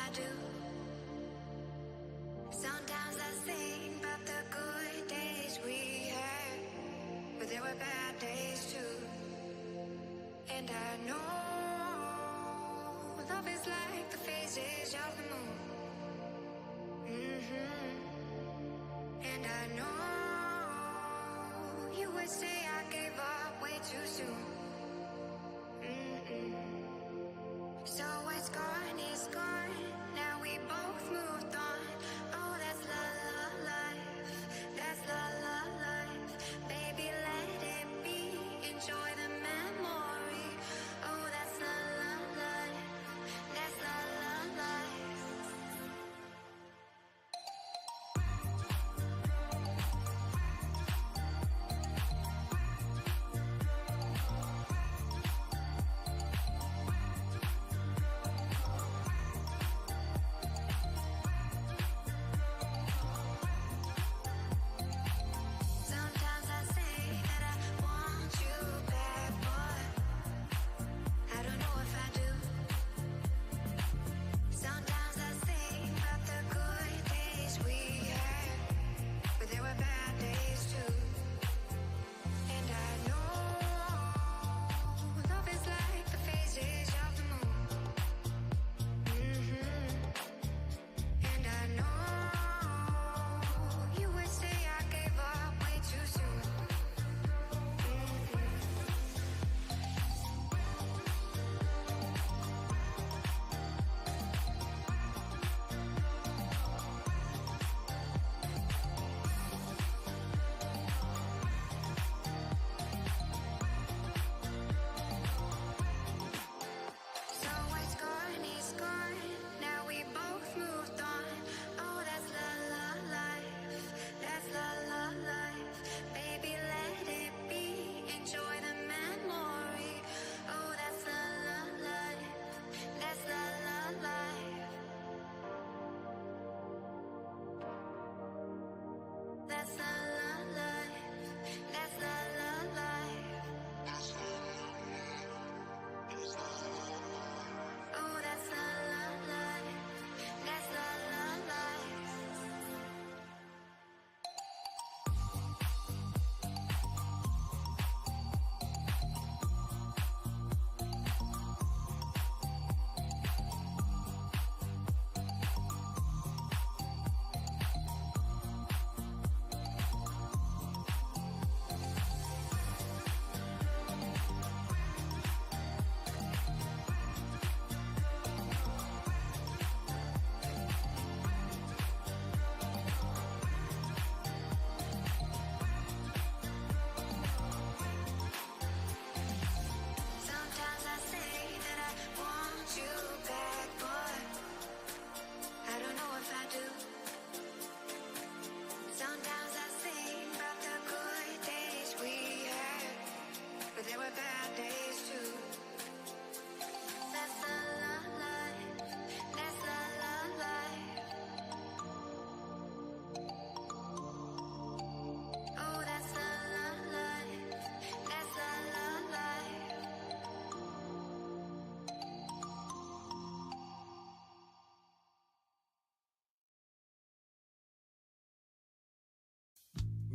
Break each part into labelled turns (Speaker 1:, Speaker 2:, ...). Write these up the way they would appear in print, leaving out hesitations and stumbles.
Speaker 1: I do. Sometimes I think about the good days we had, but there were bad days too. And I know love is like the phases of the moon. And I know you would say I gave up way too soon. So what's gone is gone. Now we both moved on. Oh, that's la la life. That's la la life. Baby, let it be. Enjoy the memory. Oh, that's la la life. That's la la life.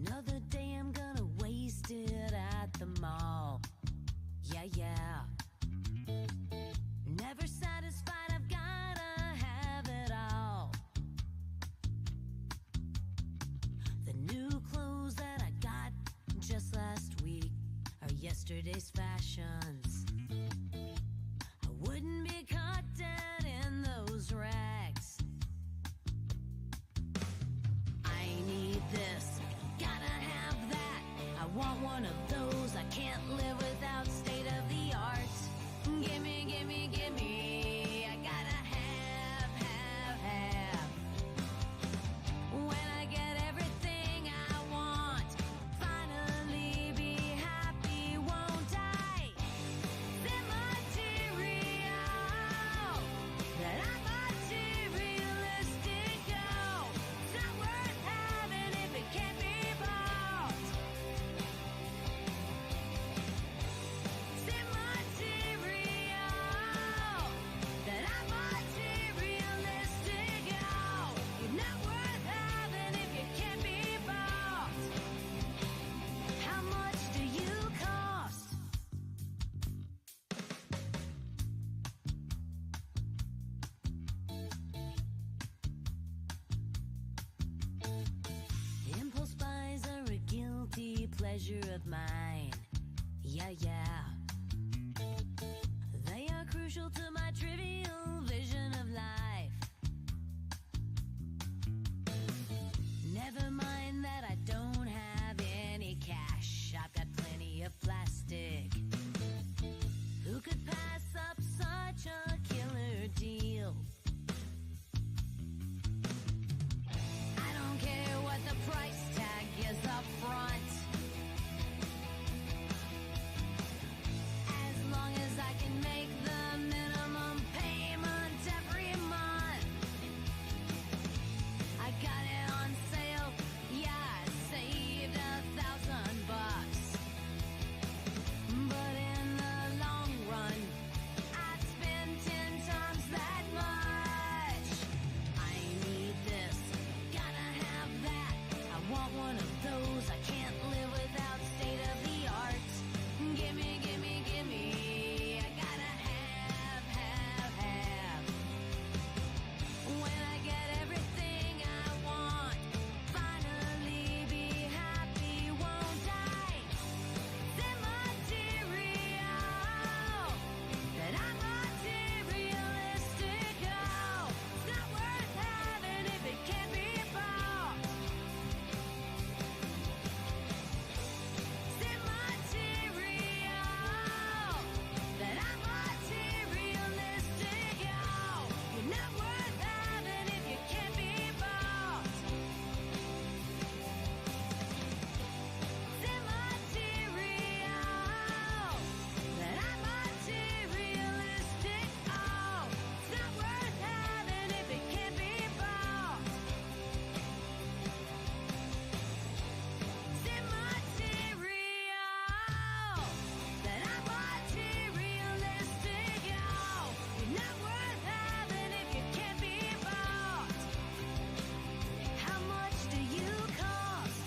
Speaker 2: Another day I'm gonna waste it at the mall. Yeah, yeah. Never satisfied, I've gotta have it all. The new clothes that I got just last week are yesterday's fashions. I wouldn't be caught dead in those rags. I need this, gotta have that. I want one of those, I can't live without state of the art. Gimme, gimme, gimme, I gotta have. When I get everything I want, finally be happy, won't I? The material that I'm materialistic, oh, it's not worth having if it can't be bought. The material treasure of mine. Yeah, yeah. They are crucial to my trivial vision of life. Never mind that I don't have any cash. I've got plenty of plastic. Who could pass up such a killer deal? I don't care what the price tag is up front, as long as I can make the minimum payment every month. I got it on sale, yeah, I saved $1,000. But in the long run, I'd spend 10 times that much. I need this, gotta have that. I want one of those, I can't live without state of the art. Gimme, gimme, gimme, I gotta have. When I get everything I want, finally be happy, won't I? The material that I'm materialistic. Oh, it's not worth having if it can't be bought. The material that I'm materialistic. Oh, you're not worth having if you can't be bought. The material that I'm materialistic. Oh, it's not worth having if it can't be bought. The material that I'm materialistic. Oh, you're not worth having if you can't be bought. How much do you cost?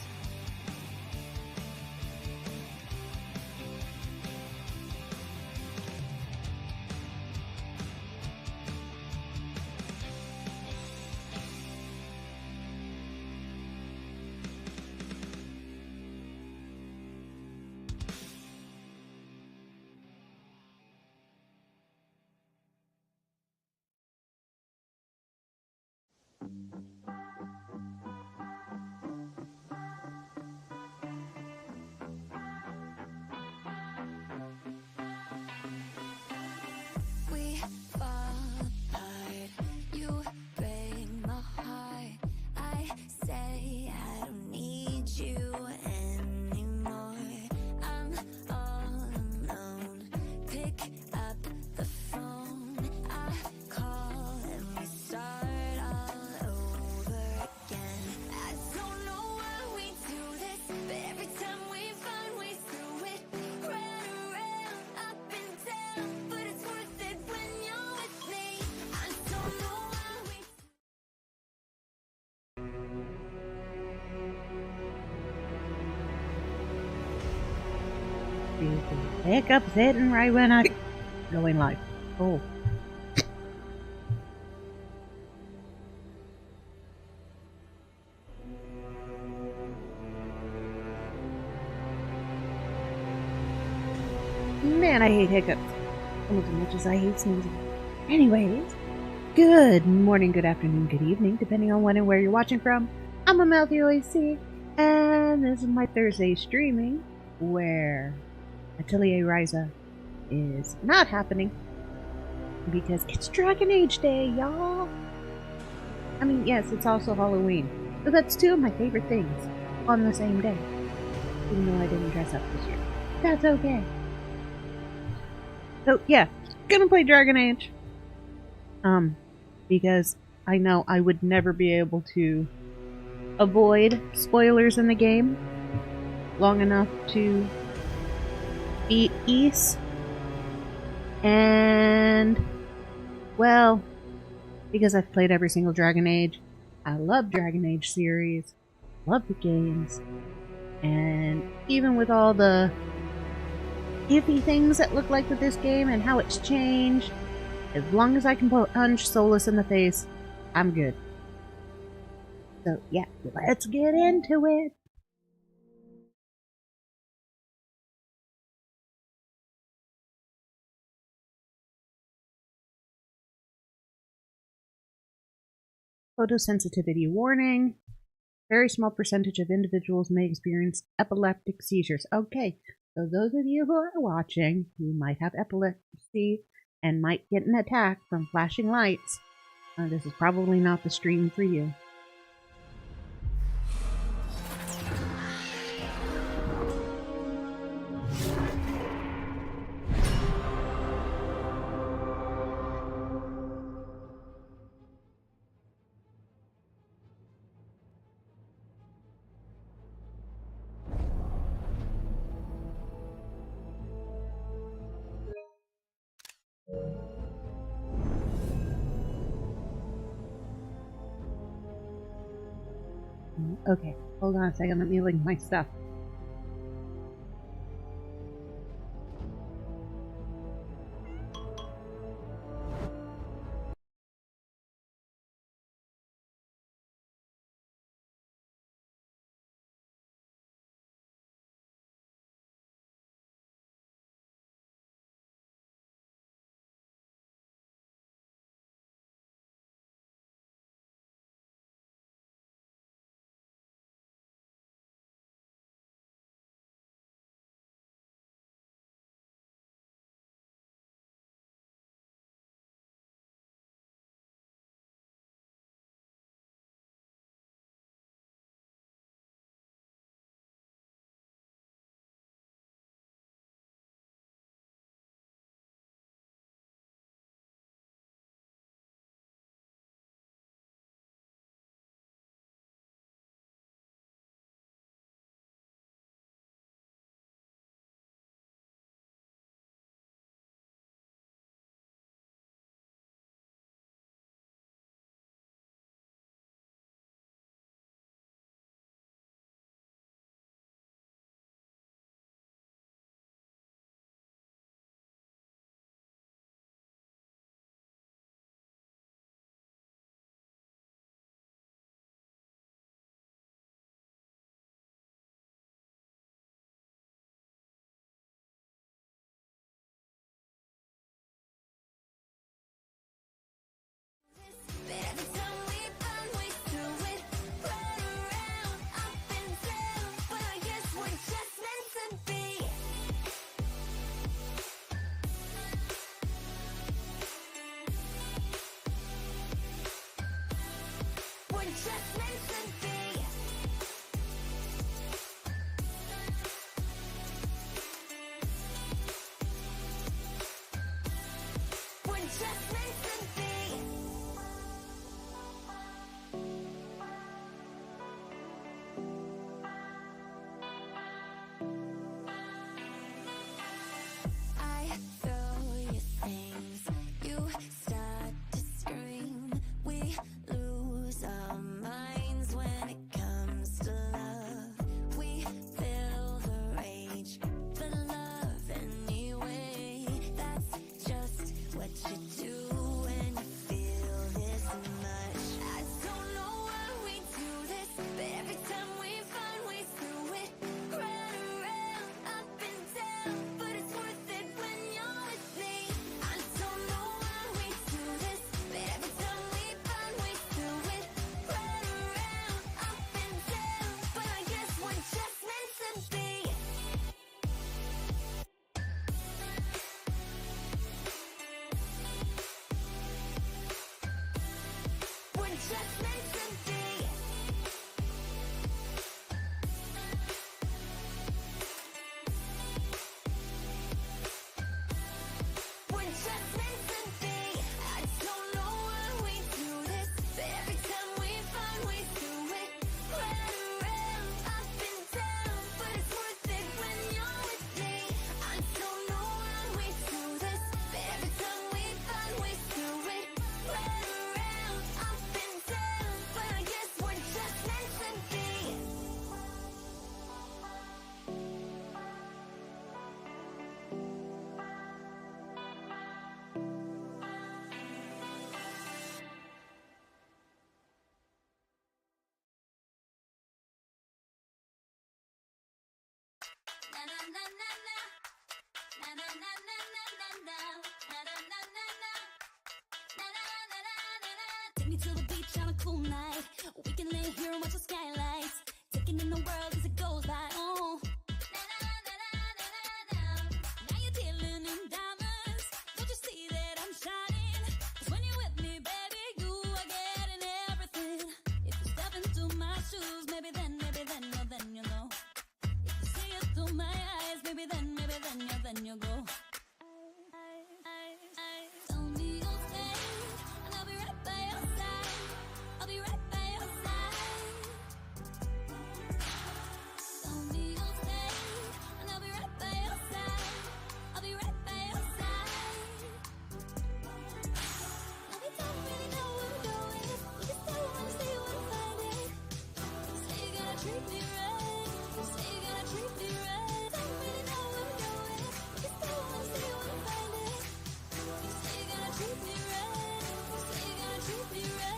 Speaker 1: We fall apart. You break my heart. I say I don't need you anymore. I'm all alone. Pick up the phone. I call and we start all over again. I don't know why we do this, but every time we find ways through it, right around, up and down. But it's worth it when you're with me. I don't know why we.
Speaker 3: Hiccups hitting right when I going live. Oh. Man, I hate hiccups. Almost as much as I hate sneezing. Anyways, good morning, good afternoon, good evening, depending on when and where you're watching from. I'm AmaltheaAoiSi, and this is my Thursday streaming, where AmaltheaAoiSi is not happening because it's Dragon Age Day, y'all. I mean, yes, it's also Halloween, but that's two of my favorite things on the same day. Even though I didn't dress up this year. That's okay. So, yeah, gonna play Dragon Age. Because I know I would never be able to avoid spoilers in the game long enough to beat Ys. And, well, because I've played every single Dragon Age, I love Dragon Age series, love the games, and even with all the iffy things that look like with this game and how it's changed, as long as I can punch Solus in the face, I'm good. So yeah, let's get into it. Photosensitivity warning. Very small percentage of individuals may experience epileptic seizures. Okay, so those of you who are watching who might have epilepsy and might get an attack from flashing lights, this is probably not the stream for you. Okay, hold on a second, let me link my stuff.
Speaker 2: Take me to the beach on a cool night. We can lay here and watch the skylights, taking in the world as it goes by. Oh. Now you're dealing in diamonds. Don't you see that I'm shining? 'Cause when you're with me, baby, you are getting everything. If you step into my shoes, maybe then you know. If you see it through my eyes, maybe then you'll go. Tell me you'll stay, and I'll be right by your side. I'll be right by your side. Tell me you'll stay, and I'll be right by your side. I'll be right by your side. Now we don't really know where we're going. We just don't wanna see where we're finding. Say you're gonna treat me right. Say you're gonna treat me right. Don't really know where we're going. We just don't wanna see where we're finding. Say you're gonna treat me right. Say you're gonna treat me right.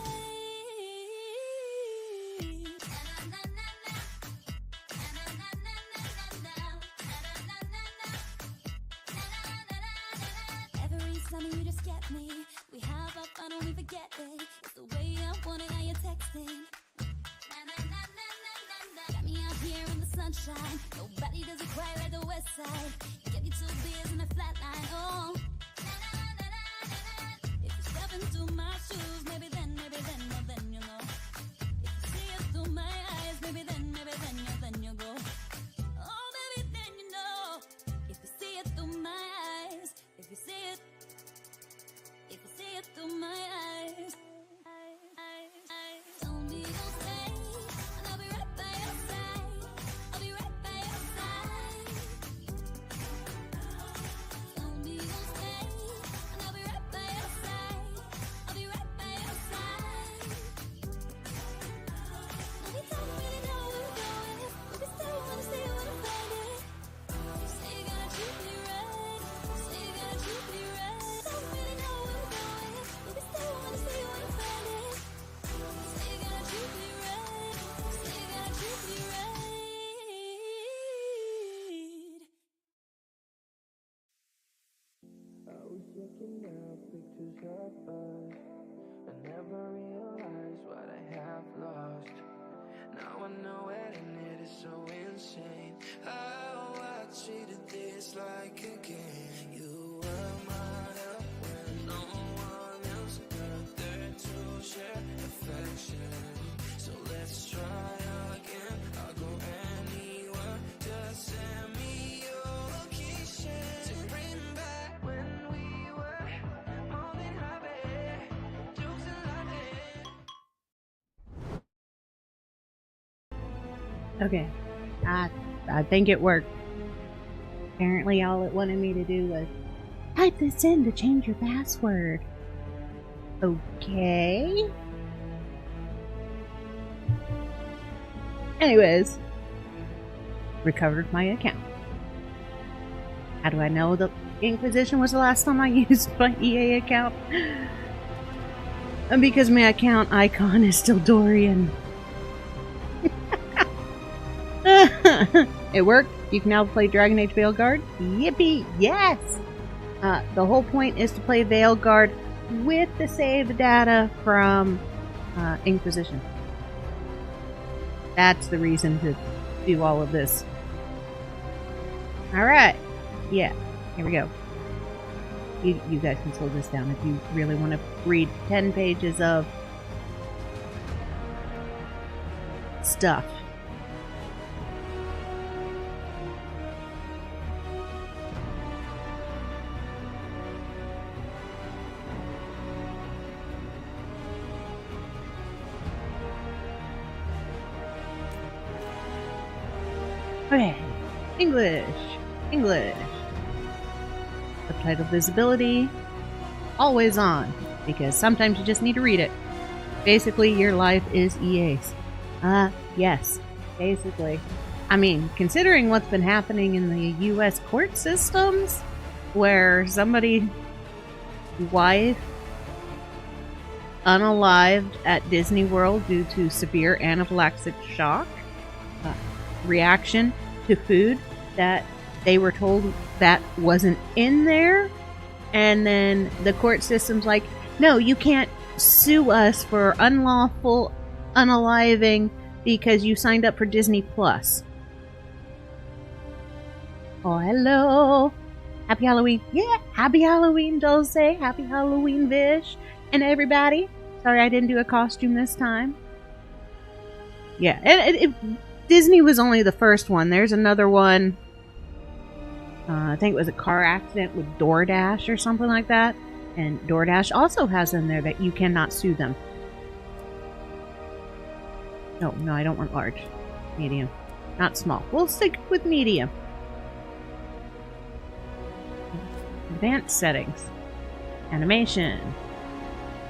Speaker 2: Every summer you just get me. We have our fun and we forget it. It's the way I want it, how you're texting. Got me out here in the sunshine. Nobody does it quite like the west side. Get me 2 beers in a flat line. Oh. If you step into my shoes, maybe then you know. If you see it through my eyes, maybe then you go. Oh, baby, then you know. If you see it through my eyes, if you see it through my eyes. Tell me you'll stay, and I'll be right by your side. I'll be right by your side. Tell me you'll stay, and I'll be right by your side. I'll be right by your side. Now we don't really know where we're going. We just don't wanna see where we're finding. Say you're gonna treat me right. Say you're gonna treat me right. Don't really know where we're going. We just don't wanna see where we're finding. Say you're gonna treat me right. Say you're gonna treat me right.
Speaker 4: I was checking out pictures of us. I never realized what I have lost. Now I know it and it is so insane. How I treated this like a game. You were my help when no one else got there to share affection. So let's try again. I'll go anywhere. Just send me your location to bring back when we were more than happy. Jokes and laughing.
Speaker 3: Okay. I think it worked. Apparently all it wanted me to do was type this in to change your password. Okay. Anyways, recovered my account. How do I know the Inquisition was the last time I used my EA account? And because my account icon is still Dorian. It worked. You can now play Dragon Age Veilguard. Yippee! Yes! The whole point is to play Veilguard with the save data from Inquisition. That's the reason to do all of this. Alright. Yeah. Here we go. You guys can slow this down if you really want to read 10 pages of stuff. Okay. English. Subtitle visibility. Always on. Because sometimes you just need to read it. Basically, your life is EA's. Yes. Basically. I mean, considering what's been happening in the US court systems, where somebody's wife unalived at Disney World due to severe anaphylactic shock, reaction to food that they were told that wasn't in there, and then the court system's like, no, you can't sue us for unlawful unaliving because you signed up for Disney Plus. Oh, hello. Happy Halloween. Yeah, happy Halloween, Dulce. Happy Halloween, Vish. And everybody. Sorry I didn't do a costume this time. Yeah, Disney was only the first one. There's another one. I think it was a car accident with DoorDash or something like that. And DoorDash also has in there that you cannot sue them. No, I don't want large. Medium. Not small. We'll stick with medium. Advanced settings. Animation.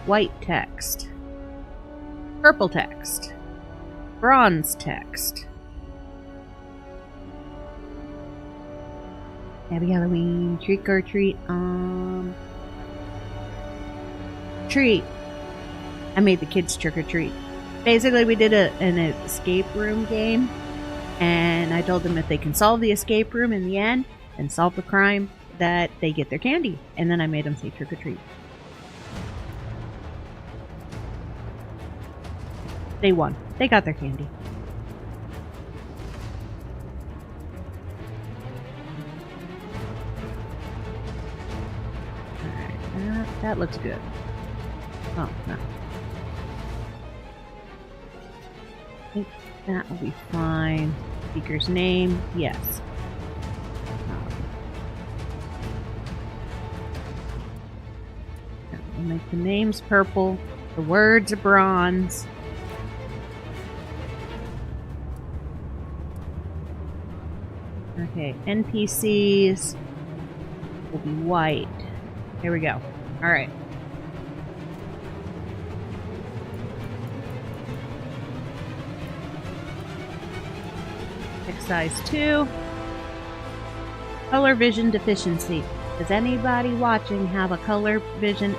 Speaker 3: White text. Purple text. Bronze text. Happy Halloween. Trick or treat. Treat. I made the kids trick or treat. Basically, we did an escape room game. And I told them if they can solve the escape room in the end and solve the crime, that they get their candy. And then I made them say trick or treat. They won. They got their candy. Alright, that looks good. Oh, no. I think that will be fine. Speaker's name, yes. We'll make the names purple. The words are bronze. Okay, NPCs will be white. Here we go. Alright. Text size 2. Color vision deficiency. Does anybody watching have a color vision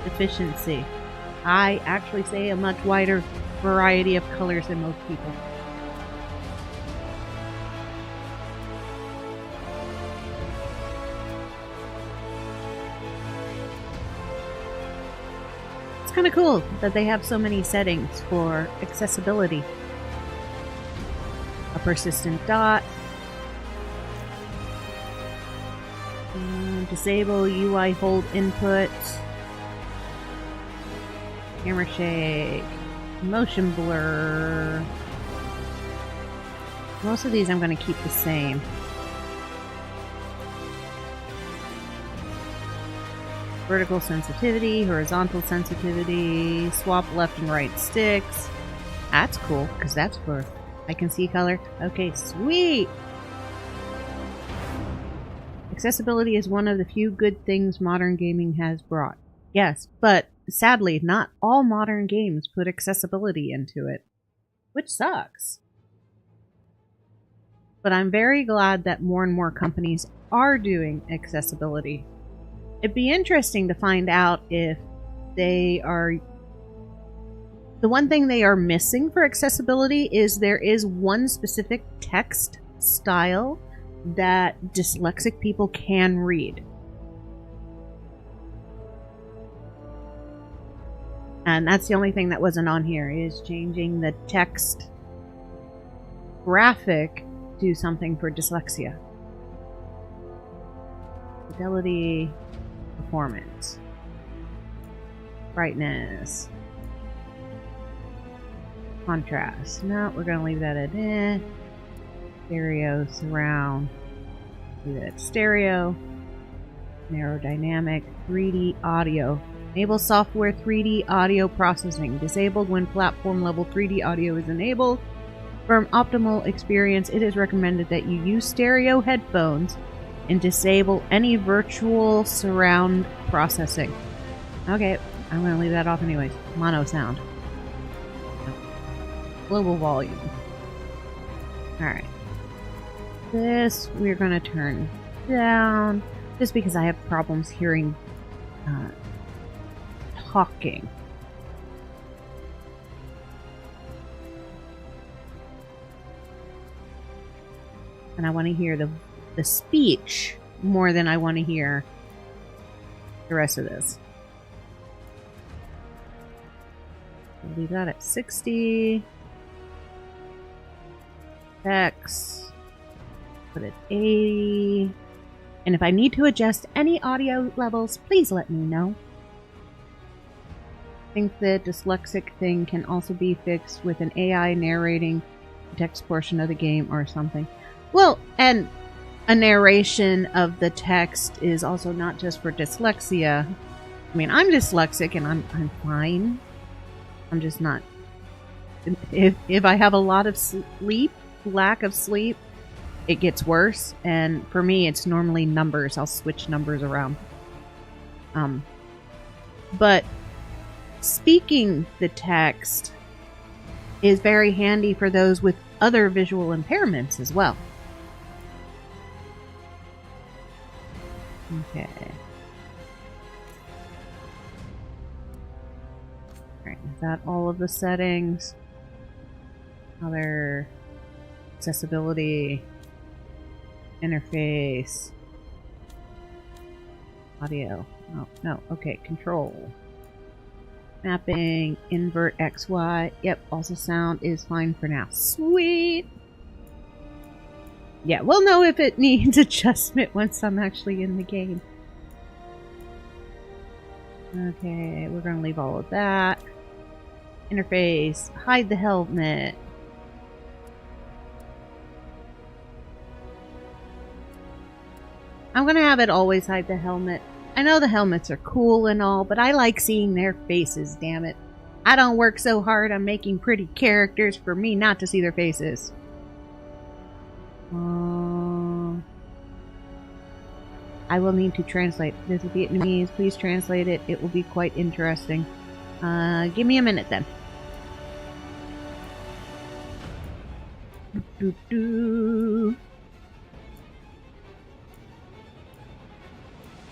Speaker 3: deficiency? I actually say a much wider variety of colors than most people. It's kind of cool that they have so many settings for accessibility. A persistent dot. Disable UI hold input. Camera shake. Motion blur. Most of these I'm going to keep the same. Vertical sensitivity, horizontal sensitivity, swap left and right sticks. That's cool, because that's for I can see color. Okay, sweet! Accessibility is one of the few good things modern gaming has brought. Yes, but sadly, not all modern games put accessibility into it, which sucks. But I'm very glad that more and more companies are doing accessibility. It'd be interesting to find out if they are... The one thing they are missing for accessibility is there is one specific text style that dyslexic people can read. And that's the only thing that wasn't on here, is changing the text graphic to something for dyslexia. Fidelity, performance, brightness, contrast. No, we're going to leave that at stereo, surround, leave it at stereo, narrow dynamic, 3D audio. Enable software 3D audio processing. Disabled when platform level 3D audio is enabled. For an optimal experience, it is recommended that you use stereo headphones and disable any virtual surround processing. Okay, I'm going to leave that off anyways. Mono sound. Global volume. Alright. This we're going to turn down just because I have problems hearing talking. And I want to hear the speech more than I want to hear the rest of this. We'll leave that at 60. Text. Put it 80. And if I need to adjust any audio levels, please let me know. I think the dyslexic thing can also be fixed with an AI narrating the text portion of the game or something. Well, and a narration of the text is also not just for dyslexia. I mean, I'm dyslexic and I'm fine. I'm just not. If I have a lot of sleep, lack of sleep, it gets worse. And for me, it's normally numbers. I'll switch numbers around. But speaking the text is very handy for those with other visual impairments as well. Okay. Alright, is that all of the settings? Other accessibility, interface, audio. Oh, no. Okay, control. Mapping, invert XY. Yep, also sound is fine for now. Sweet! Yeah, we'll know if it needs adjustment once I'm actually in the game. Okay, we're going to leave all of that. Interface, hide the helmet. I'm going to have it always hide the helmet. I know the helmets are cool and all, but I like seeing their faces, damn it. I don't work so hard on making pretty characters for me not to see their faces. I will need to translate. This is Vietnamese. Please translate it. It will be quite interesting. Give me a minute then.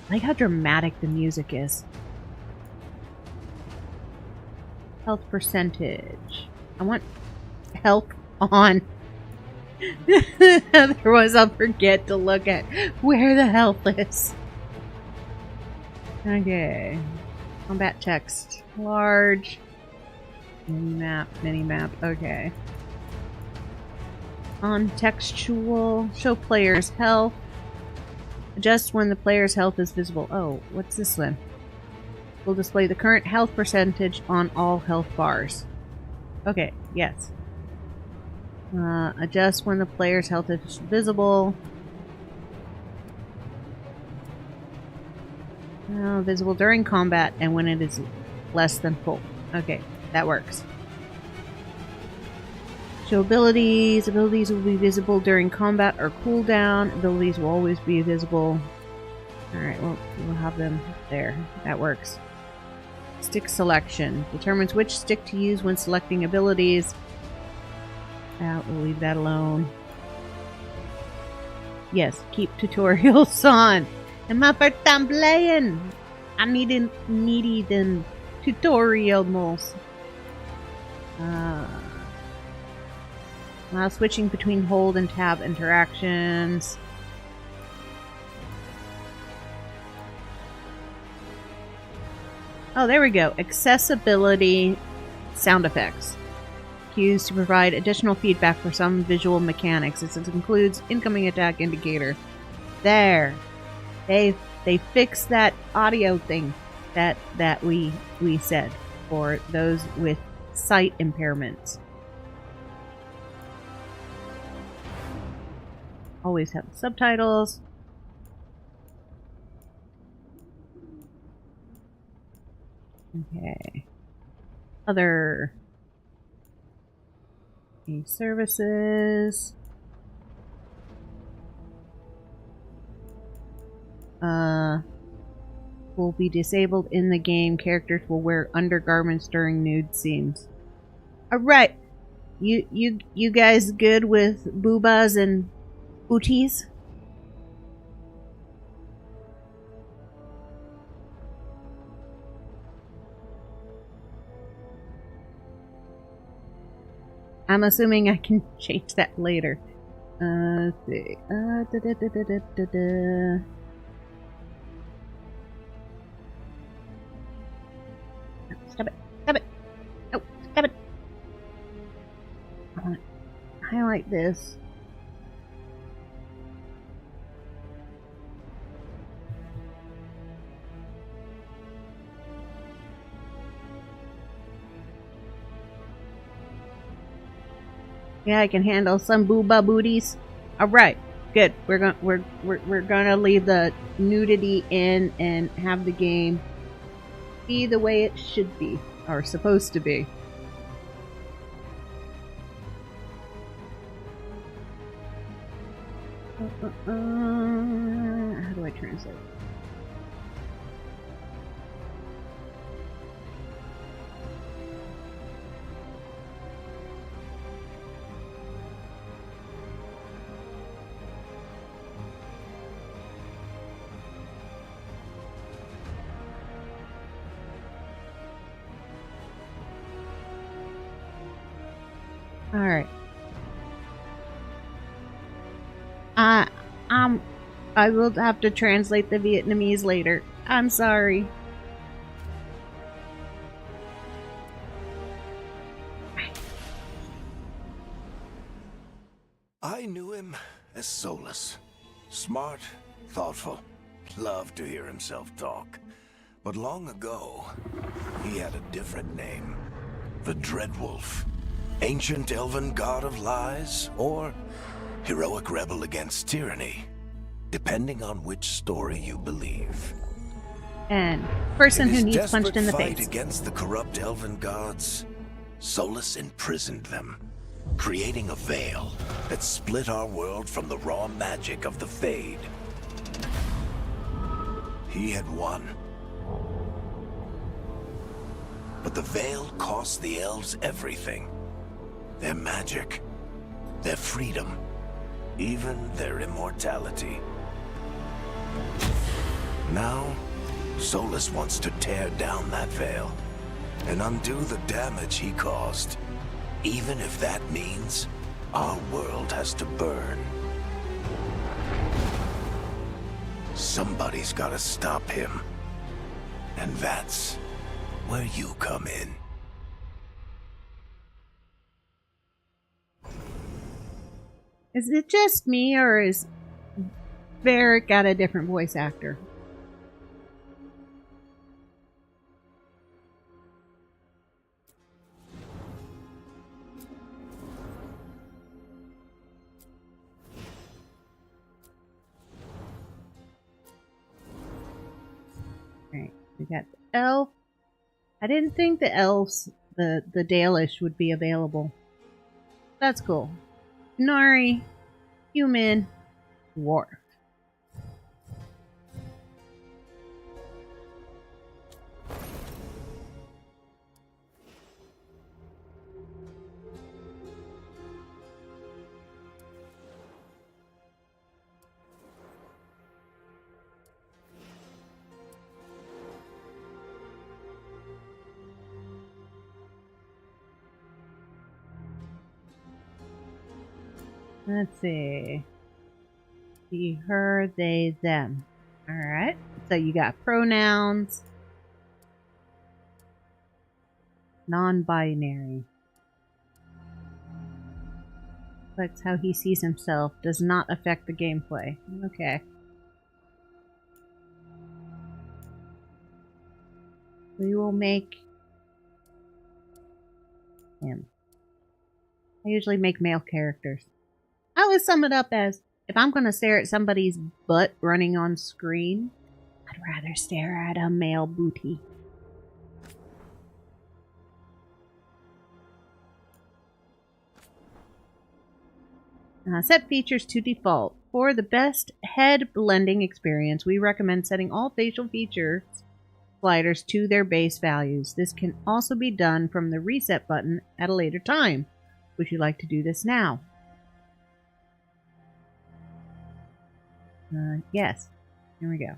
Speaker 3: I like how dramatic the music is. Health percentage. I want health on. Otherwise I'll forget to look at where the health is. Okay. Combat text. Large. Mini-map. Okay. Contextual. Show player's health. Adjust when the player's health is visible. Oh, what's this one? Will display the current health percentage on all health bars. Okay, yes. Adjust when the player's health is visible. Visible during combat and when it is less than full. Okay, that works. Show abilities. Abilities will be visible during combat or cooldown. Abilities will always be visible. Alright, well, we'll have them there. That works. Stick selection. Determines which stick to use when selecting abilities. We'll leave that alone. Yes, keep tutorials on. And my first time playing. I needed them tutorials. While switching between hold and tab interactions. Oh, there we go. Accessibility sound effects. Cues to provide additional feedback for some visual mechanics. This includes incoming attack indicator. There. They fixed that audio thing that we said for those with sight impairments. Always have subtitles. Okay. Other services. Will be disabled in the game. Characters will wear undergarments during nude scenes. Alright. You guys good with boobas and booties? I'm assuming I can change that later. Let's see. Stop it. Stop it. Oh. like this. Yeah, I can handle some booba booties. All right, good. We're gonna leave the nudity in and have the game be the way it should be or supposed to be. How do I translate? All right. I will have to translate the Vietnamese later. I'm sorry.
Speaker 5: I knew him as Solus. Smart, thoughtful, loved to hear himself talk. But long ago, he had a different name. The Dreadwolf. Ancient elven god of lies, or heroic rebel against tyranny, depending on which story you believe.
Speaker 3: And person who needs punched in the face.
Speaker 5: Fight against the corrupt elven gods, Solus imprisoned them, creating a veil that split our world from the raw magic of the Fade. He had won. But the veil cost the elves everything. Their magic, their freedom, even their immortality. Now, Solus wants to tear down that veil and undo the damage he caused, even if that means our world has to burn. Somebody's gotta stop him, and that's where you come in.
Speaker 3: Is it just me, or is Varric got a different voice actor? Alright, we got the elf. I didn't think the elves, the Dalish, would be available. That's cool. Nari, human, dwarf. Let's see. He, her, they, them. Alright. So you got pronouns. Non-binary. Reflects how he sees himself. Does not affect the gameplay. Okay. We will make him. I usually make male characters. I always sum it up as, if I'm going to stare at somebody's butt running on screen, I'd rather stare at a male booty. Set features to default. For the best head blending experience, we recommend setting all facial features sliders to their base values. This can also be done from the reset button at a later time. Would you like to do this now? Yes. Here we go.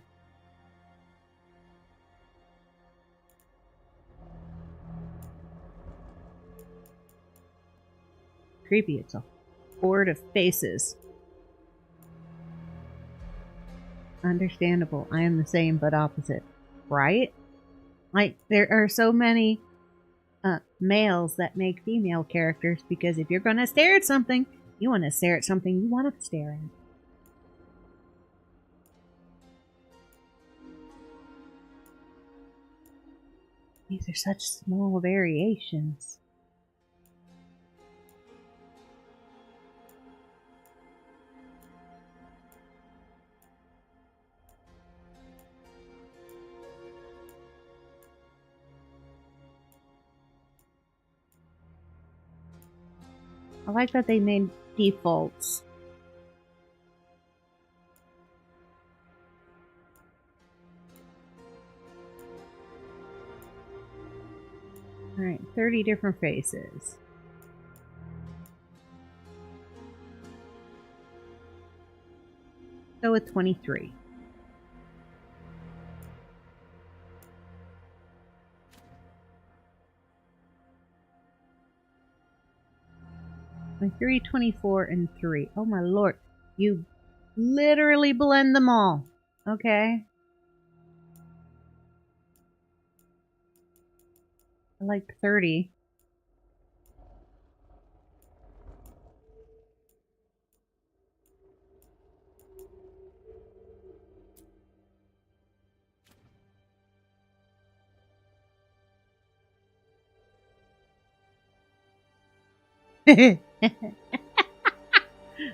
Speaker 3: Creepy, it's a horde of faces. Understandable. I am the same but opposite. Right? Like, there are so many males that make female characters, because if you're going to stare at something, You want to stare at something you want to stare at. These are such small variations. I like that they made defaults. Alright, 30 different faces. Go with 23. My 3, 24, and 3. Oh my lord. You literally blend them all. Okay. I like 30.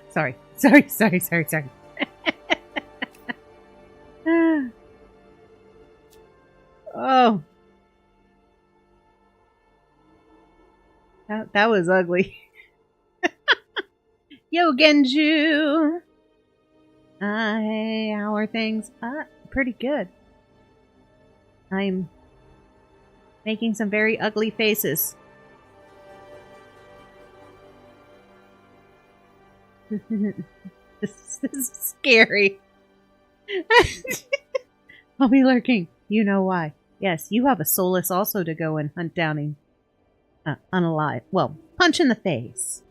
Speaker 3: Sorry. Oh. That was ugly. Yo, Genju! Hey, how are things? Pretty good. I'm making some very ugly faces. This is scary. I'll be lurking. You know why. Yes, you have a soulless also to go and hunt down and unalive. Well, punch in the face.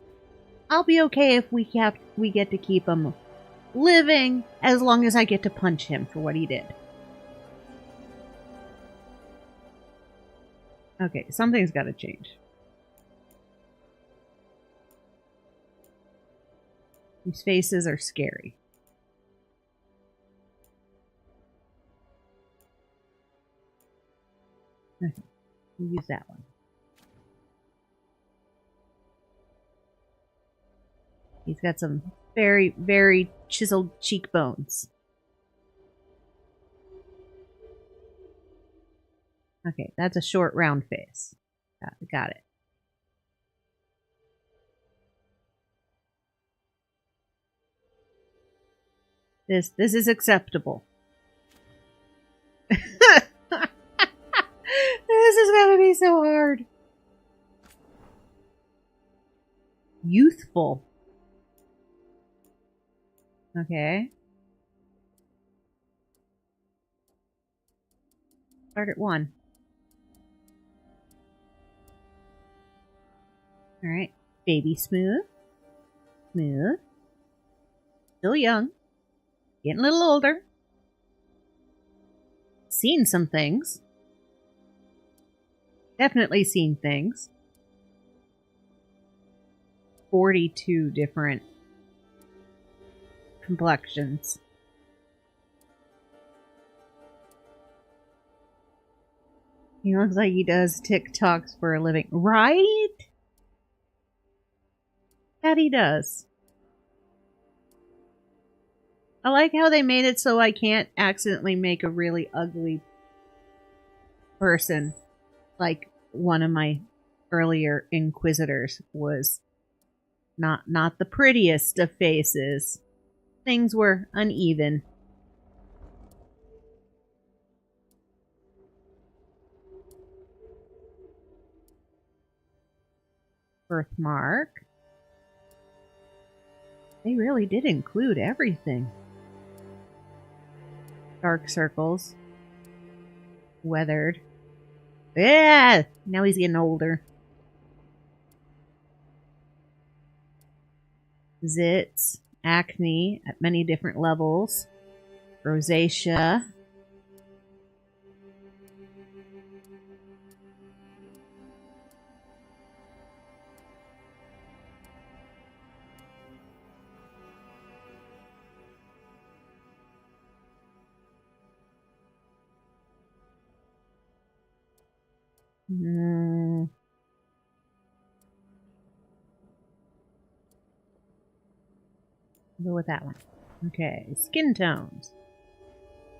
Speaker 3: I'll be okay if we get to keep him living as long as I get to punch him for what he did. Okay, something's got to change. These faces are scary. Okay, we'll use that one. He's got some very, very chiseled cheekbones. Okay, that's a short, round face. Got it. This is acceptable. This is gonna be so hard. Youthful. Okay. Start at 1. Alright. Baby smooth. Smooth. Still young. Getting a little older. Seen some things. Definitely seen things. 42 different complexions. He looks like he does TikToks for a living. Right? That he does. I like how they made it so I can't accidentally make a really ugly person. Like one of my earlier Inquisitors was not the prettiest of faces. Things were uneven. Birthmark. They really did include everything. Dark circles. Weathered. Yeah! Now he's getting older. Zits. Acne at many different levels. Rosacea. Hmm. Go with that one. Okay, skin tones.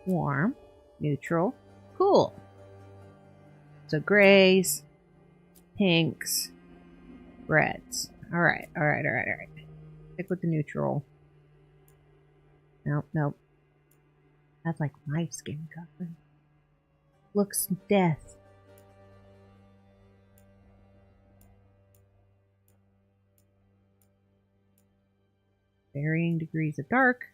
Speaker 3: Warm, neutral, cool. So grays, pinks, reds. Alright. Stick with the neutral. Nope. That's like my skin color. Looks death. Varying degrees of dark.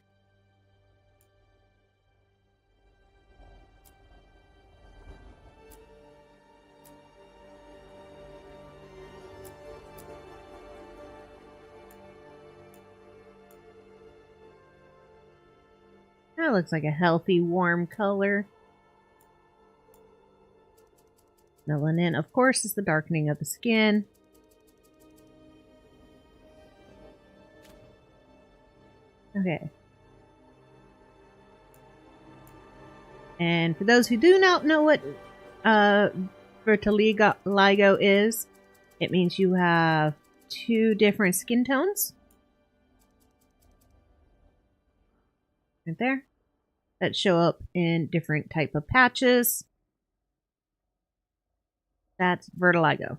Speaker 3: That looks like a healthy, warm color. Melanin, of course, is the darkening of the skin. Okay. And for those who do not know what vitiligo is, it means you have 2 different skin tones. Right there. That show up in different type of patches. That's vitiligo.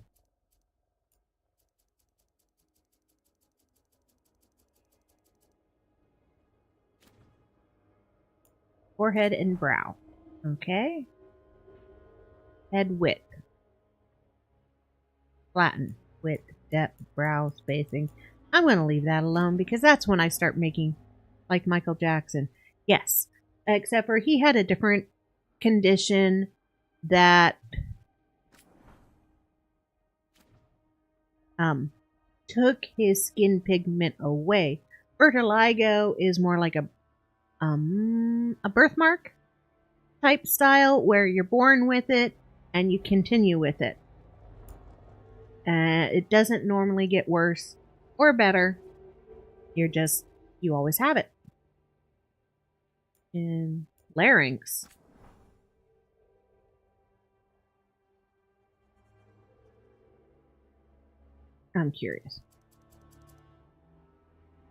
Speaker 3: Forehead and brow. Okay. Head width. Flatten. Width, depth, brow, spacing. I'm going to leave that alone because that's when I start making like Michael Jackson. Yes. Except for he had a different condition that took his skin pigment away. Vitiligo is more like a birthmark type style where you're born with it and you continue with it. It doesn't normally get worse or better. You always have it. And larynx. I'm curious.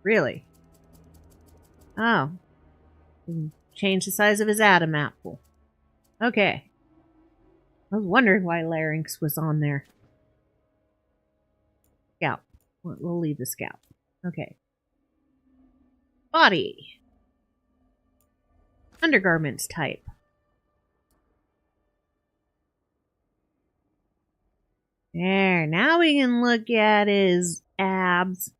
Speaker 3: Really? Oh. Change the size of his atom apple. Okay. I was wondering why larynx was on there. Scalp. We'll leave the scalp. Okay. Body. Undergarments type. There. Now we can look at his abs.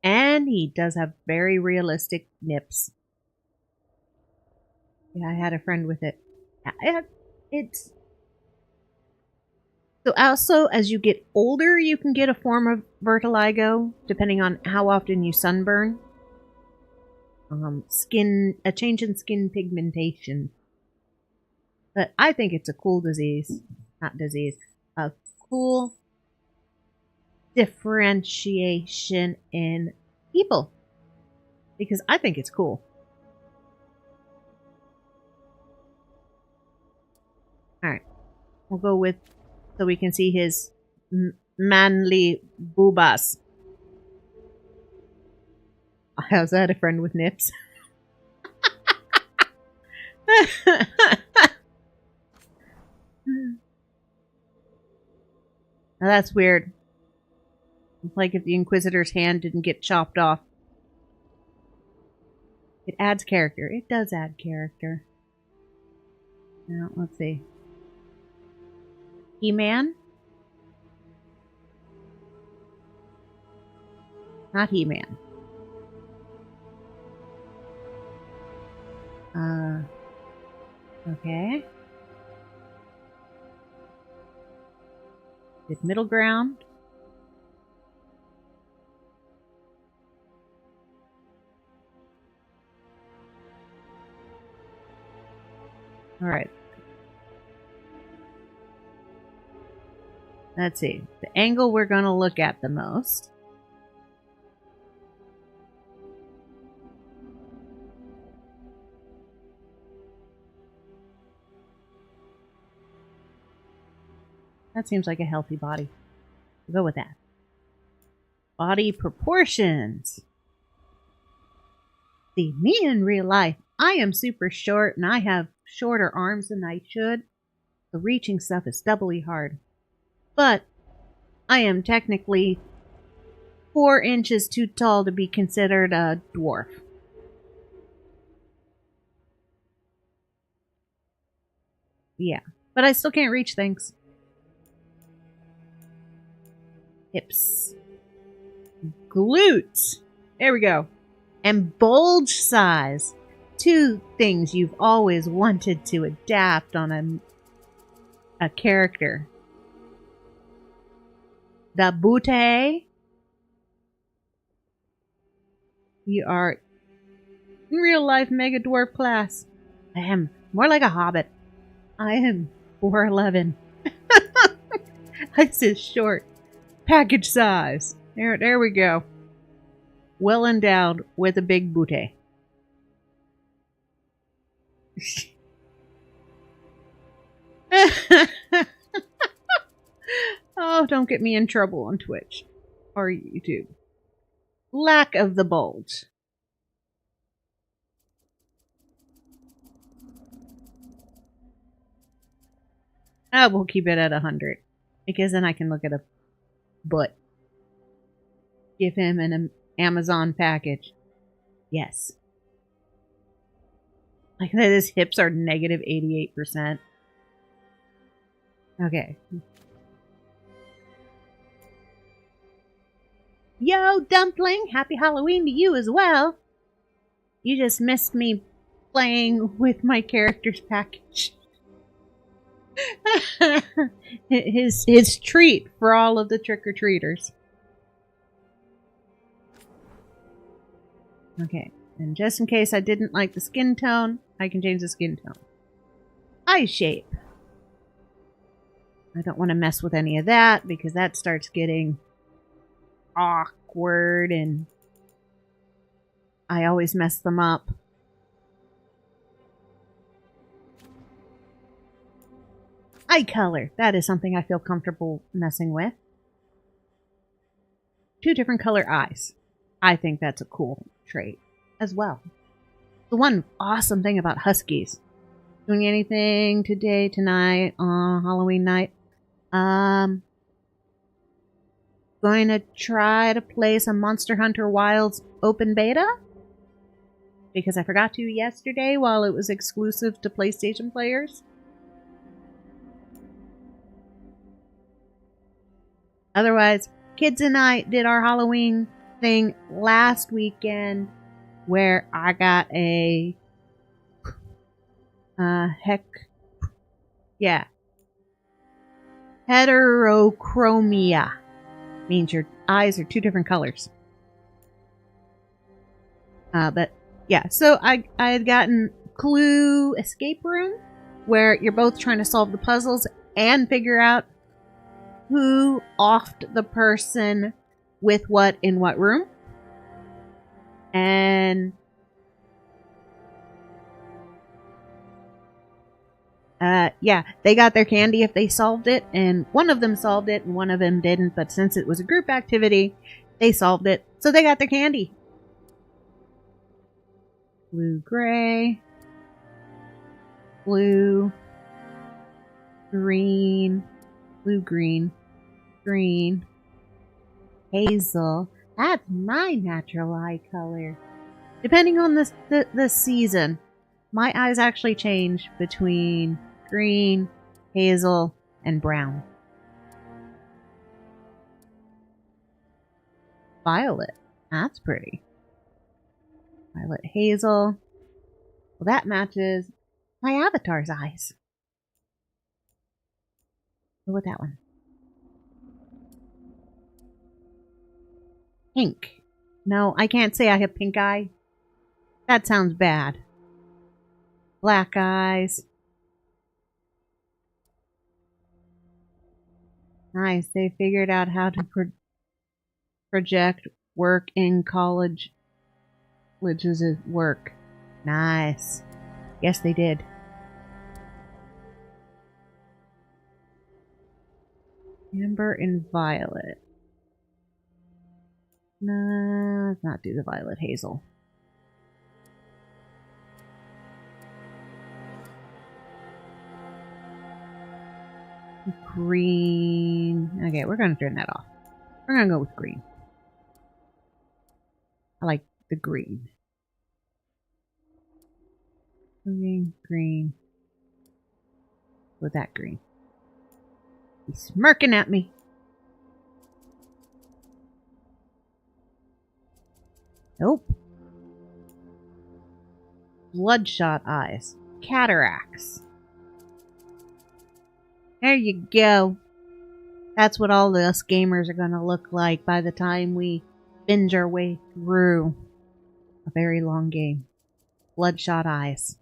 Speaker 3: And he does have very realistic nips. Yeah, I had a friend with it. It's... So also, as you get older, you can get a form of vitiligo, depending on how often you sunburn. A change in skin pigmentation. But I think it's a cool disease. Not disease. A cool differentiation in people. Because I think it's cool. Alright. We'll go with... So we can see his manly boobas. How's that, a friend with nips? Now that's weird. It's like if the Inquisitor's hand didn't get chopped off. It adds character. It does add character. Now, let's see. He-Man? Not He-Man. Okay. Good middle ground. Alright. Let's see. The angle we're going to look at the most. That seems like a healthy body. We'll go with that. Body proportions. See, me in real life, I am super short and I have shorter arms than I should. The reaching stuff is doubly hard. But I am technically 4 inches too tall to be considered a dwarf. Yeah, but I still can't reach things. Hips. Glutes. There we go. And bulge size. 2 things you've always wanted to adapt on a character. The butte. You are in real life mega dwarf class. I am more like a hobbit. I am 4'11". This is short. Package size. There we go. Well endowed with a big booty. Oh, don't get me in trouble on Twitch or YouTube. Lack of the bulge. Oh, we'll keep it at 100. Because then I can look at a butt. Give him an Amazon package. Yes. Like that his hips are negative 88%. Okay. Yo, Dumpling! Happy Halloween to you as well! You just missed me playing with my character's package. his treat for all of the trick-or-treaters. Okay, and just in case I didn't like the skin tone, I can change the skin tone. Eye shape. I don't want to mess with any of that because that starts getting awkward and I always mess them up. Eye color. That is something I feel comfortable messing with. 2 different color eyes. I think that's a cool trait as well. The one awesome thing about huskies. Doing anything today, tonight, on Halloween night? Going to try to play some Monster Hunter Wilds open beta. Because I forgot to yesterday while it was exclusive to PlayStation players. Otherwise, kids and I did our Halloween thing last weekend where I got a heterochromia. Means your eyes are 2 different colors. But yeah, so I had gotten Clue Escape Room where you're both trying to solve the puzzles and figure out who offed the person with what in what room. And yeah, they got their candy if they solved it, and one of them solved it and one of them didn't, but since it was a group activity, they solved it, so they got their candy. Blue, gray, blue, green, blue, green, green, hazel. That's my natural eye color. Depending on the season, my eyes actually change between green, hazel, and brown. Violet. That's pretty. Violet, hazel. Well, that matches my avatar's eyes. Go with that one. Pink. No, I can't say I have pink eye. That sounds bad. Black eyes. Nice. They figured out how to project work in college. Which is work. Nice. Yes, they did. Amber and violet. Nah, let's not do the violet hazel. Green. Okay, we're going to turn that off. We're going to go with green. I like the green. Green, green. With that green. He's smirking at me. Nope. Bloodshot eyes. Cataracts. There you go. That's what all us gamers are going to look like by the time we binge our way through a very long game. Bloodshot eyes.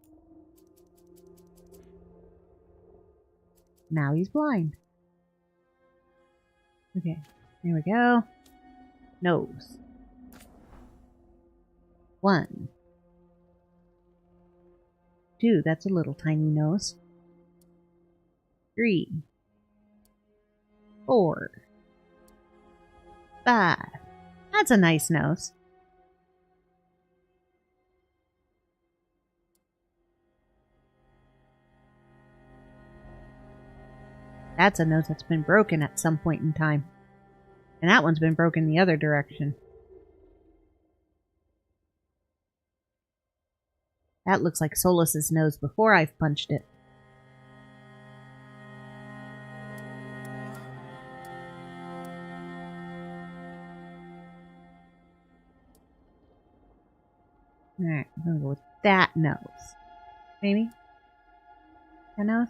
Speaker 3: Now he's blind. Okay, there we go. Nose. 1. 2, that's a little tiny nose. 3. 4. 5. That's a nice nose. That's a nose that's been broken at some point in time. And that one's been broken the other direction. That looks like Solus's nose before I've punched it. Alright, I'm gonna go with that nose. Maybe? That nose?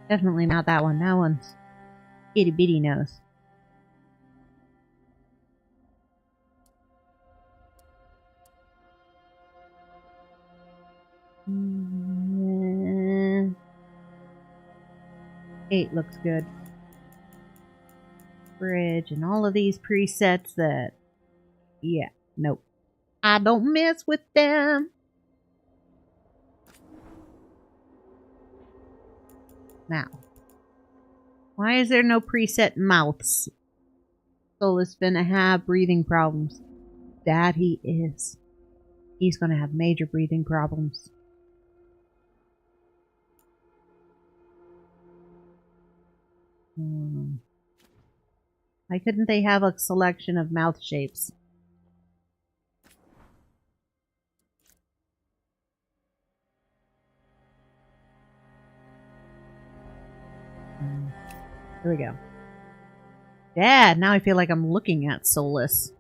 Speaker 3: Definitely not that one. That one's itty bitty nose. Mm, 8 looks good. Bridge and all of these presets that... Yeah, nope. I don't mess with them. Now, why is there no preset mouths? Solus gonna have breathing problems. That he is. He's gonna have major breathing problems. Why couldn't they have a selection of mouth shapes? Here we go. Yeah, now I feel like I'm looking at Solus.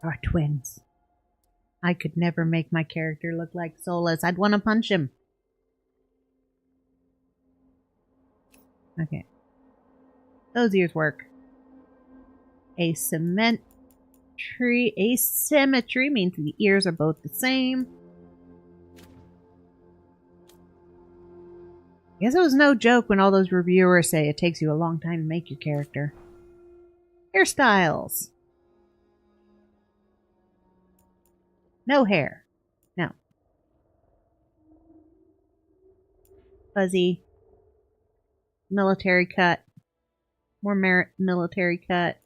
Speaker 3: Our twins. I could never make my character look like Solus. I'd want to punch him. Okay. Those ears work. Asymmetry means the ears are both the same. I guess it was no joke when all those reviewers say it takes you a long time to make your character. Hairstyles. No hair. No. Fuzzy. Military cut. More military cut.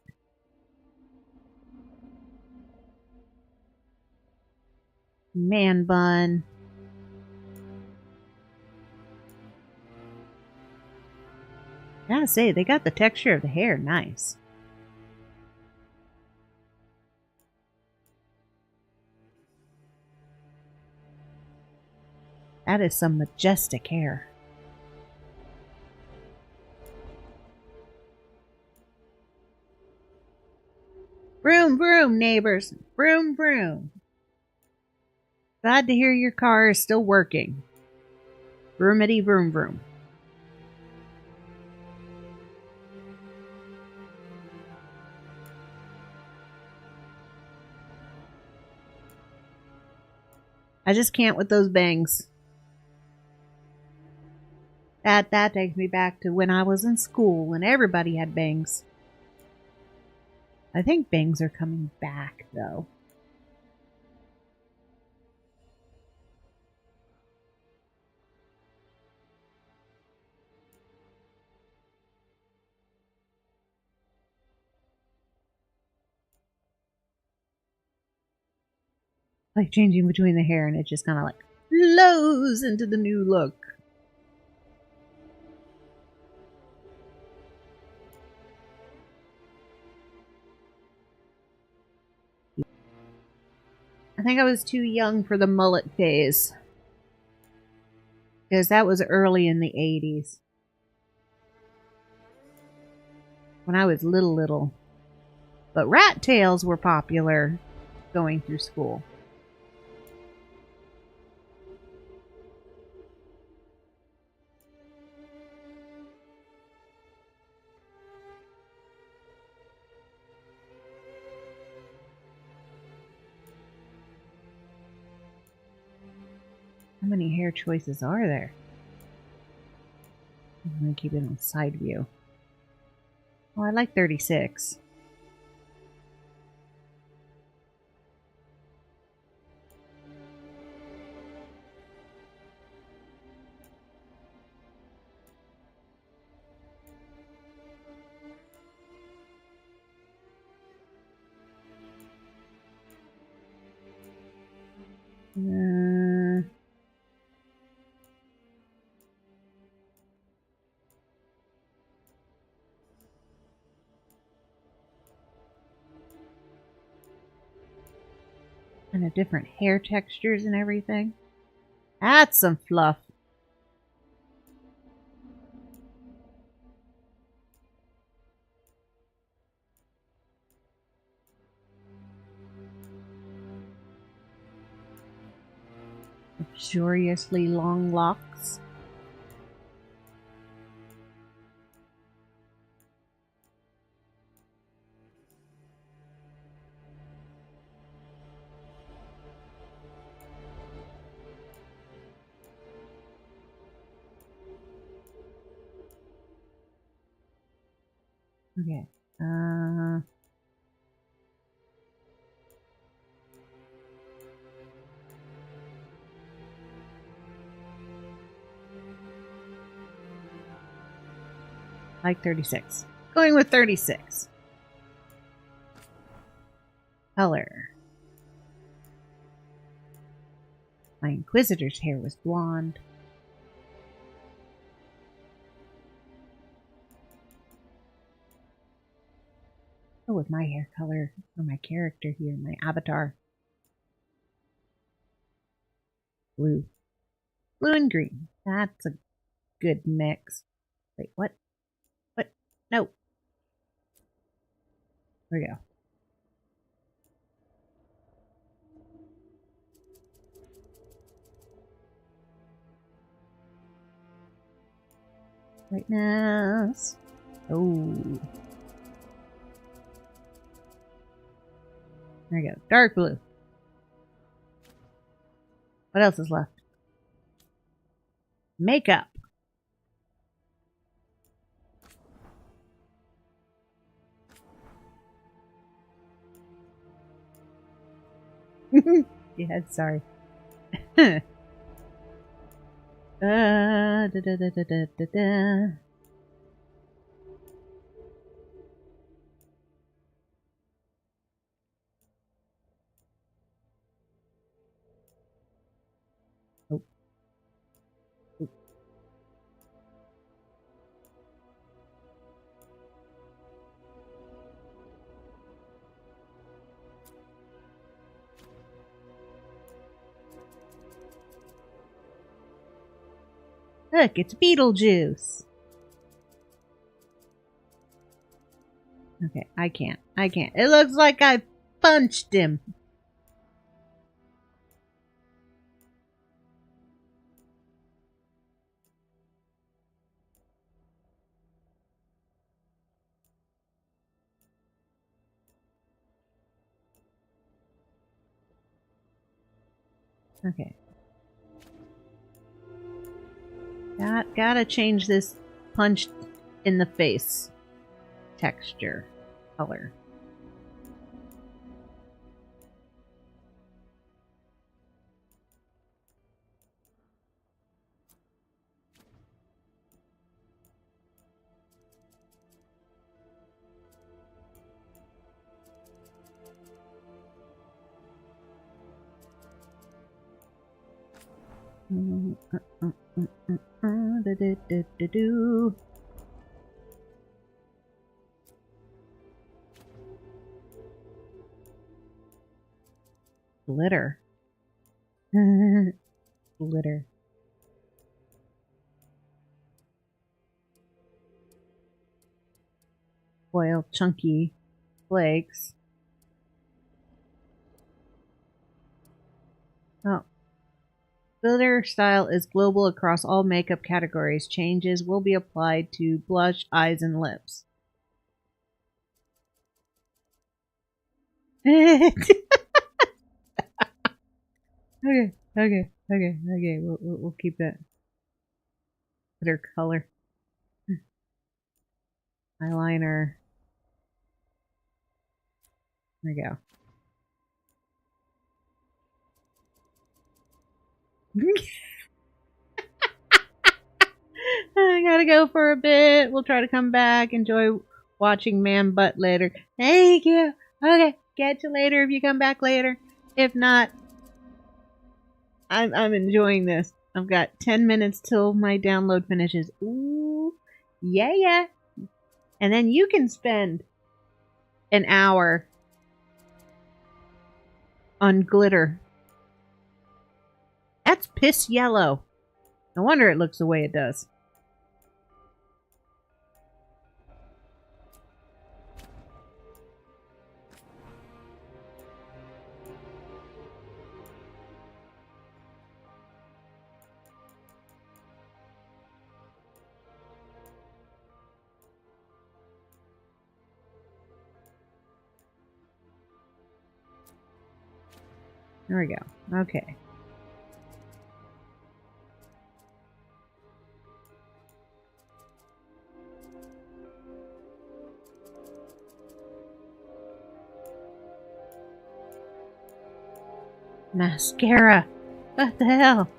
Speaker 3: Man bun. Gotta say, they got the texture of the hair nice. That is some majestic hair. Vroom, vroom, neighbors. Vroom, vroom. Glad to hear your car is still working. Vroomity, vroom, vroom. I just can't with those bangs. That takes me back to when I was in school and everybody had bangs. I think bangs are coming back, though. Like changing between the hair and it just kind of like flows into the new look. I think I was too young for the mullet phase. Because that was early in the 80s. When I was little. But rat tails were popular going through school. How many hair choices are there? I'm going to keep it on side view. Oh, I like 36. Kind of different hair textures and everything. That's some fluff. Luxuriously long locks. Okay. Like 36. Going with 36. Color. My Inquisitor's hair was blonde. Go with my hair color for my character here, my avatar. Blue. Blue and green. That's a good mix. Wait, what? What? No. There we go. Brightness. Oh. There we go. Dark blue. What else is left? Makeup. Yeah, sorry. Da, da, da, da, da, da, da. Oh. Oh. Look, it's Beetlejuice. Okay, I can't. It looks like I punched him. Okay. Gotta change this punched in the face texture color. Glitter. Glitter. Foil chunky flakes. Oh. Glitter style is global across all makeup categories. Changes will be applied to blush, eyes, and lips. Okay. We'll keep that. Glitter color. Eyeliner. There we go. I gotta go for a bit. We'll try to come back. Enjoy watching Man Butt later. Thank you. Okay, catch you later if you come back later. If not, I'm enjoying this. I've got 10 minutes till my download finishes. Ooh, yeah. And then you can spend an hour on glitter. That's piss yellow. No wonder it looks the way it does. There we go. Okay. Mascara. What the hell?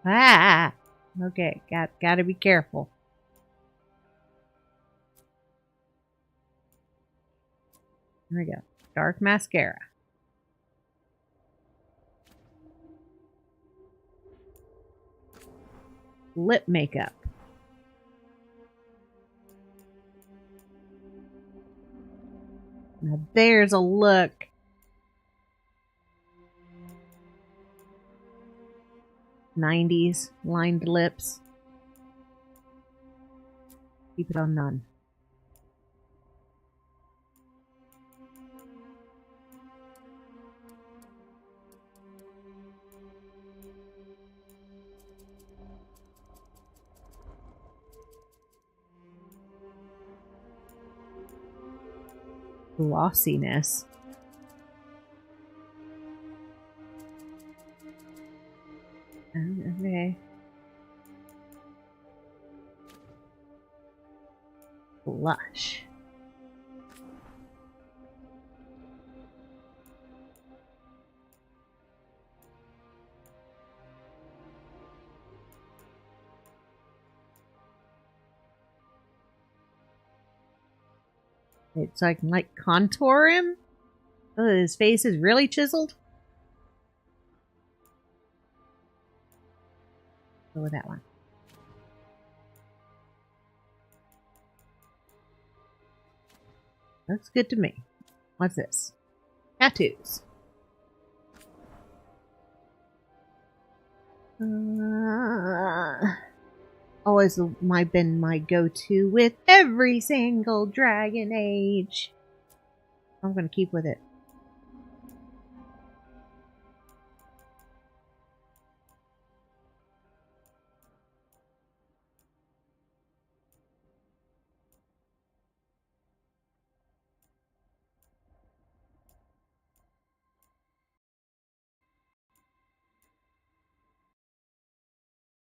Speaker 3: Ah. Okay, gotta be careful. There we go. Dark mascara. Lip makeup. Now there's a look. '90s lined lips. Keep it on none. Glossiness. Okay. Blush. It's like contour him. Oh, his face is really chiseled. Go with that one. Looks good to me. What's this? Tattoos. Always been my go-to with every single Dragon Age. I'm gonna keep with it.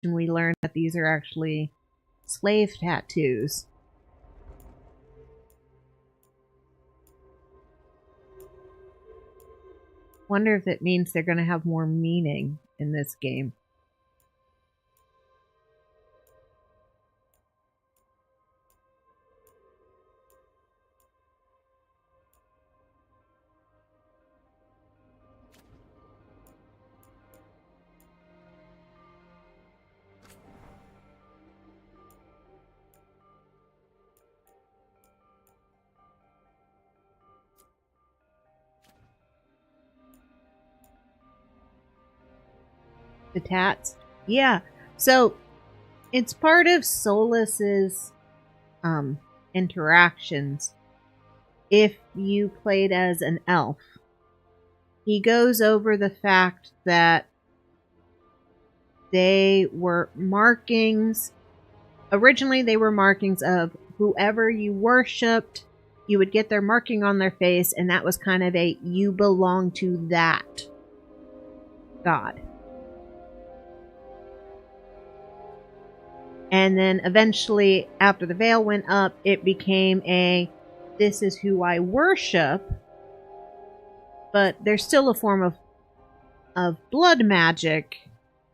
Speaker 3: And we learned that these are actually slave tattoos. Wonder if it means they're going to have more meaning in this game. The tats. Yeah. So it's part of Solus's interactions. If you played as an elf, he goes over the fact that they were markings. Originally, they were markings of whoever you worshipped. You would get their marking on their face, and that was kind of a you belong to that god. And then eventually, after the veil went up, it became a, this is who I worship. But there's still a form of blood magic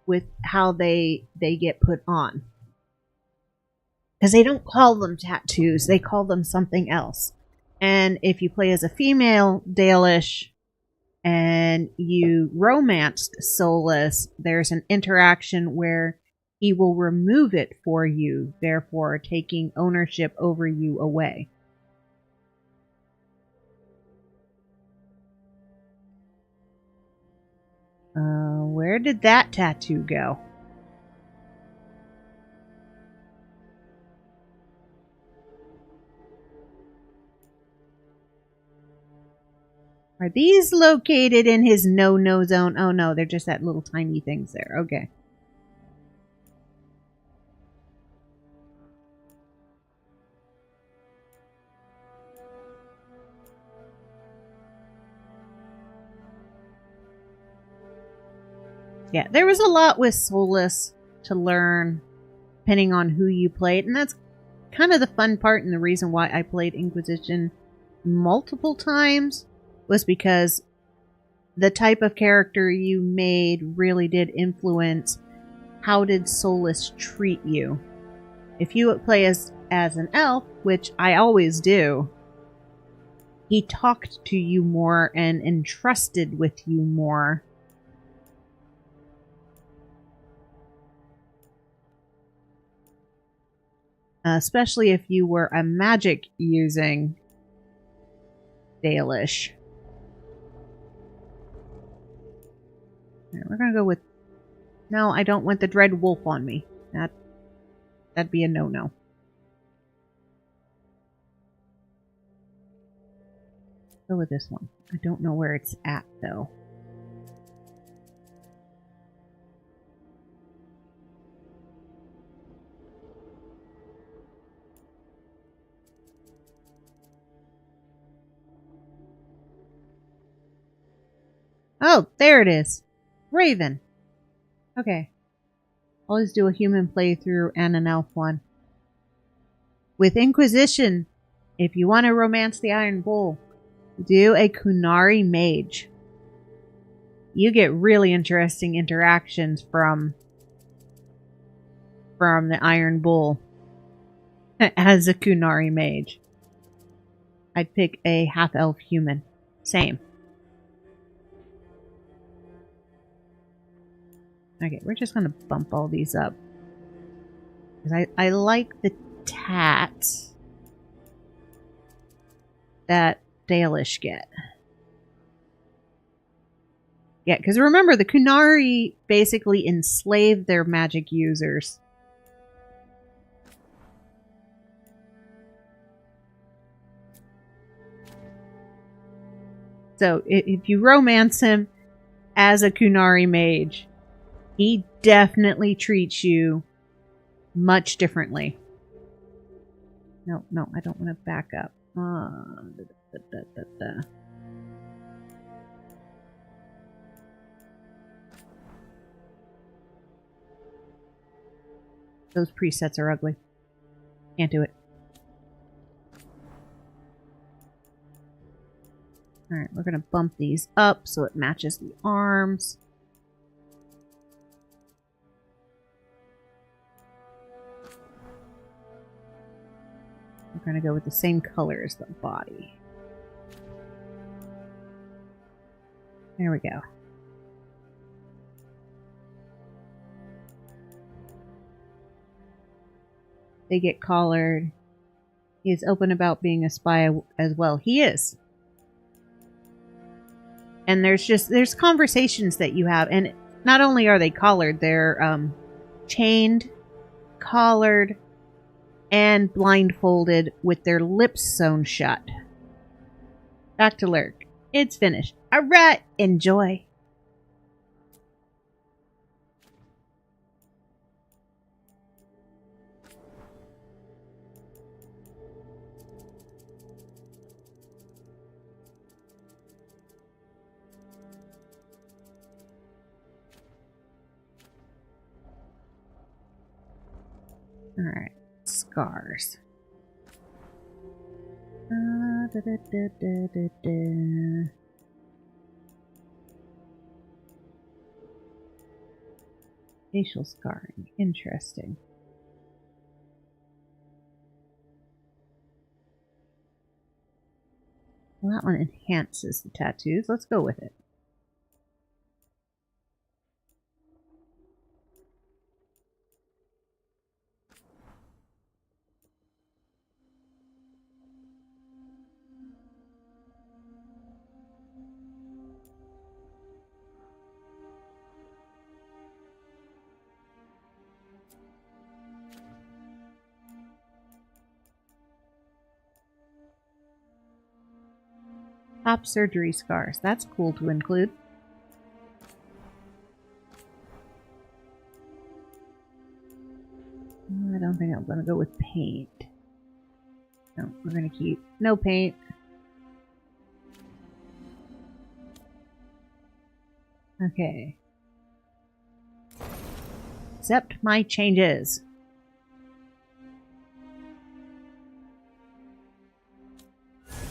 Speaker 3: with how they get put on. Because they don't call them tattoos, they call them something else. And if you play as a female Dalish and you romanced Solus, there's an interaction where he will remove it for you, therefore taking ownership over you away. Where did that tattoo go? Are these located in his no-no zone? Oh no, they're just that little tiny things there. Okay. Yeah, there was a lot with Solus to learn, depending on who you played, and that's kind of the fun part and the reason why I played Inquisition multiple times was because the type of character you made really did influence how did Solus treat you. If you play as an elf, which I always do, he talked to you more and entrusted with you more. Especially if you were a magic using Dalish. Right, we're gonna go with... No, I don't want the Dreadwolf on me. That'd be a no-no. Go with this one. I don't know where it's at, though. Oh, there it is. Raven. Okay. Always do a human playthrough and an elf one. With Inquisition, if you want to romance the Iron Bull, do a Kunari mage. You get really interesting interactions from the Iron Bull as a Kunari mage. I'd pick a half-elf human. Same. Okay, we're just going to bump all these up. Because I like the tats that Dalish get. Yeah, because remember, the Kunari basically enslaved their magic users. So, if you romance him as a Kunari mage, he definitely treats you much differently. No, I don't want to back up. Those presets are ugly. Can't do it. Alright, we're gonna bump these up so it matches the arms. We're gonna go with the same color as the body. There we go. They get collared. He is open about being a spy as well. He is. And there's conversations that you have, and not only are they collared, they're chained, collared, and blindfolded with their lips sewn shut. Back to Lurk. It's finished. Alright, enjoy. Alright, scars. Facial scarring. Interesting. Well, that one enhances the tattoos. Let's go with it. Top surgery scars. That's cool to include. I don't think I'm going to go with paint. No, we're going to keep no paint. Okay. Accept my changes.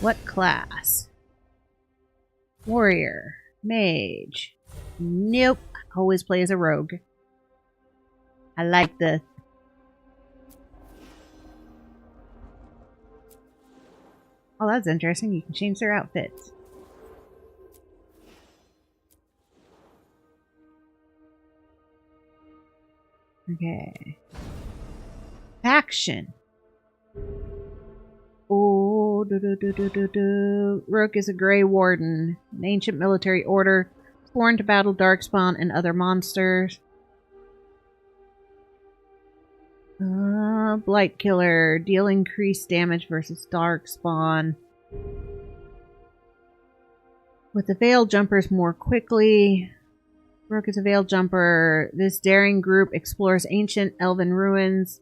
Speaker 3: What class? Warrior. Mage. Nope. Always play as a rogue. I like the... Oh, that's interesting. You can change their outfits. Okay. Action. Oh, Rook is a Grey Warden, an ancient military order, sworn to battle Darkspawn and other monsters. Blight Killer, deal increased damage versus Darkspawn. With the Veil Jumpers more quickly. Rook is a Veil Jumper. This daring group explores ancient elven ruins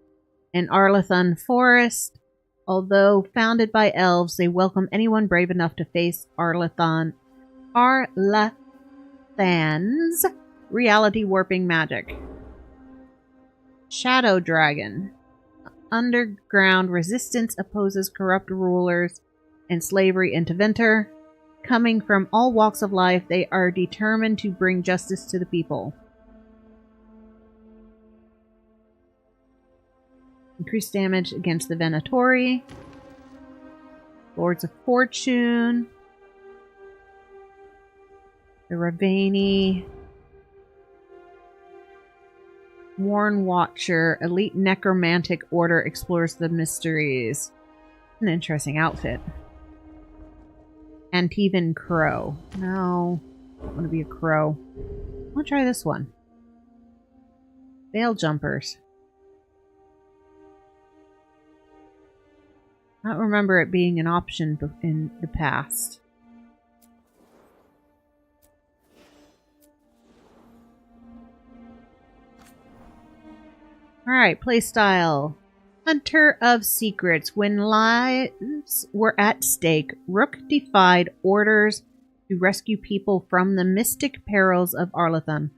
Speaker 3: in Arlathon Forest. Although founded by elves, they welcome anyone brave enough to face Arlathon's reality warping magic. Shadow Dragon. Underground resistance opposes corrupt rulers and slavery into Venter. Coming from all walks of life, they are determined to bring justice to the people. Increased damage against the Venatori. Lords of Fortune. The Ravani. Worn Watcher. Elite Necromantic Order explores the mysteries. An interesting outfit. Antivan Crow. No. I don't want to be a crow. I'll try this one. Veil Jumpers. I don't remember it being an option in the past. Alright, playstyle. Hunter of Secrets. When lives were at stake, Rook defied orders to rescue people from the mystic perils of Arlathon.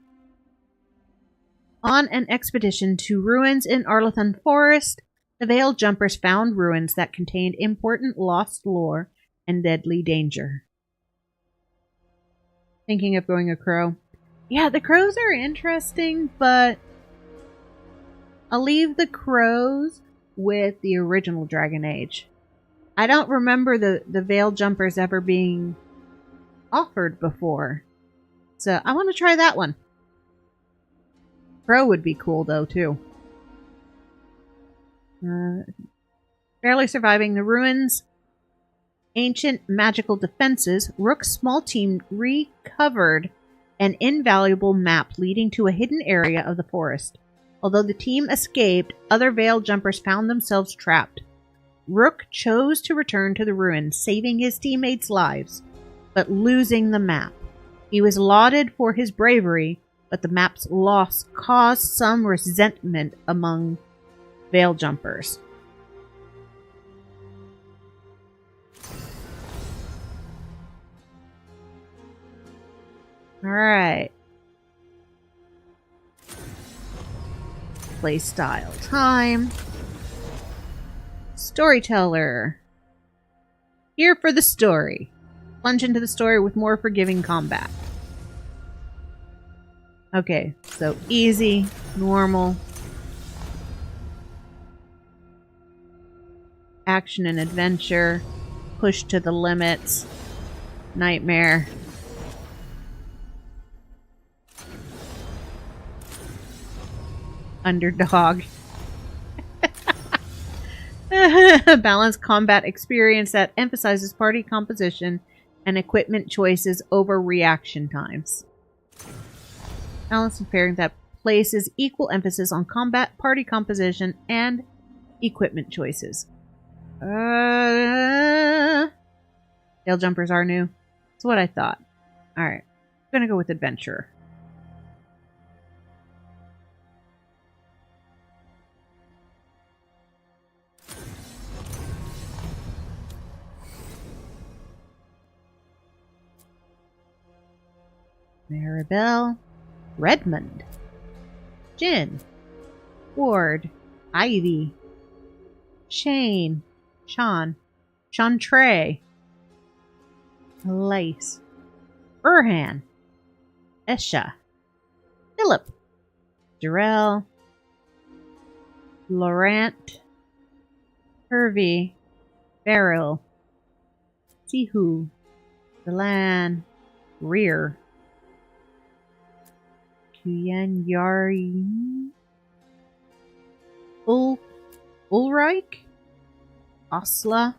Speaker 3: On an expedition to ruins in Arlathan Forest, the Veil Jumpers found ruins that contained important lost lore and deadly danger. Thinking of going a crow. Yeah, the crows are interesting, but I'll leave the crows with the original Dragon Age. I don't remember the Veil Jumpers ever being offered before. So I want to try that one. Crow would be cool though, too. Barely surviving the ruins. Ancient magical defenses. Rook's small team recovered an invaluable map leading to a hidden area of the forest. Although the team escaped, other Veil Jumpers found themselves trapped. Rook chose to return to the ruins, saving his teammates' lives, but losing the map. He was lauded for his bravery, but the map's loss caused some resentment among Veil Jumpers. Alright. Playstyle time. Storyteller. Here for the story. Plunge into the story with more forgiving combat. Okay, so easy, normal, action and adventure, push to the limits, nightmare. Underdog. Balanced combat experience that emphasizes party composition and equipment choices over reaction times. Balanced and pairing that places equal emphasis on combat, party composition, and equipment choices. Veil Jumpers are new. That's what I thought. Alright. I'm gonna go with Adventurer. Maribel, Redmond, Jin, Ward, Ivy, Shane, Sean, Chantre, Lace, Burhan, Esha, Philip, Jarrell, Laurent, Hervey, Beryl, Sihu, Delan, Rear, Kuyan Yari, Ulrich, Osla,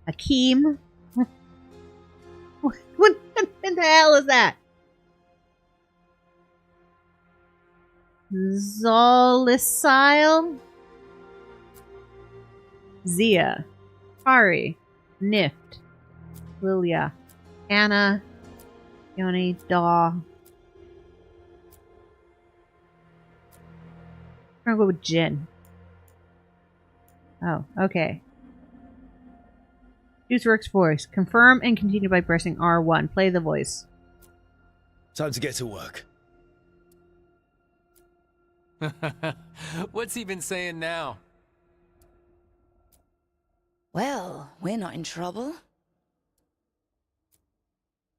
Speaker 3: Akeem. What the hell is that? Zolisile, Zia, Hari, Nift, Lilia, Anna, Yoni, Daw. I'm gonna go with Jin. Oh, okay. Use Rook's voice. Confirm and continue by pressing R1. Play the voice.
Speaker 6: Time to get to work.
Speaker 7: What's he been saying now?
Speaker 8: Well, we're not in trouble.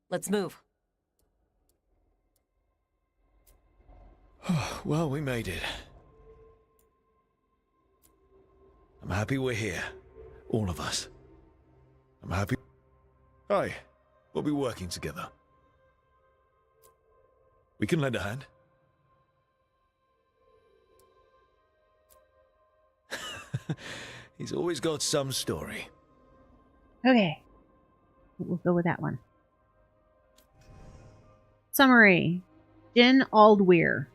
Speaker 2: Let's move.
Speaker 6: Well, we made it. I'm happy we're here. All of us. I'm happy. Aye, we'll be working together. We can lend a hand. He's always got some story.
Speaker 3: Okay. We'll go with that one. Summary. Jin Aldweir.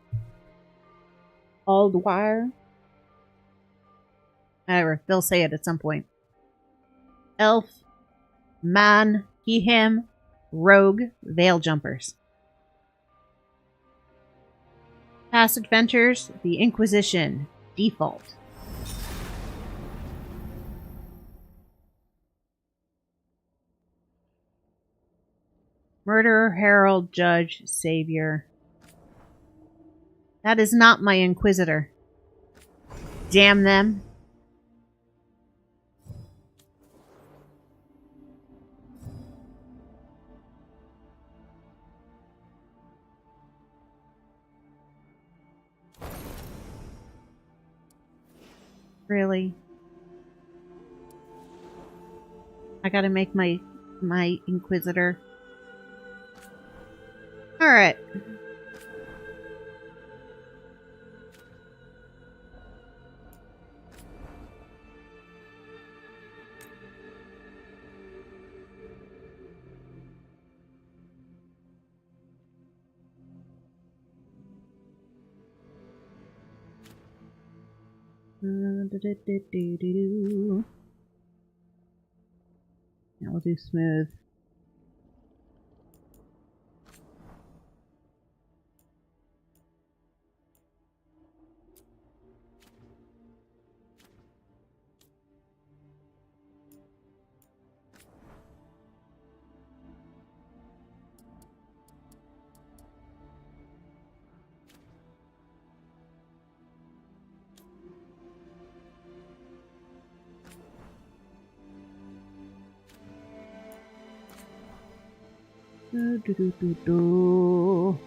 Speaker 3: Aldwire? However, they'll say it at some point. Elf. Man. He, him. Rogue. Veil Jumpers. Past adventures. The Inquisition. Default. Murderer, herald, judge, savior. That is not my inquisitor. Damn them. Really? I gotta make my inquisitor. Alright. Now we'll do smooth. Do.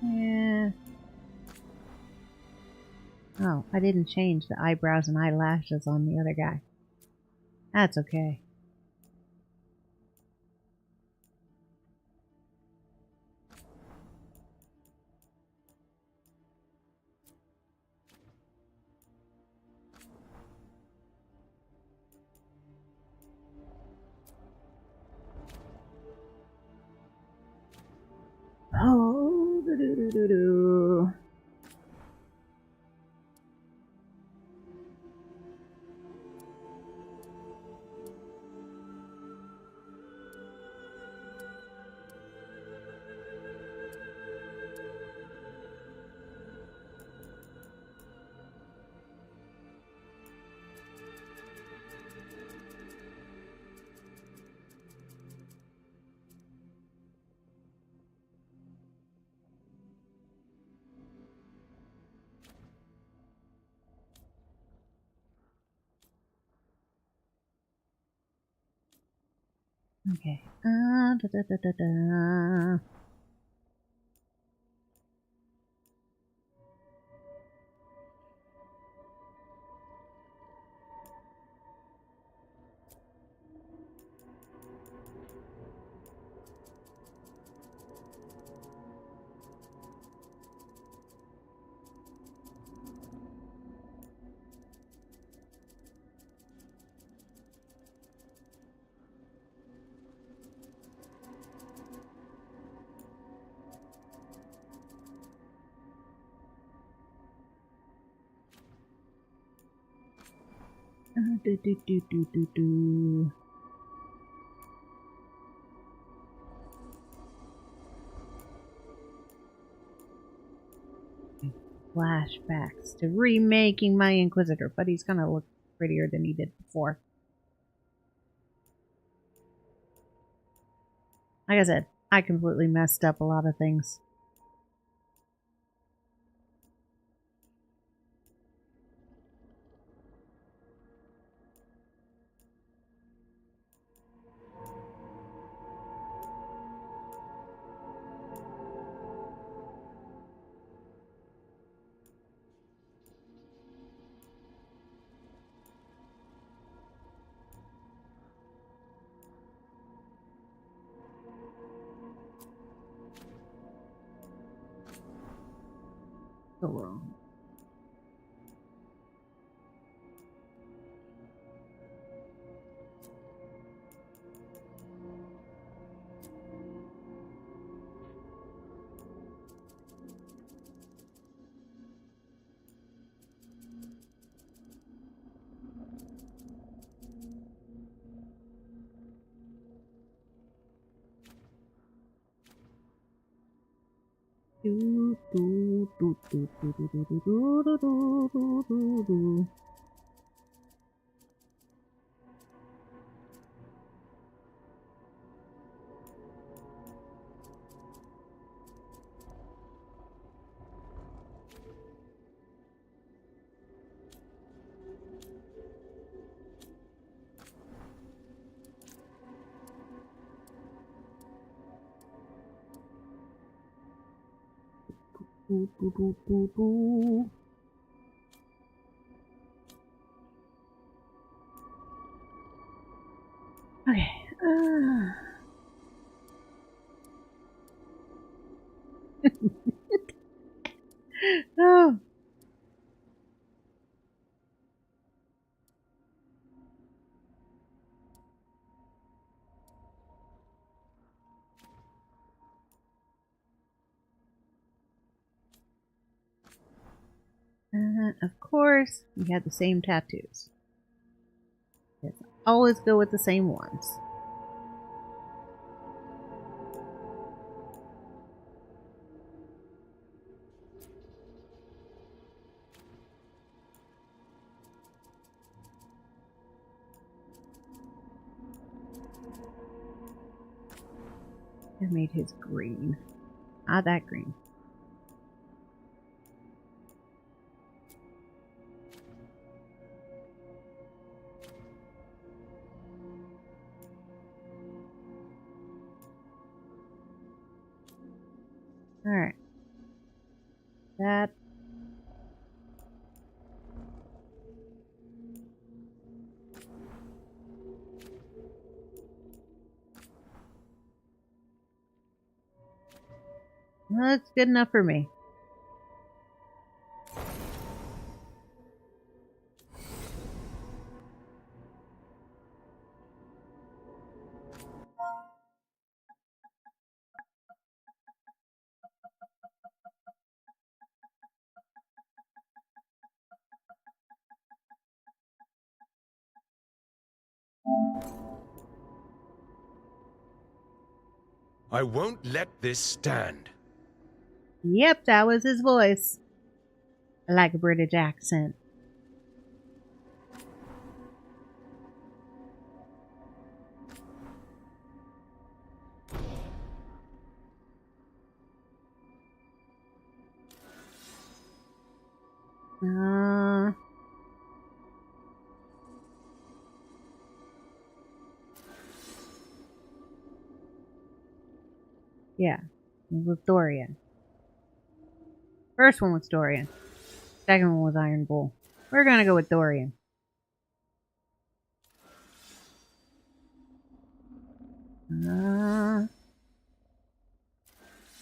Speaker 3: Yeah. Oh, I didn't change the eyebrows and eyelashes on the other guy. That's okay. Oh, do. Okay. Da. Do. Flashbacks to remaking my Inquisitor, but he's gonna look prettier than he did before. Like I said, I completely messed up a lot of things. So wrong. Do, do, do, do, do, do, do, do, do, do, do, do, do. Do, do, do, do, do. Okay. Oh. Of course, we had the same tattoos. Yes, always go with the same ones. I made his green. Ah, that green. Alright. That. That's good enough for me.
Speaker 6: I won't let this stand.
Speaker 3: Yep, that was his voice. I like a British accent. Yeah, it was Dorian. First one was Dorian. Second one was Iron Bull. We're gonna go with Dorian.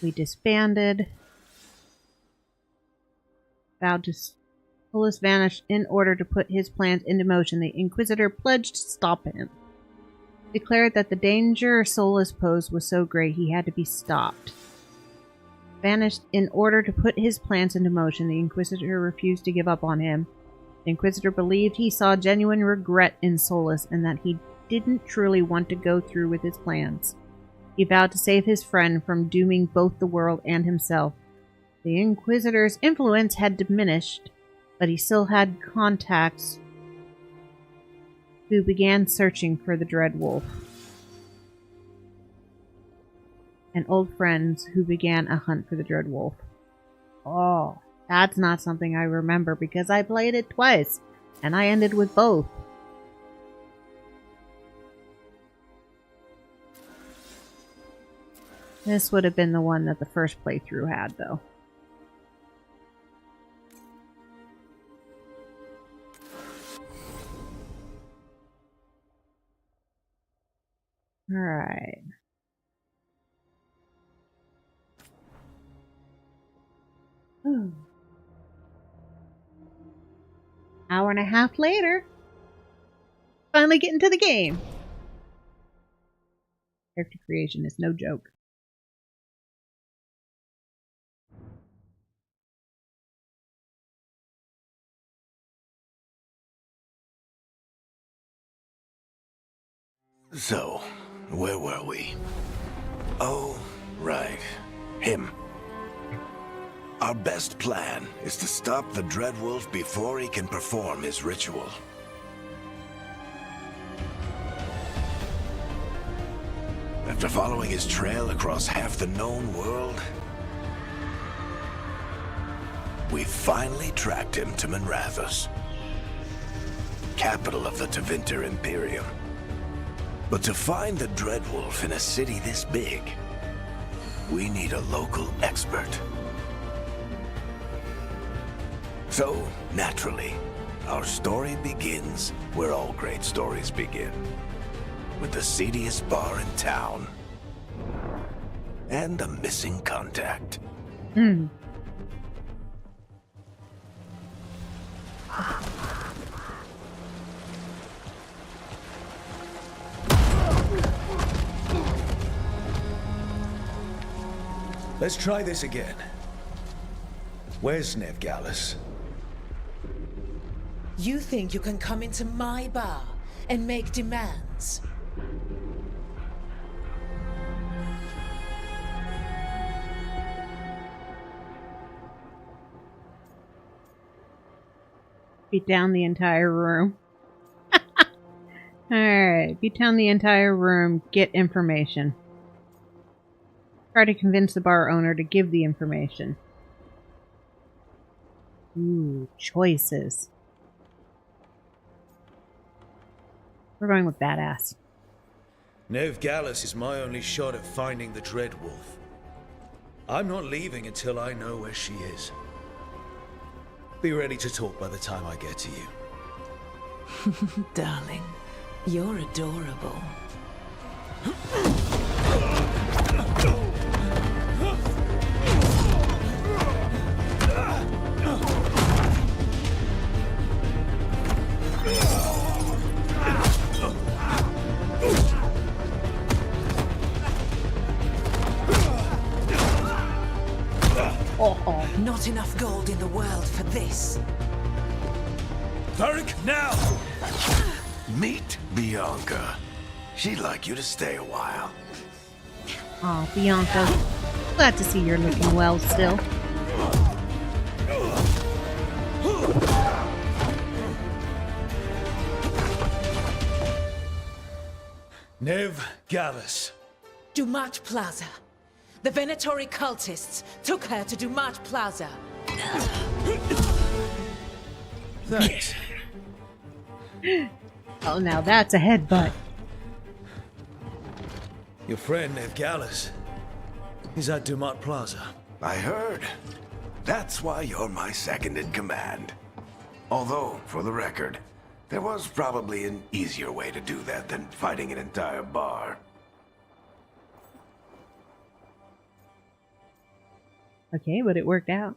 Speaker 3: We disbanded. Vowed to Solus vanished in order to put his plans into motion. The Inquisitor pledged to stop him. Declared that the danger Solus posed was so great he had to be stopped. Vanished in order to put his plans into motion. The Inquisitor refused to give up on him. The Inquisitor believed he saw genuine regret in Solus and that he didn't truly want to go through with his plans. He vowed to save his friend from dooming both the world and himself. The Inquisitor's influence had diminished, but he still had contacts who began searching for the Dreadwolf, and old friends who began a hunt for the Dreadwolf. Oh, that's not something I remember because I played it twice, and I ended with both. This would have been the one that the first playthrough had, though. Alright. Hour and a half later. Finally getting to the game. Character creation is no joke.
Speaker 5: So, where were we? Oh, right. Him. Our best plan is to stop the Dreadwolf before he can perform his ritual. After following his trail across half the known world, we finally tracked him to Minrathous, capital of the Tevinter Imperium. But to find the Dreadwolf in a city this big, we need a local expert. So, naturally, our story begins where all great stories begin. With the seediest bar in town. And a missing contact.
Speaker 6: Let's try this again. Where's Nevgalis?
Speaker 7: You think you can come into my bar and make demands?
Speaker 3: Beat down the entire room. Alright, beat down the entire room, get information. Try to convince the bar owner to give the information. Ooh, choices. We're going with badass.
Speaker 6: Nevgalis is my only shot at finding the Dreadwolf. I'm not leaving until I know where she is. Be ready to talk by the time I get to you.
Speaker 7: Darling, you're adorable. Not enough gold in the world for this.
Speaker 6: Varric, now!
Speaker 5: Meet Bianca. She'd like you to stay a while.
Speaker 3: Aw, Bianca. Glad to see you're looking well still.
Speaker 6: Nevgalis.
Speaker 7: Dumat Plaza. The Venatori cultists took her to Dumat Plaza.
Speaker 6: Thanks.
Speaker 3: Oh, now that's a headbutt.
Speaker 6: Your friend Nevgalis is at Dumat Plaza.
Speaker 5: I heard. That's why you're my second in command. Although, for the record, there was probably an easier way to do that than fighting an entire bar.
Speaker 3: Okay, but it worked out.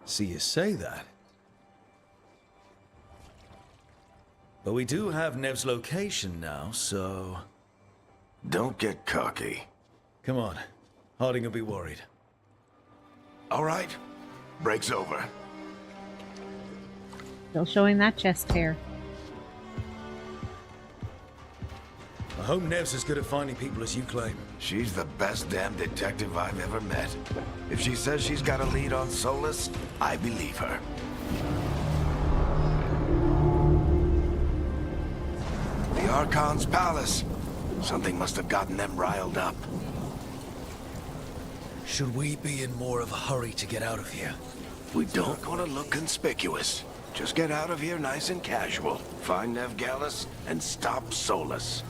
Speaker 6: See you say that. But we do have Nev's location now, so...
Speaker 5: Don't get cocky.
Speaker 6: Come on. Harding will be worried.
Speaker 5: All right. Break's over.
Speaker 3: Still showing that chest hair.
Speaker 6: I hope Nev's as good at finding people as you claim.
Speaker 5: She's the best damn detective I've ever met. If she says she's got a lead on Solus, I believe her. The Archon's palace. Something must have gotten them riled up.
Speaker 6: Should we be in more of a hurry to get out of here?
Speaker 5: We don't want to look conspicuous. Just get out of here nice and casual. Find Nevgalis and stop Solus.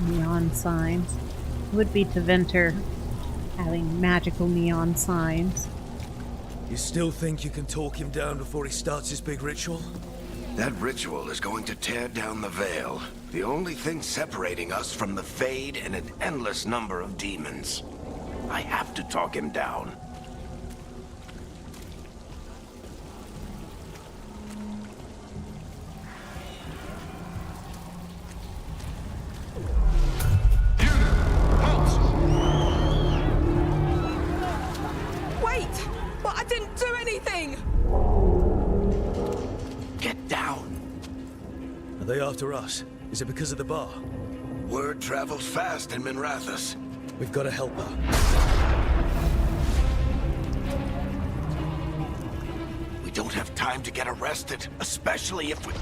Speaker 3: Neon signs. Would be Tevinter having magical neon signs.
Speaker 6: You still think you can talk him down before he starts his big ritual?
Speaker 5: That ritual is going to tear down the veil. The only thing separating us from the Fade and an endless number of demons. I have to talk him down.
Speaker 7: Wait! But I didn't do anything!
Speaker 5: Get
Speaker 6: Are they after us? Is it because of the bar?
Speaker 5: Word travels fast in Minrathous.
Speaker 6: We've got to help her.
Speaker 5: We don't have time to get arrested, especially if we...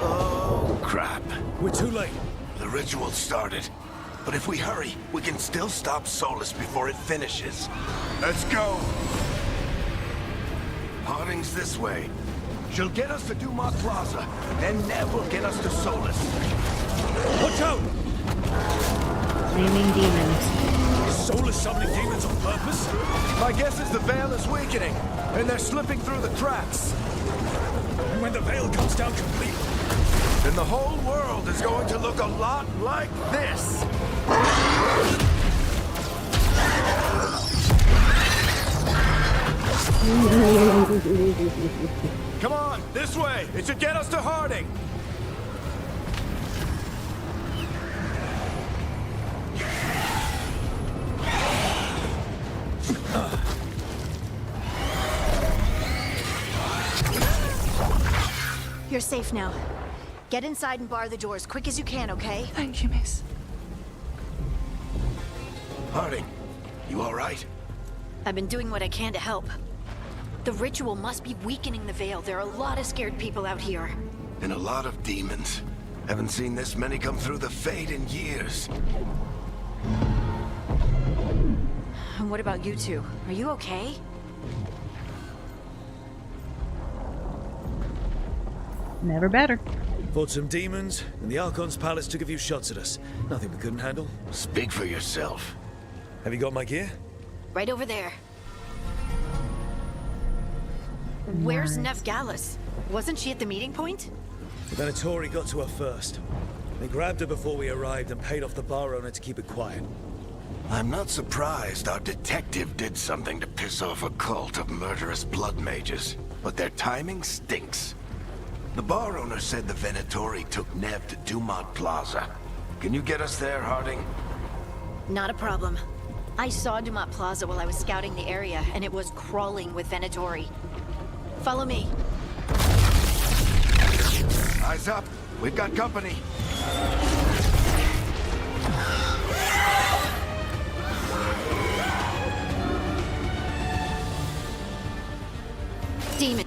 Speaker 5: Oh, crap.
Speaker 6: We're too late.
Speaker 5: The ritual started. But if we hurry, we can still stop Solus before it finishes. Let's go! Harding's this way. She'll get us to Dumont Plaza, then Nev will get us to Solus.
Speaker 6: Watch out!
Speaker 3: Flaming demons.
Speaker 6: Is Solus summoning demons on purpose?
Speaker 5: My guess is the Veil is weakening, and they're slipping through the cracks.
Speaker 6: And when the veil comes down completely,
Speaker 5: Then the whole world is going to look a lot like this. Come on, this way. It should get us to Harding.
Speaker 9: You're safe now. Get inside and bar the door as quick as you can, okay?
Speaker 8: Thank you, miss.
Speaker 5: Harding, you all right?
Speaker 9: I've been doing what I can to help. The ritual must be weakening the Veil. There are a lot of scared people out here.
Speaker 5: And a lot of demons. Haven't seen this many come through the Fade in years.
Speaker 9: And what about you two? Are you okay?
Speaker 3: Never better.
Speaker 6: fought some demons, and the Archon's palace took a few shots at us. Nothing we couldn't handle.
Speaker 5: Speak for yourself.
Speaker 6: Have you got my gear?
Speaker 9: Right over there. Where's Nev Gallus? Wasn't she at the meeting point?
Speaker 6: The Venatori got to her first. They grabbed her before we arrived and paid off the bar owner to keep it quiet.
Speaker 5: I'm not surprised our detective did something to piss off a cult of murderous blood mages, but their timing stinks. The bar owner said the Venatori took Nev to Dumont Plaza. Can you get us there, Harding?
Speaker 9: Not a problem. I saw Dumont Plaza while I was scouting the area, and it was crawling with Venatori. Follow me.
Speaker 5: Eyes up. We've got company.
Speaker 9: Demon.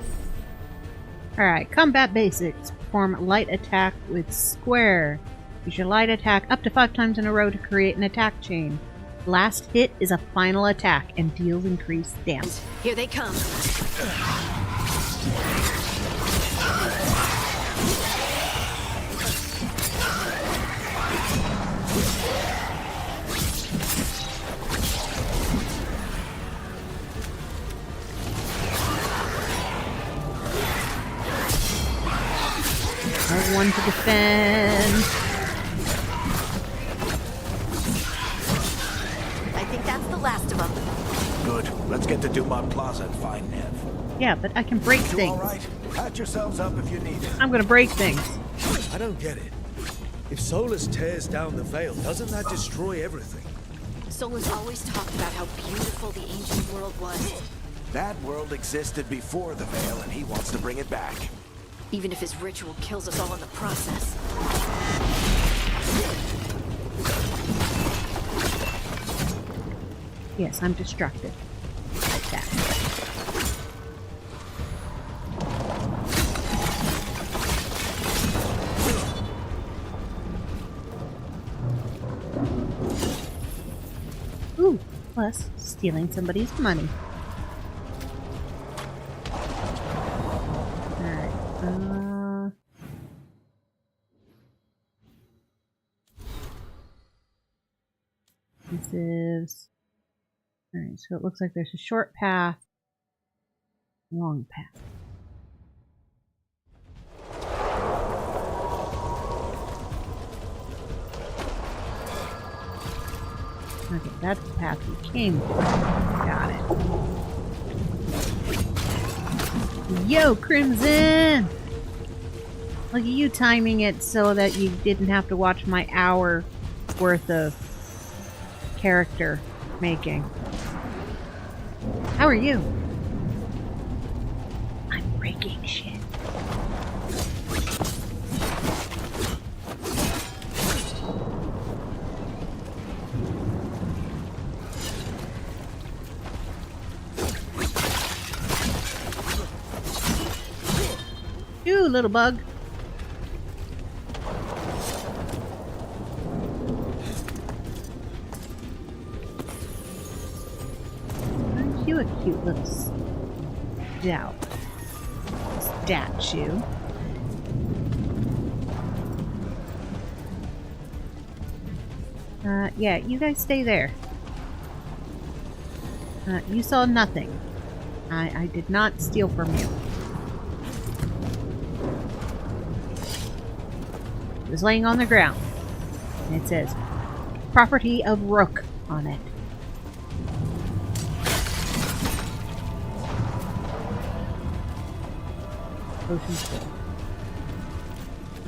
Speaker 3: Alright, combat basics. Perform light attack with square. Use your light attack up to 5 times in a row to create an attack chain. Last hit is a final attack and deals increased damage.
Speaker 9: Here they come.
Speaker 3: There's one to defend.
Speaker 9: I think that's the last of them.
Speaker 5: Good. Let's get to Dumont Plaza and find Nev.
Speaker 3: Yeah, but I can break
Speaker 5: You
Speaker 3: things.
Speaker 5: all right? Pat yourselves up if you need it.
Speaker 3: I'm gonna break things.
Speaker 6: I don't get it. If Solus tears down the veil, doesn't that destroy everything?
Speaker 9: Solus always talked about how beautiful the ancient world was.
Speaker 5: That world existed before the Veil, and he wants to bring it back.
Speaker 9: Even if his ritual kills us all in the process.
Speaker 3: Yes, I'm destructive. Like that. Ooh, plus stealing somebody's money. Alright, this is... Alright, so it looks like there's a short path, long path. Okay, that's the path we came from. Got it. Yo, Crimson! Look at you timing it so that you didn't have to watch my hour worth of character making. How are you? I'm breaking shit. Ooh, little bug. Aren't you a cute little statue? Yeah, you guys stay there. You saw nothing. I did not steal from you. It was laying on the ground. And it says, property of Rook on it. Ocean School.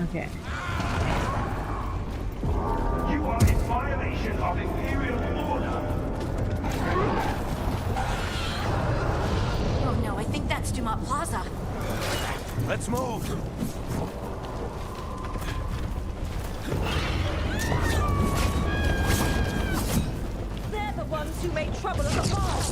Speaker 3: Okay.
Speaker 10: You are in violation of Imperial order.
Speaker 9: Oh no, I think that's Dumont Plaza.
Speaker 5: Let's move.
Speaker 2: They're the ones who made trouble at the mall.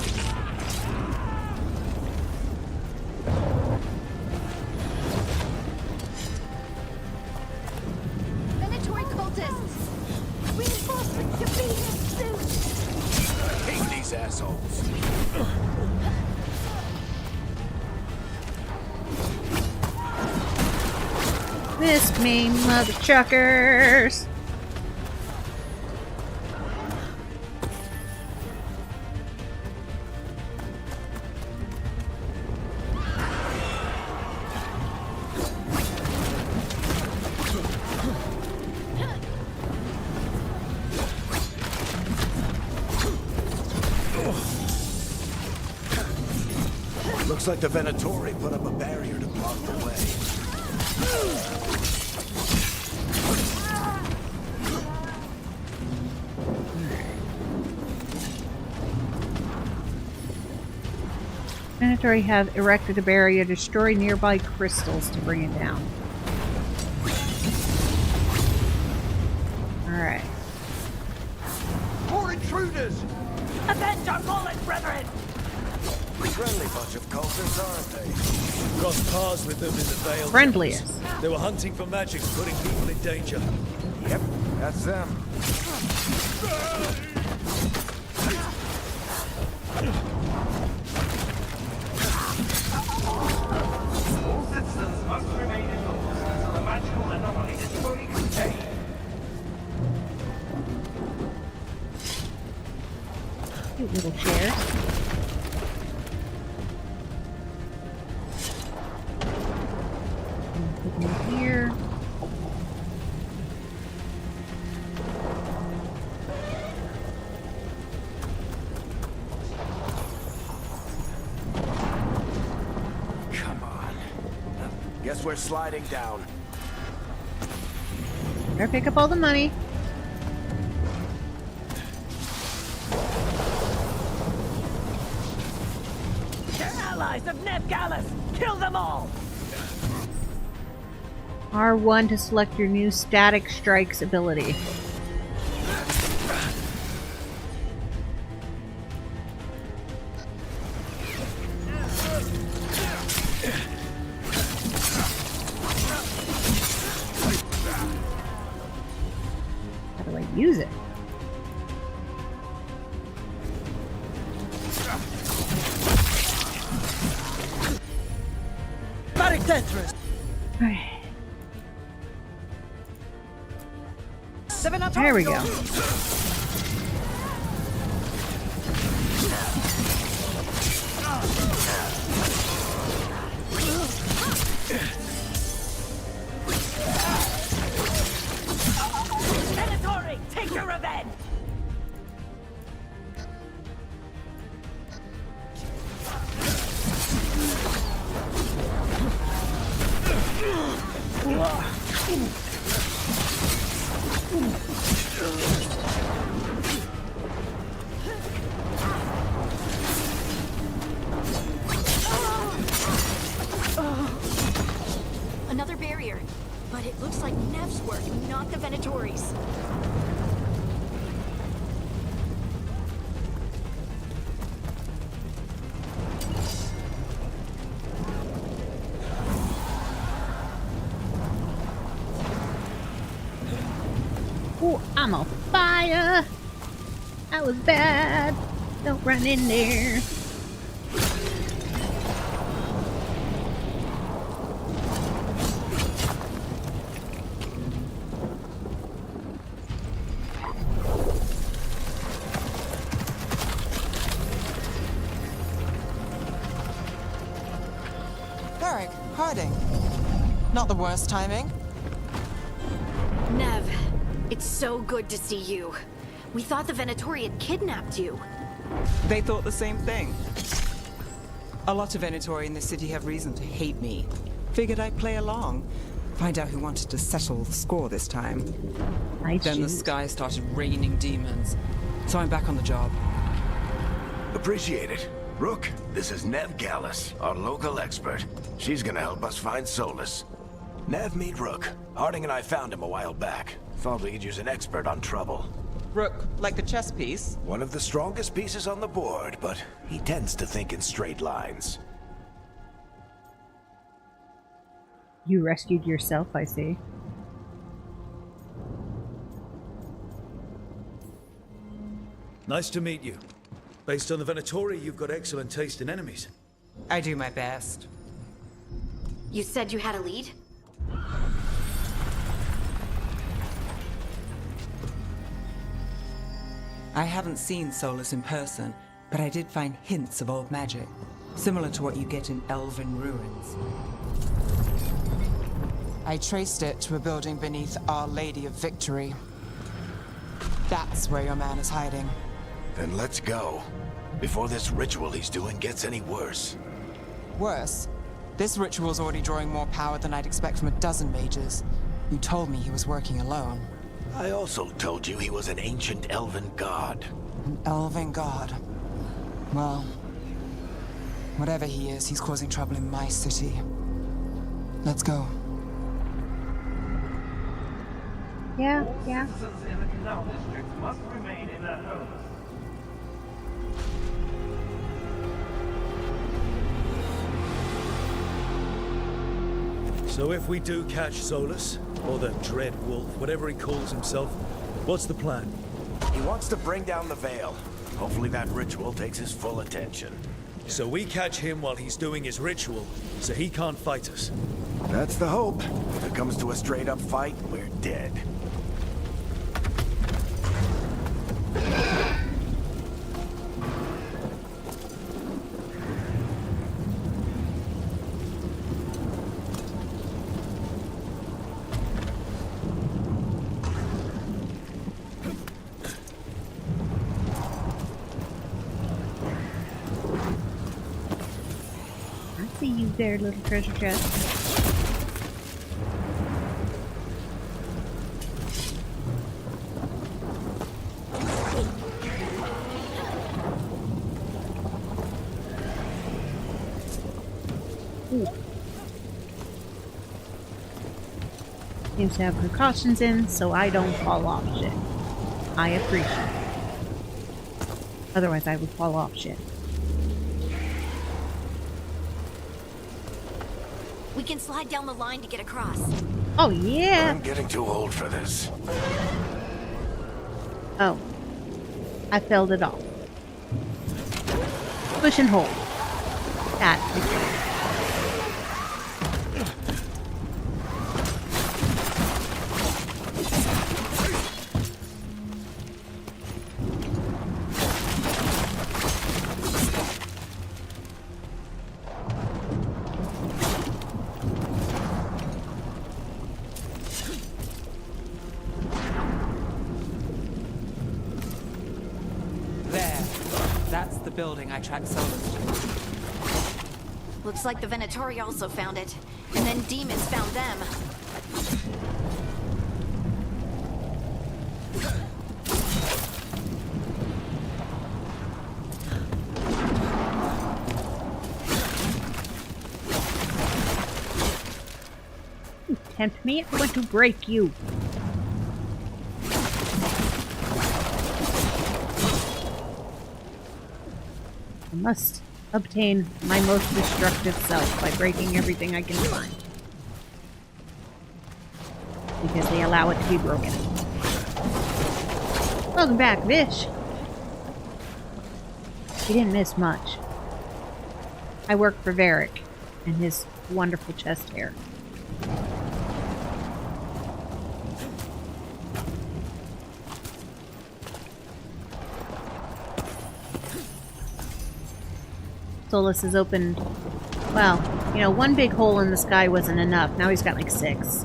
Speaker 9: Venatory cultists! Reinforcements should be here soon!
Speaker 5: I hate these assholes.
Speaker 3: Missed me, mother chuckers!
Speaker 5: Looks like the Venatori put up a barrier to block the way.
Speaker 3: Venatori have erected a barrier to destroy nearby crystals to bring it down. Alright.
Speaker 10: More intruders!
Speaker 2: Avenge our fallen brethren!
Speaker 5: Friendly bunch of cultists, aren't they?
Speaker 6: Crossed paths with them in the Veil.
Speaker 3: Friendliest.
Speaker 6: They were hunting for magic, putting people in danger.
Speaker 5: Yep, that's them.
Speaker 10: All citizens must remain indoors until the magical anomaly is fully contained.
Speaker 3: Cute little chairs. Put them here.
Speaker 5: Come on. Guess we're sliding down.
Speaker 3: Better pick up all the money.
Speaker 2: They're allies of Nevgalis! Kill them all!
Speaker 3: R1 to select your new Static Strikes ability. How do I use it?
Speaker 2: Static Tetris!
Speaker 3: Okay. There we go.
Speaker 2: Venatori, take your revenge!
Speaker 9: Another barrier, but it looks like Nev's work, not the Venatori's.
Speaker 3: Oh, I'm on fire! That was bad! Don't run in there!
Speaker 11: Eric, hiding. Not the worst timing.
Speaker 9: Nev, it's so good to see you. We thought the Venatori had kidnapped you.
Speaker 11: They thought the same thing. A lot of Venatori in this city have reason to hate me. Figured I'd play along. Find out who wanted to settle the score this time. Then the sky started raining demons. So I'm back on the job.
Speaker 5: Appreciate it. Rook, this is Nev Gallus, our local expert. She's gonna help us find Solus. Nev, meet Rook. Harding and I found him a while back. Thought we could use an expert on trouble.
Speaker 11: Rook, like the chess piece?
Speaker 5: One of the strongest pieces on the board, but he tends to think in straight lines.
Speaker 3: You rescued yourself, I see.
Speaker 6: Nice to meet you. Based on the Venatori, you've got excellent taste in enemies.
Speaker 11: I do my best.
Speaker 9: You said you had a lead?
Speaker 11: I haven't seen Solus in person, but I did find hints of old magic, similar to what you get in elven ruins. I traced it to a building beneath Our Lady of Victory. That's where your man is hiding.
Speaker 5: Then let's go. Before this ritual he's doing gets any worse.
Speaker 11: Worse? This ritual's already drawing more power than I'd expect from a dozen mages. You told me he was working alone.
Speaker 5: I also told you he was an ancient elven god.
Speaker 11: An elven god? Well, whatever he is, he's causing trouble in my city. Let's go.
Speaker 3: Yeah.
Speaker 10: Citizens in the canal district must remain in their homes.
Speaker 6: So if we do catch Solus, or the Dreadwolf, whatever he calls himself, what's the plan?
Speaker 5: He wants to bring down the veil. Hopefully that ritual takes his full attention.
Speaker 6: So we catch him while he's doing his ritual, so he can't fight us.
Speaker 5: That's the hope. If it comes to a straight-up fight, we're dead.
Speaker 3: See you there, little treasure chest. Ooh. Seems to have precautions in, so I don't fall off shit. I appreciate it. Otherwise, I would fall off shit.
Speaker 9: We can slide down the line to get across.
Speaker 3: Oh, yeah!
Speaker 5: I'm getting too old for this.
Speaker 3: Oh. I felled it off. Push and hold. That is it.
Speaker 11: That's the building I tracked Solus to.
Speaker 9: Looks like the Venatori also found it. And then demons found them.
Speaker 3: tempt me, I want to break you. I must obtain my most destructive self by breaking everything I can find. Because they allow it to be broken. Welcome back, Vish. You didn't miss much. I work for Varric and his wonderful chest hair. Solus has opened, well, you know, one big hole in the sky wasn't enough. Now he's got like 6.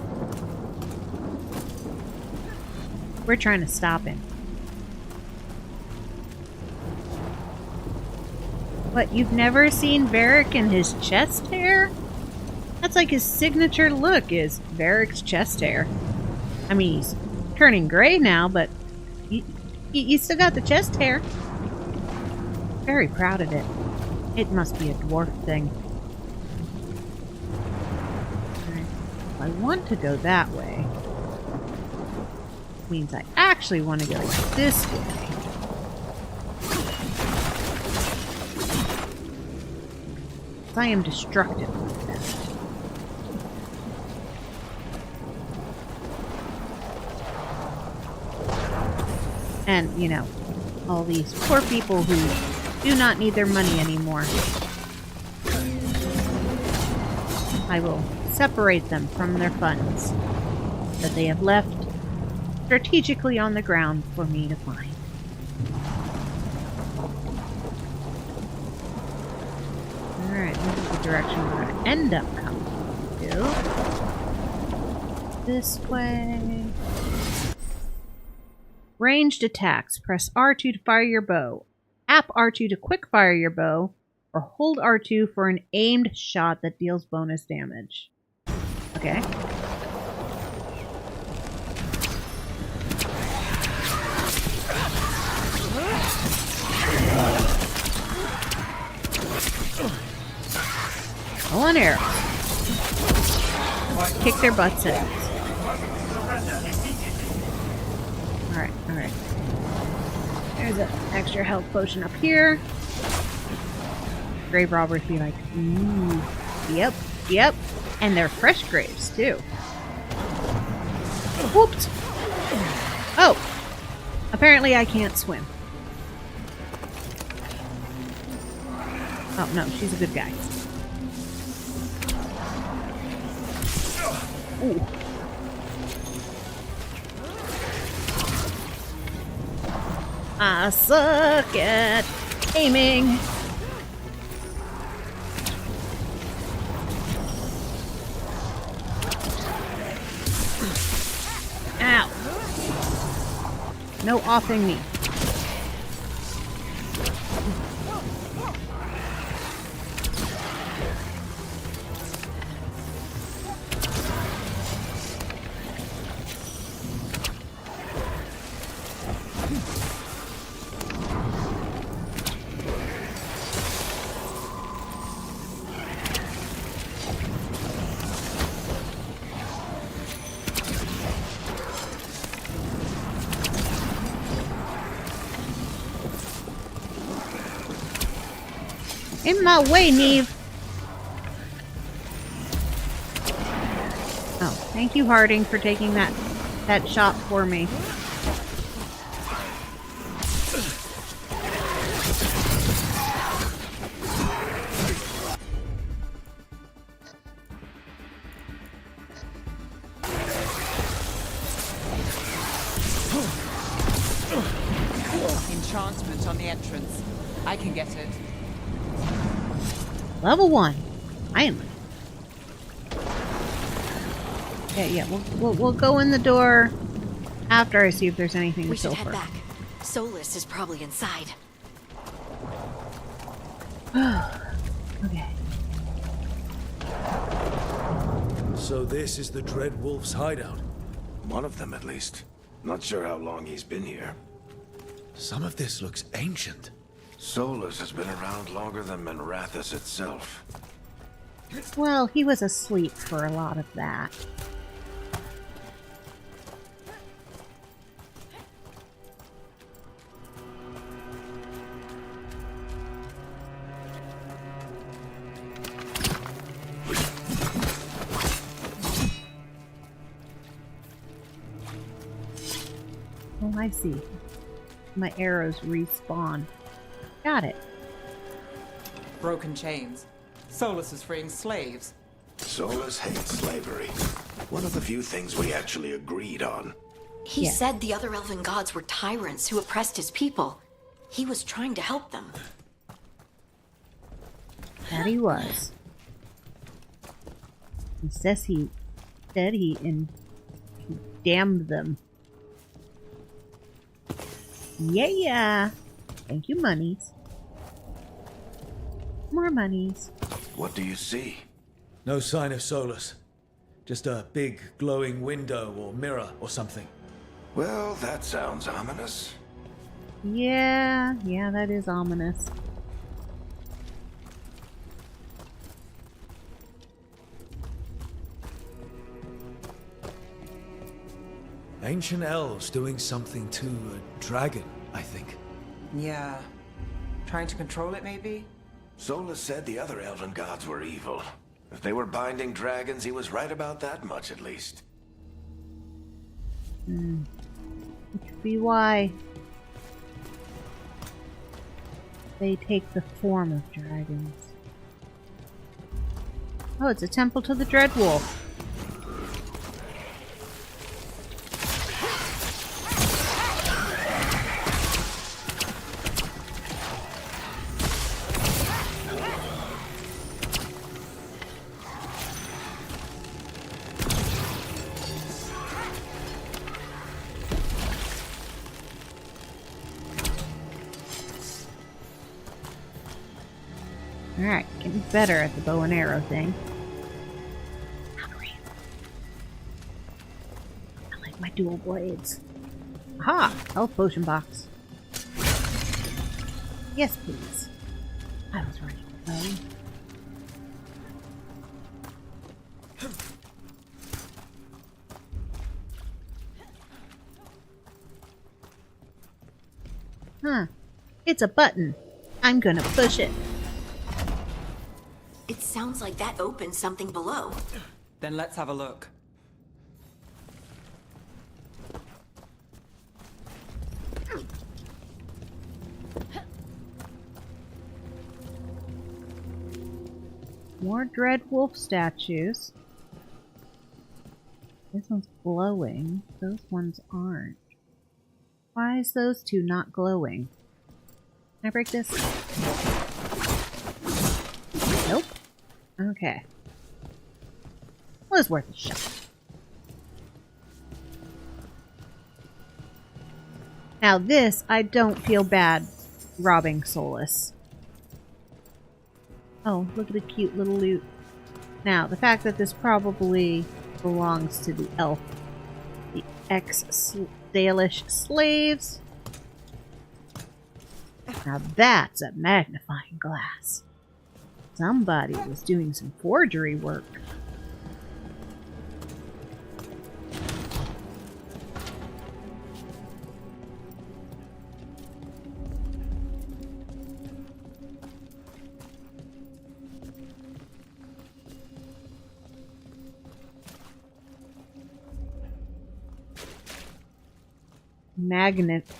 Speaker 3: We're trying to stop him. What, you've never seen Varric in his chest hair? That's like his signature look, is Varric's chest hair. I mean, he's turning gray now, but you still got the chest hair. Very proud of it. It must be a dwarf thing. I want to go that way. Means I actually want to go this way. I am destructive like that. And, you know, all these poor people who do not need their money anymore. I will separate them from their funds that they have left strategically on the ground for me to find. Alright, this is the direction we're going to end up coming to. This way. Ranged attacks. Press R2 to fire your bow. Tap R2 to quick fire your bow, or hold R2 for an aimed shot that deals bonus damage. Okay. Go on, arrow. Kick their butts in. Alright, alright. There's an extra health potion up here. Grave robbers be like, ooh, yep, yep. And they're fresh graves, too. Whoops. Oh. Apparently I can't swim. Oh, no, she's a good guy. Ooh. I suck at aiming. Ow. No offing me. In my way, Neve. Oh, thank you, Harding, for taking that shot for me.
Speaker 11: Enchantment on the entrance. I can get it.
Speaker 3: Level 1. Finally. Yeah, we'll go in the door after I see if there's anything
Speaker 9: We
Speaker 3: to
Speaker 9: should
Speaker 3: pilfer.
Speaker 9: head back. Solus is probably inside.
Speaker 3: Okay.
Speaker 6: So this is the Dreadwolf's hideout.
Speaker 5: One of them, at least. Not sure how long he's been here.
Speaker 6: Some of this looks ancient.
Speaker 5: Solus has been around longer than Manrathus itself.
Speaker 3: Well, he was asleep for a lot of that. I see. My arrows respawn. Got it.
Speaker 11: Broken chains. Solus is freeing slaves.
Speaker 5: Solus hates slavery. One of the few things we actually agreed on.
Speaker 9: He
Speaker 3: Yeah.
Speaker 9: said the other elven gods were tyrants who oppressed his people. He was trying to help them.
Speaker 3: That he was. He says he said he damned them. Yeah. Thank you, monies. More monies.
Speaker 5: What do you see?
Speaker 6: No sign of Solus. Just a big glowing window or mirror or something.
Speaker 5: Well, that sounds ominous.
Speaker 3: Yeah, that is ominous.
Speaker 6: Ancient elves doing something to a dragon, I think.
Speaker 11: Yeah. Trying to control it, maybe?
Speaker 5: Solus said the other elven gods were evil. If they were binding dragons, he was right about that much, at least.
Speaker 3: Which could be why they take the form of dragons. Oh, it's a temple to the Dreadwolf. Alright, getting better at the bow and arrow thing. I like my dual blades. Aha! Health potion box. Yes, please. I was running away. Huh. It's a button. I'm gonna push it.
Speaker 9: It sounds like that opened something below.
Speaker 11: Then let's have a look.
Speaker 3: More Dreadwolf statues. This one's glowing. Those ones aren't. Why is those two not glowing? Can I break this? Nope. Okay. Was worth a shot. Now this, I don't feel bad robbing Solus. Oh, look at the cute little loot. Now, the fact that this probably belongs to the elf, the ex-Dalish slaves. Now that's a magnifying glass. Somebody was doing some forgery work.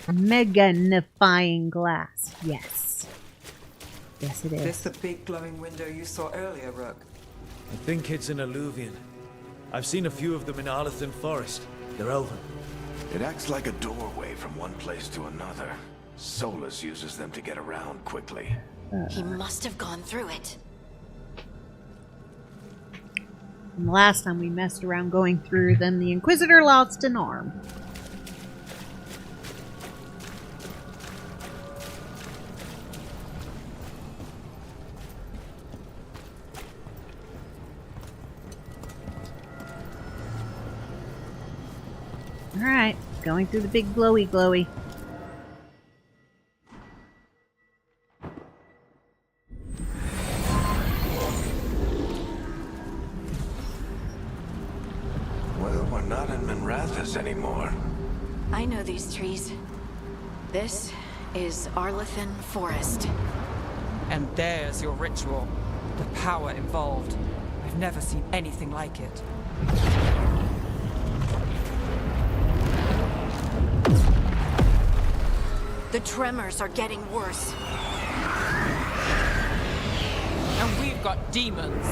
Speaker 3: Magnifying glass. Yes. Yes, it is.
Speaker 11: This the big glowing window you saw earlier, Rook?
Speaker 6: I think it's an Ylvian. I've seen a few of them in Arlethan Forest. They're elven.
Speaker 5: It acts like a doorway from one place to another. Solus uses them to get around quickly.
Speaker 9: He must have gone through it.
Speaker 3: And the last time we messed around going through them, the Inquisitor lost an arm. Alright, going through the big glowy glowy.
Speaker 5: Well, we're not in Minrathous anymore.
Speaker 9: I know these trees. This is Arlethan Forest.
Speaker 11: And there's your ritual. The power involved. I've never seen anything like it.
Speaker 9: The tremors are getting worse.
Speaker 7: And we've got demons.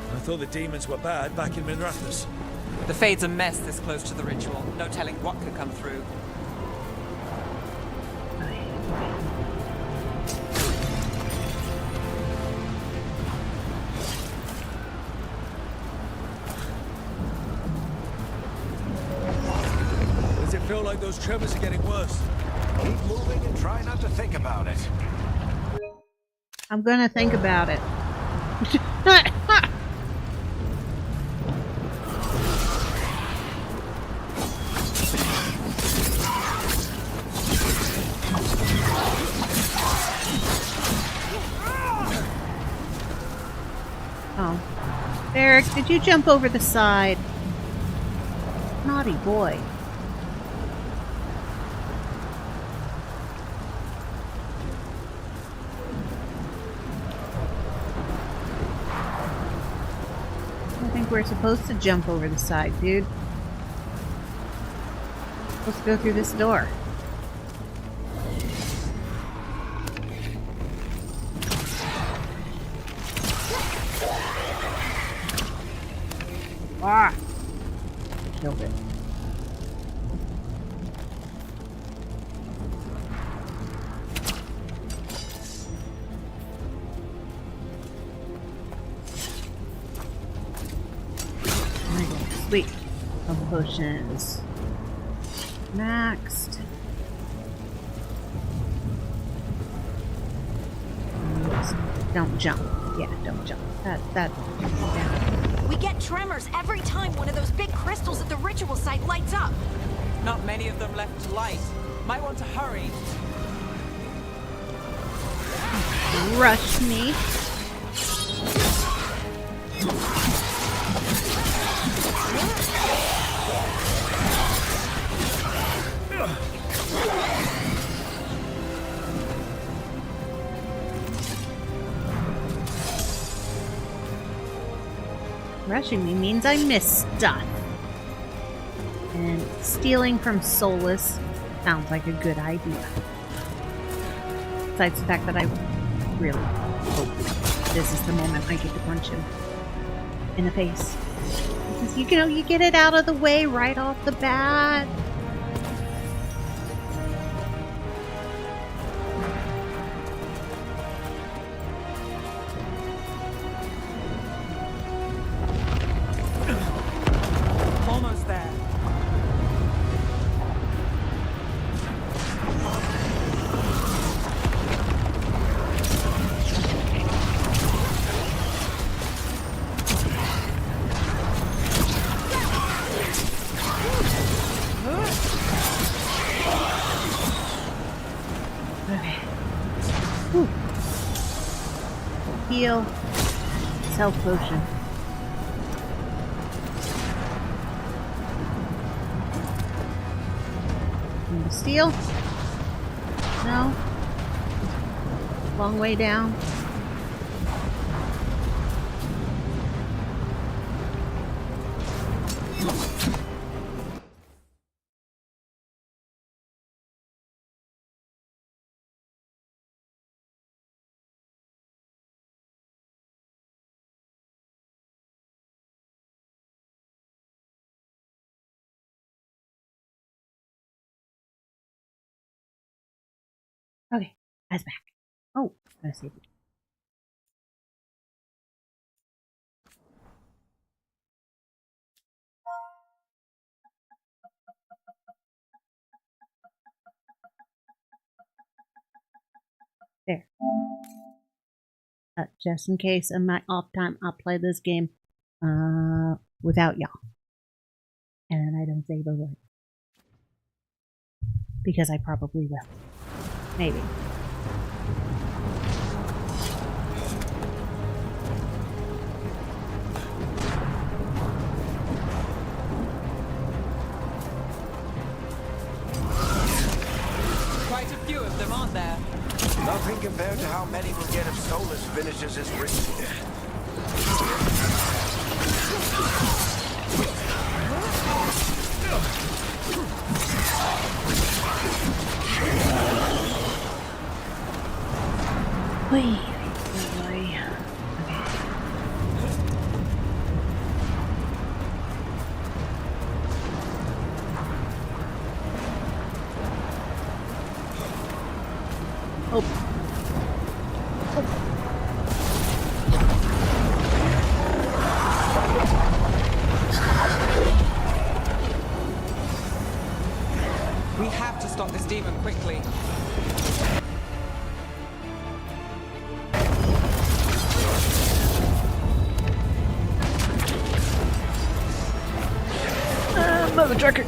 Speaker 6: I thought the demons were bad back in Minrathous.
Speaker 11: The Fade's a mess this close to the ritual. No telling what could come through.
Speaker 6: Does it feel like those tremors are getting worse?
Speaker 5: Keep moving and try not to think about it.
Speaker 3: I'm gonna think about it. Oh. Eric, did you jump over the side? Naughty boy. I think we're supposed to jump over the side, dude. Let's go through this door. Ah! Killed it. Sweet. Of potions. Maxed. Don't jump. Yeah, don't jump. That.
Speaker 9: We get tremors every time one of those big crystals at the ritual site lights up.
Speaker 11: Not many of them left to light. Might want to hurry.
Speaker 3: Rush me. Rushing me means I miss stuff. And stealing from Solus sounds like a good idea. Besides the fact that I really hope this is the moment I get to punch him in the face. Because, you know, you get it out of the way right off the bat.
Speaker 11: Almost there.
Speaker 3: Okay. Whew. Heal. Health potion. And the steel? No. Long way down. Okay, that's back. Oh, let's see. There. Just in case in my off time, I'll play this game without y'all. And then I don't save over it. Because I probably will. Maybe.
Speaker 11: Quite a few of them, aren't there?
Speaker 5: Nothing compared to how many we'll get if Solus finishes his ritual.
Speaker 3: Wait. Oh boy. Okay. Oh.
Speaker 11: We have to stop this demon quickly.
Speaker 3: Mother trucker.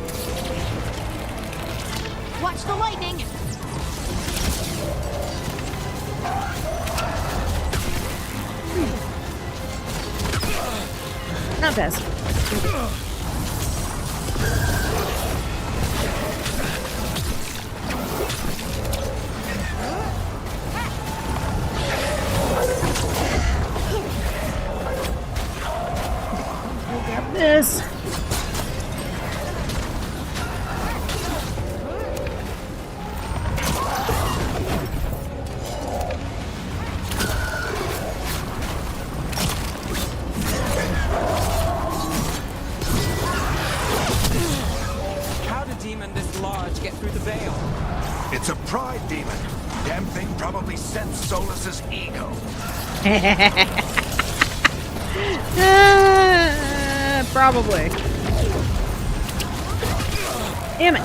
Speaker 9: Watch the lightning!
Speaker 3: Not best. Grab this.
Speaker 5: It's a pride demon. Damn thing probably sensed Solus's ego.
Speaker 3: Probably. Damn it.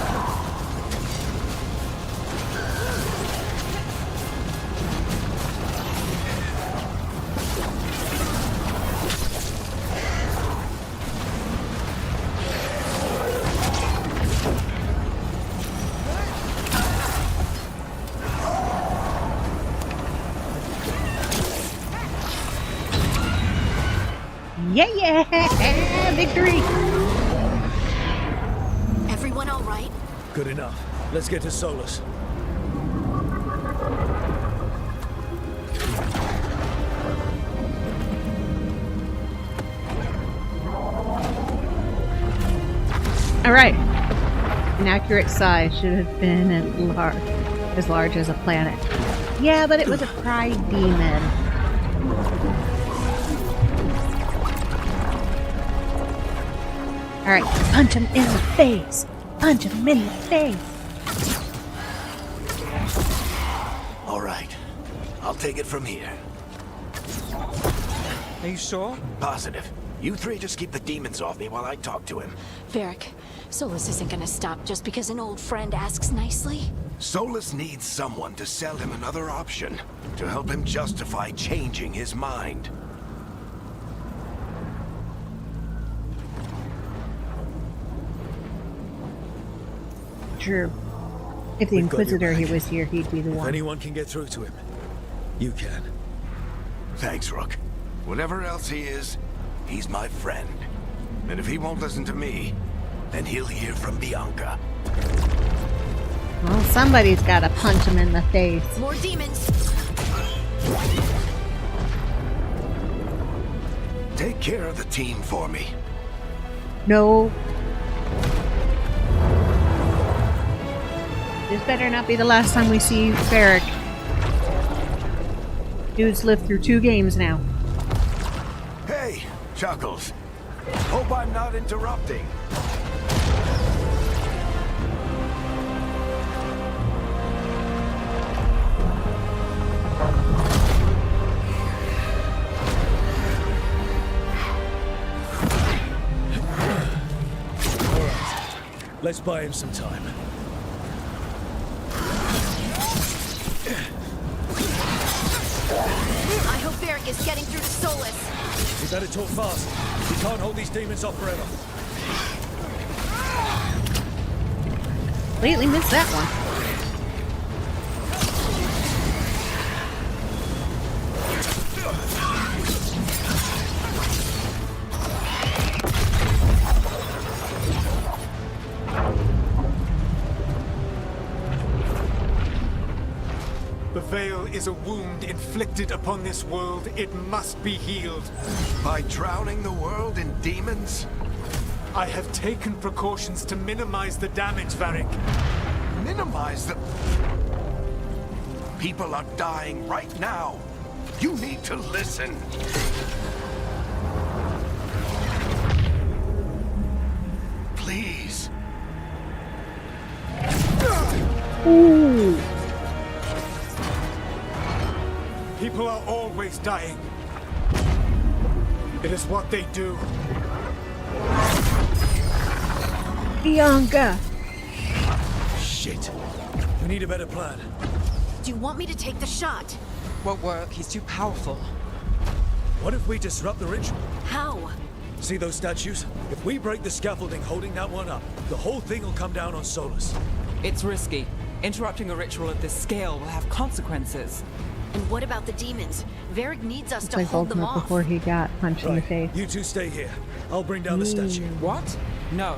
Speaker 3: Yeah! Victory!
Speaker 9: Everyone all right?
Speaker 6: Good enough. Let's get to Solus.
Speaker 3: Alright. An accurate size should have been as large as a planet. Yeah, but it was a pride demon. Alright, punch him in the face! Punch him in the face!
Speaker 5: Alright, I'll take it from here.
Speaker 11: Are you sure?
Speaker 5: Positive. You three just keep the demons off me while I talk to him.
Speaker 9: Varric, Solus isn't gonna stop just because an old friend asks nicely.
Speaker 5: Solus needs someone to sell him another option, to help him justify changing his mind.
Speaker 3: True. If the Inquisitor he was here, he'd be the
Speaker 6: If
Speaker 3: one.
Speaker 6: anyone can get through to him, you can.
Speaker 5: Thanks, Rook. Whatever else he is, he's my friend. And if he won't listen to me, then he'll hear from Bianca.
Speaker 3: Well, somebody's gotta punch him in the face.
Speaker 9: More demons!
Speaker 5: Take care of the team for me.
Speaker 3: No. This better not be the last time we see Varric. Dude's lived through 2 games now.
Speaker 5: Hey, Chuckles. Hope I'm not interrupting.
Speaker 6: Let's buy him some time.
Speaker 9: I hope Varric is getting through to Solus.
Speaker 6: We better talk fast. We can't hold these demons off forever.
Speaker 3: Completely missed that one.
Speaker 12: The veil is a wound inflicted upon this world. It must be healed.
Speaker 5: By drowning the world in demons?
Speaker 12: I have taken precautions to minimize the damage, Varric.
Speaker 5: Minimize the... People are dying right now. You need to listen. Please.
Speaker 3: Ooh.
Speaker 12: People are always dying. It is what they do.
Speaker 3: Bianca.
Speaker 6: Shit. We need a better plan.
Speaker 9: Do you want me to take the shot?
Speaker 11: Won't work. He's too powerful.
Speaker 6: What if we disrupt the ritual?
Speaker 9: How?
Speaker 6: See those statues? If we break the scaffolding holding that one up, the whole thing will come down on Solus.
Speaker 11: It's risky. Interrupting a ritual of this scale will have consequences.
Speaker 9: And what about the demons? Varric needs us to
Speaker 3: Like
Speaker 9: hold them
Speaker 3: Ultimate
Speaker 9: off.
Speaker 3: before he got punched in the face.
Speaker 6: You two stay here. I'll bring down the statue.
Speaker 11: What? No.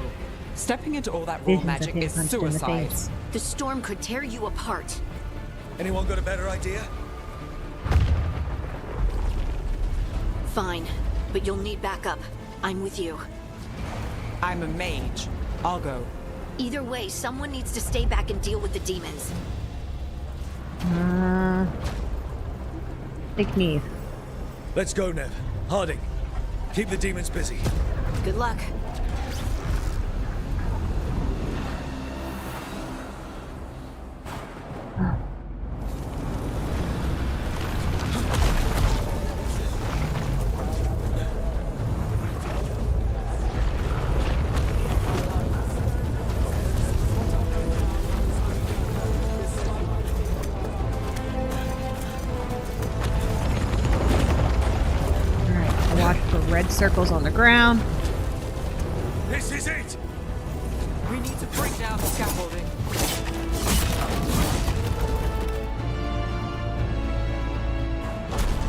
Speaker 11: Stepping into all that raw
Speaker 3: Visions of
Speaker 11: magic
Speaker 3: him
Speaker 11: is
Speaker 3: punched in the
Speaker 11: suicide.
Speaker 3: face.
Speaker 9: The storm could tear you apart.
Speaker 6: Anyone got a better idea?
Speaker 9: Fine, but you'll need backup. I'm with you.
Speaker 11: I'm a mage. I'll go.
Speaker 9: Either way, someone needs to stay back and deal with the demons.
Speaker 3: Take me.
Speaker 6: Let's go, Nev. Harding, keep the demons busy.
Speaker 9: Good luck.
Speaker 3: Red circles on the ground.
Speaker 6: This is it!
Speaker 11: We need to break down the scaffolding.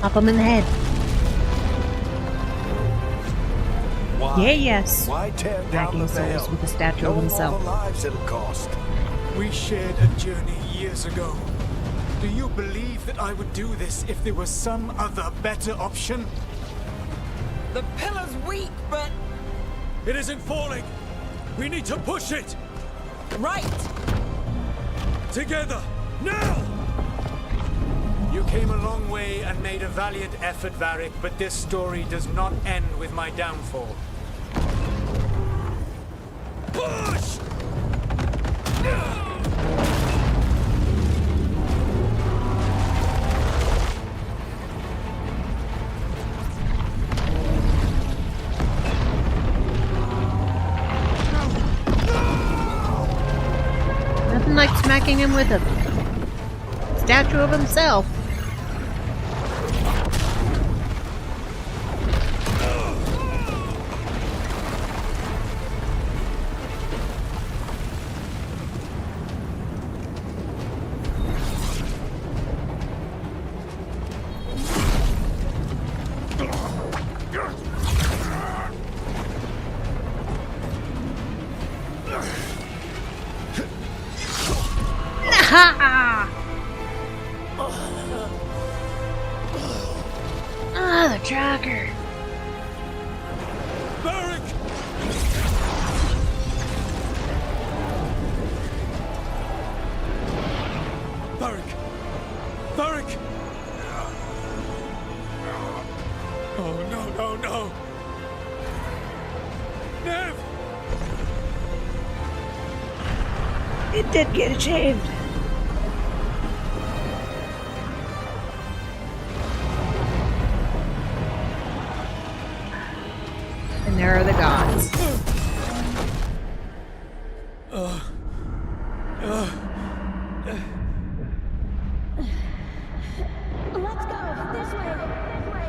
Speaker 3: Pop him in the head.
Speaker 5: Why?
Speaker 3: Yeah, yes.
Speaker 5: Why tear down
Speaker 3: Backing
Speaker 5: the veil?
Speaker 3: souls with a statue
Speaker 5: Know
Speaker 3: of
Speaker 5: all
Speaker 3: himself.
Speaker 5: the lives it'll cost.
Speaker 12: We shared a journey years ago. Do you believe that I would do this if there was some other better option?
Speaker 11: The pillar's weak, but...
Speaker 6: It isn't falling! We need to push it!
Speaker 11: Right!
Speaker 6: Together! Now!
Speaker 12: You came a long way and made a valiant effort, Varric, but this story does not end with my downfall.
Speaker 6: Push!
Speaker 3: Nothing like smacking him with a statue of himself. Ah, the tracker.
Speaker 6: Varric! Varric! Varric! Oh, no, no, no! Nev!
Speaker 3: It did get shaved. And there are the gods.
Speaker 1: Let's go! This way! This way!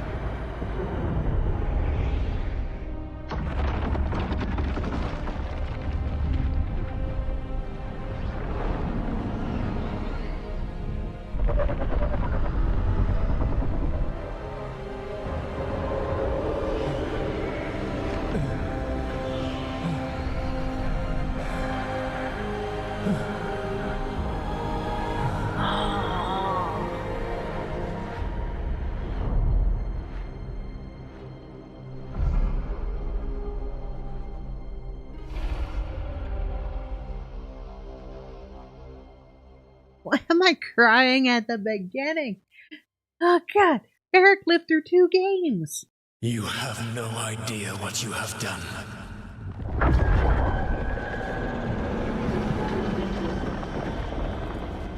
Speaker 3: like crying at the beginning. Oh god, Eric lived through 2 games.
Speaker 12: You have no idea what you have done.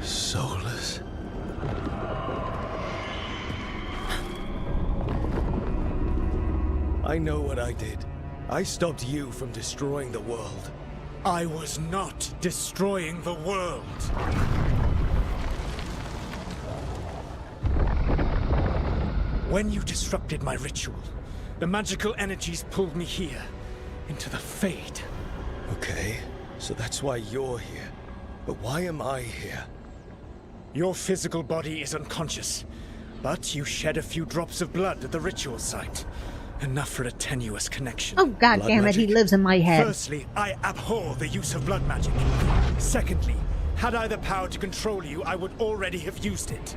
Speaker 6: Soulless. I know what I did. I stopped you from destroying the world.
Speaker 12: I was not destroying the world. When you disrupted my ritual, the magical energies pulled me here, into the Fade.
Speaker 6: Okay, so that's why you're here. But why am I here?
Speaker 12: Your physical body is unconscious, but you shed a few drops of blood at the ritual site. Enough for a tenuous connection.
Speaker 3: Oh god damn it, he lives in my head.
Speaker 12: Firstly, I abhor the use of blood magic. Secondly, had I the power to control you, I would already have used it.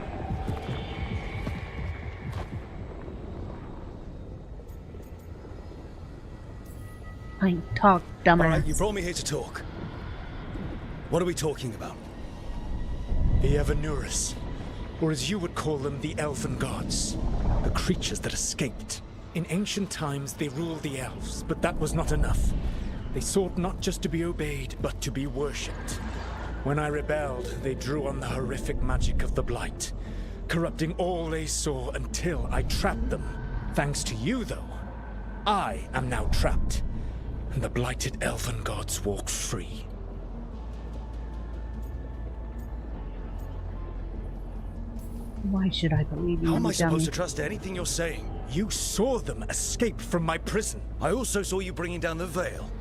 Speaker 3: I talk, dumbass.
Speaker 6: Alright, you brought me here to talk. What are we talking about?
Speaker 12: The Evanurus, or as you would call them, the Elven Gods. The creatures that escaped. In ancient times, they ruled the elves, but that was not enough. They sought not just to be obeyed, but to be worshipped. When I rebelled, they drew on the horrific magic of the Blight, corrupting all they saw until I trapped them. Thanks to you, though, I am now trapped, and the blighted Elven Gods walk free.
Speaker 3: Why should I believe you?
Speaker 6: How am I supposed
Speaker 3: dummy?
Speaker 6: to trust anything you're saying?
Speaker 12: You saw them escape from my prison.
Speaker 6: I also saw you bringing down the veil.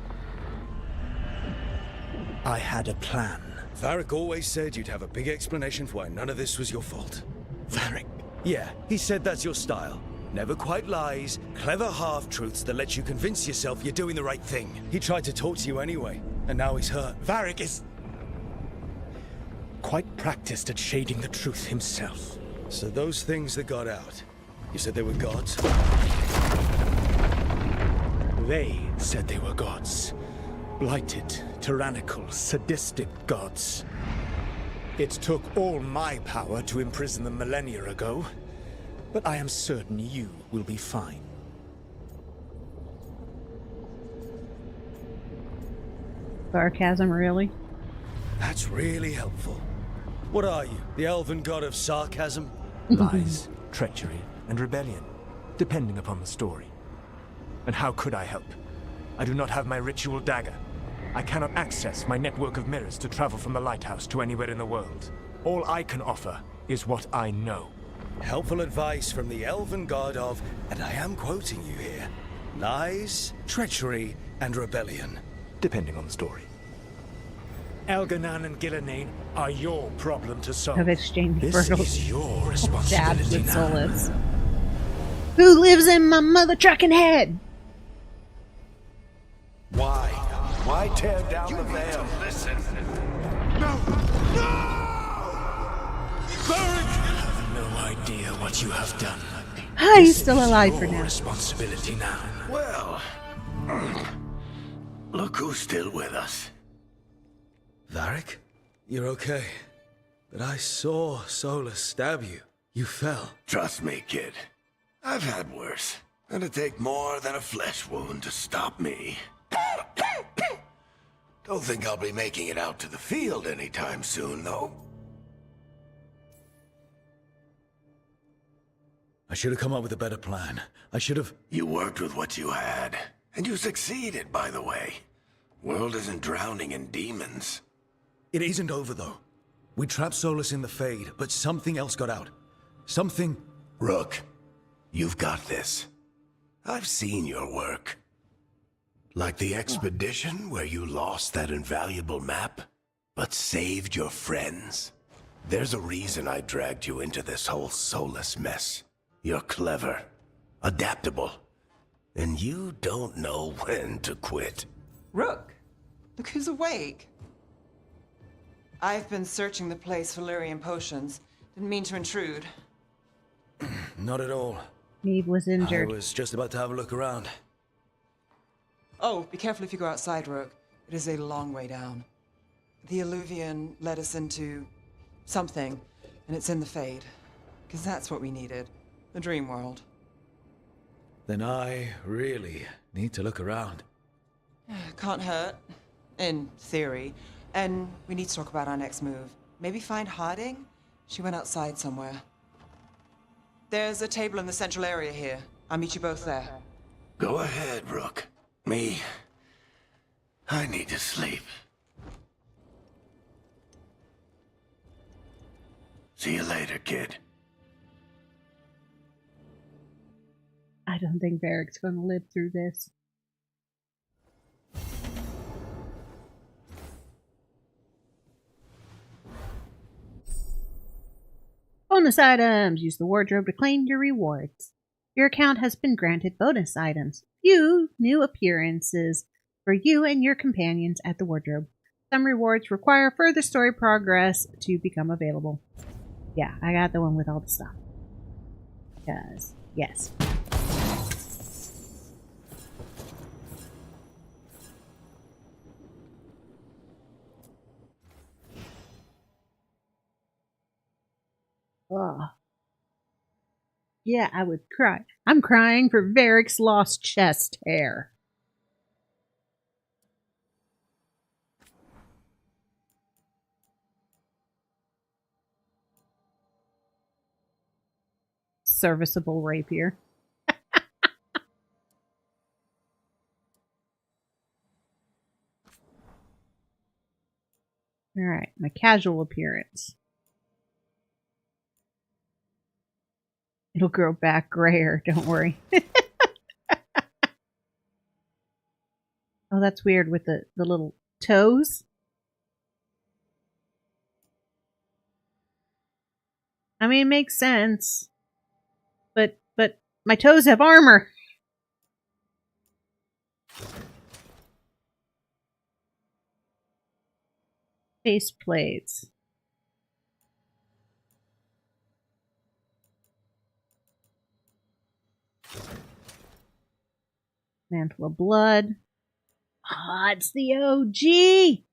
Speaker 12: I had a plan.
Speaker 6: Varric always said you'd have a big explanation for why none of this was your fault.
Speaker 12: Varric?
Speaker 6: Yeah, he said that's your style. Never quite lies, clever half-truths that let you convince yourself you're doing the right thing. He tried to talk to you anyway, and now he's hurt.
Speaker 12: Varric is quite practiced at shading the truth himself.
Speaker 6: So those things that got out, you said they were gods?
Speaker 12: They said they were gods. Blighted, tyrannical, sadistic gods. It took all my power to imprison them millennia ago, but I am certain you will be fine.
Speaker 3: Sarcasm, really?
Speaker 6: That's really helpful. What are you, the elven god of sarcasm?
Speaker 12: Lies, treachery, and rebellion, depending upon the story. And how could I help? I do not have my ritual dagger. I cannot access my network of mirrors to travel from the lighthouse to anywhere in the world. All I can offer is what I know.
Speaker 6: Helpful advice from the elven god of, and I am quoting you here, lies, treachery, and rebellion.
Speaker 12: Depending on the story. Elganan and Gillenane are your problem to solve.
Speaker 3: Have exchanged
Speaker 12: This
Speaker 3: fertile
Speaker 12: is your
Speaker 3: jabs
Speaker 12: responsibility
Speaker 3: with
Speaker 12: now.
Speaker 3: Solus. Who lives in my mother trucking head?
Speaker 5: Why? Why tear down the veil?
Speaker 10: Listen.
Speaker 12: No! Varric! You have no idea what you have done.
Speaker 3: He's still alive for
Speaker 12: Your
Speaker 3: now.
Speaker 12: responsibility now.
Speaker 5: Well, look who's still with us.
Speaker 6: Varric? You're okay. But I saw Solus stab you. You fell.
Speaker 5: Trust me, kid. I've had worse. It'd take more than a flesh wound to stop me. Don't think I'll be making it out to the field anytime soon, though.
Speaker 6: I should have come up with a better plan. I should have...
Speaker 5: You worked with what you had. And you succeeded, by the way. World isn't drowning in demons.
Speaker 6: It isn't over, though. We trapped Solus in the Fade, but something else got out. Something...
Speaker 5: Rook, you've got this. I've seen your work. Like the expedition where you lost that invaluable map, but saved your friends. There's a reason I dragged you into this whole Solus mess. You're clever, adaptable, and you don't know when to quit.
Speaker 11: Rook, look who's awake. I've been searching the place for Lyrian potions. Didn't mean to intrude.
Speaker 6: Not at all.
Speaker 3: Neve was injured.
Speaker 6: I was just about to have a look around.
Speaker 11: Oh, be careful if you go outside, Rook. It is a long way down. The Ylvian led us into something, and it's in the Fade. Because that's what we needed. The dream world.
Speaker 6: Then I really need to look around.
Speaker 11: Can't hurt. In theory. And we need to talk about our next move. Maybe find Harding? She went outside somewhere. There's a table in the central area here. I'll meet you both there.
Speaker 5: Go ahead, Rook. Me, I need to sleep. See you later, kid.
Speaker 3: I don't think Varric's going to live through this. Bonus items! Use the wardrobe to claim your rewards. Your account has been granted bonus items. Few new appearances for you and your companions at the wardrobe. Some rewards require further story progress to become available. Yeah, I got the one with all the stuff. Because, yes. Ugh. Yeah, I would cry. I'm crying for Varric's lost chest hair. Serviceable rapier. Alright, my casual appearance. It'll grow back grayer, don't worry. Oh, that's weird with the little toes. I mean, it makes sense. But my toes have armor. Face plates. Mantle of Blood. Ah, it's the OG!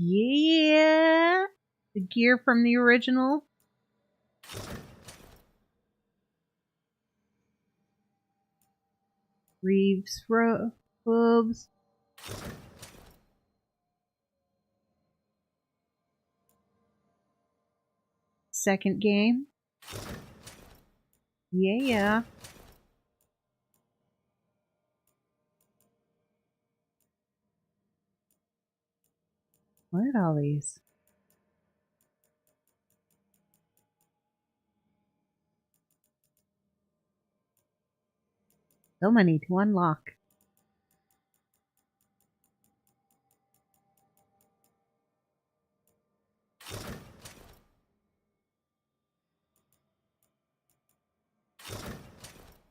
Speaker 3: Yeah! The gear from the original. Reeves robes. Second game. Yeah. What are all these? So many to unlock.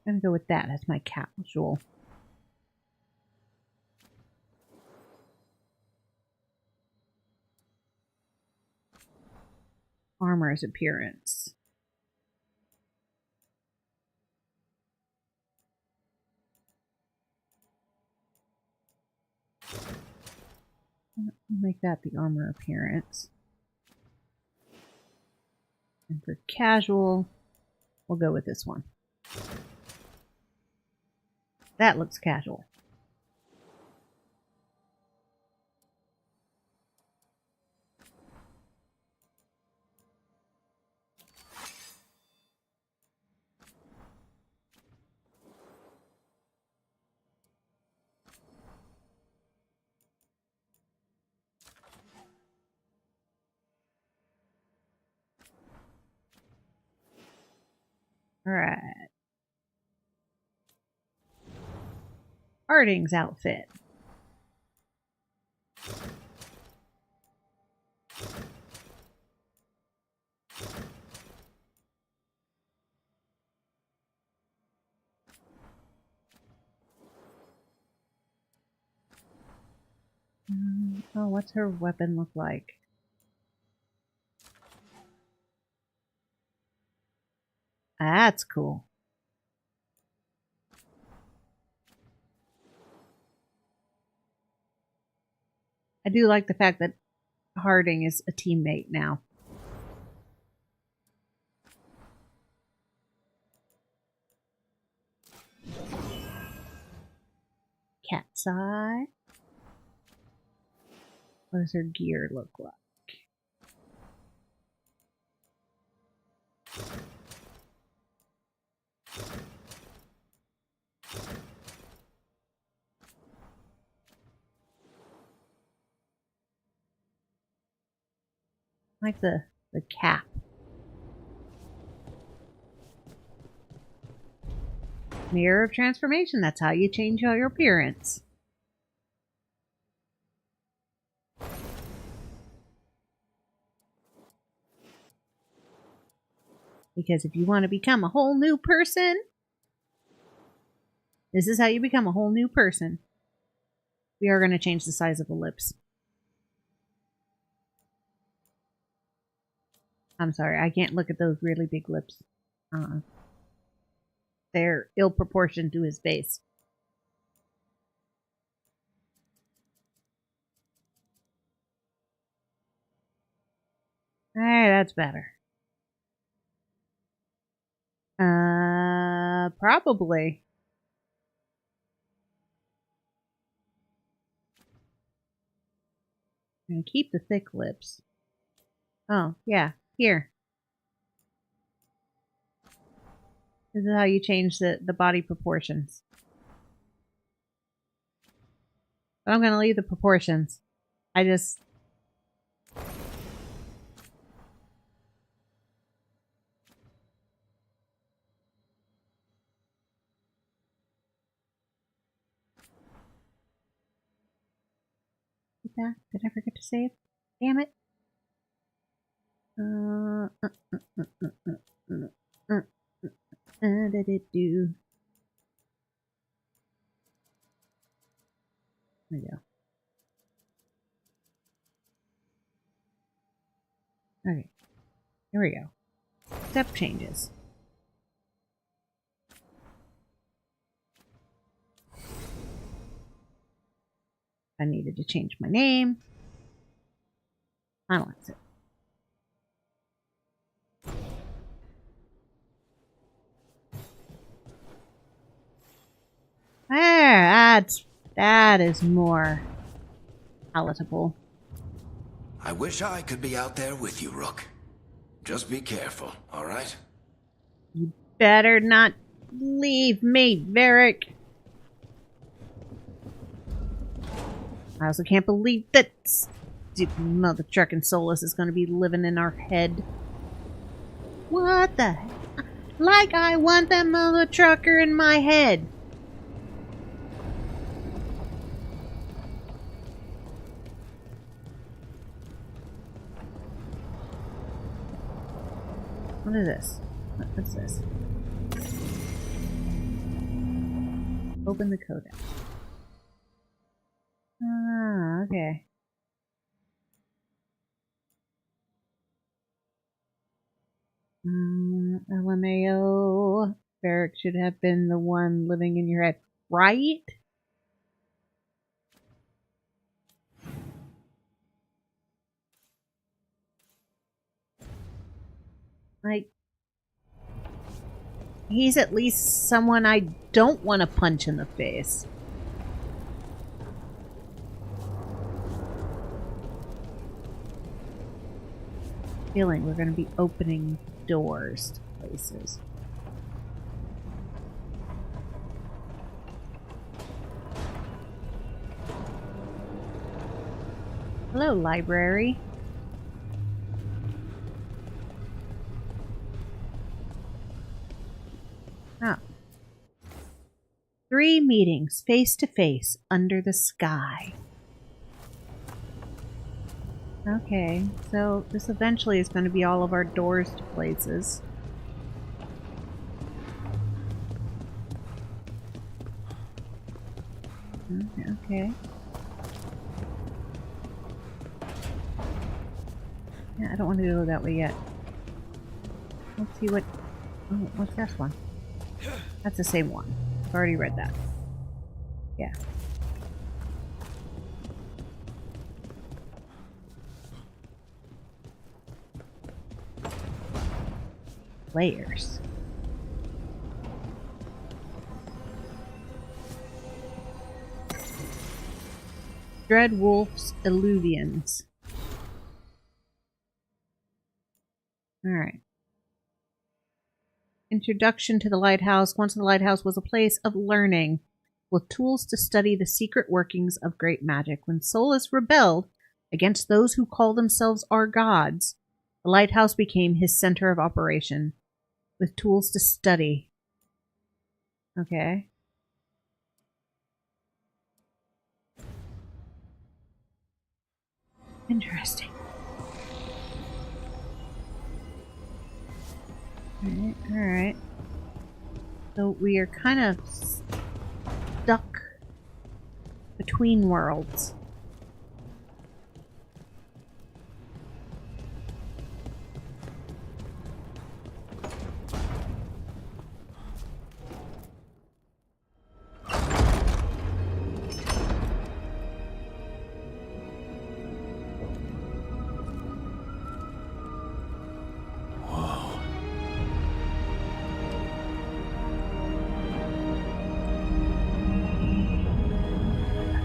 Speaker 3: I'm gonna go with that as my casual. Armor's appearance. I'll make that the armor appearance. And for casual, we'll go with this one. That looks casual. Alright. Harding's outfit. Oh, what's her weapon look like? That's cool. I do like the fact that Harding is a teammate now. Cat's eye. What does her gear look like? Like the cap. Mirror of transformation. That's how you change your appearance. Because if you want to become a whole new person, this is how you become a whole new person. We are going to change the size of the lips. I'm sorry, I can't look at those really big lips. They're ill proportioned to his face. Alright, that's better. Probably. I'm gonna keep the thick lips. Oh, yeah. Here. This is how you change the body proportions. But I'm going to leave the proportions. I just... Did I forget to save? Damn it. Did it do? There we go. Okay. Here we go. Step changes. I needed to change my name. I don't like it. There, that is more palatable.
Speaker 5: I wish I could be out there with you, Rook. Just be careful, alright?
Speaker 3: You better not leave me, Varric. I also can't believe that stupid mother trucking Solus is going to be living in our head. What the heck? Like I want that mother trucker in my head. What is this? What's this? Open the codex. Ah, okay. LMAO. Varric should have been the one living in your head, right? Like, he's at least someone I don't want to punch in the face. Feeling we're going to be opening doors to places. Hello, library. Oh. 3 meetings face to face under the sky. Okay, so this eventually is going to be all of our doors to places. Okay. Yeah, I don't want to go that way yet. Let's see what... Oh, what's this one? That's the same one. I've already read that. Yeah. Layers. Dreadwolf's Illuvians. Alright. Introduction to the lighthouse. Once the lighthouse was a place of learning, with tools to study the secret workings of great magic. When Solus rebelled against those who call themselves our gods, the lighthouse became his center of operation, with tools to study. Okay. Interesting. Alright. So we are kind of stuck between worlds.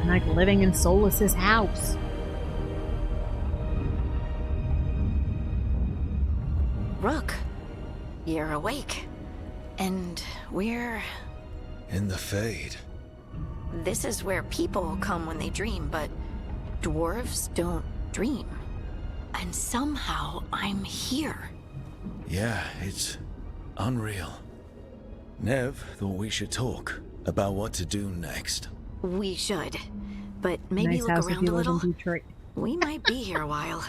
Speaker 3: Like living in Solus's house.
Speaker 9: Rook, you're awake. And we're...
Speaker 6: in the Fade.
Speaker 9: This is where people come when they dream, but dwarves don't dream. And somehow I'm here.
Speaker 6: Yeah, it's unreal. Nev thought we should talk about what to do next.
Speaker 9: We should. But maybe
Speaker 3: nice
Speaker 9: look
Speaker 3: house
Speaker 9: around
Speaker 3: if you
Speaker 9: a
Speaker 3: live
Speaker 9: little.
Speaker 3: in Detroit.
Speaker 9: We might be here a while.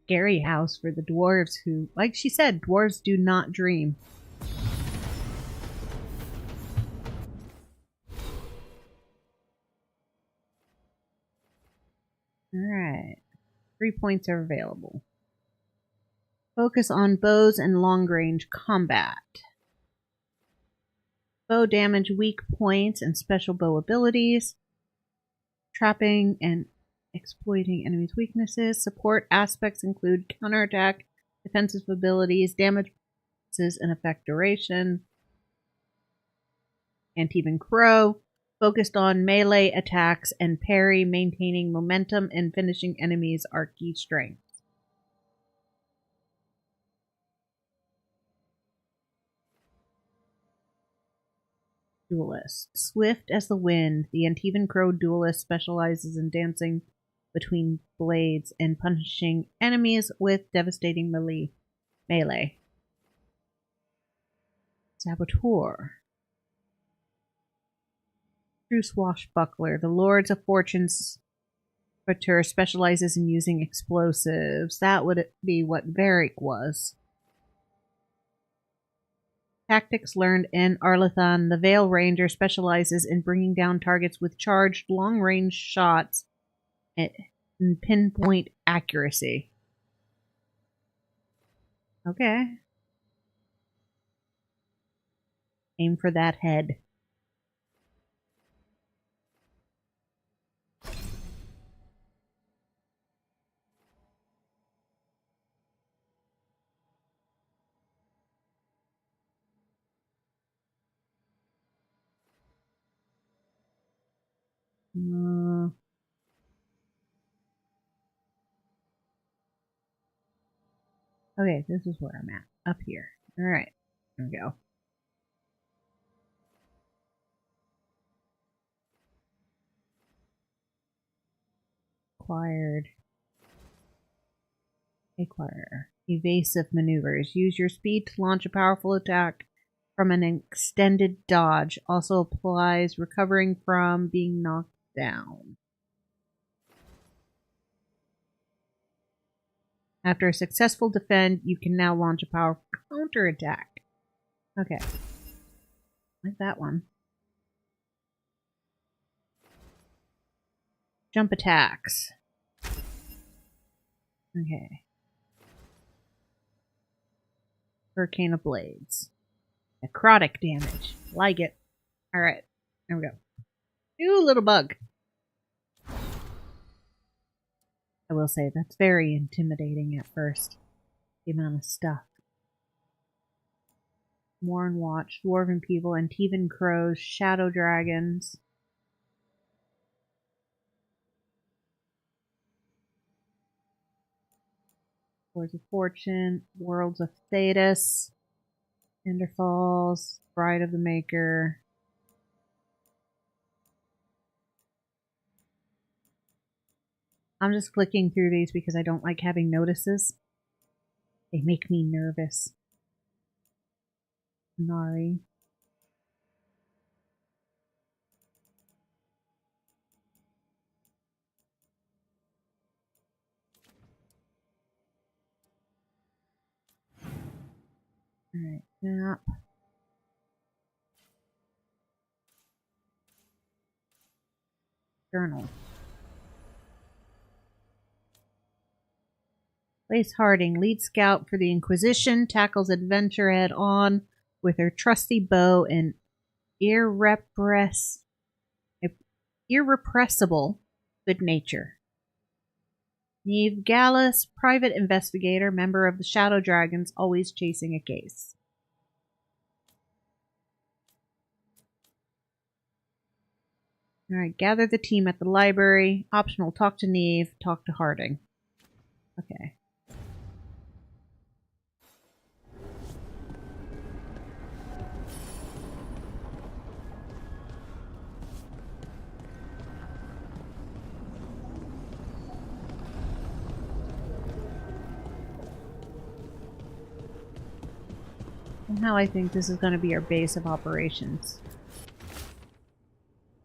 Speaker 3: Scary house for the dwarves who, like she said, dwarves do not dream. Alright. 3 points are available. Focus on bows and long-range combat. Bow damage, weak points, and special bow abilities. Trapping and exploiting enemies' weaknesses. Support aspects include counterattack, defensive abilities, damage and effect duration. Can't even crow. Focused on melee attacks and parry, maintaining momentum and finishing enemies are key strengths. Duelist. Swift as the wind, the Antivan Crow duelist specializes in dancing between blades and punishing enemies with devastating melee. Saboteur. True Swashbuckler. The Lords of Fortune's Saboteur specializes in using explosives. That would be what Varric was. Tactics learned in Arlathan. The Veil Ranger specializes in bringing down targets with charged long-range shots and pinpoint accuracy. Okay. Aim for that head. Okay, this is where I'm at. Up here. Alright. There we go. Acquire. Evasive maneuvers. Use your speed to launch a powerful attack from an extended dodge. Also applies recovering from being knocked down. After a successful defend, you can now launch a powerful counterattack. Okay. Like that one. Jump attacks. Okay. Hurricane of Blades. Necrotic damage. Like it. Alright. There we go. Ooh, little bug. I will say that's very intimidating at first. The amount of stuff. Mourn Watch, Dwarven People, Antivan Crows, Shadow Dragons. Words of Fortune, Worlds of Thetis, Ender Falls, Bride of the Maker. I'm just clicking through these because I don't like having notices. They make me nervous. Nari. Alright, map. Journal. Lace Harding, lead scout for the Inquisition, tackles adventure head on with her trusty bow and irrepressible good nature. Neve Gallus, private investigator, member of the Shadow Dragons, always chasing a case. Alright, gather the team at the library. Optional, talk to Neve, talk to Harding. Okay. Somehow I think this is going to be our base of operations.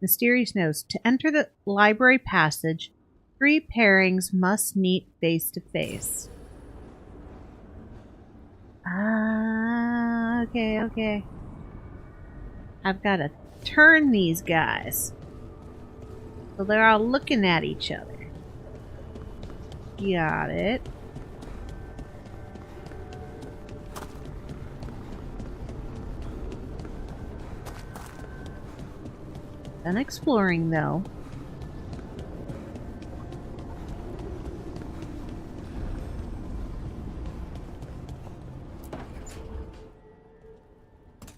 Speaker 3: Mysterious notes. To enter the library passage, 3 pairings must meet face to face. Ah, okay. I've got to turn these guys so they're all looking at each other. Got it. Done exploring, though.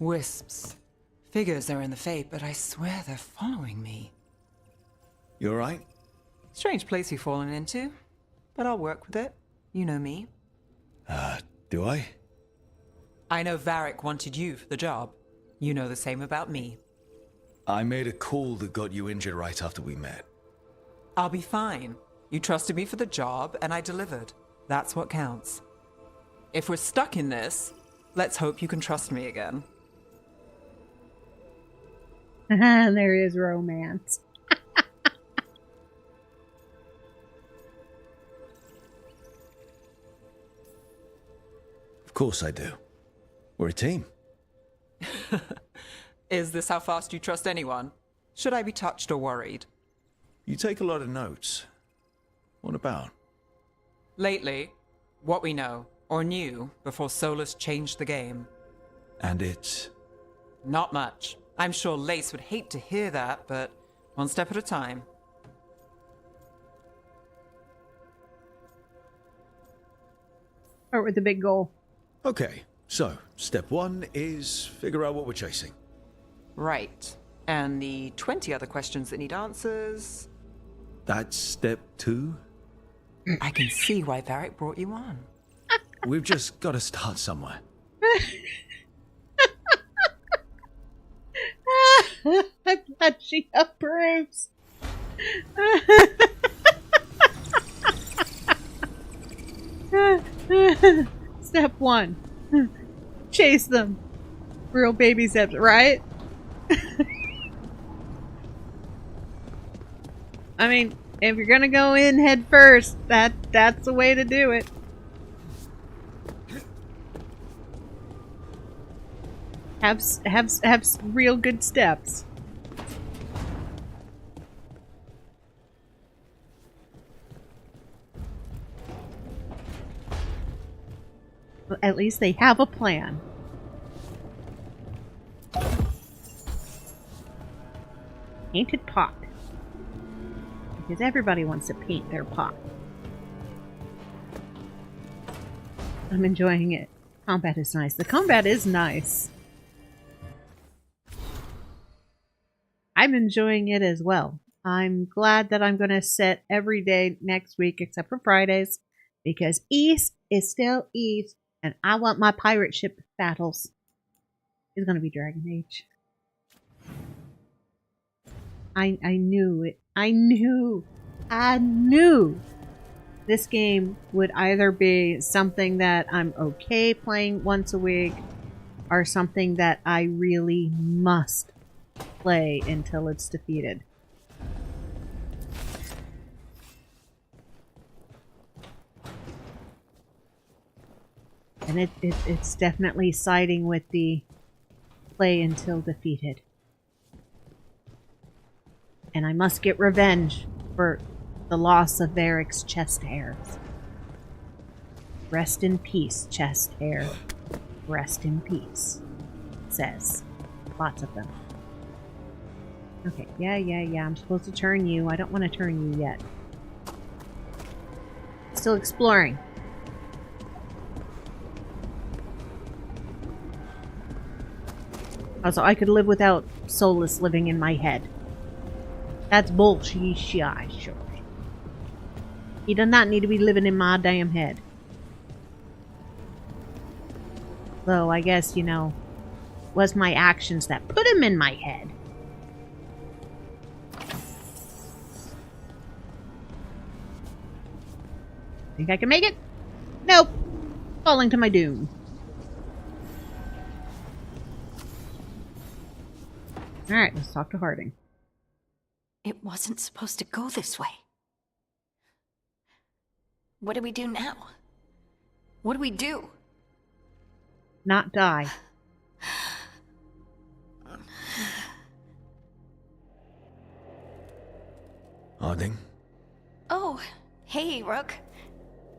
Speaker 11: Wisps. Figures are in the fate, but I swear they're following me.
Speaker 6: You alright?
Speaker 11: Strange place you've fallen into, but I'll work with it. You know me.
Speaker 6: Do I?
Speaker 11: I know Varric wanted you for the job. You know the same about me.
Speaker 6: I made a call that got you injured right after we met.
Speaker 11: I'll be fine. You trusted me for the job, and I delivered. That's what counts. If we're stuck in this, let's hope you can trust me again.
Speaker 3: There is romance.
Speaker 6: Of course I do. We're a team.
Speaker 11: Is this how fast you trust anyone? Should I be touched or worried?
Speaker 6: You take a lot of notes. What about?
Speaker 11: Lately, what we know, or knew, before Solus changed the game.
Speaker 6: And it's...
Speaker 11: Not much. I'm sure Lace would hate to hear that, but one step at a time.
Speaker 3: Start with the big goal.
Speaker 6: Okay, so step 1 is figure out what we're chasing.
Speaker 11: Right. And the 20 other questions that need answers...
Speaker 6: That's step 2?
Speaker 11: I can see why Varric brought you on.
Speaker 6: We've just got to start somewhere.
Speaker 3: I'm glad she approves. Step 1. Chase them. Real baby steps, right? I mean, if you're gonna go in head first, that's the way to do it. Have real good steps. Well, at least they have a plan. Painted pot. Because everybody wants to paint their pot. I'm enjoying it. Combat is nice. The combat is nice. I'm enjoying it as well. I'm glad that I'm going to set every day next week except for Fridays because East is still East and I want my pirate ship battles. It's going to be Dragon Age. I knew it. I knew this game would either be something that I'm okay playing once a week or something that I really must play until it's defeated. And it's definitely siding with the play until defeated. And I must get revenge for the loss of Varric's chest hairs. Rest in peace, chest hair. Rest in peace. It says. Lots of them. Okay, yeah. I'm supposed to turn you. I don't want to turn you yet. Still exploring. Also, I could live without Solus living in my head. That's bullshit. Sure. He does not need to be living in my damn head. Though, I guess, you know, was my actions that put him in my head. Think I can make it? Nope. Falling to my doom. Alright, let's talk to Harding.
Speaker 9: It wasn't supposed to go this way. What do we do now? What do we do?
Speaker 3: Not die.
Speaker 6: Harding?
Speaker 9: Oh, hey, Rook.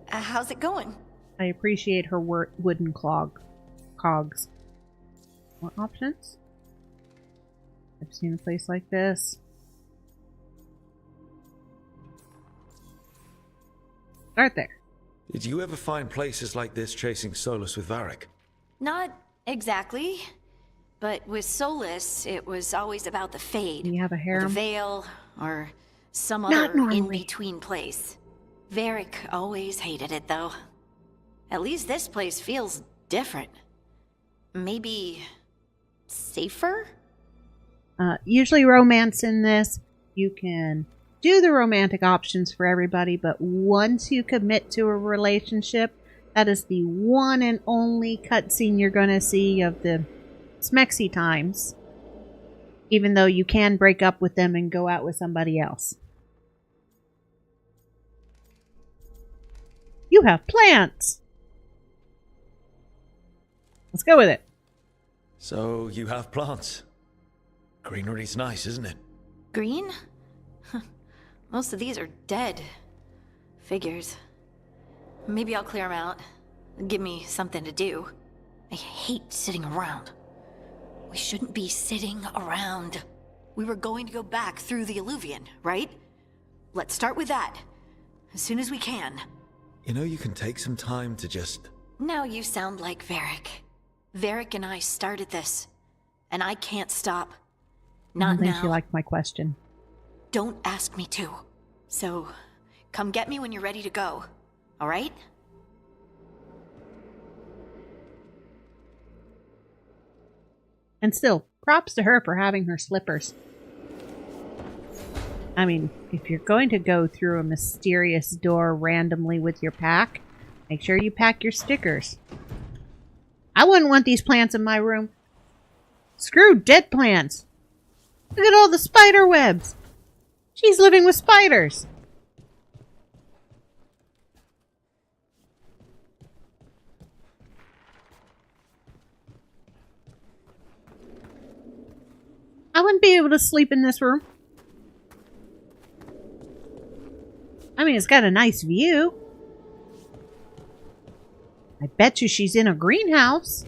Speaker 9: How's it going?
Speaker 3: I appreciate her wooden cogs. What options? I've seen a place like this. Start there.
Speaker 6: Did you ever find places like this chasing Solus with Varric?
Speaker 9: Not exactly. But with Solus, it was always about the Fade.
Speaker 3: You have a harem?
Speaker 9: Or the Veil, or some
Speaker 3: Not
Speaker 9: other
Speaker 3: normally.
Speaker 9: in-between place. Varric always hated it, though. At least this place feels different. Maybe safer?
Speaker 3: Usually romance in this, you can do the romantic options for everybody, but once you commit to a relationship, that is the one and only cutscene you're going to see of the Smexy times. Even though you can break up with them and go out with somebody else. You have plants! Let's go with it.
Speaker 6: So, you have plants. Greenery's nice, isn't it?
Speaker 9: Green? Most of these are dead. Figures. Maybe I'll clear them out. Give me something to do. I hate sitting around. We shouldn't be sitting around. We were going to go back through the Ylvie, right? Let's start with that. As soon as we can.
Speaker 6: You know, you can take some time to just...
Speaker 9: Now you sound like Varric. Varric and I started this. And I can't stop. Not
Speaker 3: I think
Speaker 9: now.
Speaker 3: she liked my question.
Speaker 9: Don't ask me to. So, come get me when you're ready to go. Alright?
Speaker 3: And still, props to her for having her slippers. I mean, if you're going to go through a mysterious door randomly with your pack, make sure you pack your stickers. I wouldn't want these plants in my room. Screw dead plants. Look at all the spider webs. She's living with spiders. I wouldn't be able to sleep in this room. I mean, it's got a nice view. I bet you she's in a greenhouse.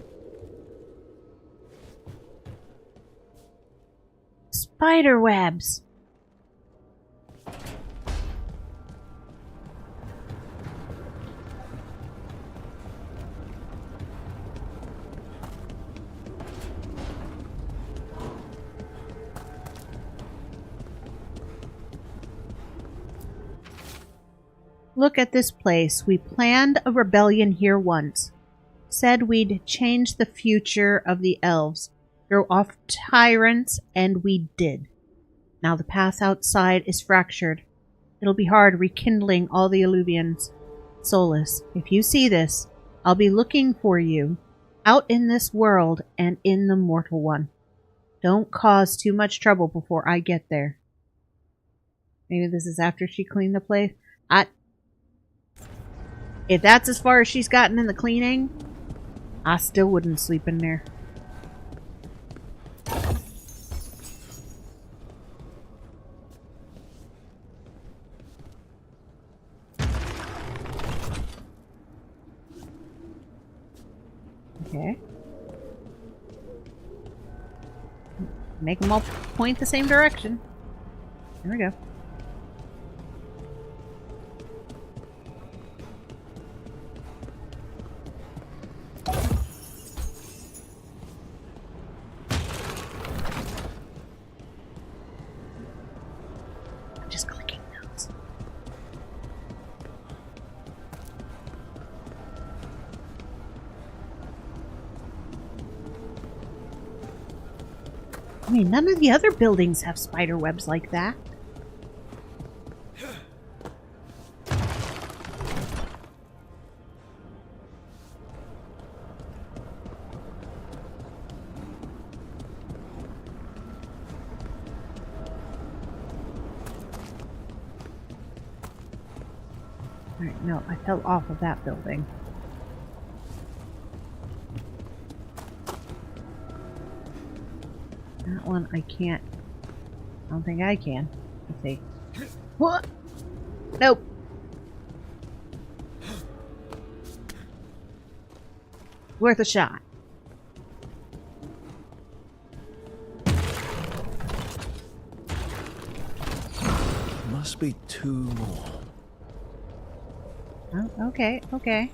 Speaker 3: Spider webs. Look at this place. We planned a rebellion here once. Said we'd change the future of the elves. Throw off tyrants, and we did. Now the path outside is fractured. It'll be hard rekindling all the Ylvians. Solus, if you see this, I'll be looking for you, out in this world and in the mortal one. Don't cause too much trouble before I get there. Maybe this is after she cleaned the place. If that's as far as she's gotten in the cleaning, I still wouldn't sleep in there. Okay. Make them all point the same direction. There we go. I'm just clicking notes. I mean, none of the other buildings have spider webs like that. Alright, no, I fell off of that building. That one I can't. I don't think I can. Let's see. What? Nope. Worth a shot.
Speaker 6: Must be 2 more.
Speaker 3: Oh, okay, okay.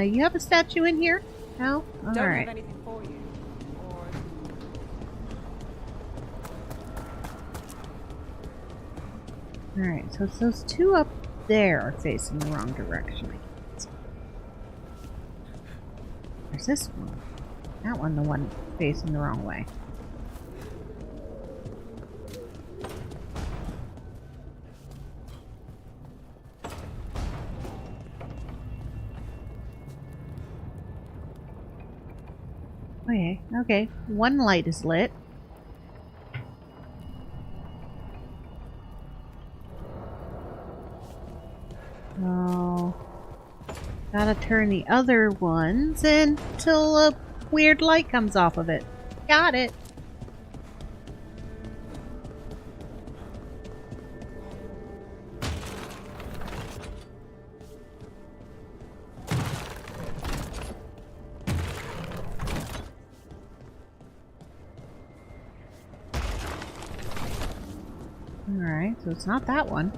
Speaker 3: You have a statue in here? No?
Speaker 11: Don't
Speaker 3: Alright.
Speaker 11: have anything for you.
Speaker 3: Alright, so it's those 2 up there are facing the wrong direction. Where's this one? That one, the one facing the wrong way. Okay, okay. One light is lit. Oh. Gotta turn the other ones until a weird light comes off of it. Got it. Alright, so it's not that one.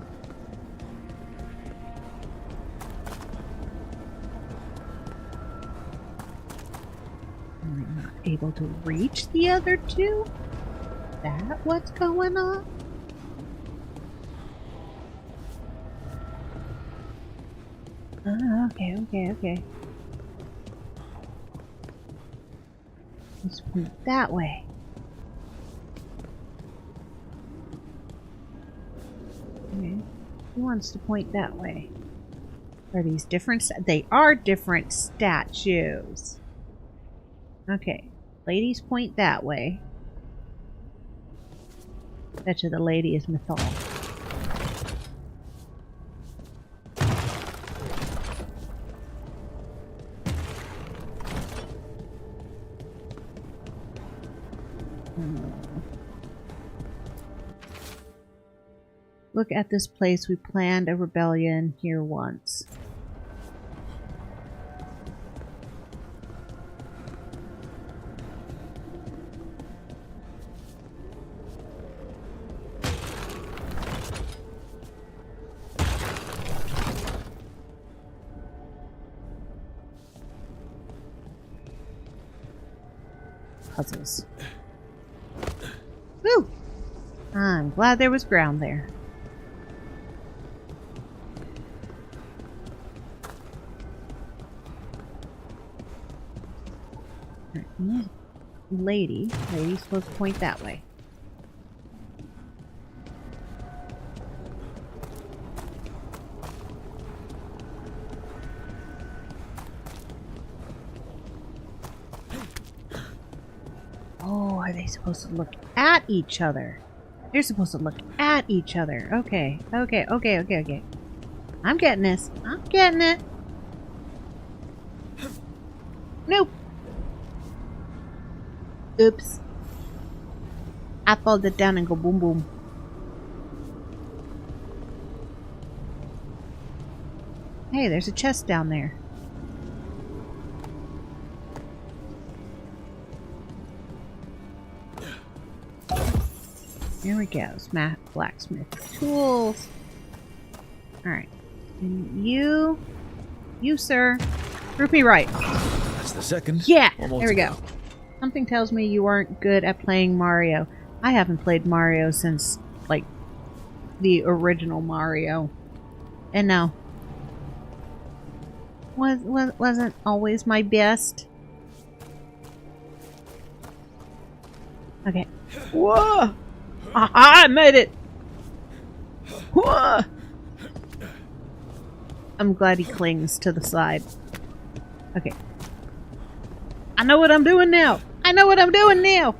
Speaker 3: I'm not able to reach the other 2? Is that what's going on? Okay, okay, okay. Let's point that way. Okay. Who wants to point that way? Are these different? They are different statues. Okay. Ladies point that way. Statue of the lady is Mythal. Look at this place. We planned a rebellion here once. puzzles. Woo! I'm glad there was ground there. Lady's supposed to point that way. Oh, are they supposed to look at each other? They're supposed to look at each other. Okay. I'm getting this. I'm getting it. Nope. Oops. I fold it down and go boom boom. Hey, there's a chest down there. There we go. Blacksmith tools. Alright. And you, sir, prove me right.
Speaker 6: That's the second.
Speaker 3: Yeah! There we go. Something tells me you aren't good at playing Mario. I haven't played Mario since, like, the original Mario. And no. Wasn't always my best. Okay. Whoa! Aha! I made it! Whoa! I'm glad he clings to the side. Okay. I know what I'm doing now! I know what I'm doing now!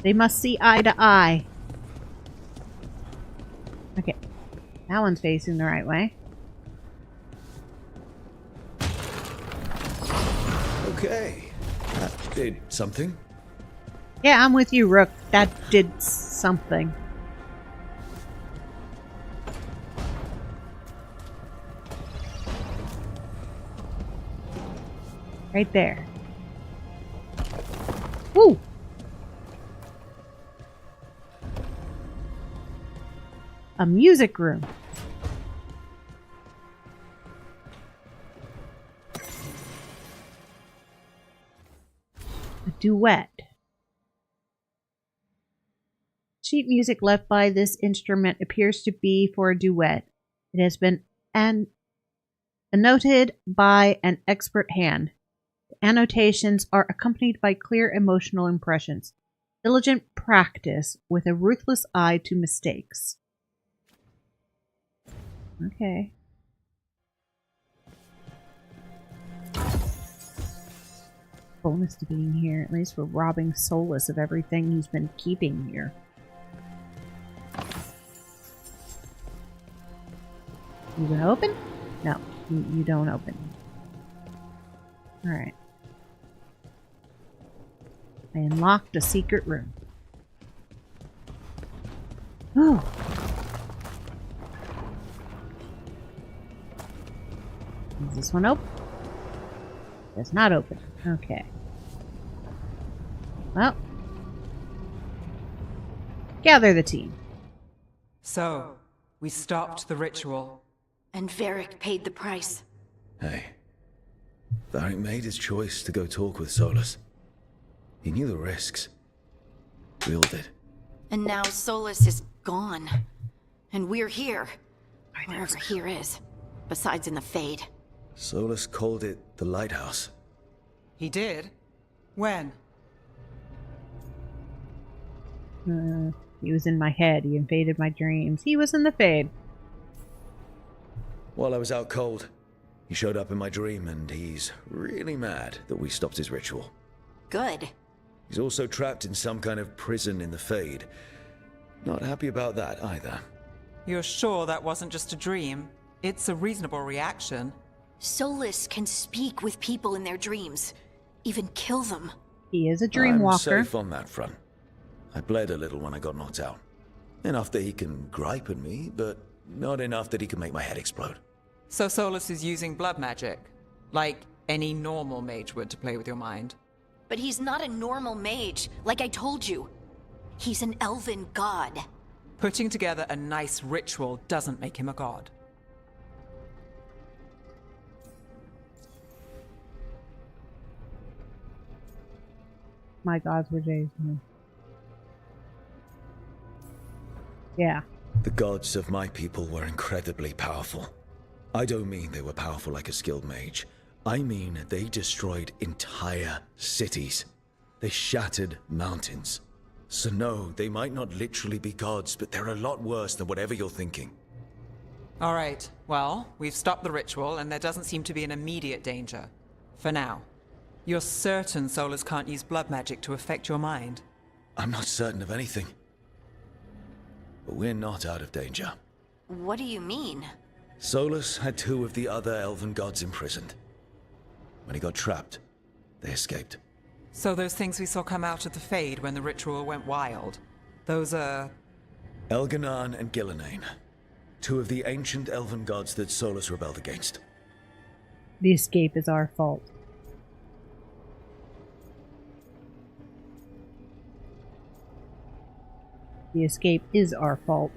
Speaker 3: They must see eye to eye. Okay. That one's facing the right way.
Speaker 6: Okay. That did something.
Speaker 3: Yeah, I'm with you, Rook. That did something. Right there. Woo! A music room. A duet. Sheet music left by this instrument appears to be for a duet. It has been annotated by an expert hand. The annotations are accompanied by clear emotional impressions. Diligent practice with a ruthless eye to mistakes. Okay. Bonus to being here. At least we're robbing Solus of everything he's been keeping here. You gonna open? No, you don't open. Alright. I unlocked a secret room. Ooh. Is this one open? It's not open. Okay. Well. Gather the team.
Speaker 11: So, we stopped the ritual.
Speaker 9: And Varric paid the price.
Speaker 6: Hey. Varric made his choice to go talk with Solus. He knew the risks. We all did.
Speaker 9: And now Solus is gone. And we're here. Wherever here is. Besides in the Fade.
Speaker 6: Solus called it the Lighthouse.
Speaker 11: He did? When?
Speaker 3: He was in my head. He invaded my dreams. He was in the Fade.
Speaker 6: While I was out cold, he showed up in my dream, and he's really mad that we stopped his ritual.
Speaker 9: Good.
Speaker 6: He's also trapped in some kind of prison in the Fade. Not happy about that either.
Speaker 11: You're sure that wasn't just a dream? It's a reasonable reaction.
Speaker 9: Solus can speak with people in their dreams. Even kill them.
Speaker 3: He is a dream walker.
Speaker 6: I'm safe on that front. I bled a little when I got knocked out. Enough that he can gripe at me, but not enough that he can make my head explode.
Speaker 11: So Solus is using blood magic? Like any normal mage would to play with your mind?
Speaker 9: But he's not a normal mage, like I told you. He's an elven god.
Speaker 11: Putting together a nice ritual doesn't make him a god.
Speaker 3: My gods were Jason. Yeah.
Speaker 6: The gods of my people were incredibly powerful. I don't mean they were powerful like a skilled mage. I mean they destroyed entire cities. They shattered mountains. So no, they might not literally be gods, but they're a lot worse than whatever you're thinking.
Speaker 11: All right, well, we've stopped the ritual, and there doesn't seem to be an immediate danger. For now. You're certain Solus can't use blood magic to affect your mind?
Speaker 6: I'm not certain of anything. But we're not out of danger.
Speaker 9: What do you mean?
Speaker 6: Solus had 2 of the other elven gods imprisoned. When he got trapped, they escaped.
Speaker 11: So those things we saw come out of the Fade when the ritual went wild, those are...
Speaker 6: Elganan and Gillenane. 2 of the ancient elven gods that Solus rebelled against.
Speaker 3: The escape is our fault. The escape is our fault.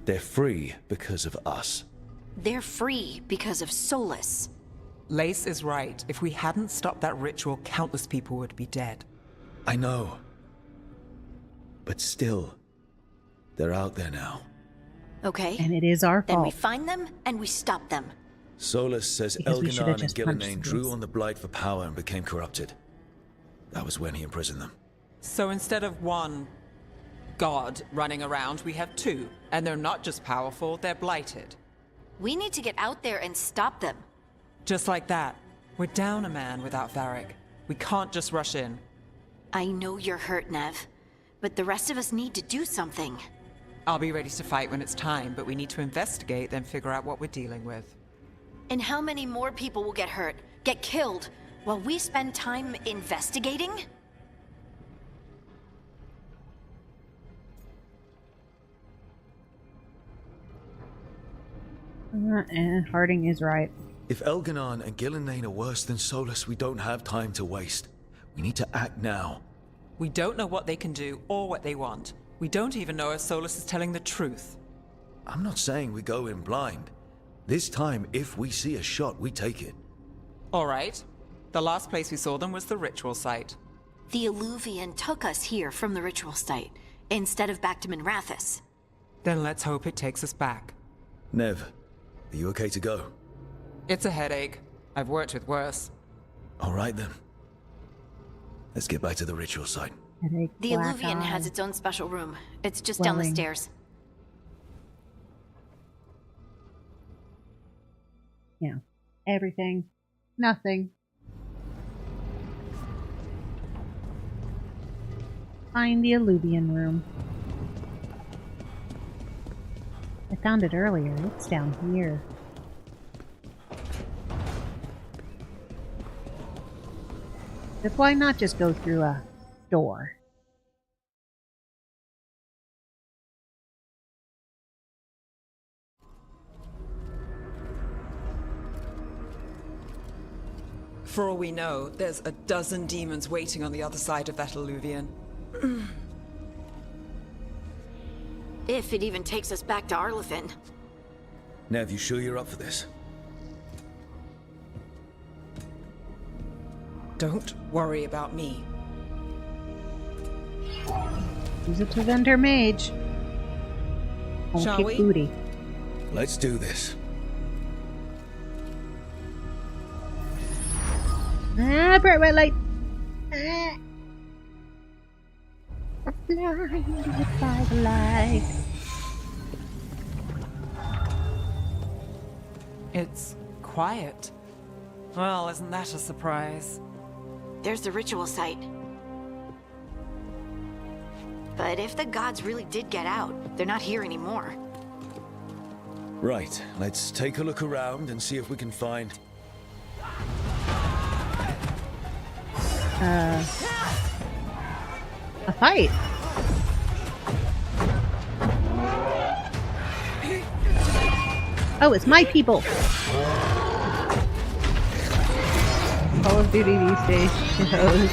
Speaker 6: They're free because of us.
Speaker 9: They're free because of Solus.
Speaker 11: Lace is right. If we hadn't stopped that ritual, countless people would be dead.
Speaker 6: I know. But still, they're out there now.
Speaker 9: Okay.
Speaker 3: And it is our fault.
Speaker 9: Then we find them and we stop them.
Speaker 6: Solus says Elganan and Gillenane drew on the Blight for power and became corrupted. That was when he imprisoned them.
Speaker 11: So instead of 1 god running around, we have 2. And they're not just powerful, they're blighted.
Speaker 9: We need to get out there and stop them.
Speaker 11: Just like that. We're down a man without Varric. We can't just rush in.
Speaker 9: I know you're hurt, Nev. But the rest of us need to do something.
Speaker 11: I'll be ready to fight when it's time, but we need to investigate, then figure out what we're dealing with.
Speaker 9: And how many more people will get hurt, get killed, while we spend time investigating?
Speaker 3: And Harding is right.
Speaker 6: If Elganan and Gillenane are worse than Solus, we don't have time to waste. We need to act now.
Speaker 11: We don't know what they can do or what they want. We don't even know if Solus is telling the truth.
Speaker 6: I'm not saying we go in blind. This time, if we see a shot, we take it.
Speaker 11: All right. The last place we saw them was the ritual site.
Speaker 9: The Ylvie took us here from the ritual site, instead of back to Minrathous.
Speaker 11: Then let's hope it takes us back.
Speaker 6: Nev, are you okay to go?
Speaker 11: It's a headache. I've worked with worse.
Speaker 6: All right then. Let's get back to the ritual site.
Speaker 3: Headache,
Speaker 9: The
Speaker 3: black
Speaker 9: Ylvie
Speaker 3: eye.
Speaker 9: has its own special room. It's just down the
Speaker 3: Swelling.
Speaker 9: stairs.
Speaker 3: Yeah. Everything. Nothing. Find the Ylvie room. I found it earlier. It's down here. But why not just go through a door?
Speaker 11: For all we know, there's a dozen demons waiting on the other side of that Ylvie.
Speaker 9: If it even takes us back to Arlefin.
Speaker 6: Nev, you sure you're up for this?
Speaker 11: Don't worry about me.
Speaker 3: Use it to vent her mage. Won't
Speaker 11: Shall
Speaker 3: kick
Speaker 11: we?
Speaker 3: booty.
Speaker 6: Let's do this.
Speaker 3: Ah, bright white light. Ah. Blinded by the light.
Speaker 11: It's quiet. Well, isn't that a surprise?
Speaker 9: There's the ritual site. But if the gods really did get out, they're not here anymore.
Speaker 6: Right, let's take a look around and see if we can find...
Speaker 3: A fight. Oh, it's my people. Call of Duty these days shows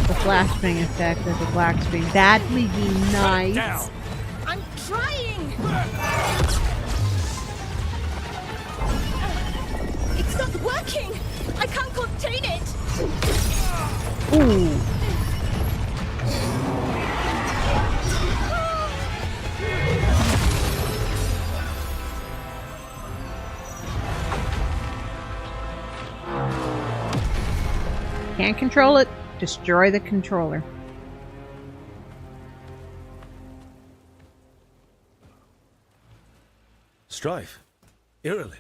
Speaker 3: the flashbang effect of the black screen. That would be nice.
Speaker 7: I'm trying! It's not working! I can't contain it!
Speaker 3: Ooh. Can't control it. Destroy the controller.
Speaker 6: Strife. Irulan.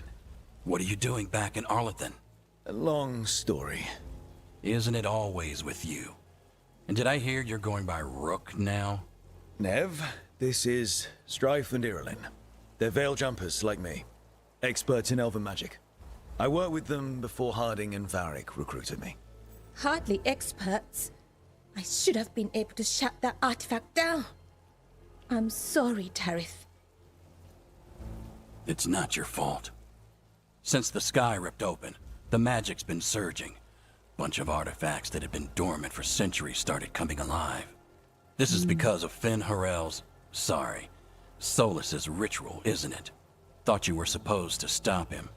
Speaker 13: What are you doing back in Arlethan?
Speaker 6: A long story.
Speaker 13: Isn't it always with you? And did I hear you're going by Rook now?
Speaker 6: Nev, this is Strife and Irulan. They're veil jumpers like me. Experts in elven magic. I worked with them before Harding and Varric recruited me.
Speaker 14: Hardly experts. I should have been able to shut that artifact down. I'm sorry, Tarith.
Speaker 13: It's not your fault. Since the sky ripped open, the magic's been surging. Bunch of artifacts that had been dormant for centuries started coming alive. This is because of Finn Harel's, Solas's ritual, isn't it? Thought you were supposed to stop him.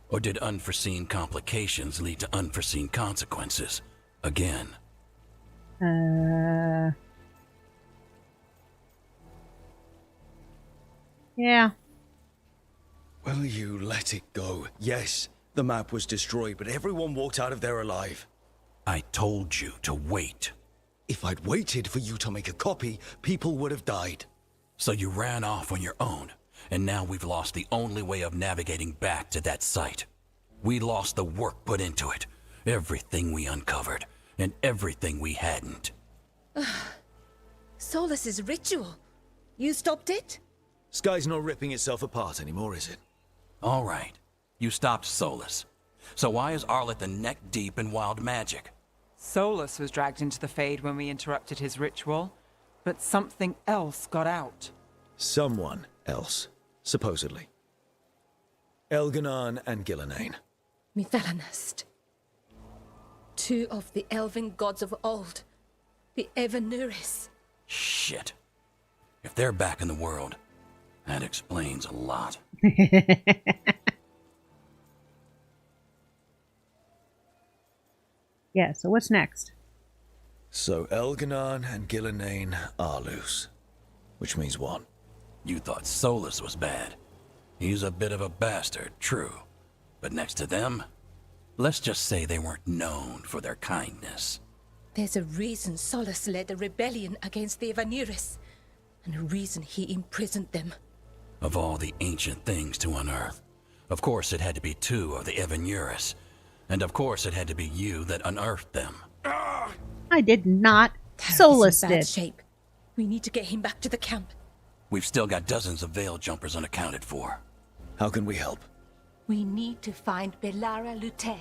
Speaker 13: Or did unforeseen complications lead to unforeseen consequences? Again.
Speaker 3: Yeah.
Speaker 6: Will you let it go? Yes, the map was destroyed, but everyone walked out of there alive.
Speaker 13: I told you to wait.
Speaker 6: If I'd waited for you to make a copy, people would have died.
Speaker 13: So you ran off on your own, and now we've lost the only way of navigating back to that site. We lost the work put into it, everything we uncovered, and everything we hadn't.
Speaker 14: Solas's ritual. You stopped it?
Speaker 6: Sky's not ripping itself apart anymore, is it?
Speaker 13: All right. You stopped Solas. So why is Arlethan neck deep in wild magic?
Speaker 11: Solas was dragged into the Fade when we interrupted his ritual, but something else got out.
Speaker 6: Someone else, supposedly. Elganan and Gillenane.
Speaker 14: Mithalanast. Two of the elven gods of old. The Evanuris.
Speaker 13: Shit. If they're back in the world, that explains a lot.
Speaker 3: Yeah, so what's next?
Speaker 6: So Elganan and Gillenane are loose. Which means what?
Speaker 13: You thought Solas was bad. He's a bit of a bastard, true. But next to them, let's just say they weren't known for their kindness.
Speaker 14: There's a reason Solas led a rebellion against the Evanuris, and a reason he imprisoned them.
Speaker 13: Of all the ancient things to unearth, of course it had to be two of the Evanuris. And of course it had to be you that unearthed them.
Speaker 3: I did not.
Speaker 14: Solas
Speaker 3: Solas did.
Speaker 14: Shape. We need to get him back to the camp.
Speaker 13: We've still got dozens of veil jumpers unaccounted for.
Speaker 6: How can we help?
Speaker 14: We need to find Belara Lute.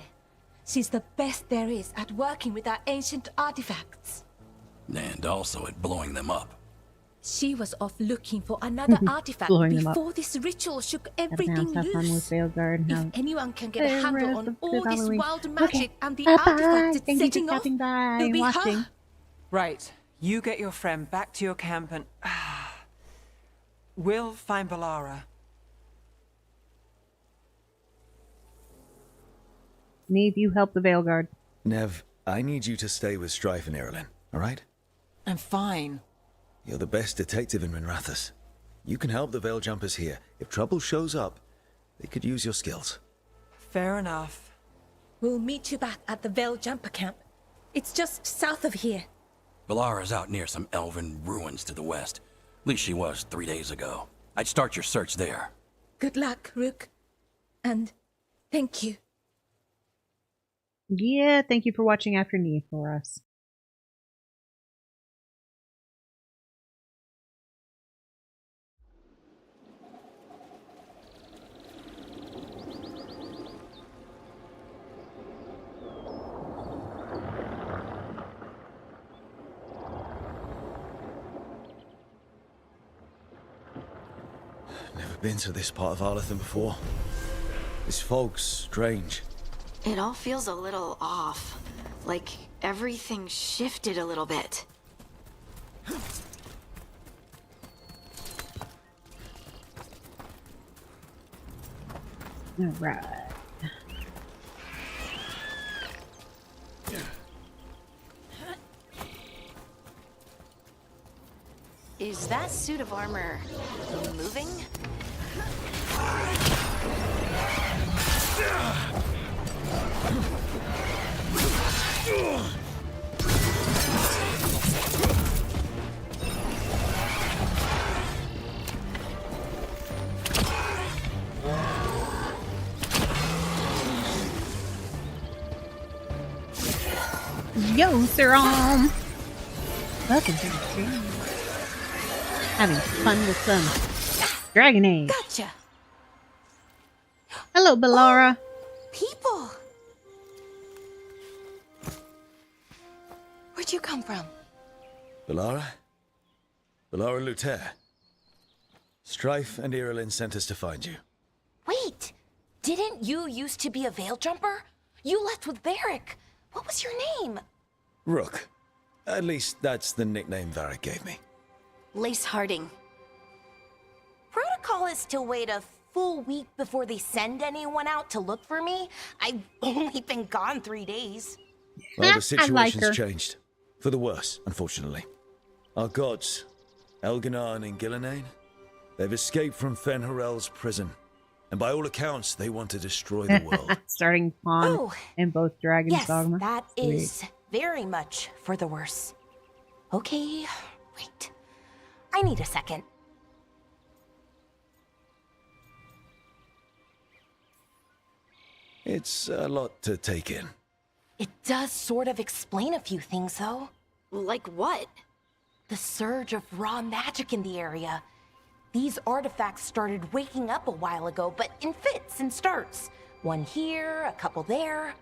Speaker 14: She's the best there is at working with our ancient artifacts.
Speaker 13: And also at blowing them up.
Speaker 14: She was off looking for another artifact before this ritual shook everything loose.
Speaker 3: Veilguard,
Speaker 14: if anyone can get a handle on all this wild magic and the artifacts it's setting off, it'll be her.
Speaker 11: Right. You get your friend back to your camp and... we'll find Belara.
Speaker 3: Neve, you help the Veilguard.
Speaker 6: Nev, I need you to stay with Strife and Irulan, alright?
Speaker 11: I'm fine.
Speaker 6: You're the best detective in Minrathous. You can help the veil jumpers here. If trouble shows up, they could use your skills.
Speaker 11: Fair enough.
Speaker 14: We'll meet you back at the Veil Jumper camp. It's just south of here.
Speaker 13: Belara's out near some elven ruins to the west. At least she was 3 days ago. I'd start your search there.
Speaker 14: Good luck, Rook. And thank you.
Speaker 3: Yeah, thank you for watching After Neve for us.
Speaker 6: Never been to this part of Arlethan before. This fog's strange.
Speaker 9: It all feels a little off. Like everything shifted a little bit.
Speaker 3: Alright.
Speaker 9: Is that suit of armor moving?
Speaker 3: Yo, Serum! Welcome to the stream. Having fun with some Dragon Age.
Speaker 14: Gotcha.
Speaker 3: Hello, Bellara.
Speaker 14: People. Where'd you come from?
Speaker 6: Bellara? Bellara Luther. Strife and Irulan sent us to find you.
Speaker 14: Wait, didn't you used to be a veil jumper? You left with Varric. What was your name?
Speaker 6: Rook. At least that's the nickname Varric gave me.
Speaker 9: Lace Harding.
Speaker 15: Protocol is to wait a full week before they send anyone out to look for me. I've only been gone 3 days.
Speaker 6: Well, the situation's
Speaker 3: her.
Speaker 6: changed. For the worse, unfortunately. Our gods, Elganar and Gillenane, they've escaped from Fen'Harel's prison. And by all accounts, they want to destroy the world.
Speaker 3: Starting pawn
Speaker 15: Oh,
Speaker 3: in both Dragon's
Speaker 15: Yes,
Speaker 3: Dogma.
Speaker 15: that
Speaker 3: Sweet.
Speaker 15: is very much for the worse. Okay, wait. I need a second.
Speaker 6: It's a lot to take in.
Speaker 15: It does sort of explain a few things, though.
Speaker 9: Like what?
Speaker 15: The surge of raw magic in the area. These artifacts started waking up a while ago, but in fits and starts. One here, a couple there.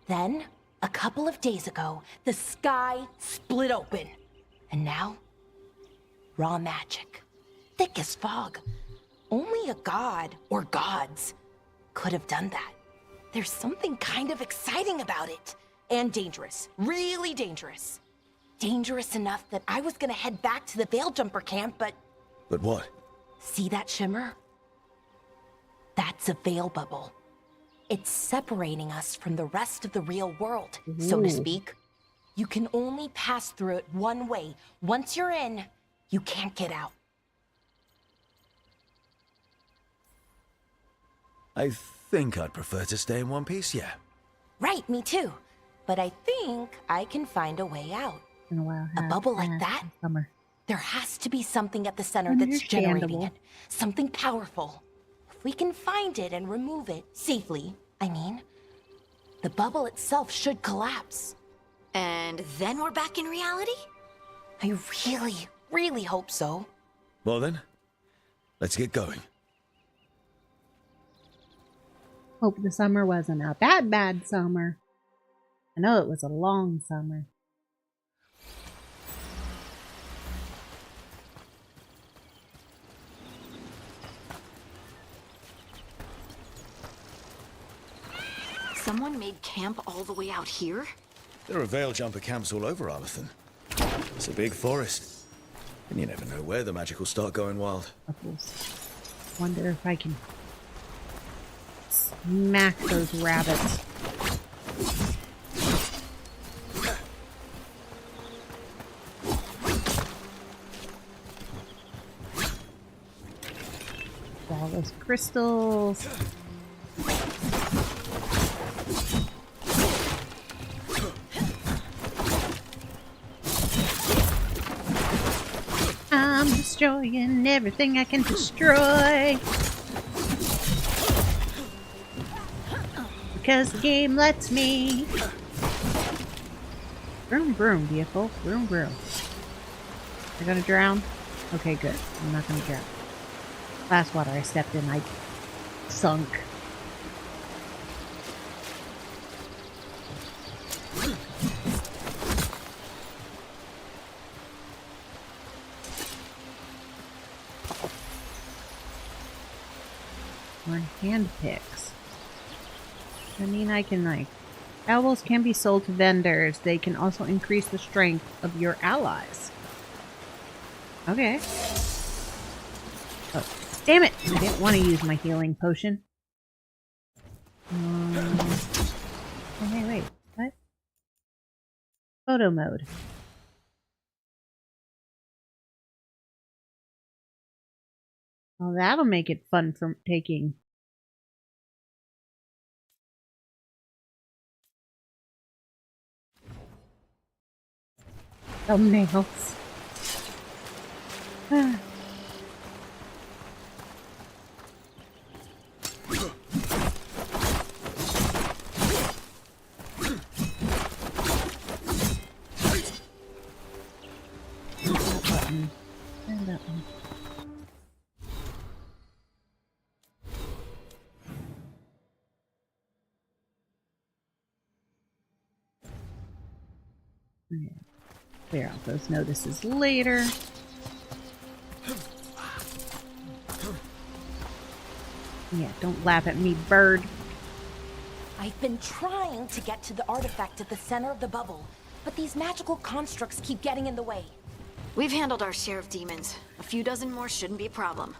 Speaker 15: Then, a couple of days ago, the sky split open. And now, raw magic. Thick as fog. Only a god, or gods, could have done that. There's something kind of exciting about it. And dangerous. Really dangerous. Dangerous enough that I was gonna head back to the Veil Jumper camp, but...
Speaker 6: But what?
Speaker 15: See that shimmer? That's a veil bubble. It's separating us from the rest of the real world, so to
Speaker 3: Ooh.
Speaker 15: speak. You can only pass through it one way. Once you're in, you can't get out.
Speaker 6: I think I'd prefer to stay in one piece, yeah.
Speaker 15: Right, me too. But I think I can find a way out.
Speaker 3: In a while.
Speaker 15: A bubble like that?
Speaker 3: Summer.
Speaker 15: There has to be something at the center that's generating
Speaker 3: Understandable.
Speaker 15: it. Something powerful. If we can find it and remove it, safely, I mean, the bubble itself should collapse.
Speaker 9: And then we're back in reality?
Speaker 15: I really, really hope so.
Speaker 6: Well then, let's get going.
Speaker 3: Hope the summer wasn't a bad summer. I know it was a long summer.
Speaker 9: Someone made camp all the way out here?
Speaker 6: There are veil jumper camps all over Armathan. It's a big forest. And you never know where the magic will start going wild.
Speaker 3: Wonder if I can smack those rabbits. All those crystals. I'm destroying everything I can destroy. Because the game lets me. Vroom vroom, vehicle. Vroom vroom. Am I gonna drown? Okay, good. I'm not gonna drown. Last water I stepped in, I sunk. More hand picks. I mean, I can, like... Owls can be sold to vendors. They can also increase the strength of your allies. Okay. Oh, damn it! I didn't want to use my healing potion. Oh, wait. What? Photo mode. Well, that'll make it fun for taking. Thumbnails. And that one. Okay. Clear out those notices later. Yeah, don't laugh at me, bird.
Speaker 15: I've been trying to get to the artifact at the center of the bubble, but these magical constructs keep getting in the way.
Speaker 9: We've handled our share of demons. A few dozen more shouldn't be a problem.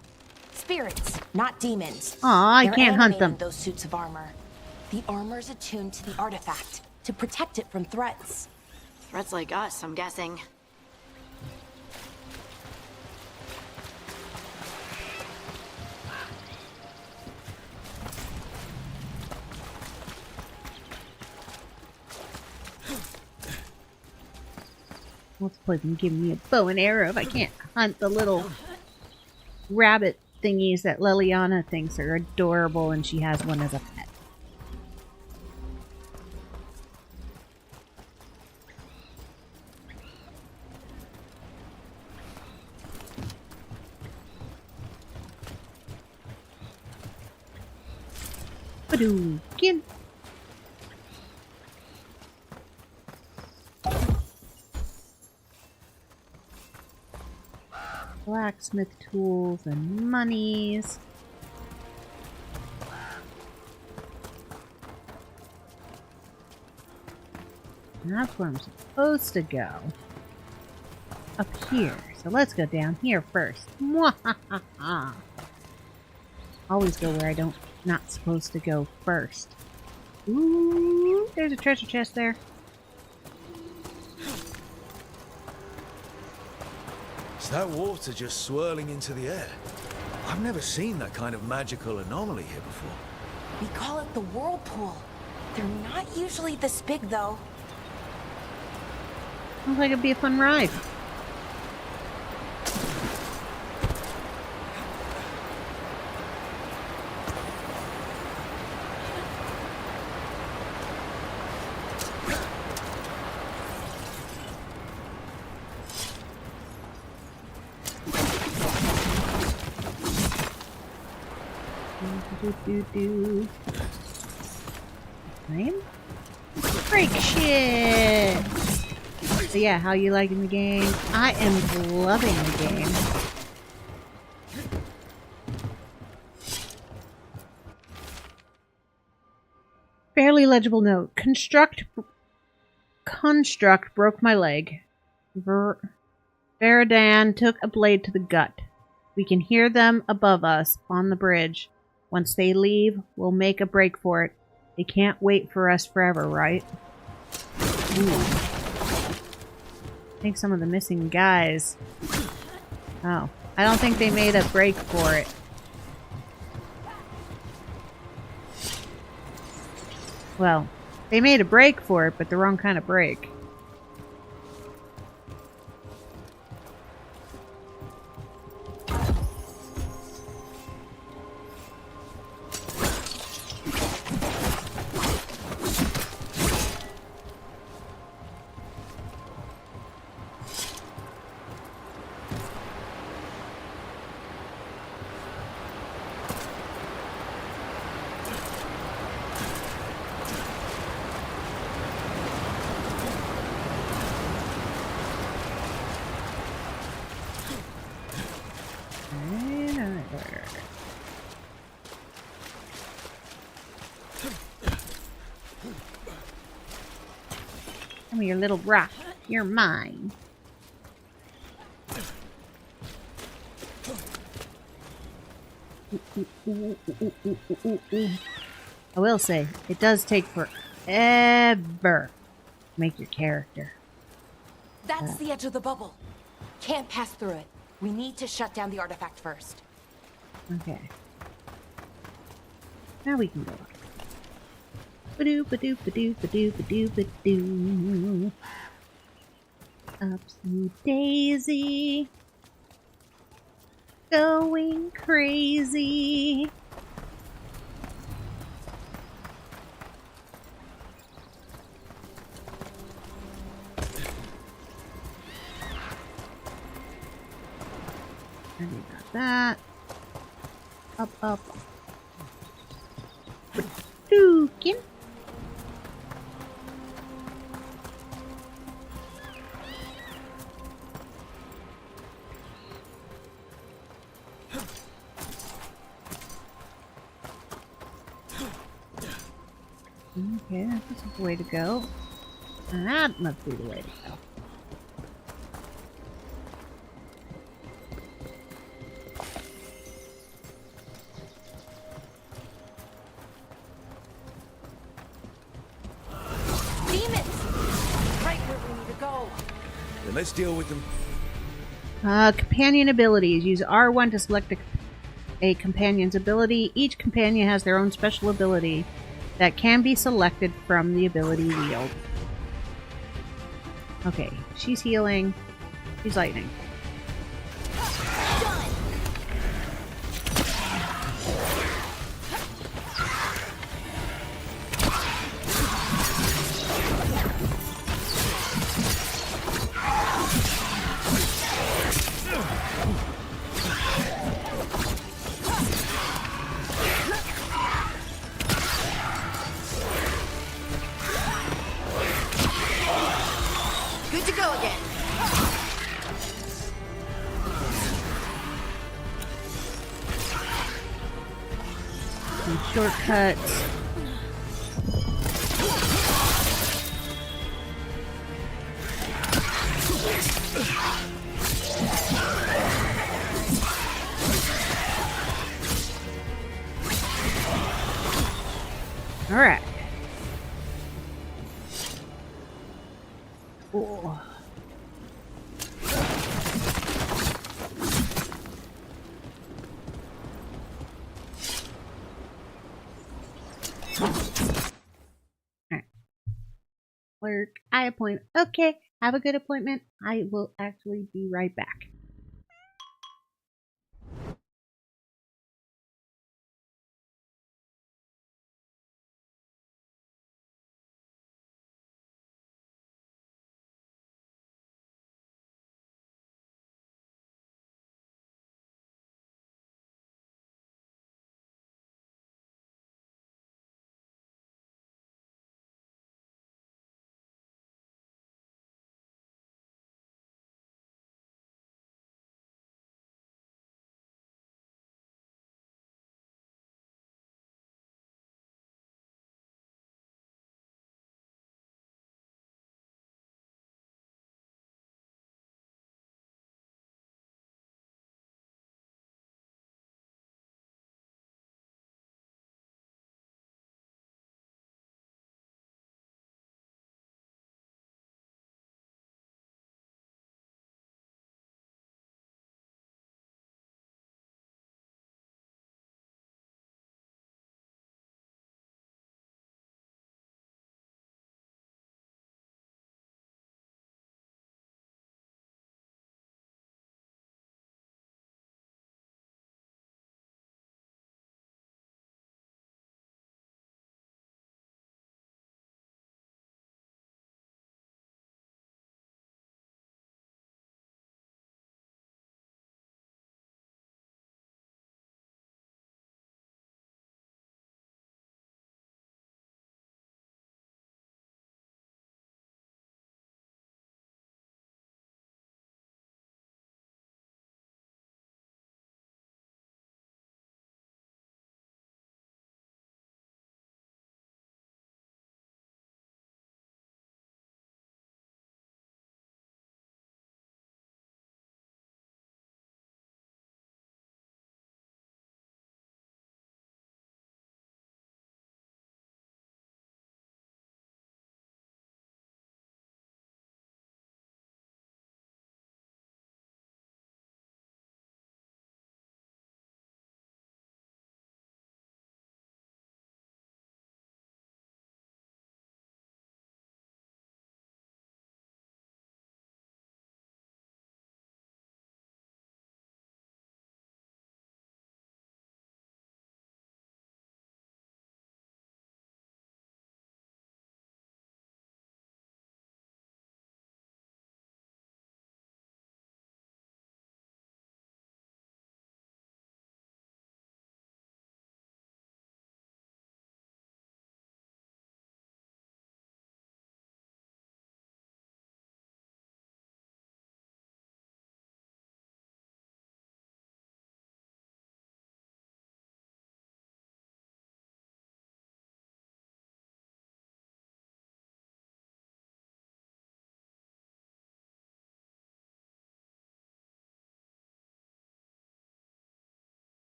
Speaker 15: Spirits, not demons.
Speaker 3: Aw, I
Speaker 15: They're
Speaker 3: can't hunt them.
Speaker 15: animating those suits of armor. The armor's attuned to the artifact to protect it from threats.
Speaker 9: Threats like us, I'm guessing.
Speaker 3: What's the point in giving me a bow and arrow if I can't hunt the little rabbit thingies that Liliana thinks are adorable and she has one as a pet? Badookin. Blacksmith tools and monies. And that's where I'm supposed to go. Up here. So let's go down here first. Mwahaha. Always go where I don't not supposed to go first. Ooh, there's a treasure chest there.
Speaker 6: Is that water just swirling into the air? I've never seen that kind of magical anomaly here before.
Speaker 15: We call it the whirlpool. They're not usually this big, though.
Speaker 3: Sounds like it'd be a fun ride. Do. Name? Break shit! So yeah, how you liking the game? I am loving the game. Fairly legible note. Construct broke my leg. Varadan took a blade to the gut. We can hear them above us on the bridge. Once they leave, we'll make a break for it. They can't wait for us forever, right? Ooh. I think some of the missing guys... Oh. I don't think they made a break for it. Well, they made a break for it, but the wrong kind of break. Come here, little rock. You're mine. I will say, it does take forever to make your character.
Speaker 15: That's the edge of the bubble. Can't pass through it. We need to shut down the artifact first.
Speaker 3: Okay. Now we can go up. Ba-doo, ba-doo, ba-doo, ba-doo, ba-doo, ba-doo. Upsy daisy. Going crazy. And we got that. Up. Dukin. Okay, this is the way to go. That must be the way to go.
Speaker 15: Demons! Right where we need to go.
Speaker 6: Then let's deal with them.
Speaker 3: Companion abilities. Use R1 to select a companion's ability. Each companion has their own special ability that can be selected from the ability wheel. Okay, she's healing. She's lightning.
Speaker 9: Good to go again.
Speaker 3: Some shortcuts. All right. Oh. Alright. Clerk, I appoint. Okay, have a good appointment. I will actually be right back.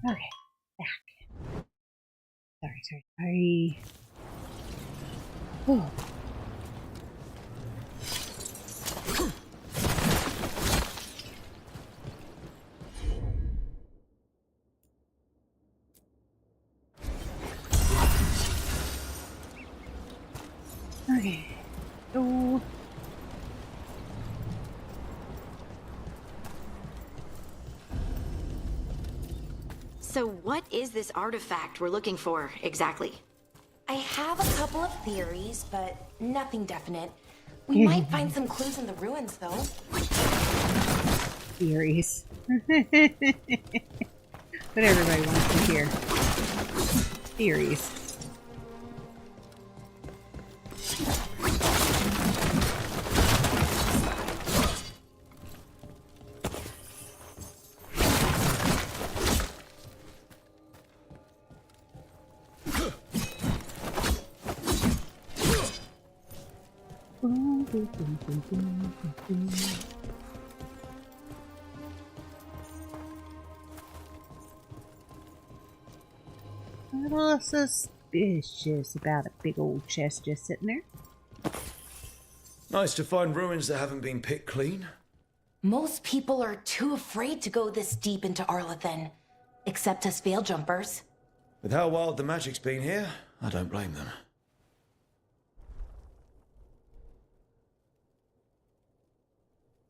Speaker 3: Okay, back. Sorry. Oh. Okay. Oh.
Speaker 9: So what is this artifact we're looking for, exactly?
Speaker 15: I have a couple of theories, but nothing definite. We might find some clues in the ruins, though.
Speaker 3: Theories. What everybody wants to hear. Theories. A little suspicious about a big old chest just sitting there.
Speaker 6: Nice to find ruins that haven't been picked clean.
Speaker 15: Most people are too afraid to go this deep into Arlathan, except us veil jumpers.
Speaker 6: With how wild the magic's been here, I don't blame them.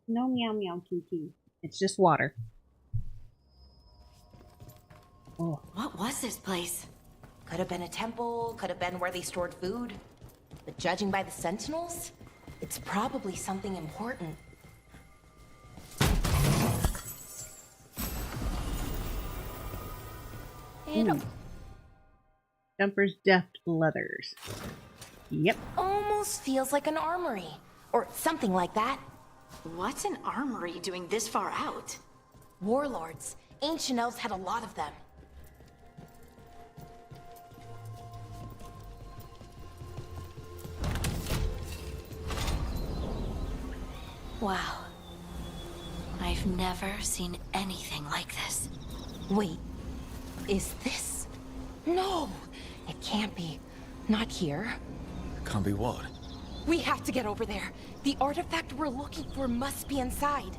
Speaker 3: No meow meow Kiki. It's just water. Oh.
Speaker 9: What was this place?
Speaker 15: Could have been a temple, could have been where they stored food. But judging by the sentinels, it's probably something important.
Speaker 3: Jumper's deft leathers. Yep.
Speaker 15: Almost feels like an armory, or something like that.
Speaker 9: What's an armory doing this far out?
Speaker 15: Warlords. Ancient elves had a lot of them.
Speaker 9: Wow. I've never seen anything like this.
Speaker 15: Wait, is this? No, it can't be. Not here.
Speaker 6: Can't be what?
Speaker 15: We have to get over there. The artifact we're looking for must be inside.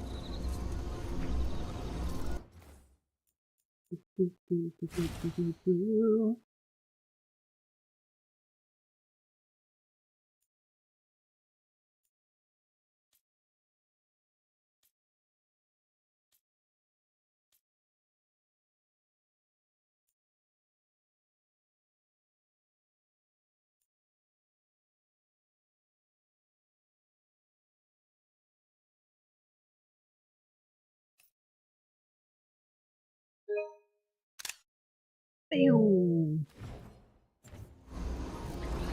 Speaker 3: Boom.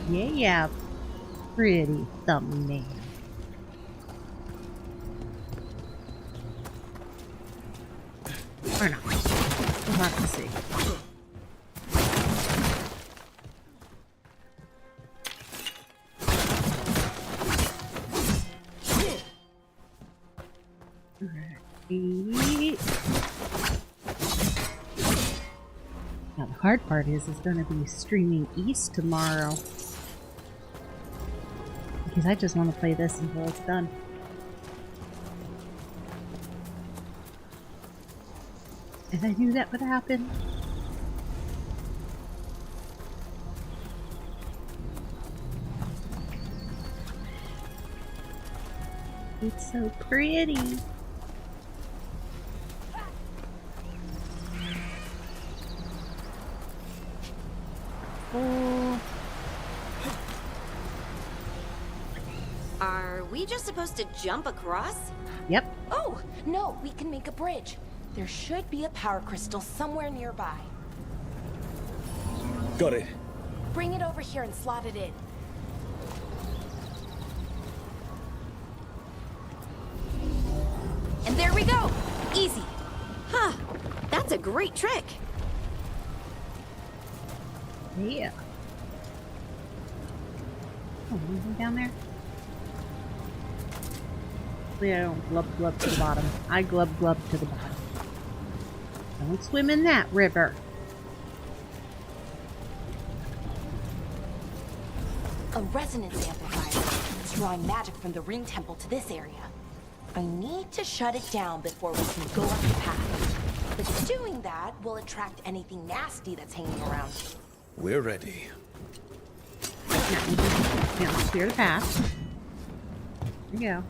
Speaker 3: Yeah, pretty thumbnail. Or not. We'll have to see. Alright. Now the hard part is going to be streaming East tomorrow. Because I just want to play this until it's done. And I knew that would happen. It's so pretty. Oh.
Speaker 9: Are we just supposed to jump across?
Speaker 3: Yep.
Speaker 15: Oh, no, we can make a bridge. There should be a power crystal somewhere nearby.
Speaker 6: Got it.
Speaker 15: Bring it over here and slot it in. And there we go! Easy.
Speaker 9: Huh. That's a great trick.
Speaker 3: Yeah. Oh, anything down there? Hopefully I don't glub glub to the bottom. I glub glub to the bottom. Don't swim in that river.
Speaker 15: A resonance amplifier is drawing magic from the ring temple to this area. I need to shut it down before we can go up the path. But doing that will attract anything nasty that's hanging around.
Speaker 6: We're ready.
Speaker 3: Now, clear the path. There you go.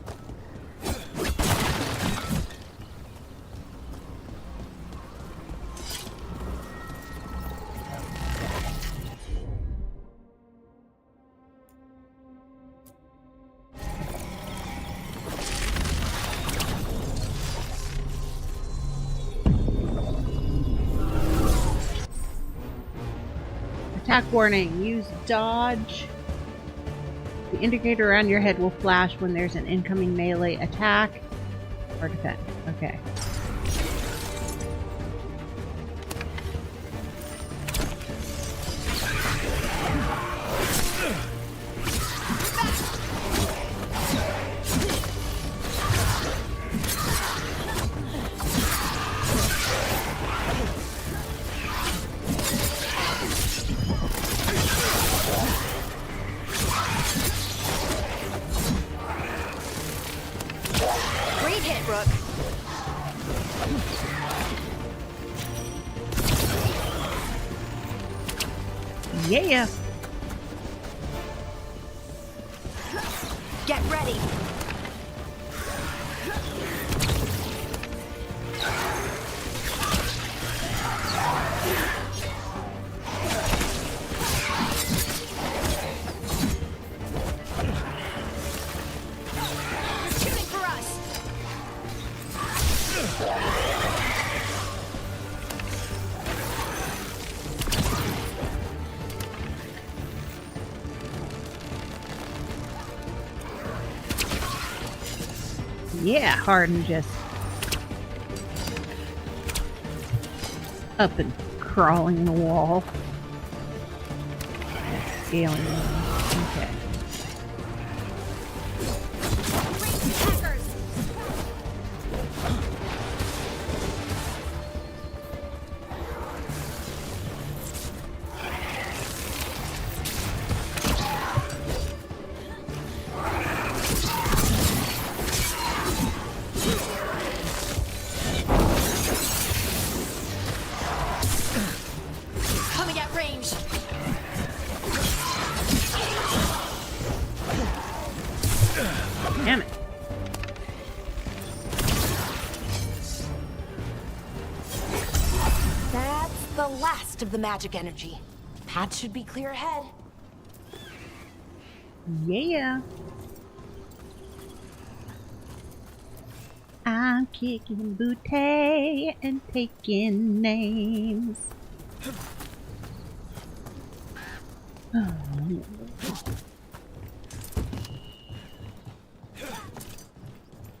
Speaker 3: Attack warning. Use dodge. The indicator around your head will flash when there's an incoming melee attack or defend. Okay. Yeah.
Speaker 15: Get ready.
Speaker 9: Shooting for us.
Speaker 3: Yeah, Harden just up and crawling in the wall. Alien. Okay.
Speaker 9: Coming at range.
Speaker 3: Damn it.
Speaker 15: That's the last of the magic energy. Path should be clear ahead.
Speaker 3: Yeah. I'm kicking booty and taking names. Oh.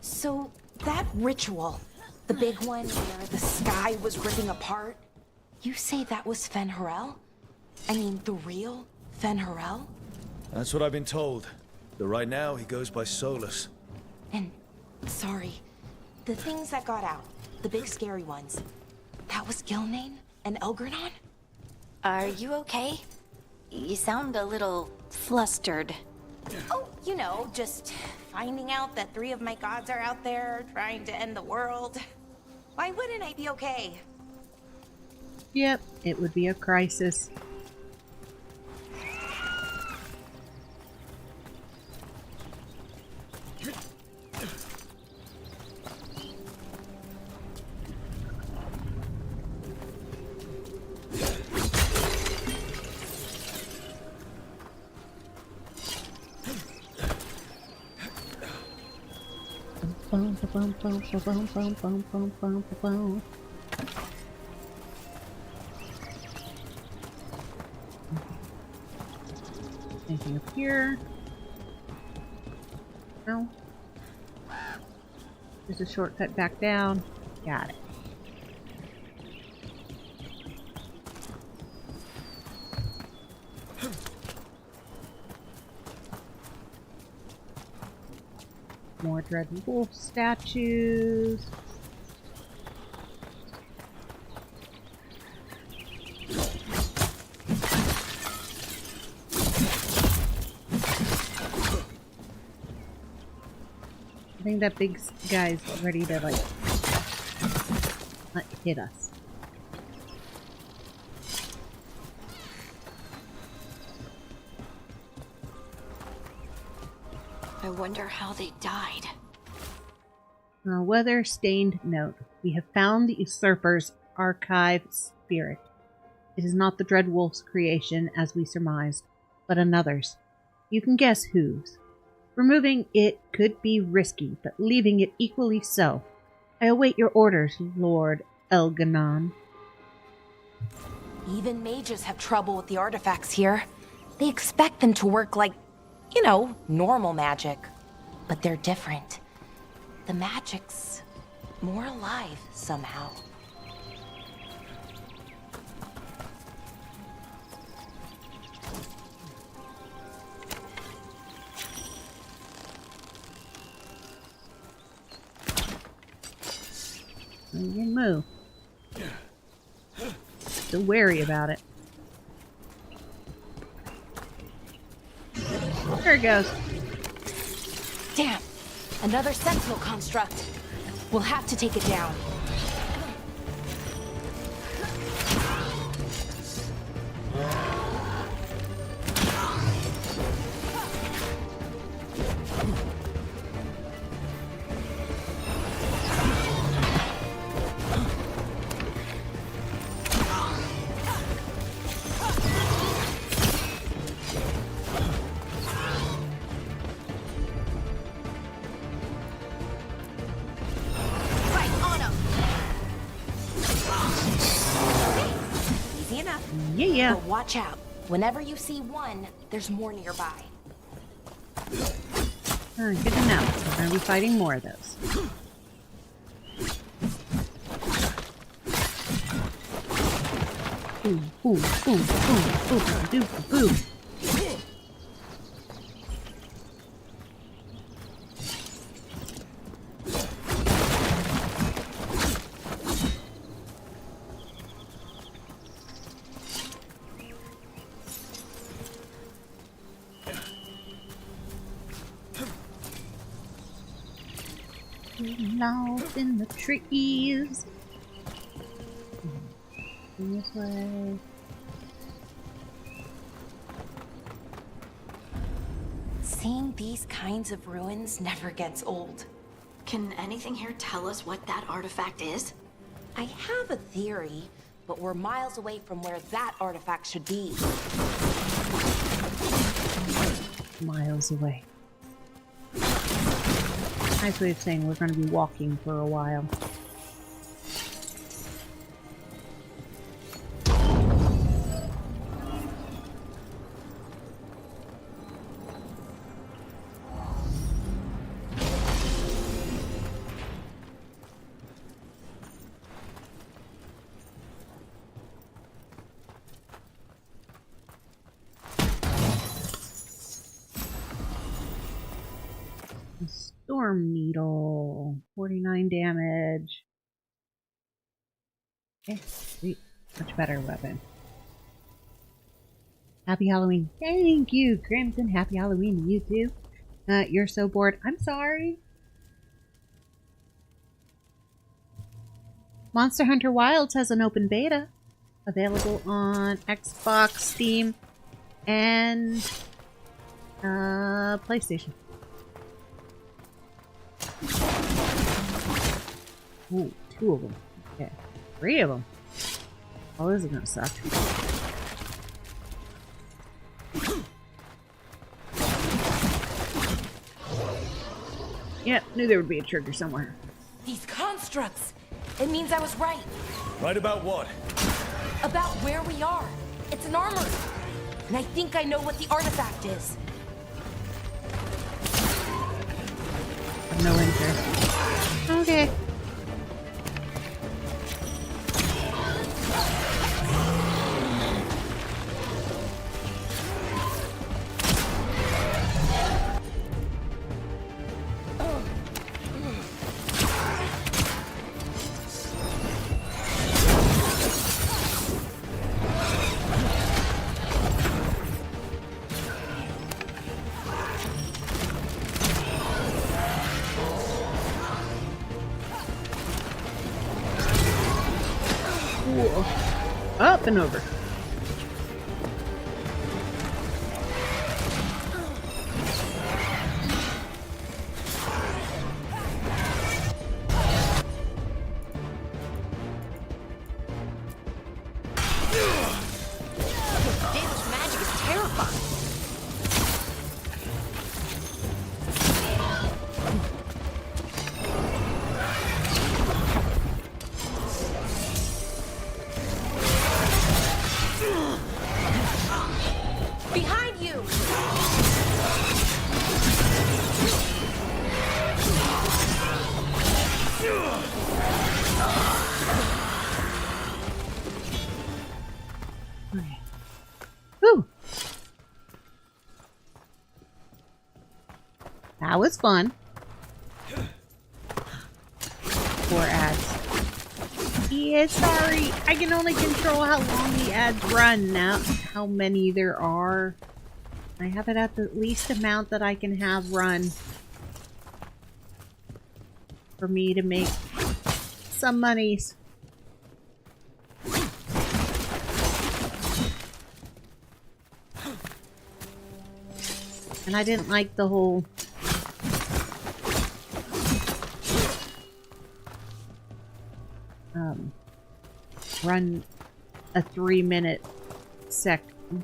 Speaker 15: So, that ritual, the big one where the sky was ripping apart, you say that was FNCO? I mean, the real FNCO?
Speaker 6: That's what I've been told. Though right now he goes by Solus.
Speaker 15: And, sorry, the things that got out, the big scary ones, that was Gilnane and Elgranon?
Speaker 9: Are you okay? You sound a little flustered.
Speaker 15: Oh, you know, just finding out that 3 of my gods are out there trying to end the world. Why wouldn't I be okay?
Speaker 3: Yep, it would be a crisis. Anything up here? No. There's a shortcut back down. Got it. More Dreadwolf statues. I think that big guy's ready to, like, hit us.
Speaker 9: I wonder how they died.
Speaker 3: Weather-stained note. We have found the usurper's archive spirit. It is not the Dreadwolf's creation, as we surmised, but another's. You can guess whose. Removing it could be risky, but leaving it equally so. I await your orders, Lord Elganon.
Speaker 15: Even mages have trouble with the artifacts here. They expect them to work like, you know, normal magic. But they're different. The magic's more alive somehow.
Speaker 3: You can move. Still wary about it. There it goes.
Speaker 15: Damn! Another sentinel construct. We'll have to take it down.
Speaker 3: Yeah.
Speaker 15: But watch out. Whenever you see one, there's more nearby.
Speaker 3: Good to know. We're going to be fighting more of those. Boom, boom, boom, boom, boom, boom, boom. Lost in the trees. This way.
Speaker 15: Seeing these kinds of ruins never gets old.
Speaker 9: Can anything here tell us what that artifact is?
Speaker 15: I have a theory, but we're miles away from where that artifact should be.
Speaker 3: Miles away. Nice way of saying we're going to be walking for a while. Storm Needle, 49 damage. Okay, sweet. Much better weapon. Happy Halloween. Thank you, Crimson. Happy Halloween to you too. You're so bored. I'm sorry. Monster Hunter Wilds has an open beta. Available on Xbox, Steam, and PlayStation. Ooh, 2 of them. Okay. 3 of them. Oh, this is gonna suck. Yep, knew there would be a trigger somewhere.
Speaker 15: These constructs! It means I was right.
Speaker 6: Right about what?
Speaker 15: About where we are. It's an armory. And I think I know what the artifact is.
Speaker 3: No interest. Okay. Cool. Up and over.
Speaker 9: David's magic is terrifying.
Speaker 15: Behind you!
Speaker 3: Whew. That was fun. 4 ads. Yeah, sorry. I can only control how long the ads run, now how many there are. I have it at the least amount that I can have run for me to make some monies. And I didn't like the whole run a 3-minute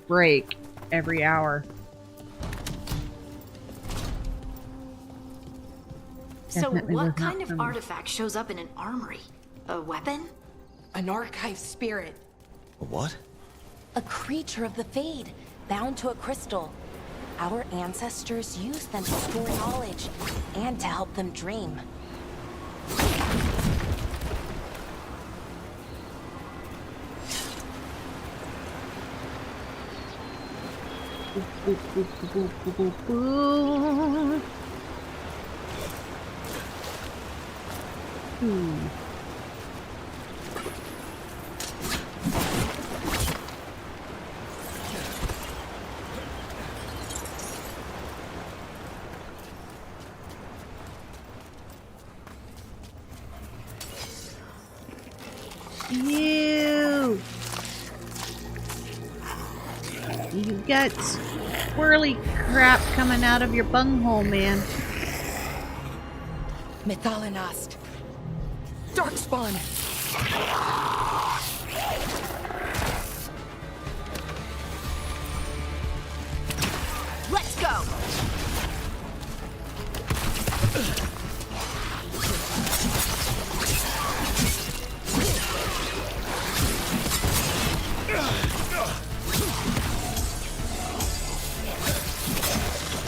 Speaker 3: break every hour.
Speaker 9: So
Speaker 3: Definitely was
Speaker 9: what
Speaker 3: not
Speaker 9: kind
Speaker 3: for
Speaker 9: of
Speaker 3: me.
Speaker 9: artifact shows up in an armory? A weapon?
Speaker 15: An archive spirit.
Speaker 16: A what?
Speaker 15: A creature of the Fade, bound to a crystal. Our ancestors used them to store knowledge and to help them dream.
Speaker 3: You got swirly crap coming out of your bunghole, man.
Speaker 15: Mythalinast. Darkspawn.
Speaker 9: Let's go!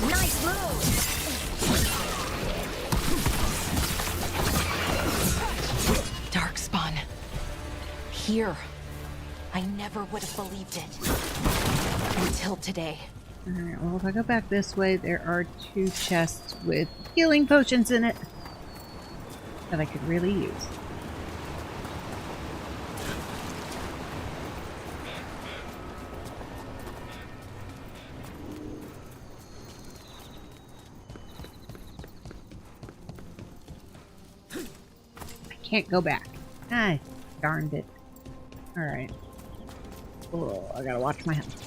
Speaker 15: Nice move! Darkspawn. Here. I never would have believed it. Until today.
Speaker 3: Alright, well, if I go back this way, there are 2 chests with healing potions in it that I could really use. I can't go back. Ah, darned it. Alright. Oh, I gotta watch my health.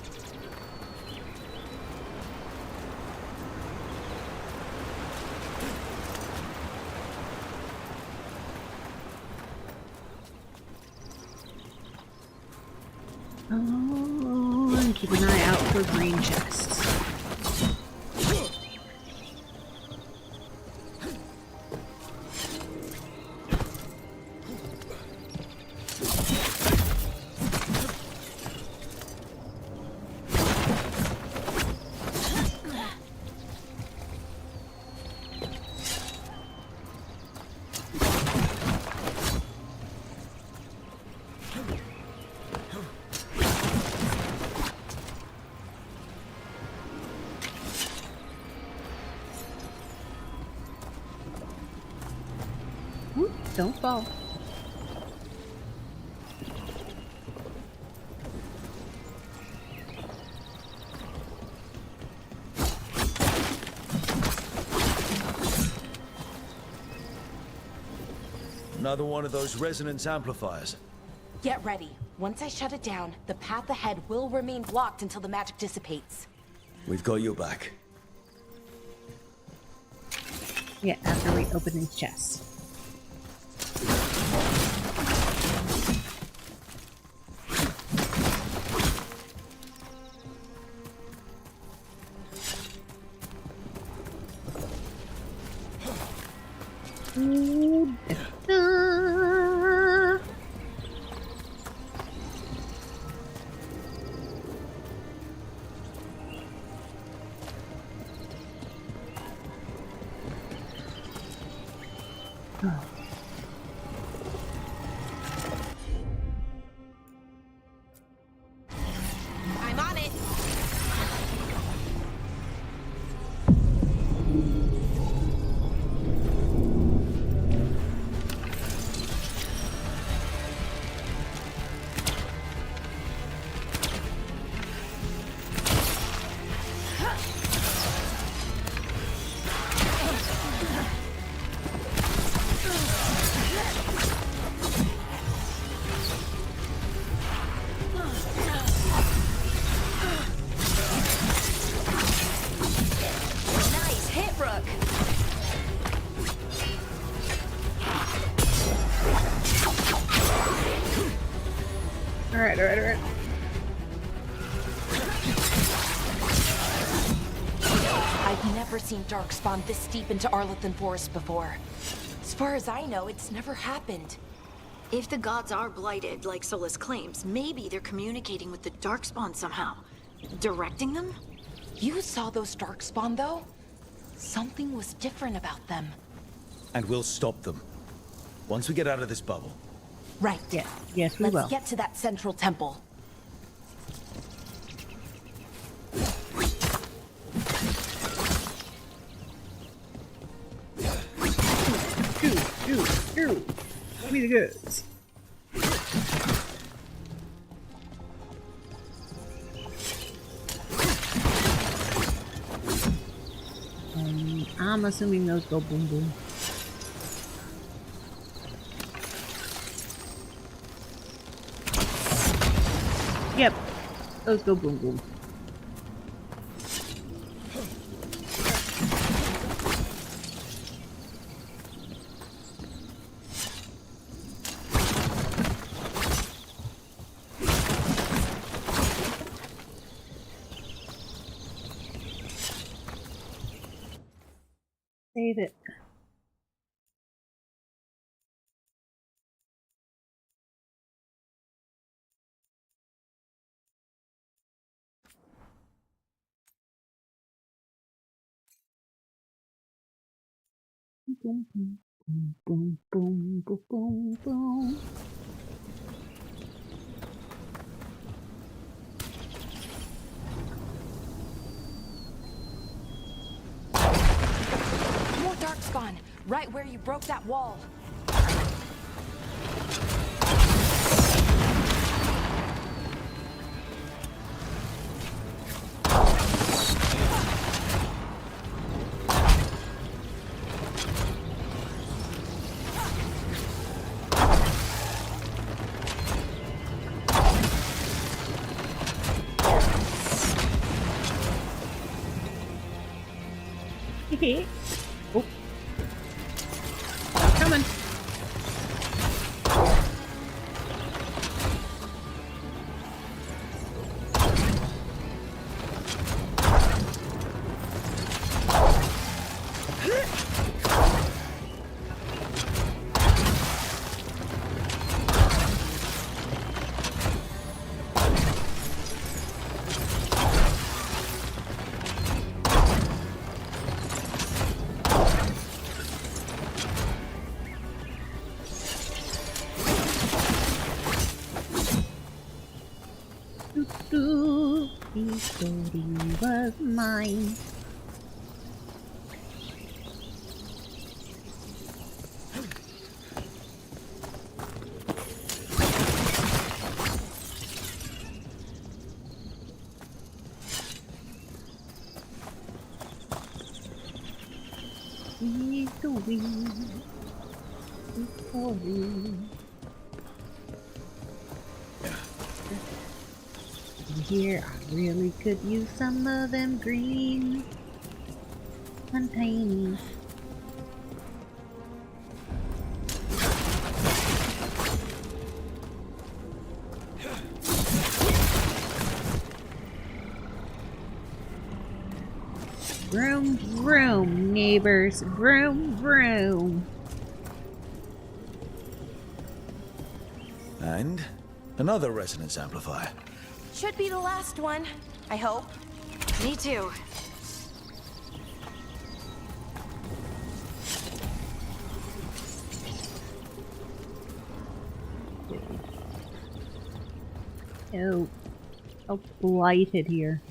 Speaker 3: Oh, and keep an eye out for green chests. Don't fall.
Speaker 6: Another one of those resonance amplifiers.
Speaker 15: Get ready. Once I shut it down, the path ahead will remain blocked until the magic dissipates.
Speaker 6: We've got your back.
Speaker 3: Yeah, after we open his chest.
Speaker 15: I'm on it.
Speaker 9: Nice hit, Rook.
Speaker 3: Alright.
Speaker 15: I've never seen Darkspawn this deep into Arlethan Forest before. As far as I know, it's never happened.
Speaker 9: If the gods are blighted, like Solus claims, maybe they're communicating with the Darkspawn somehow. Directing them?
Speaker 15: You saw those Darkspawn, though? Something was different about them.
Speaker 6: And we'll stop them. Once we get out of this bubble.
Speaker 15: Right.
Speaker 3: Yeah. Yes, we will.
Speaker 15: Let's get to that central temple.
Speaker 3: Give me the goods. I'm assuming those go boom boom. Yep, those go boom boom. Save it. Boom, boom, boom, boom, boom, boom, boom, boom.
Speaker 15: More Darkspawn, right where you broke that wall.
Speaker 3: Oh. Coming. Story was mine. in here. I really could use some of them green containers. Vroom, vroom, neighbors. Vroom, vroom.
Speaker 6: And another resonance amplifier.
Speaker 15: Should be the last one, I hope.
Speaker 9: Me too.
Speaker 3: Oh, how blighted here.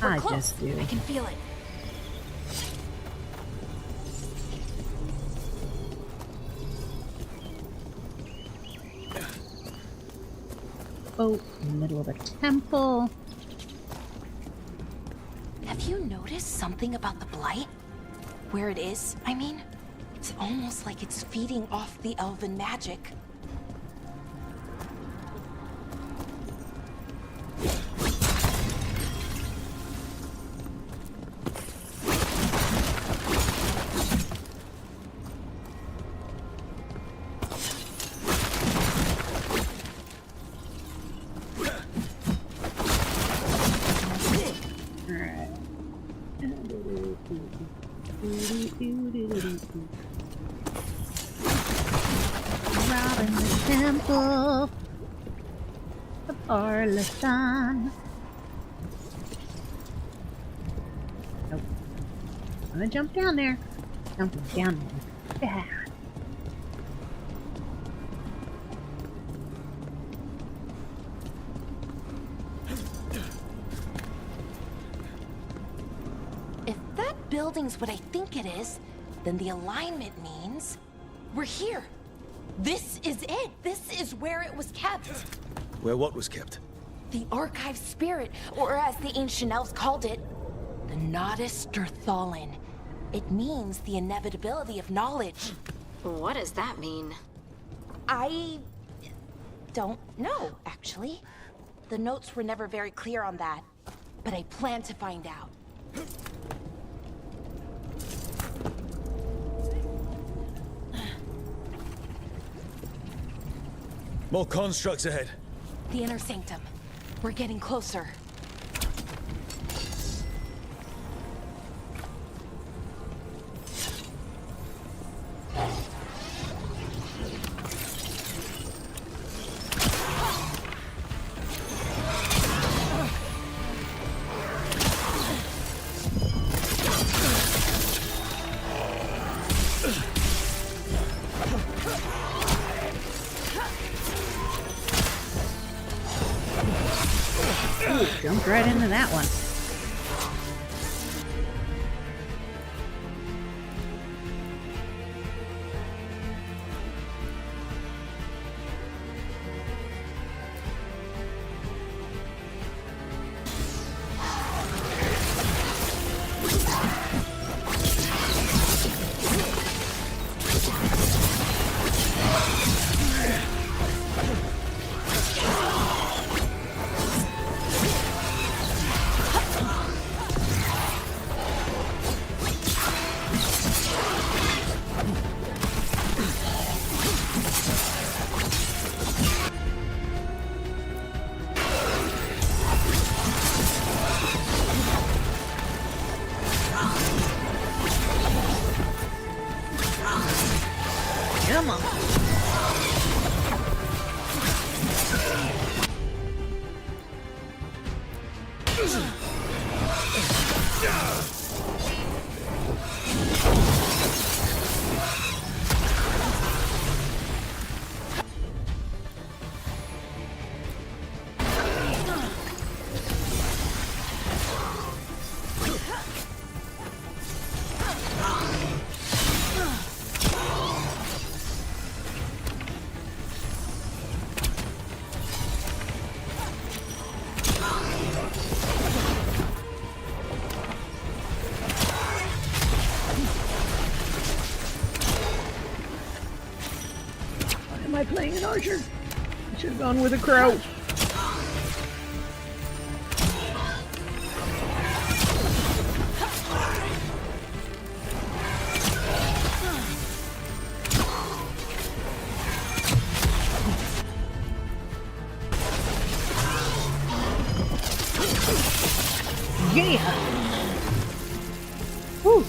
Speaker 3: I just do.
Speaker 15: I can feel it.
Speaker 3: Oh, in the middle of a temple.
Speaker 15: Have you noticed something about the blight? Where it is, I mean? It's almost like it's feeding off the elven magic.
Speaker 3: Robbing the temple of Arlesan. Nope. I'm gonna jump down there. Jumping down there. Yeah.
Speaker 15: If that building's what I think it is, then the alignment means we're here. This is it. This is where it was kept.
Speaker 6: Where what was kept?
Speaker 15: The archive spirit, or as the ancient elves called it, the Nodus Derthalin. It means the inevitability of knowledge.
Speaker 9: What does that mean?
Speaker 15: I don't know, actually. The notes were never very clear on that, but I plan to find out.
Speaker 6: More constructs ahead.
Speaker 15: The inner sanctum. We're getting closer.
Speaker 3: Jumped right into that one. Come on. Am I playing an archer? I should have gone with a crow. Yeah! Woo!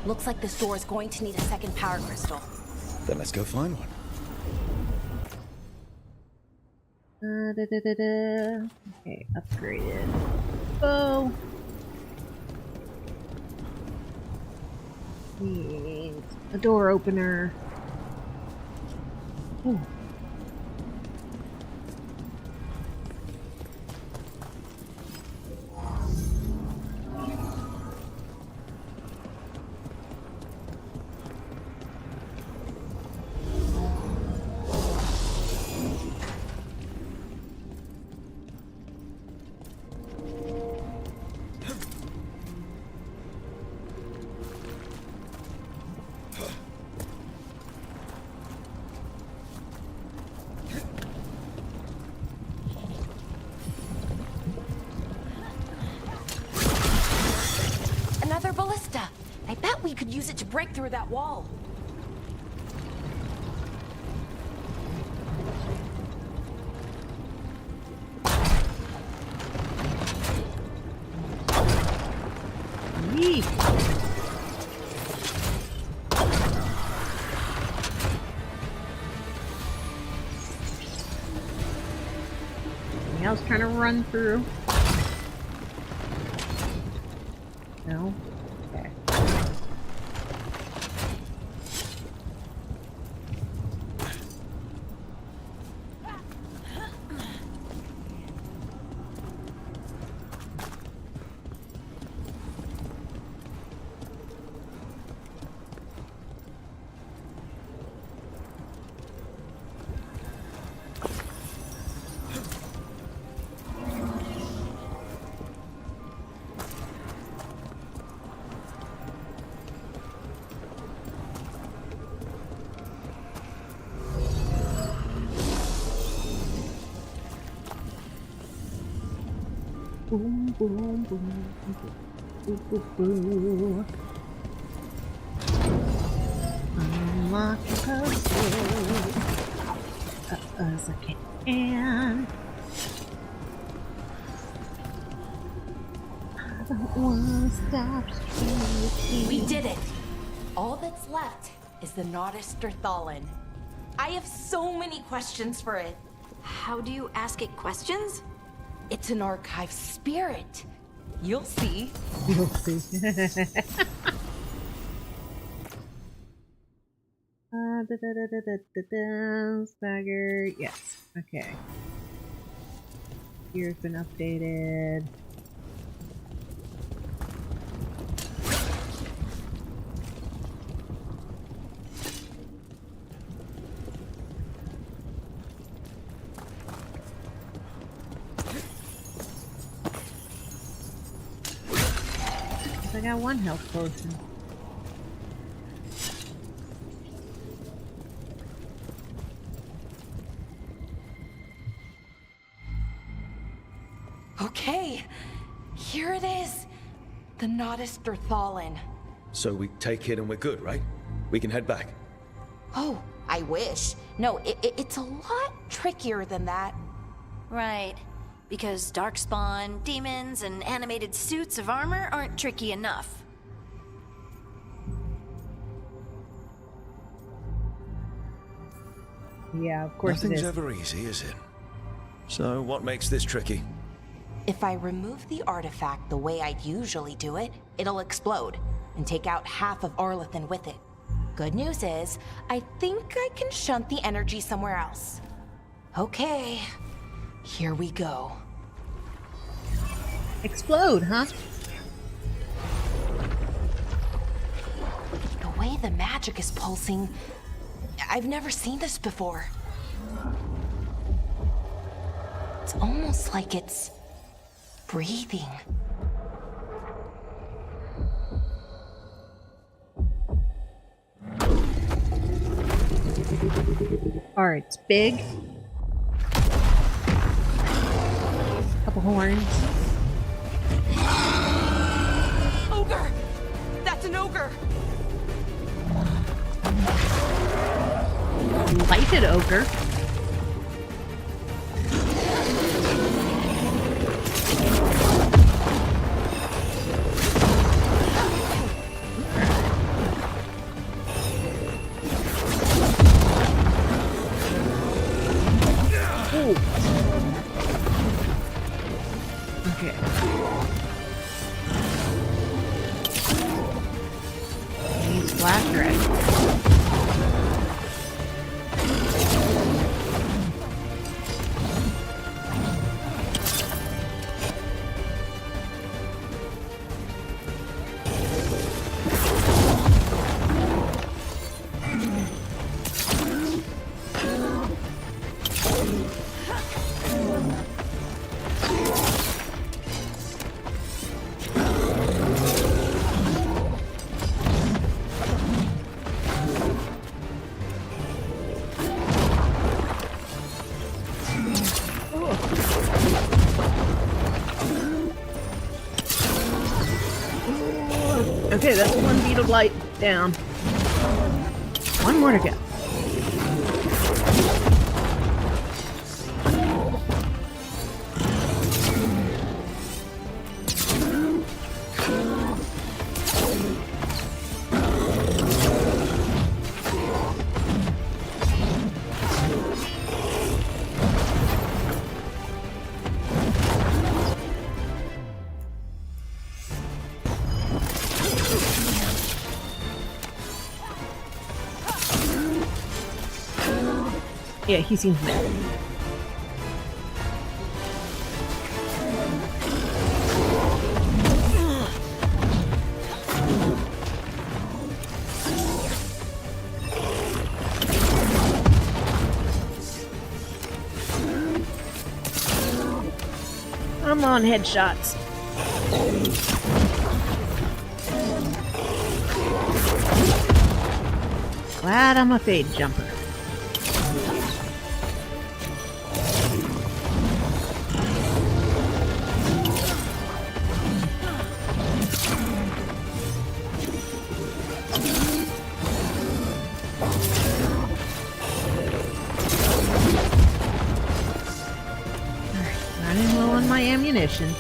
Speaker 15: Looks like this door is going to need a second power crystal.
Speaker 6: Then let's go find one.
Speaker 3: Okay, upgraded. Bow. Need a door opener. Ooh.
Speaker 15: Another ballista. I bet we could use it to break through that wall.
Speaker 3: Yeet. Anything else trying to run through? No? Okay. Boom, boom, boom, boom, boom, boom. Unlock the puzzle as I can. I don't want to stop streaking.
Speaker 15: We did it! All that's left is the Notisterthallen. I have so many questions for it.
Speaker 9: How do you ask it questions?
Speaker 15: It's an archive spirit. You'll see.
Speaker 3: You'll see. Stagger. Yes. Okay. Gear's been updated. I got one health potion.
Speaker 15: Okay, here it is. The Notisterthallen.
Speaker 6: So we take it and we're good, right? We can head back.
Speaker 15: Oh, I wish. No, it's a lot trickier than that.
Speaker 9: Right. Because darkspawn, demons, and animated suits of armor aren't tricky enough.
Speaker 3: Yeah, of course
Speaker 6: Nothing's
Speaker 3: it is.
Speaker 6: ever easy, is it? So, what makes this tricky?
Speaker 15: If I remove the artifact the way I usually do it, it'll explode and take out half of Arlethan with it. Good news is, I think I can shunt the energy somewhere else. Okay, here we go.
Speaker 3: Explode, huh?
Speaker 15: The way the magic is pulsing, I've never seen this before. It's almost like it's breathing.
Speaker 3: Alright, it's big. Couple horns.
Speaker 7: Ogre! That's an ogre!
Speaker 3: Lighted ogre. Ooh. Okay. Needs black red. Okay, that's one bead of light down. One more to go. Yeah, he seems mad. I'm on headshots. Glad I'm a fade jumper. Running low on my ammunition.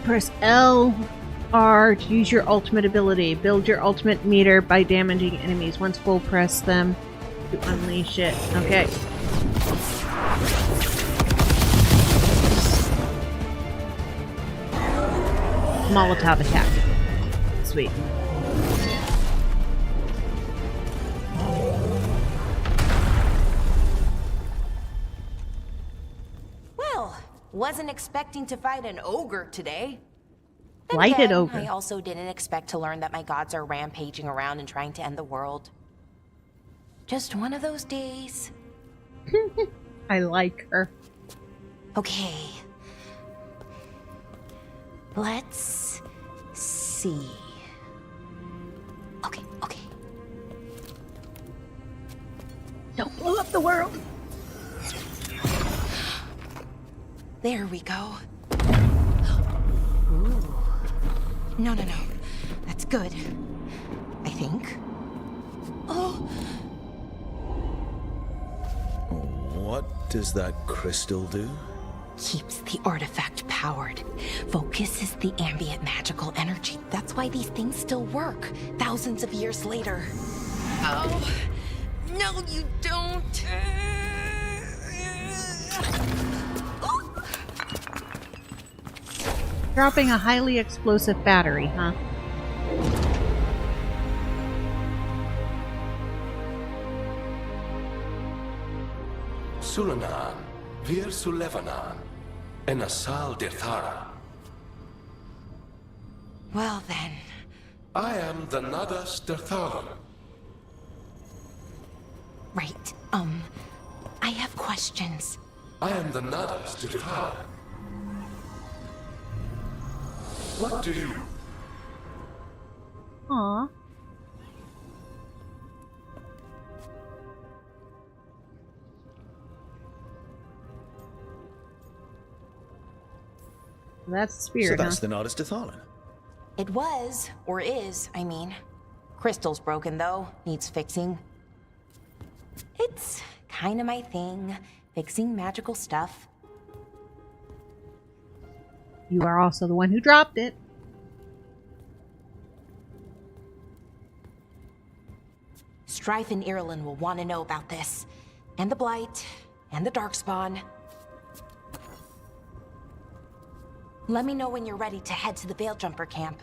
Speaker 3: Press L, R to use your ultimate ability. Build your ultimate meter by damaging enemies. Once full, press them to unleash it. Okay. Molotov attack. Sweet.
Speaker 15: Wasn't expecting to fight an ogre today. Then
Speaker 3: Lighted
Speaker 15: again,
Speaker 3: ogre.
Speaker 15: I also didn't expect to learn that my gods are rampaging around and trying to end the world. Just one of those days.
Speaker 3: I like her.
Speaker 15: Okay. Let's see. There we go. Ooh. No. That's good. I think. Oh.
Speaker 6: What does that crystal do?
Speaker 15: Keeps the artifact powered. Focuses the ambient magical energy. That's why these things still work, thousands of years later. Oh. No, you don't.
Speaker 3: Dropping a highly explosive battery, huh?
Speaker 16: Sulanan, Vir Sulevanan, and Asal Dirthara.
Speaker 15: Well then.
Speaker 16: I am the Nadas Dirtharan.
Speaker 15: Right, I have questions.
Speaker 16: I am the Nadas Dirtharan. What do you...
Speaker 3: Aww. That's the spirit,
Speaker 6: So that's
Speaker 3: huh?
Speaker 6: the Nardis Dithalin.
Speaker 15: It was, or is, I mean. Crystal's broken though, needs fixing. It's kinda my thing, fixing magical stuff.
Speaker 3: You are also the one who dropped it.
Speaker 15: Strife and Irulan will want to know about this. And the Blight, and the Darkspawn. Let me know when you're ready to head to the Veil Jumper camp.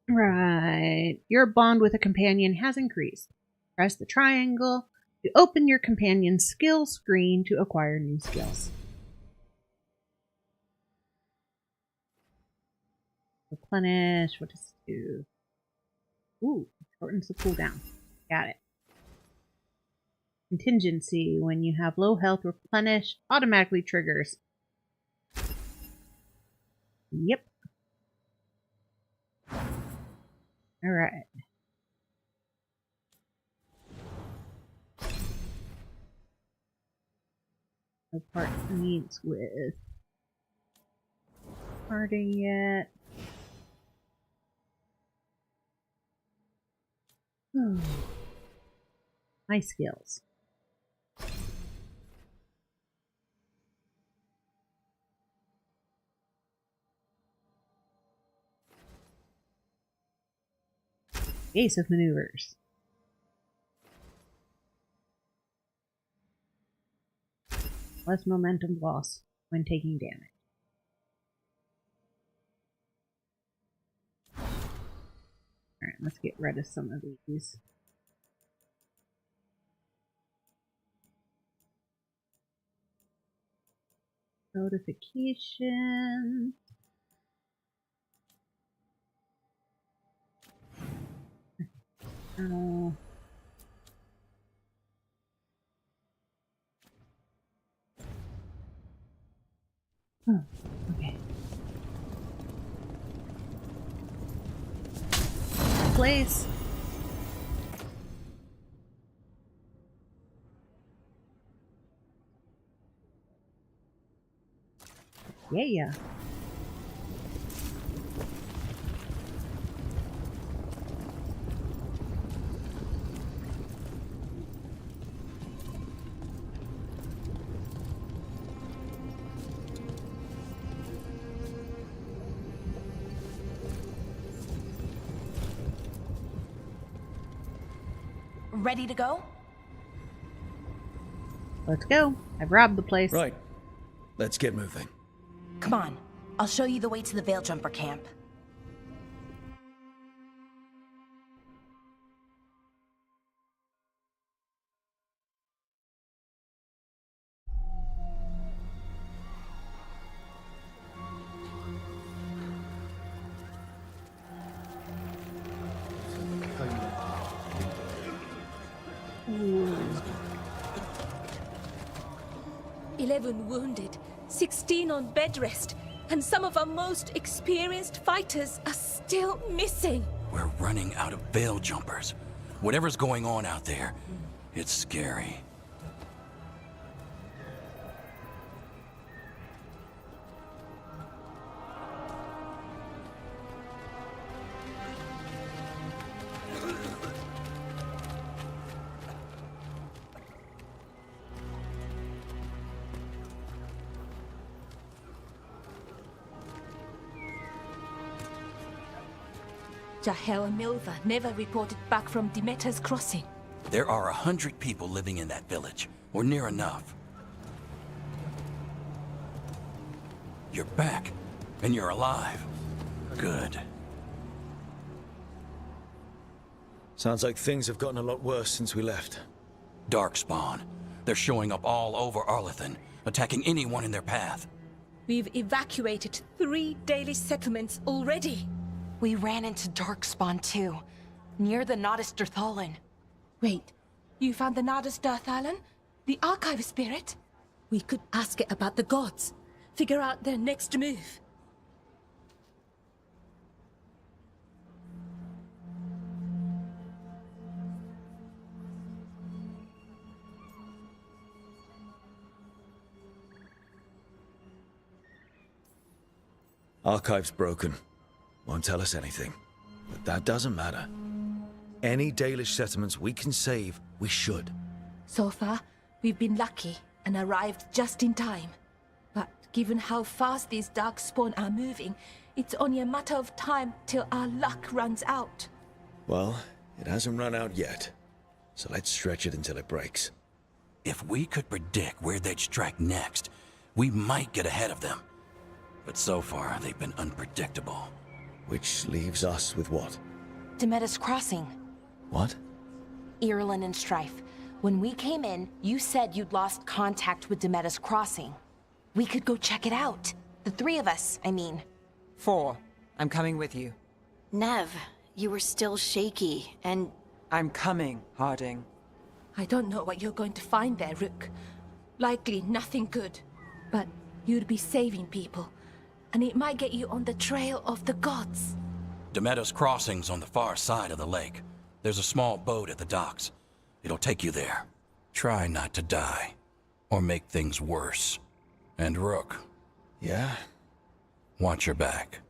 Speaker 3: Right. Your bond with a companion has increased. Press the triangle to open your companion's skill screen to acquire new skills. Replenish. What does it do? Ooh, shortens the cooldown. Got it. Contingency. When you have low health, replenish automatically triggers. Yep. Alright. No part needs with parting yet. My skills. Ace of maneuvers. Less momentum loss when taking damage. Alright, let's get rid of some of these. Notification. Oh. Oh, okay. Place. Yeah.
Speaker 15: Ready to go?
Speaker 3: Let's go. I've robbed the place.
Speaker 6: Right. Let's get moving.
Speaker 15: Come on. I'll show you the way to the Veil Jumper camp.
Speaker 14: Ooh. 11 wounded, 16 on bed rest. And some of our most experienced fighters are still missing.
Speaker 13: We're running out of veil jumpers. Whatever's going on out there, it's scary.
Speaker 14: Jahel and Milva never reported back from Demeter's crossing.
Speaker 13: There are 100 people living in that village, or near enough. You're back, and you're alive. Good.
Speaker 6: Sounds like things have gotten a lot worse since we left.
Speaker 13: Darkspawn. They're showing up all over Arlethan, attacking anyone in their path.
Speaker 14: We've evacuated 3 daily settlements already.
Speaker 15: We ran into Darkspawn too, near the Nodus Dirthalan.
Speaker 14: Wait, you found the Nodus Dirthalan? The archive spirit? We could ask it about the gods. Figure out their next move.
Speaker 6: Archive's broken. Won't tell us anything. But that doesn't matter. Any Dalish settlements we can save, we should.
Speaker 14: So far, we've been lucky and arrived just in time. But given how fast these Darkspawn are moving, it's only a matter of time till our luck runs out.
Speaker 6: Well, it hasn't run out yet. So let's stretch it until it breaks.
Speaker 13: If we could predict where they'd strike next, we might get ahead of them. But so far, they've been unpredictable.
Speaker 6: Which leaves us with what?
Speaker 15: Demeter's crossing.
Speaker 6: What?
Speaker 15: Irulan and Strife. When we came in, you said you'd lost contact with Demeter's crossing. We could go check it out. The 3 of us, I mean.
Speaker 11: 4. I'm coming with you.
Speaker 9: Nev, you were still shaky, and...
Speaker 11: I'm coming, Harding.
Speaker 14: I don't know what you're going to find there, Rook. Likely nothing good. But you'd be saving people. And it might get you on the trail of the gods.
Speaker 13: Demeter's crossing's on the far side of the lake. There's a small boat at the docks. It'll take you there. Try not to die, or make things worse. And Rook.
Speaker 6: Yeah?
Speaker 13: Watch your back.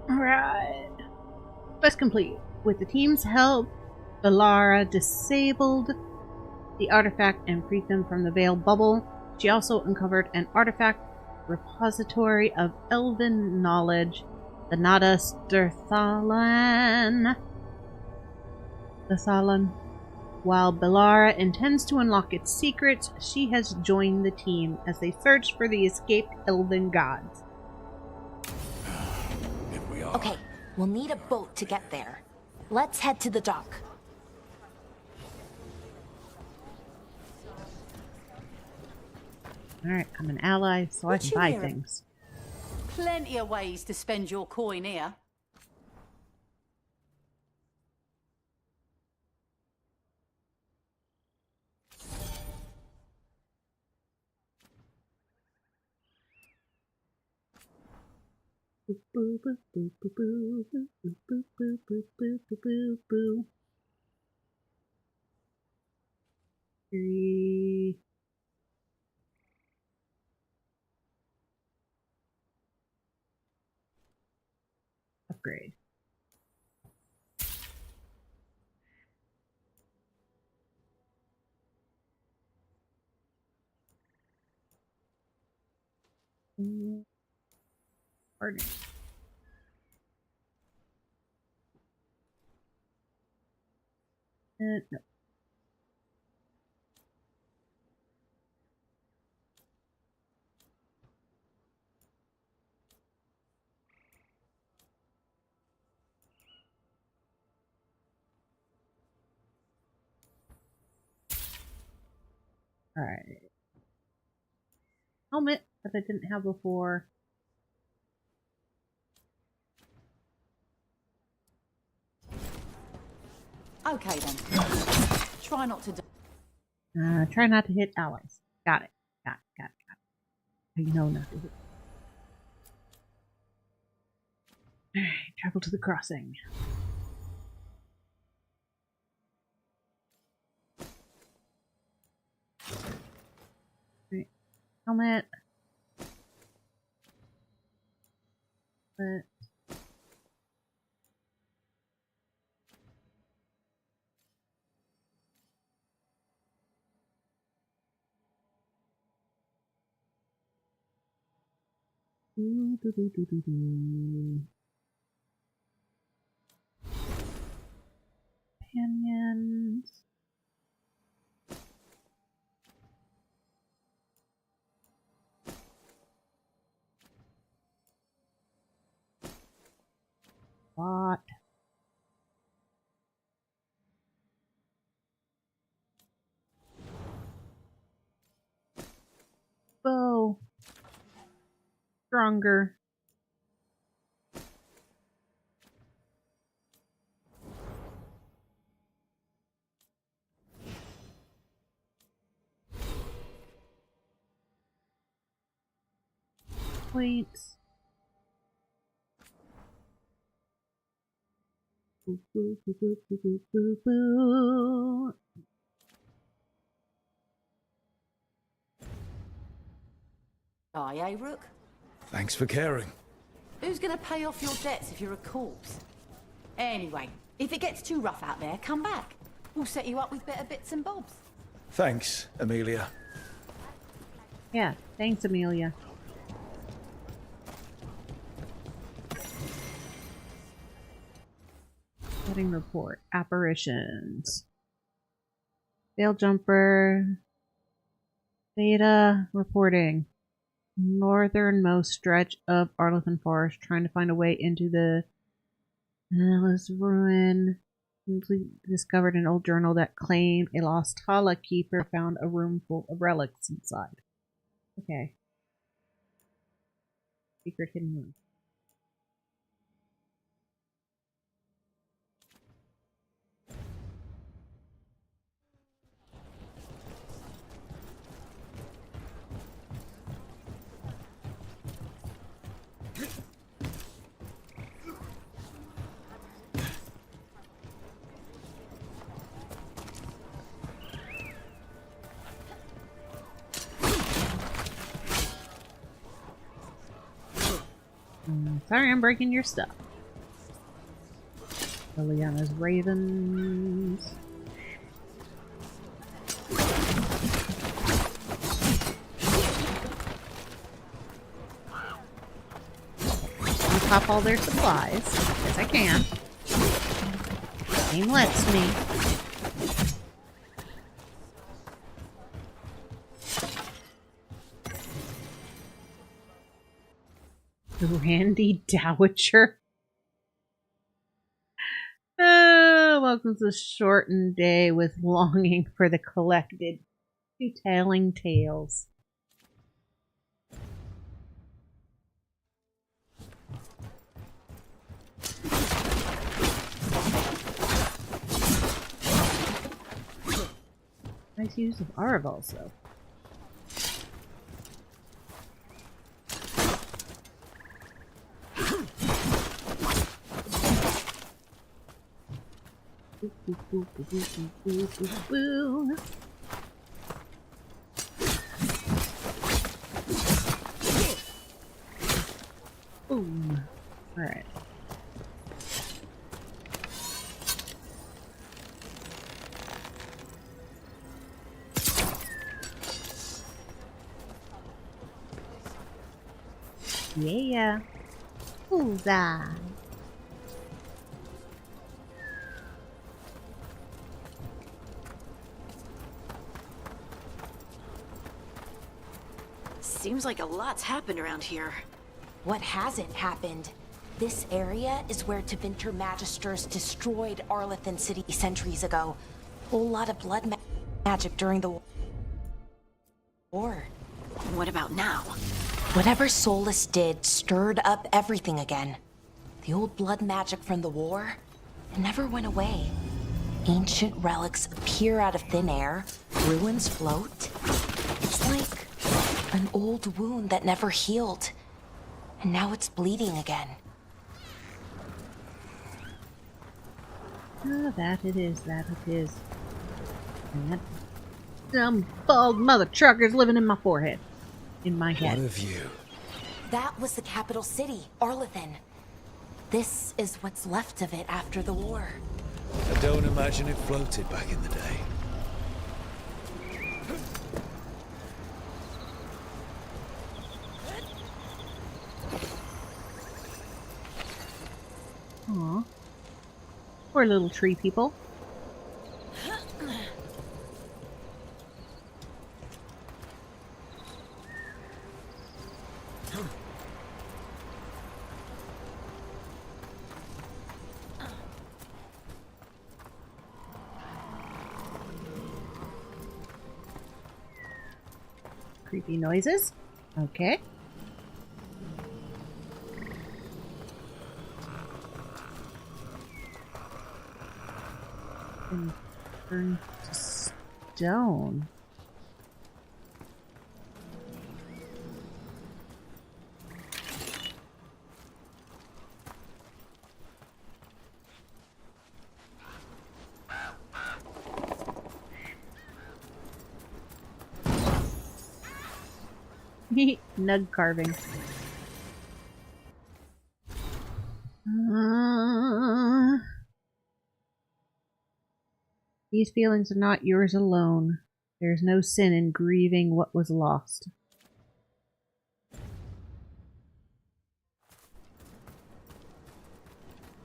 Speaker 3: Alright. Quest complete. With the team's help, Belara disabled the artifact and freed them from the Veil bubble. She also uncovered an artifact repository of elven knowledge, the Nodus Dirthalan. While Belara intends to unlock its secrets, she has joined the team as they search for the escaped elven gods.
Speaker 15: Okay, we'll need a boat to get there. Let's head to the dock.
Speaker 3: Alright, I'm an ally, so I can buy things.
Speaker 17: Plenty of ways to spend your coin here.
Speaker 3: Boo boo boo boo boo boo boo boo boo boo boo boo boo boo. 3. Upgrade. Pardon. No. Alright. Helmet that I didn't have before.
Speaker 17: Okay then. Try not to die.
Speaker 3: Try not to hit allies. Got it. Got it. I know not to hit. Alright, travel to the crossing. Alright, helmet. But companions. Bot. Bow. Stronger. Points. Boo, boo, boo, boo, boo, boo, boo, boo.
Speaker 17: Aye, Rook?
Speaker 6: Thanks for caring.
Speaker 17: Who's gonna pay off your debts if you're a corpse? Anyway, if it gets too rough out there, come back. We'll set you up with better bits and bobs.
Speaker 6: Thanks, Amelia.
Speaker 3: Yeah, thanks, Amelia. Setting report. Apparitions. Veil jumper. Beta reporting. Northernmost stretch of Arlington Forest, trying to find a way into the Alice ruin. Discovered an old journal that claimed a lost Hala keeper found a room full of relics inside. Okay. Secret hidden room. Sorry, I'm breaking your stuff. Liliana's ravens. I'll pop all their supplies. Yes, I can. Game lets me. Randy Dowager. Welcome to the shortened day with longing for the collected two telling tales. Nice use of Arv also. Boom. All right. Yeah. Bullseye.
Speaker 9: Seems like a lot's happened around here.
Speaker 15: What hasn't happened? This area is where Tevinter Magisters destroyed Arlington City centuries ago. Whole lot of blood magic during the war. Or
Speaker 9: What about now?
Speaker 15: whatever Solus did stirred up everything again. The old blood magic from the war, it never went away. Ancient relics appear out of thin air, ruins float. It's like an old wound that never healed, and now it's bleeding again.
Speaker 3: Ah, that it is, that it is. And that dumb bald mother trucker's living in my forehead. In my head.
Speaker 6: What of you?
Speaker 15: That was the capital city, Arlethan. This is what's left of it after the war.
Speaker 6: I don't imagine it floated back in the day.
Speaker 3: Aw. Poor little tree people. Creepy noises. Okay. And turn to stone. Nug carving. These feelings are not yours alone. There is no sin in grieving what was lost.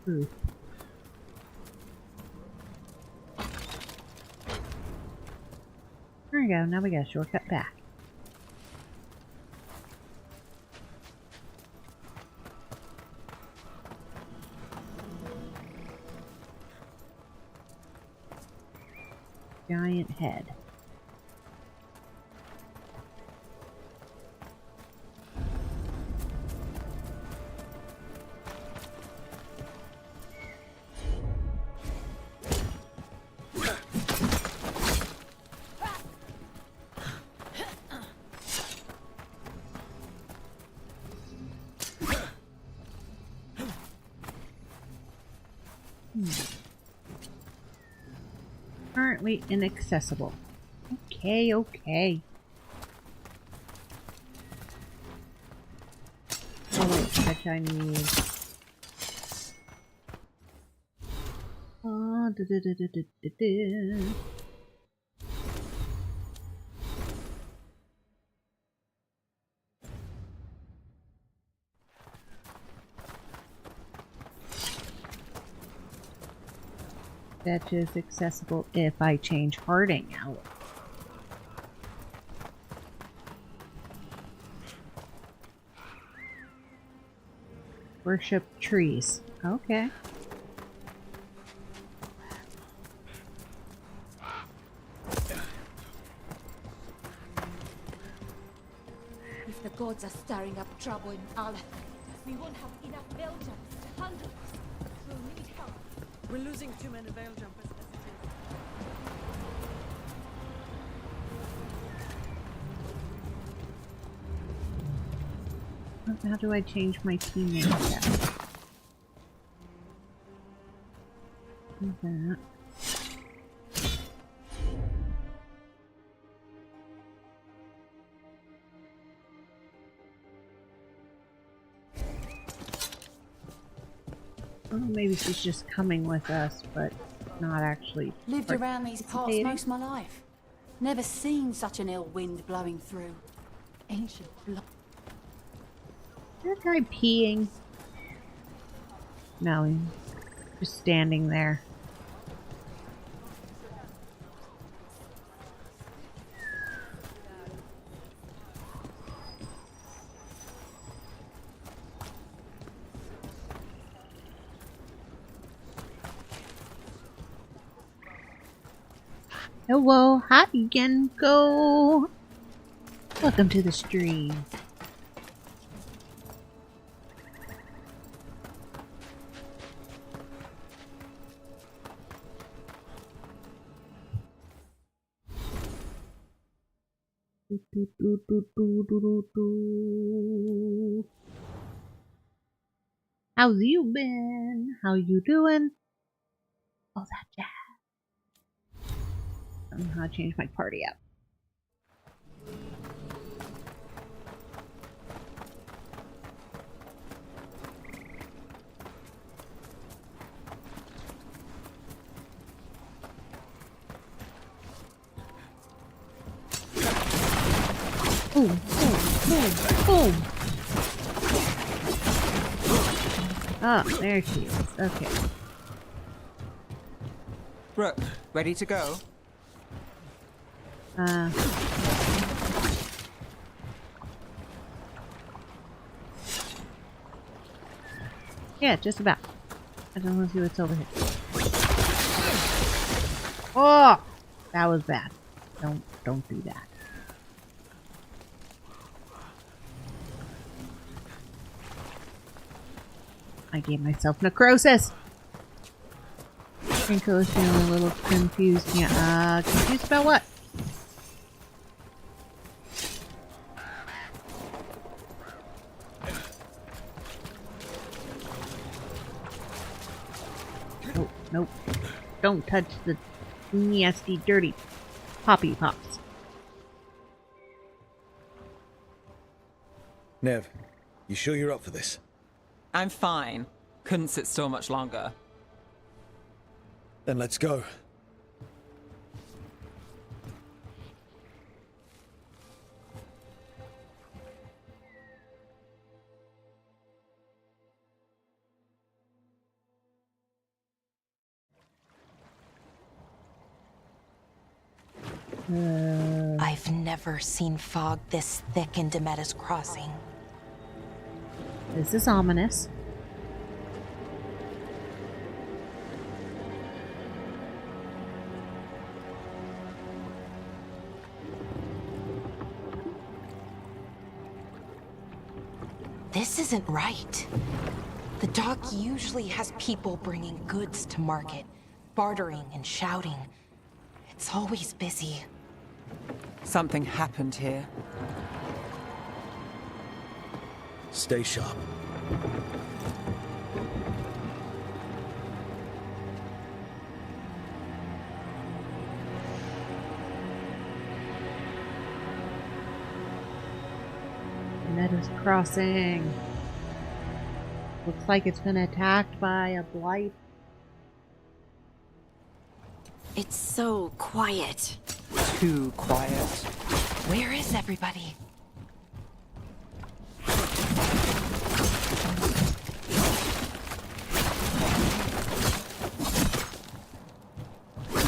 Speaker 3: Ooh. There we go. Now we got a shortcut back. Giant head. Currently inaccessible. Okay, okay. Oh wait, touch I need. Oh, Fetch is accessible if I change Harding out. Worship trees. Okay.
Speaker 14: If the gods are stirring up trouble in Aleph, we won't have enough veil jumpers to handle us. We'll need help.
Speaker 18: We're losing too many veil jumpers as it is.
Speaker 3: How do I change my teammate out? Do that. Oh, maybe she's just coming with us, but not actually.
Speaker 17: Lived around these parts most of my life. Never seen such an ill wind blowing through. Ancient blood.
Speaker 3: Is that guy peeing? No, he's just standing there. Hello, hi again, go. Welcome to the stream. How's you been? How you doing? All that jazz. I don't know how to change my party up. Boom, boom, boom, boom. Oh, there she is. Okay.
Speaker 11: Brooke, ready to go?
Speaker 3: Yeah, just about. I don't want to see what's over here. Oh, that was bad. Don't do that. I gave myself necrosis. FNCO is feeling a little confused. Yeah, confused about what? Oh, nope. Don't touch the nasty, dirty poppy pops.
Speaker 6: Nev, you sure you're up for this?
Speaker 11: I'm fine. Couldn't sit still much longer.
Speaker 6: Then let's go.
Speaker 15: I've never seen fog this thick in Demetta's Crossing.
Speaker 3: This is ominous.
Speaker 15: This isn't right. The dock usually has people bringing goods to market, bartering and shouting. It's always busy.
Speaker 11: Something happened here.
Speaker 6: Stay sharp.
Speaker 3: Meadows Crossing. Looks like it's been attacked by a blight.
Speaker 9: It's so quiet.
Speaker 11: Too quiet.
Speaker 15: Where is everybody?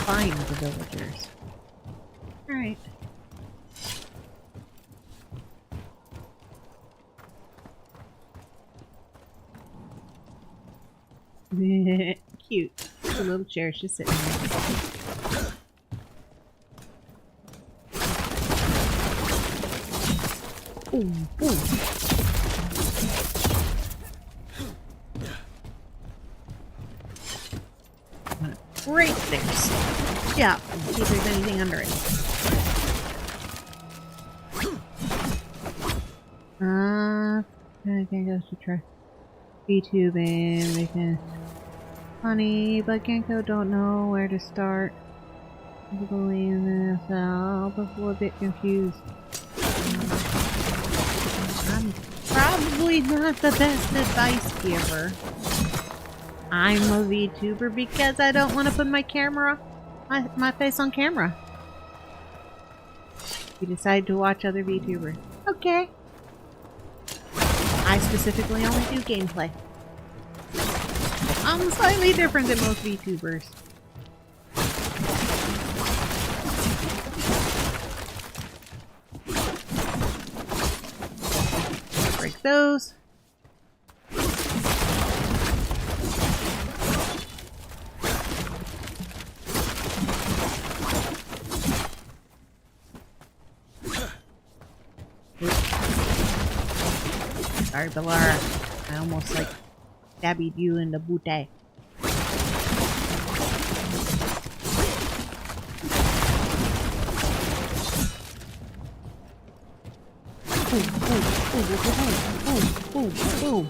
Speaker 3: Find the villagers. Alright. Cute. The little chair she's sitting there. Boom, boom. Break this. Yeah, see if there's anything under it. I think I should try VTubing because funny, but Genko don't know where to start. I believe in myself before a bit confused. I'm probably not the best advice giver. I'm a VTuber because I don't want to put my camera, my face on camera. You decide to watch other VTubers. Okay. I specifically only do gameplay. I'm slightly different than most VTubers. Break those. Sorry, Belara. I almost like stabbed you in the booty. Boom, boom, boom, boom, boom, boom, boom.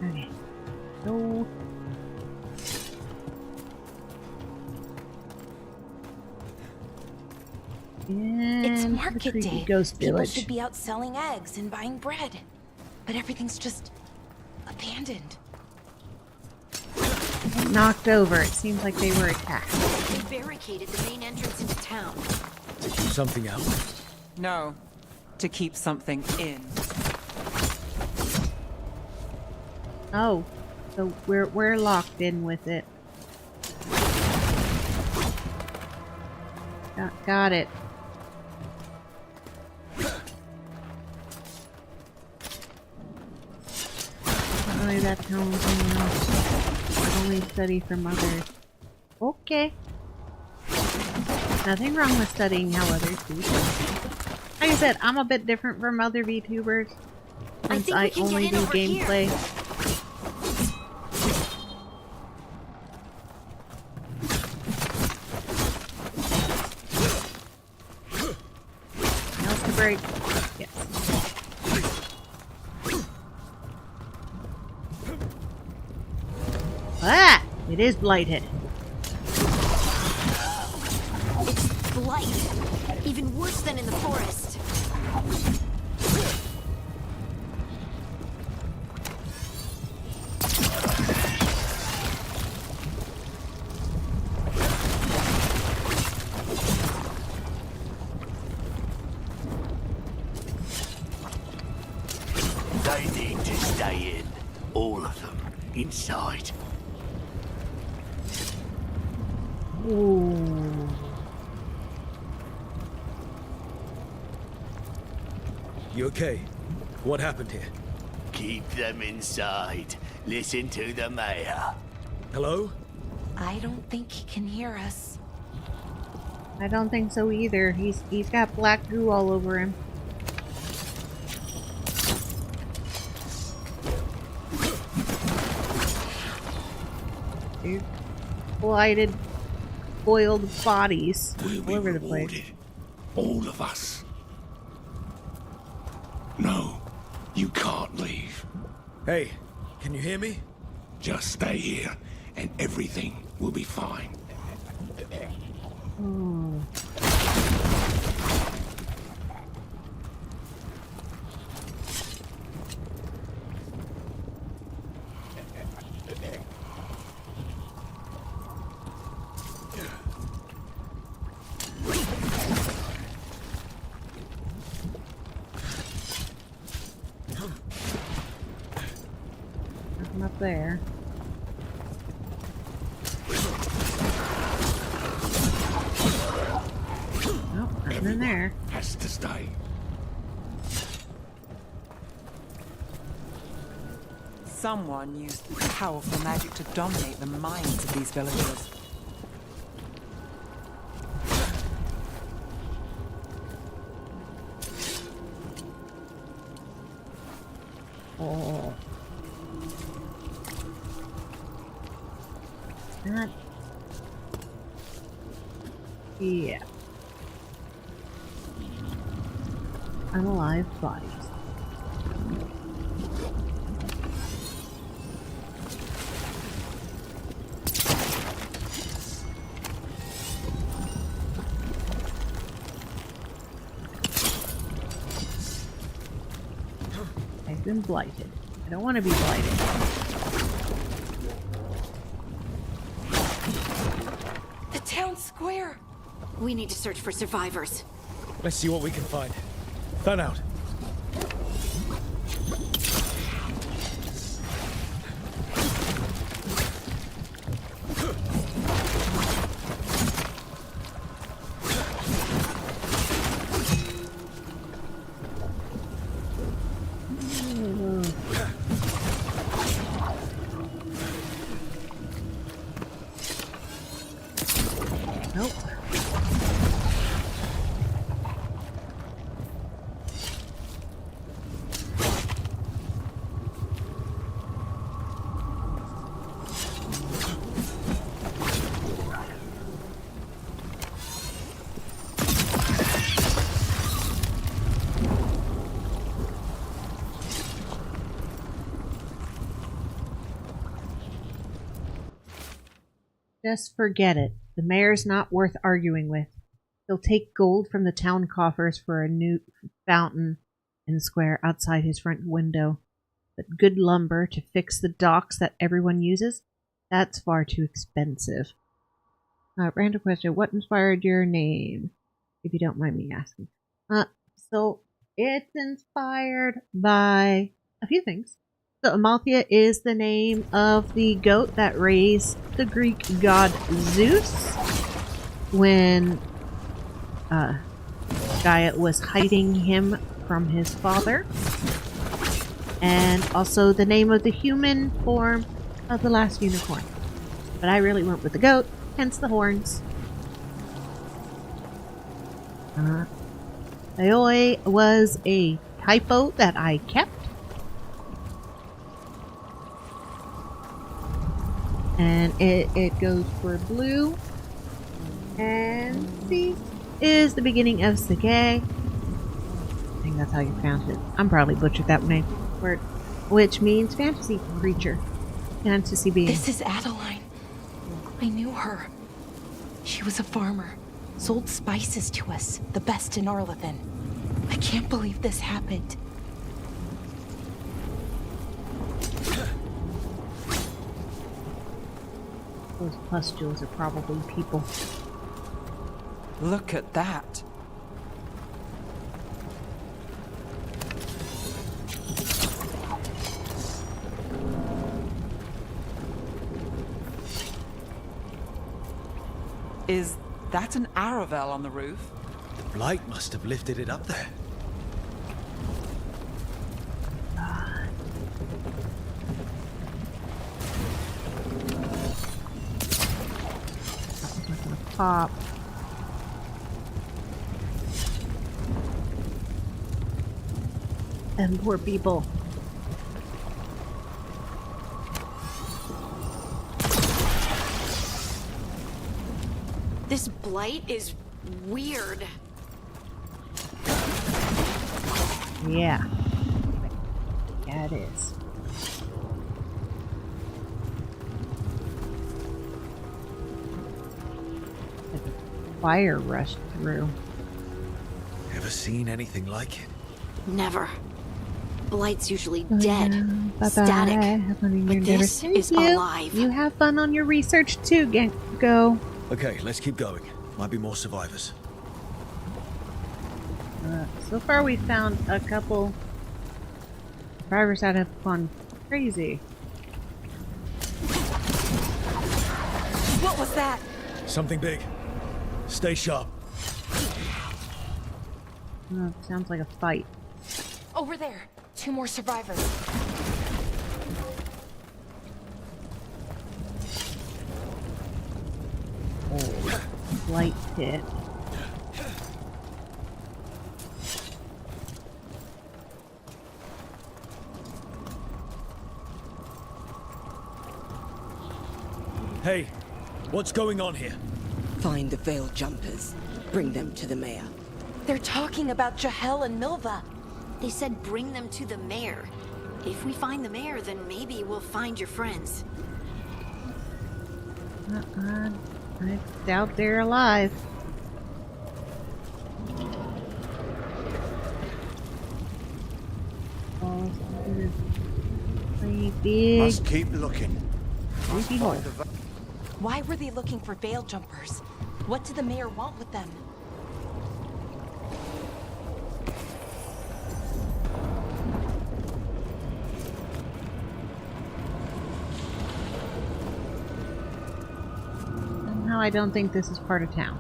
Speaker 3: Okay. So
Speaker 15: It's market day.
Speaker 3: Ghost
Speaker 15: People
Speaker 3: village.
Speaker 15: should be out selling eggs and buying bread. But everything's just abandoned.
Speaker 3: Knocked over. It seems like they were attacked.
Speaker 9: They barricaded the main entrance into town.
Speaker 6: To keep something out.
Speaker 11: No, to keep something in.
Speaker 3: Oh, so we're locked in with it. Got it. Only that tells me only study from others. Okay. Nothing wrong with studying how others do things. Like I said, I'm a bit different from other VTubers since I only do gameplay. Else to break. Yes. Ah! It is blighted.
Speaker 9: It's blight. Even worse than in the forest.
Speaker 5: They need to stay in. All of them. Inside.
Speaker 3: Ooh.
Speaker 6: You okay? What happened here?
Speaker 5: Keep them inside. Listen to the mayor.
Speaker 6: Hello?
Speaker 15: I don't think he can hear us.
Speaker 3: I don't think so either. He's got black goo all over him. Dude, blighted, boiled bodies all over the place.
Speaker 16: All of us. No, you can't leave.
Speaker 6: Hey, can you hear me?
Speaker 16: Just stay here, and everything will be fine.
Speaker 3: Nothing up there. Nope, nothing in there.
Speaker 16: Has to stay.
Speaker 11: Someone used powerful magic to dominate the minds of these villagers.
Speaker 3: Oh. That. Yeah. Unalive bodies. I've been blighted. I don't want to be blighted.
Speaker 15: The town square!
Speaker 9: We need to search for survivors.
Speaker 6: Let's see what we can find. Fan out.
Speaker 3: Nope. Just forget it. The mayor's not worth arguing with. He'll take gold from the town coffers for a new fountain in the square outside his front window. But good lumber to fix the docks that everyone uses, that's far too expensive. Random question. What inspired your name? If you don't mind me asking. So it's inspired by a few things. So Amalthea is the name of the goat that raised the Greek god Zeus when Gaia was hiding him from his father. And also the name of the human form of the last unicorn. But I really went with the goat, hence the horns. Aoi was a typo that I kept. And it goes for blue. And C is the beginning of Sage. I think that's how you pronounce it. I'm probably butchered that name. Word. Which means fantasy creature. Fantasy being.
Speaker 15: This is Adeline. I knew her. She was a farmer. Sold spices to us. The best in Arlethan. I can't believe this happened.
Speaker 3: Those pustules are probably people.
Speaker 11: Look at that. Is that an Aravel on the roof?
Speaker 6: The blight must have lifted it up there.
Speaker 3: Pop. Them poor people.
Speaker 9: This blight is weird.
Speaker 3: Yeah. Yeah, it is. Like a fire rushed through.
Speaker 6: Ever seen anything like it?
Speaker 9: Never. Blight's usually
Speaker 3: Oh,
Speaker 9: dead,
Speaker 3: yeah.
Speaker 9: static.
Speaker 3: Have fun in your
Speaker 9: But this
Speaker 3: endeavors.
Speaker 9: is
Speaker 3: Thank you.
Speaker 9: alive.
Speaker 3: You have fun on your research too, Go.
Speaker 6: Okay, let's keep going. Might be more survivors.
Speaker 3: So far we found a couple survivors that have gone crazy.
Speaker 15: What was that?
Speaker 6: Something big. Stay sharp.
Speaker 3: Sounds like a fight.
Speaker 15: Over there. 2 more survivors.
Speaker 3: Oh, light pit.
Speaker 6: Hey, what's going on here?
Speaker 19: Find the veiled jumpers. Bring them to the mayor.
Speaker 15: They're talking about Jahel and Milva.
Speaker 9: They said bring them to the mayor. If we find the mayor, then maybe we'll find your friends.
Speaker 3: I doubt they're alive. Oh, pretty big.
Speaker 16: Must keep looking.
Speaker 3: Creepy hole.
Speaker 15: Why were they looking for veil jumpers? What did the mayor want with them?
Speaker 3: Somehow I don't think this is part of town.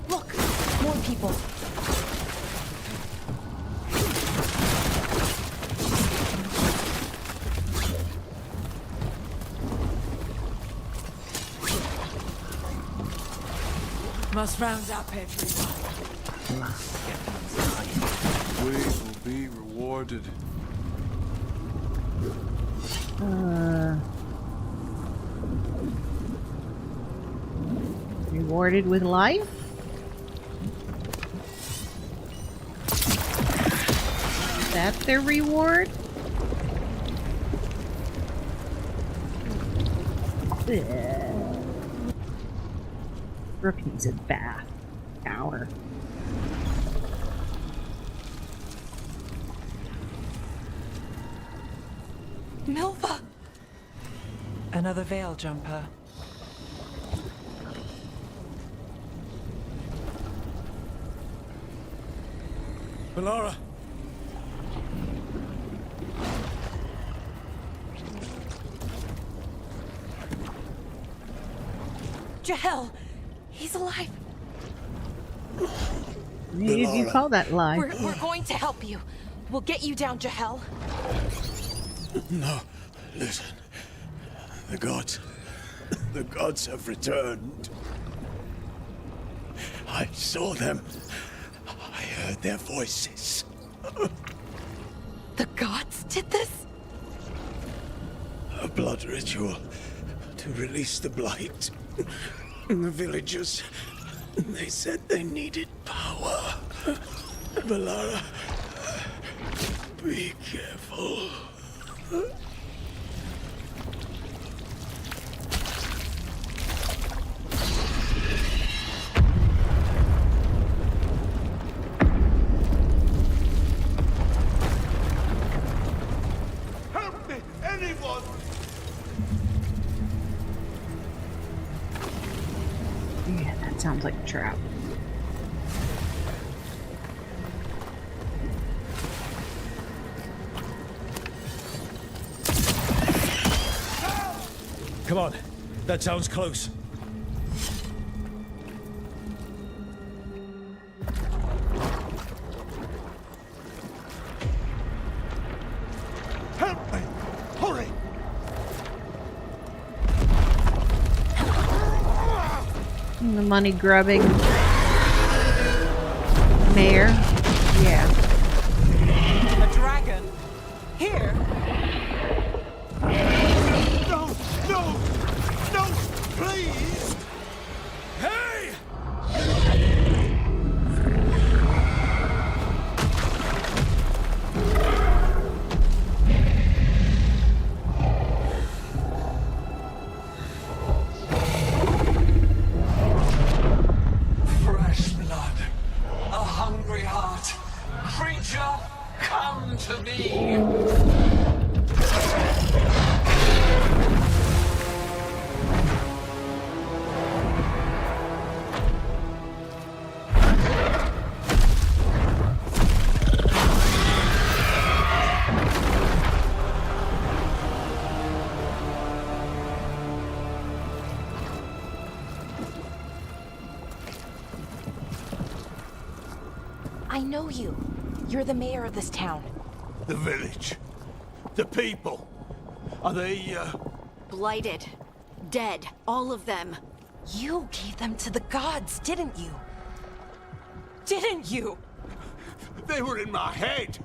Speaker 15: Look, more people.
Speaker 7: must round up everyone.
Speaker 20: We will be rewarded.
Speaker 3: Rewarded with life? Is that their reward? Brooke needs a bath. Shower.
Speaker 7: Milva! Another veil jumper.
Speaker 6: Valara!
Speaker 15: Jahel! He's alive!
Speaker 3: You call that life?
Speaker 15: We're going to help you. We'll get you down, Jahel.
Speaker 5: No, listen. The gods have returned. I saw them. I heard their voices.
Speaker 15: The gods did this?
Speaker 5: A blood ritual to release the blight. The villagers, they said they needed power. Valara, be careful.
Speaker 16: Help me, anyone!
Speaker 3: Yeah, that sounds like a trap.
Speaker 6: Come on, that sounds close.
Speaker 16: Help me! Hurry!
Speaker 3: The money grubbing mayor. Yeah.
Speaker 7: A dragon? Here?
Speaker 16: No! No! No! Please!
Speaker 6: Hey!
Speaker 10: Fresh blood, a hungry heart. Creature, come to me.
Speaker 15: I know you. You're the mayor of this town.
Speaker 5: The village. The people. Are they,
Speaker 9: Blighted. Dead. All of them.
Speaker 15: You gave them to the gods, didn't you? Didn't you?
Speaker 16: They were in my head.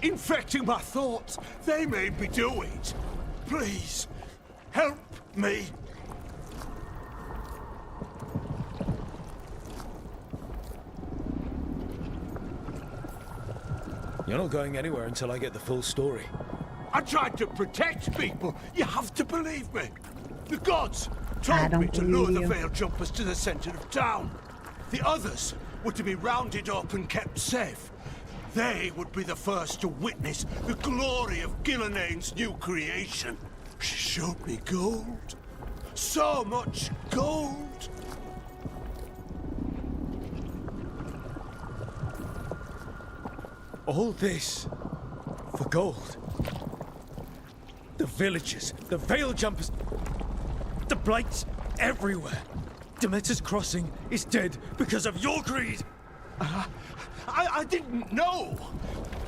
Speaker 16: Infecting my thoughts. They made me do it. Please, help me.
Speaker 6: You're not going anywhere until I get the full story.
Speaker 16: I tried to protect people. You have to believe me. The gods told me to lure the veil jumpers to the center of town. The others were to be rounded up and kept safe. They would be the first to witness the glory of Gilanane's new creation. She showed me gold. So much gold.
Speaker 6: All this for gold. The villagers, the veil jumpers, the blights everywhere. Demeter's Crossing is dead because of your greed.
Speaker 16: I didn't know.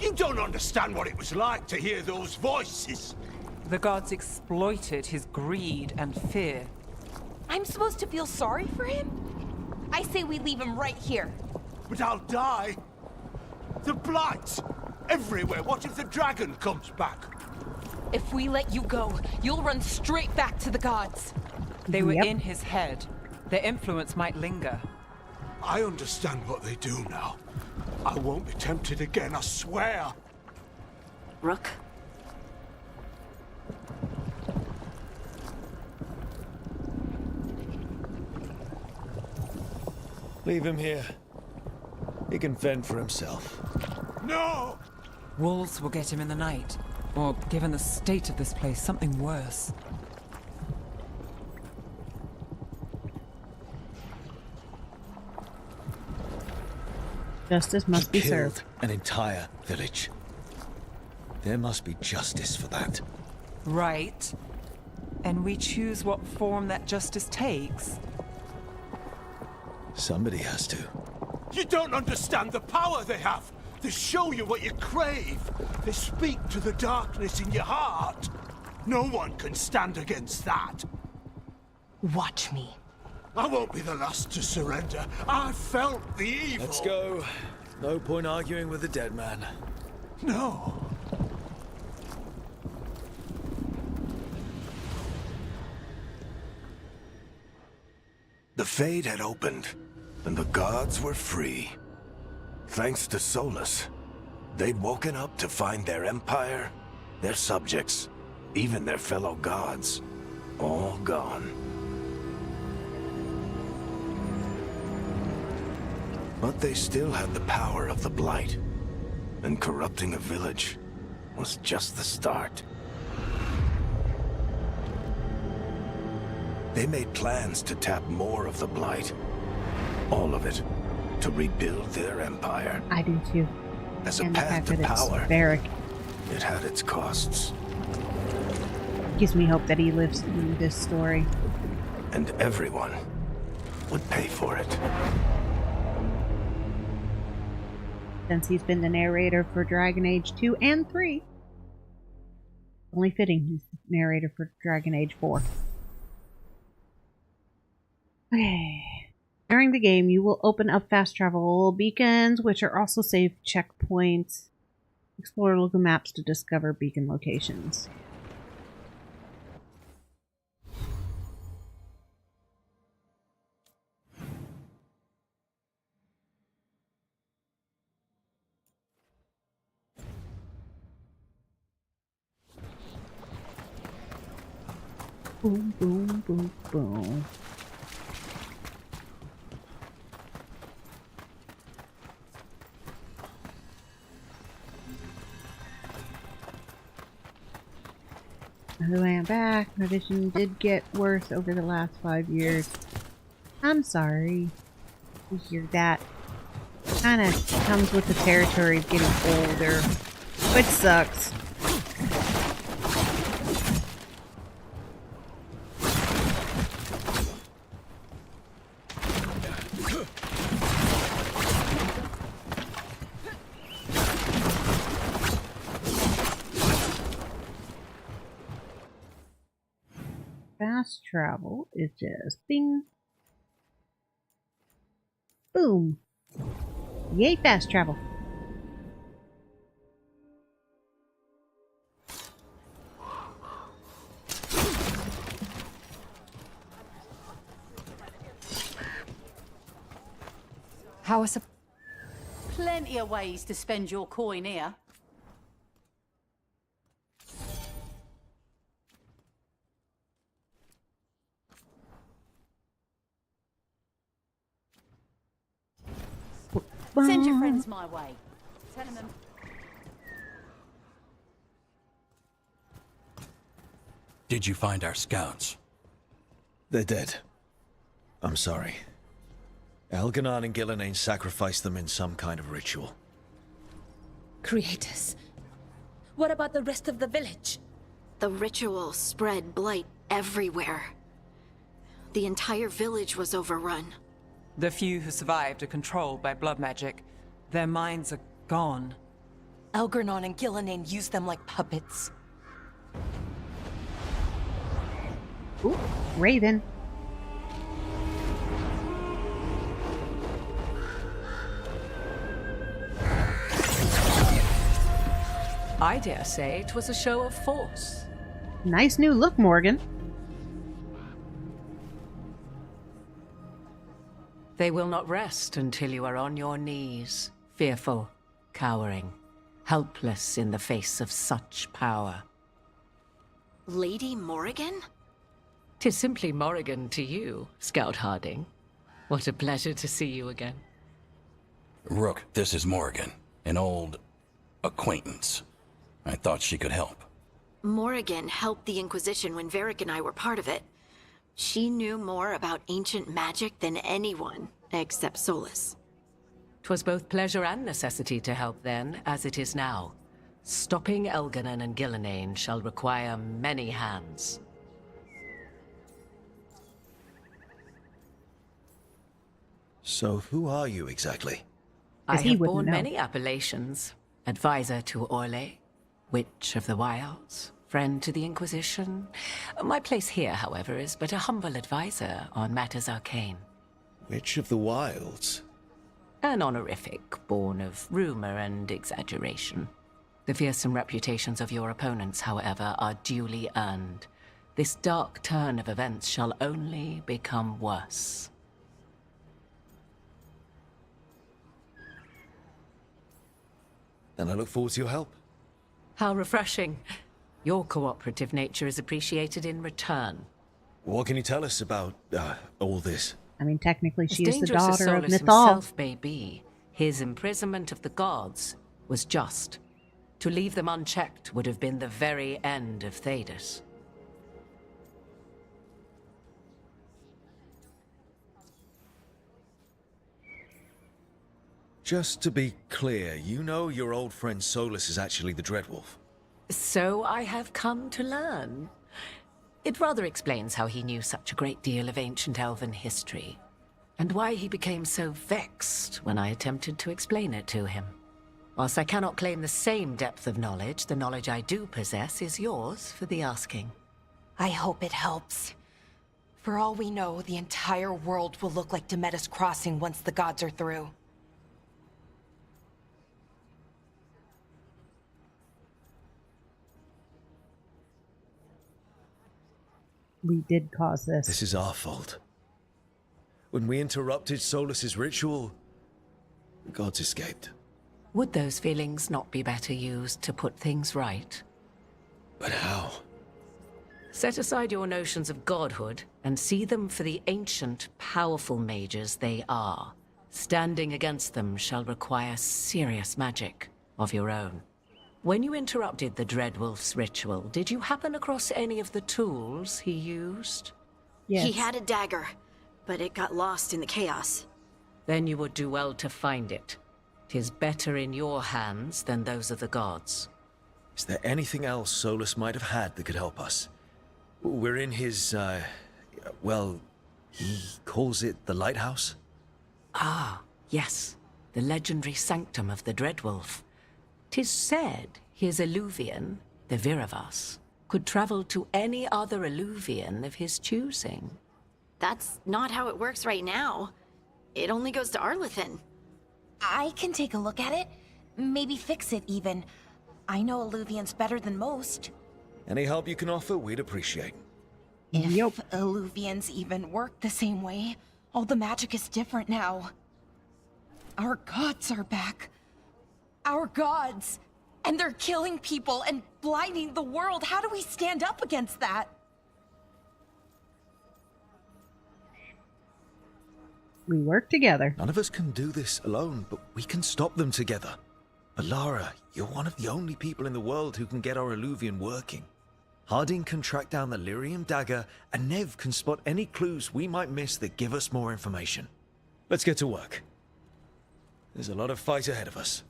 Speaker 16: You don't understand what it was like to hear those voices.
Speaker 11: The gods exploited his greed and fear.
Speaker 15: I'm supposed to feel sorry for him? I say we leave him right here.
Speaker 16: But I'll die. The blight! Everywhere. What if the dragon comes back?
Speaker 7: If we let you go, you'll run straight back to the gods.
Speaker 11: They were in his head. Their influence might linger.
Speaker 16: I understand what they do now. I won't be tempted again, I swear.
Speaker 9: Rook?
Speaker 6: Leave him here. He can fend for himself.
Speaker 16: No!
Speaker 11: Wolves will get him in the night. Or, given the state of this place, something worse.
Speaker 3: Justice must be served.
Speaker 6: An entire village. There must be justice for that.
Speaker 11: Right. And we choose what form that justice takes.
Speaker 6: Somebody has to.
Speaker 16: You don't understand the power they have. They show you what you crave. They speak to the darkness in your heart. No one can stand against that.
Speaker 15: Watch me.
Speaker 16: I won't be the last to surrender. I felt the evil.
Speaker 6: Let's go. No point arguing with the dead man.
Speaker 16: No.
Speaker 5: The Fade had opened, and the gods were free. Thanks to Solus, they'd woken up to find their empire, their subjects, even their fellow gods, all gone. But they still had the power of the Blight, and corrupting a village was just the start. They made plans to tap more of the Blight, all of it, to rebuild their empire.
Speaker 3: I do too.
Speaker 5: As a
Speaker 3: And the
Speaker 5: path
Speaker 3: fact
Speaker 5: to
Speaker 3: that it's
Speaker 5: power,
Speaker 3: Varric
Speaker 5: it had its costs.
Speaker 3: gives me hope that he lives through this story.
Speaker 5: And everyone would pay for it.
Speaker 3: Since he's been the narrator for Dragon Age 2 and 3. Only fitting he's the narrator for Dragon Age 4. Okay. During the game, you will open up fast travel beacons, which are also safe checkpoints. Explore local maps to discover beacon locations. Boom, boom, boom, boom. By the way, I'm back. My vision did get worse over the last 5 years. I'm sorry to hear that. Kinda comes with the territory of getting older, which sucks. Fast travel is just bing. Boom. Yay, fast travel.
Speaker 17: How is plenty of ways to spend your coin here. Send your friends my way. Tell them.
Speaker 13: Did you find our scouts?
Speaker 6: They're dead. I'm sorry. Elganon and Gillenane sacrificed them in some kind of ritual.
Speaker 14: Creators. What about the rest of the village?
Speaker 9: The ritual spread blight everywhere. The entire village was overrun.
Speaker 11: The few who survived are controlled by blood magic. Their minds are gone.
Speaker 15: Elganon and Gillenane used them like puppets.
Speaker 3: Ooh, Raven.
Speaker 21: I dare say it was a show of force.
Speaker 3: Nice new look, Morgan.
Speaker 21: They will not rest until you are on your knees, fearful, cowering, helpless in the face of such power.
Speaker 9: Lady Morrigan?
Speaker 21: 'Tis simply Morrigan to you, Scout Harding. What a pleasure to see you again.
Speaker 13: Rook, this is Morrigan, an old acquaintance. I thought she could help.
Speaker 9: Morrigan helped the Inquisition when Varric and I were part of it. She knew more about ancient magic than anyone, except Solus.
Speaker 21: 'Twas both pleasure and necessity to help then, as it is now. Stopping Elganon and Gillenane shall require many hands.
Speaker 6: So who are you exactly?
Speaker 21: I have borne many appellations. Advisor to Orlais, Witch of the Wilds, friend to the Inquisition. My place here, however, is but a humble advisor on matters arcane.
Speaker 6: Witch of the Wilds?
Speaker 21: An honorific born of rumor and exaggeration. The fearsome reputations of your opponents, however, are duly earned. This dark turn of events shall only become worse.
Speaker 6: Then I look forward to your help.
Speaker 21: How refreshing. Your cooperative nature is appreciated in return.
Speaker 6: What can you tell us about all this?
Speaker 3: I mean, technically she
Speaker 21: As
Speaker 3: is the
Speaker 21: dangerous as
Speaker 3: daughter of
Speaker 21: Solus
Speaker 3: Mythal.
Speaker 21: himself may be, his imprisonment of the gods was just. To leave them unchecked would have been the very end of Thedas.
Speaker 6: Just to be clear, you know your old friend Solus is actually the Dreadwolf.
Speaker 21: So I have come to learn. It rather explains how he knew such a great deal of ancient elven history, and why he became so vexed when I attempted to explain it to him. Whilst I cannot claim the same depth of knowledge, the knowledge I do possess is yours for the asking.
Speaker 15: I hope it helps. For all we know, the entire world will look like Demetus Crossing once the gods are through.
Speaker 3: We did cause this.
Speaker 6: This is our fault. When we interrupted Solus's ritual, the gods escaped.
Speaker 21: Would those feelings not be better used to put things right?
Speaker 6: But how?
Speaker 21: Set aside your notions of godhood and see them for the ancient, powerful mages they are. Standing against them shall require serious magic of your own. When you interrupted the Dreadwolf's ritual, did you happen across any of the tools he used?
Speaker 3: Yes.
Speaker 9: He had a dagger, but it got lost in the chaos.
Speaker 21: Then you would do well to find it. 'Tis better in your hands than those of the gods.
Speaker 6: Is there anything else Solus might have had that could help us? We're in his, well, he calls it the lighthouse?
Speaker 21: Ah, yes. The legendary sanctum of the Dreadwolf. 'Tis said his Ylvian, the Viravas, could travel to any other Ylvian of his choosing.
Speaker 9: That's not how it works right now. It only goes to Arlethan.
Speaker 15: I can take a look at it. Maybe fix it, even. I know Ylvians better than most.
Speaker 6: Any help you can offer, we'd appreciate.
Speaker 15: If Ylvians even work the same way, all the magic is different now. Our gods are back. Our gods! And they're killing people and blinding the world. How do we stand up against that?
Speaker 3: We work together.
Speaker 6: None of us can do this alone, but we can stop them together. Alara, you're one of the only people in the world who can get our Ylvian working. Harding can track down the Lyrium dagger, and Nev can spot any clues we might miss that give us more information. Let's get to work. There's a lot of fight ahead of us.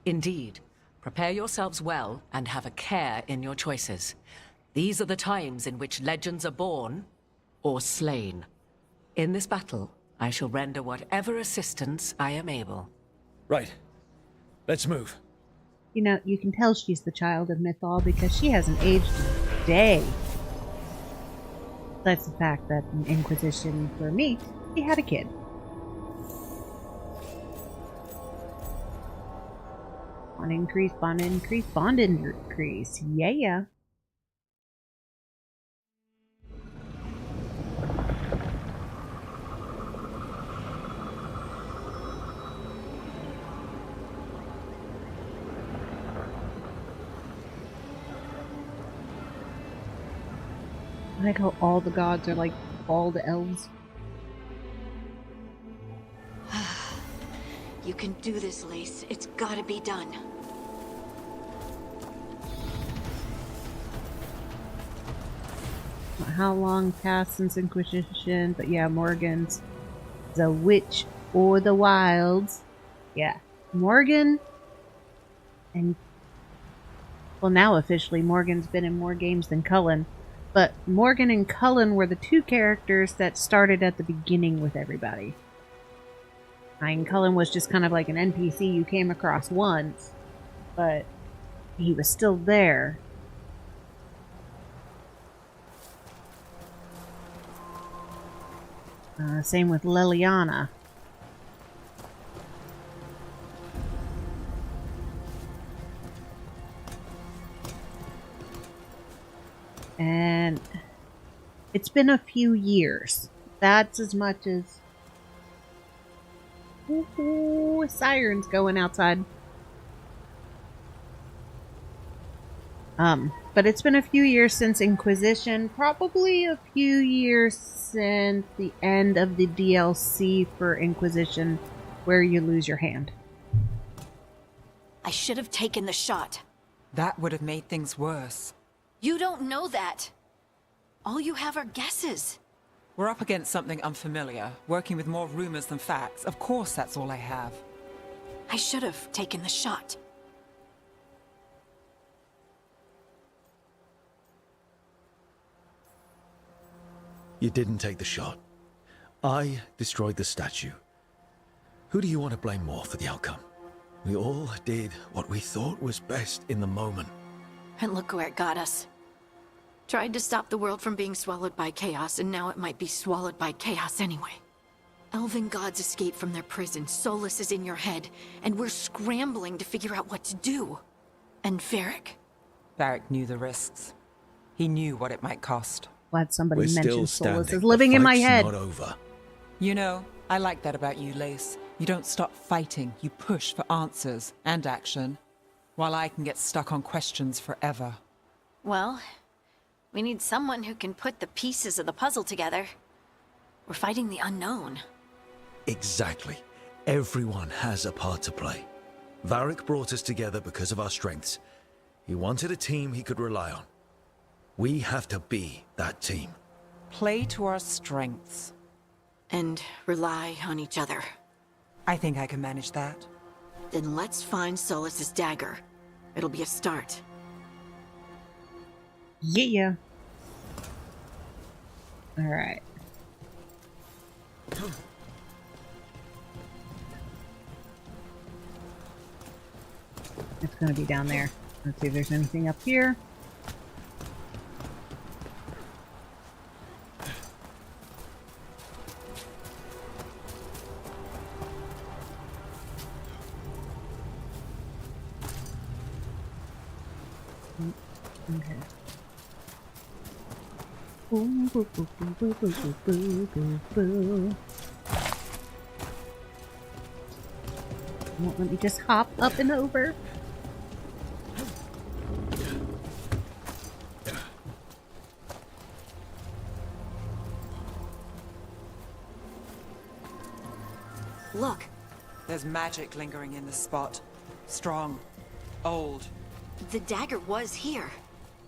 Speaker 21: Indeed. Prepare yourselves well and have a care in your choices. These are the times in which legends are born or slain. In this battle, I shall render whatever assistance I am able.
Speaker 6: Right. Let's move.
Speaker 3: You know, you can tell she's the child of Mythal because she hasn't aged a day. That's the fact that in Inquisition, for me, he had a kid. Bond increase, bond increase, bond increase. Yeah. I like how all the gods are like bald elves.
Speaker 9: You can do this, Lace. It's gotta be done.
Speaker 3: How long passed since Inquisition? But yeah, Morgan's the Witch or the Wilds. Yeah, Morgan and... Well, now officially Morgan's been in more games than Cullen. But Morgan and Cullen were the two characters that started at the beginning with everybody. I mean, Cullen was just kind of like an NPC you came across once, but he was still there. Same with Liliana. And it's been a few years. That's as much as... Ooh, sirens going outside. But it's been a few years since Inquisition. Probably a few years since the end of the DLC for Inquisition, where you lose your hand.
Speaker 9: I should have taken the shot.
Speaker 11: That would have made things worse.
Speaker 9: You don't know that. All you have are guesses.
Speaker 11: We're up against something unfamiliar, working with more rumors than facts. Of course that's all I have.
Speaker 9: I should have taken the shot.
Speaker 6: You didn't take the shot. I destroyed the statue. Who do you want to blame more for the outcome? We all did what we thought was best in the moment.
Speaker 9: And look where it got us. Tried to stop the world from being swallowed by chaos, and now it might be swallowed by chaos anyway. Elven gods escaped from their prison, Solus is in your head, and we're scrambling to figure out what to do. And Varric?
Speaker 11: Varric knew the risks. He knew what it might cost.
Speaker 3: Glad somebody
Speaker 6: We're
Speaker 3: mentioned
Speaker 6: still
Speaker 3: Solus
Speaker 6: standing.
Speaker 3: is living in my
Speaker 6: The fight's
Speaker 3: head.
Speaker 6: not over.
Speaker 11: You know, I like that about you, Lace. You don't stop fighting, you push for answers and action, while I can get stuck on questions forever.
Speaker 9: Well, we need someone who can put the pieces of the puzzle together. We're fighting the unknown.
Speaker 6: Exactly. Everyone has a part to play. Varric brought us together because of our strengths. He wanted a team he could rely on. We have to be that team.
Speaker 11: Play to our strengths.
Speaker 9: And rely on each other.
Speaker 11: I think I can manage that.
Speaker 9: Then let's find Solus's dagger. It'll be a start.
Speaker 3: Yeah. Alright. It's gonna be down there. Let's see if there's anything up here. Okay. Boo, boo, boo, boo, boo, boo, boo, boo, boo. Won't let me just hop up and over.
Speaker 9: Look.
Speaker 11: There's magic lingering in this spot. Strong. Old.
Speaker 9: The dagger was here.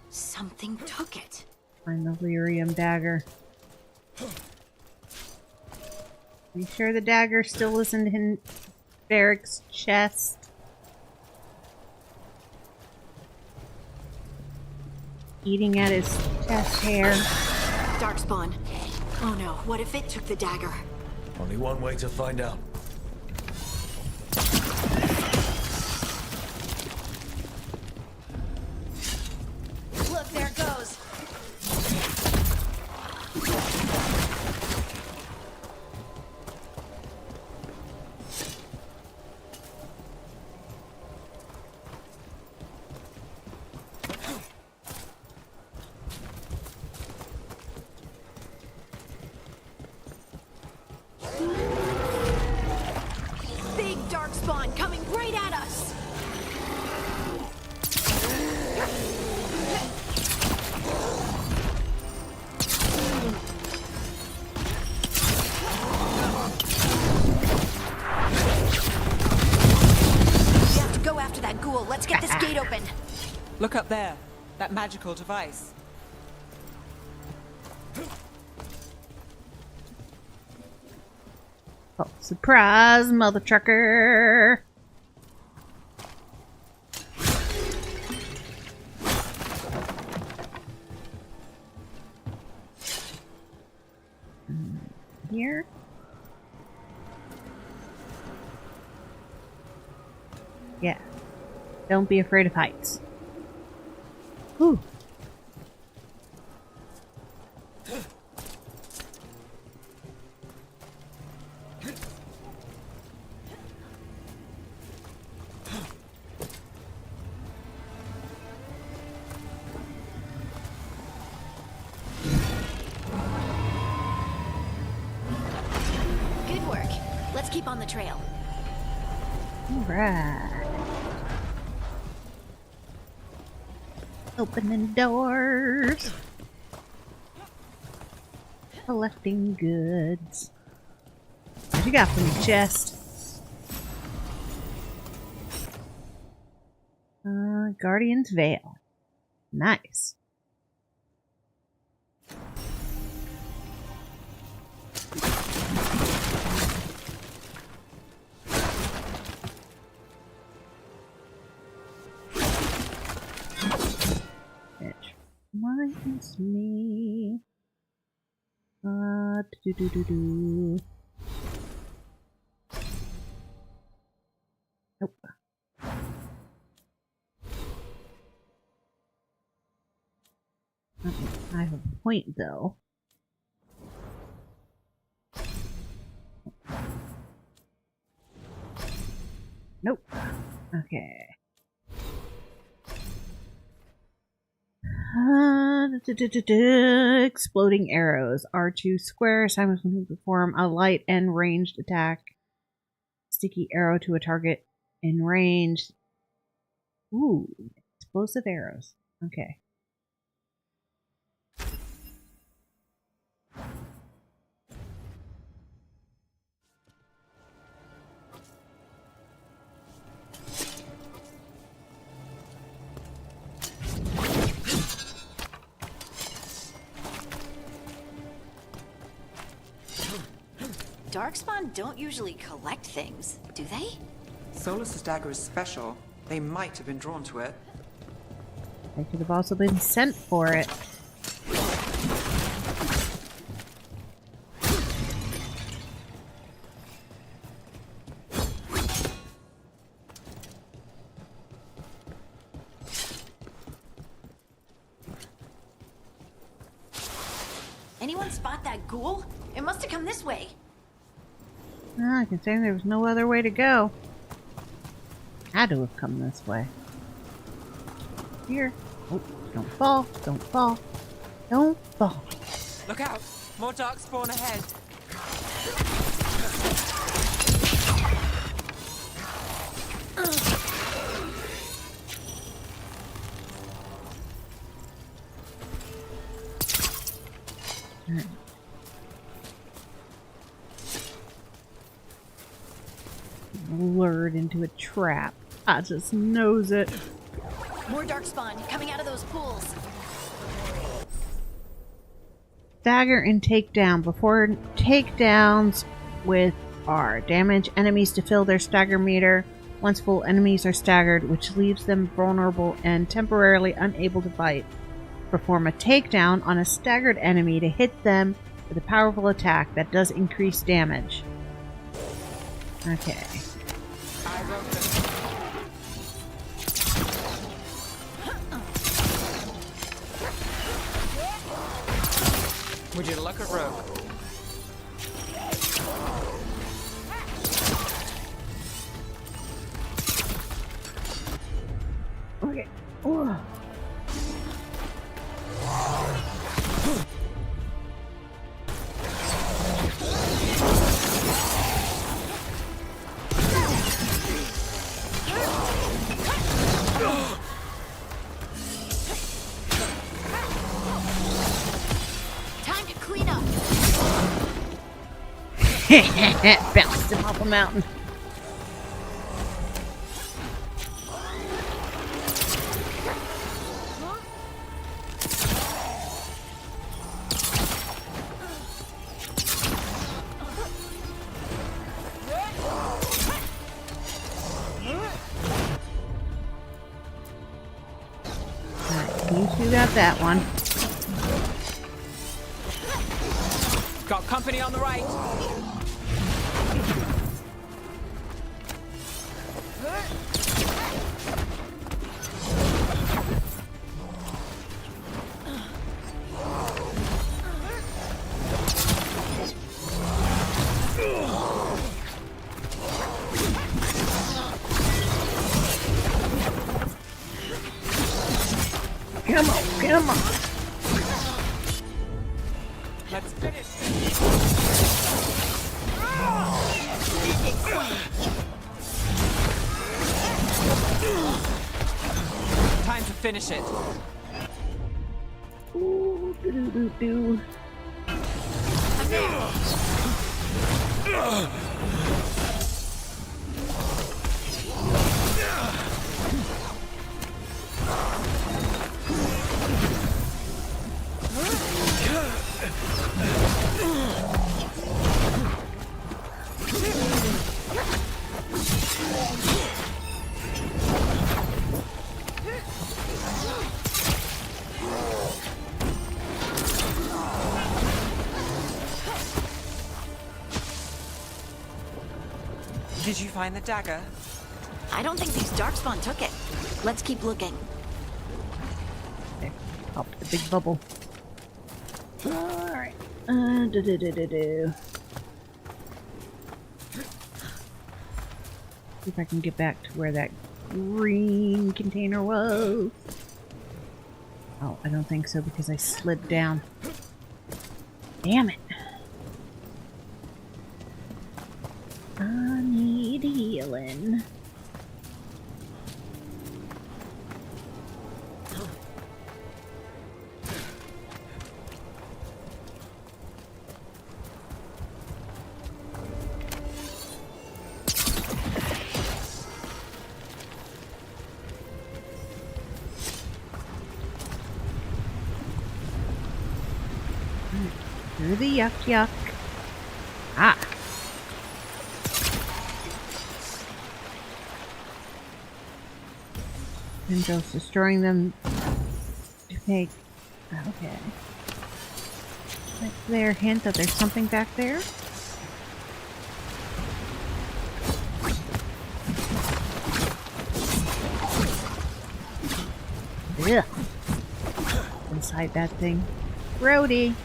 Speaker 9: Something took it.
Speaker 3: Find the lyrium dagger. Are you sure the dagger still isn't in Varric's chest? Eating at his chest hair.
Speaker 9: Darkspawn. Oh no, what if it took the dagger?
Speaker 6: Only one way to find out.
Speaker 9: Look, there it goes. Ghoul, let's get this gate open.
Speaker 11: Look up there. That magical device.
Speaker 3: Oh, surprise, mother trucker! Here. Yeah. Don't be afraid of heights. Whew.
Speaker 9: Good work. Let's keep on the trail.
Speaker 3: Alright. Opening doors. Collecting goods. What you got for me, chest? Guardian's Veil. Nice. Reminds me. Nope. I have a point though. Nope. Okay. Exploding arrows. R2 square simultaneously perform a light and ranged attack. Sticky arrow to a target in range. Ooh, explosive arrows. Okay.
Speaker 9: Darkspawn don't usually collect things, do they?
Speaker 11: Solus's dagger is special. They might have been drawn to it.
Speaker 3: They could have also been sent for it.
Speaker 9: Anyone spot that ghoul? It must have come this way.
Speaker 3: I can say there was no other way to go. Had to have come this way. Here. Oh, don't fall, don't fall, don't fall.
Speaker 11: Look out! More darkspawn ahead.
Speaker 3: Lured into a trap. I just knows it.
Speaker 9: More darkspawn coming out of those pools.
Speaker 3: Stagger and takedown. Before takedowns with R. Damage enemies to fill their stagger meter. Once full, enemies are staggered, which leaves them vulnerable and temporarily unable to fight. Perform a takedown on a staggered enemy to hit them with a powerful attack that does increase damage. Okay.
Speaker 11: Would you look at Rogue?
Speaker 3: Okay. Ooh. Bounced him off a mountain. You two got that one.
Speaker 11: Got company on the right.
Speaker 3: Come on, come on.
Speaker 11: Let's finish. Time to finish it.
Speaker 3: Ooh, do.
Speaker 11: Did you find the dagger?
Speaker 9: I don't think these Darkspawn took it. Let's keep looking.
Speaker 3: There, pop the big bubble. Alright. See if I can get back to where that green container was. Oh, I don't think so because I slid down. Damn it. I need healing. Through the yuck. Ah. And just destroying them to take. Okay. That's their hint that there's something back there. Yeah. Inside that thing. Brody.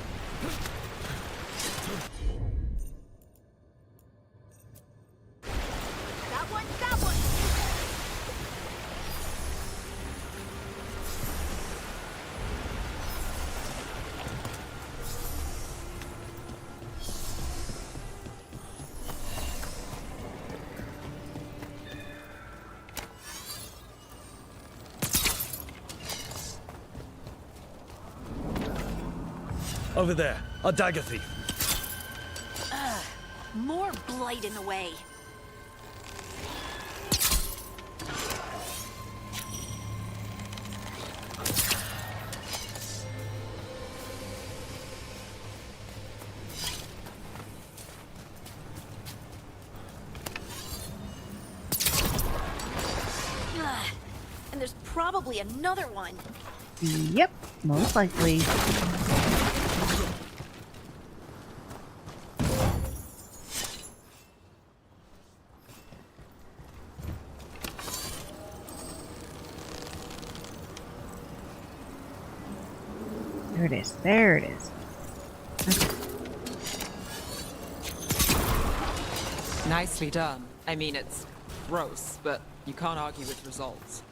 Speaker 6: Over there, a dagger thief.
Speaker 9: More blight in the way. And there's probably another one.
Speaker 3: Yep, most likely. There it is. There it is. Okay.
Speaker 11: Nicely done. I mean, it's gross, but you can't argue with results.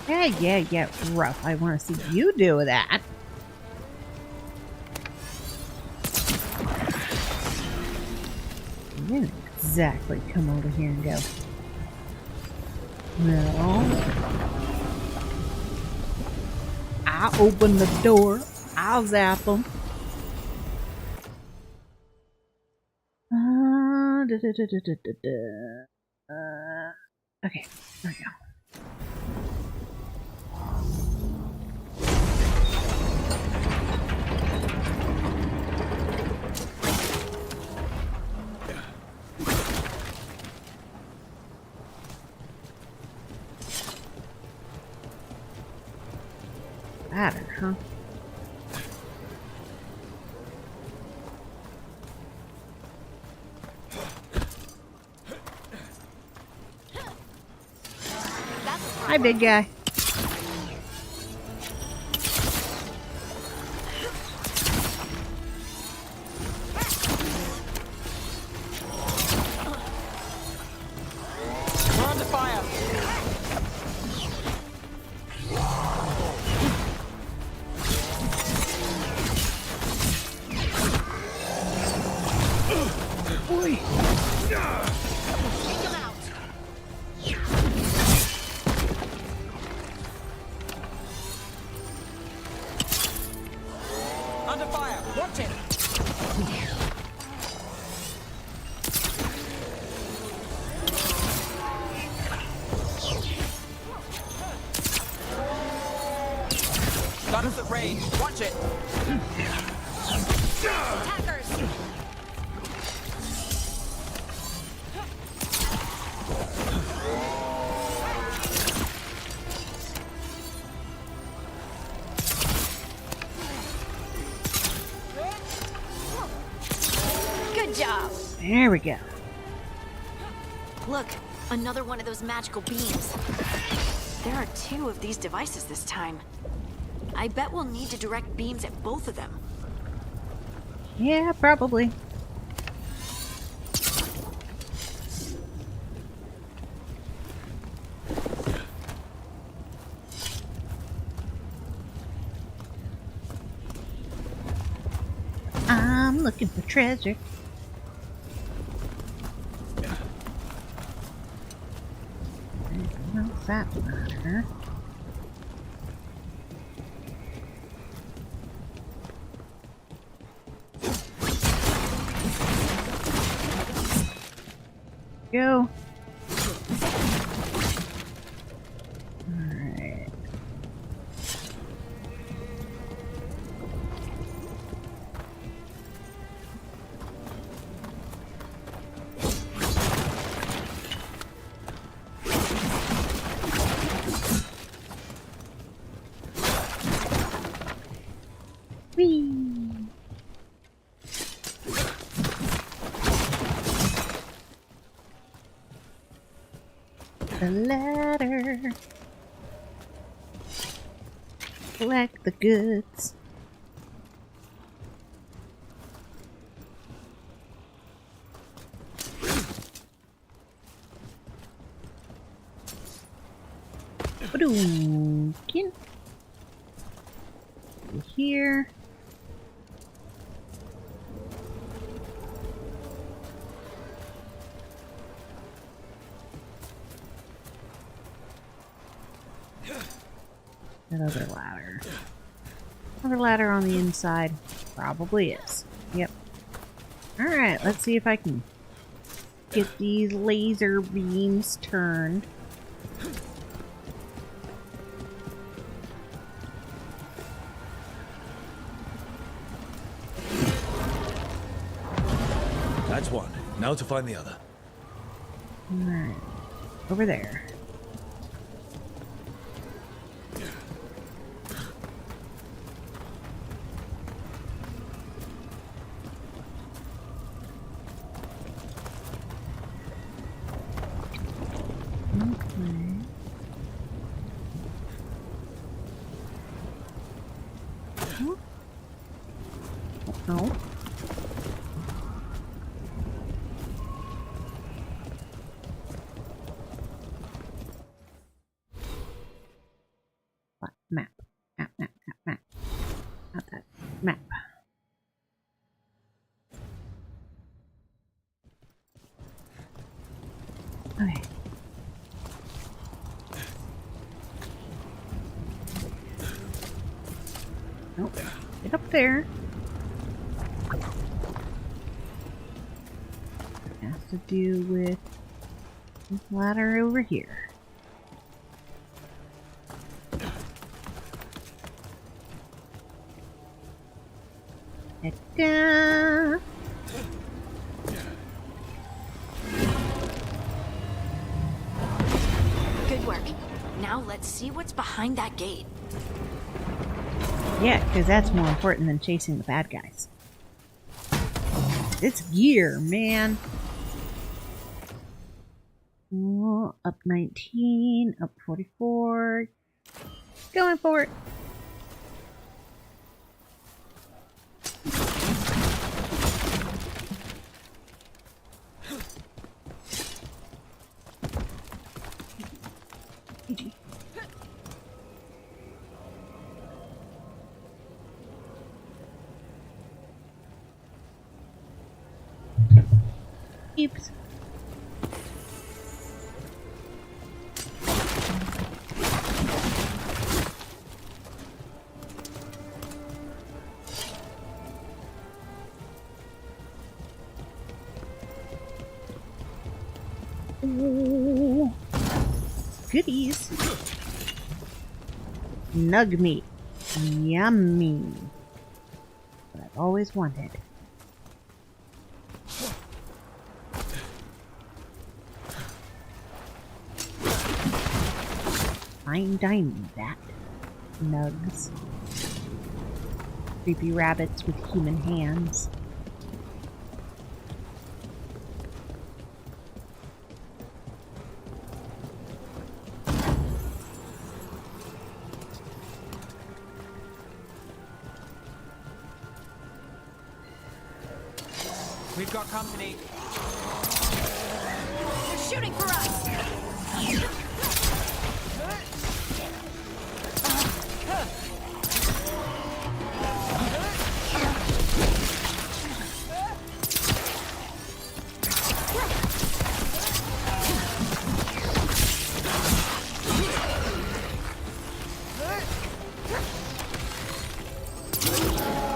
Speaker 3: Yeah. Rough. I want to see you do that. You didn't exactly come over here and go. No. I open the door. I'll zap them. Okay, there we go. Ladder, huh? Hi, big guy.
Speaker 11: We're under fire.
Speaker 3: Boy.
Speaker 15: Take him out.
Speaker 11: Under fire. Watch it. Gunners at range. Watch it.
Speaker 15: Attackers.
Speaker 9: Good job.
Speaker 3: There we go.
Speaker 9: Look, another one of those magical beams. There are 2 of these devices this time. I bet we'll need to direct beams at both of them.
Speaker 3: Yeah, probably. I'm looking for treasure. What's that matter? Go. Alright. Whee! The ladder. Collect the goods. Badookin. Here. That other ladder. Other ladder on the inside. Probably is. Yep. Alright, let's see if I can get these laser beams turned.
Speaker 6: That's one. Now to find the other.
Speaker 3: Alright. Over there. No. What? Map. Map. Not that. Map. Okay. Nope. Get up there. Has to do with this ladder over here. Ta-da!
Speaker 9: Good work. Now let's see what's behind that gate.
Speaker 3: Yeah, because that's more important than chasing the bad guys. It's gear, man. Oh, up 19, up 44. Going for it. Oops. Ooh. Goodies. Nug meat. Yummy. What I've always wanted. Fine dining, that. Nugs. Creepy rabbits with human hands.
Speaker 11: We've got company.
Speaker 2: They're shooting for us!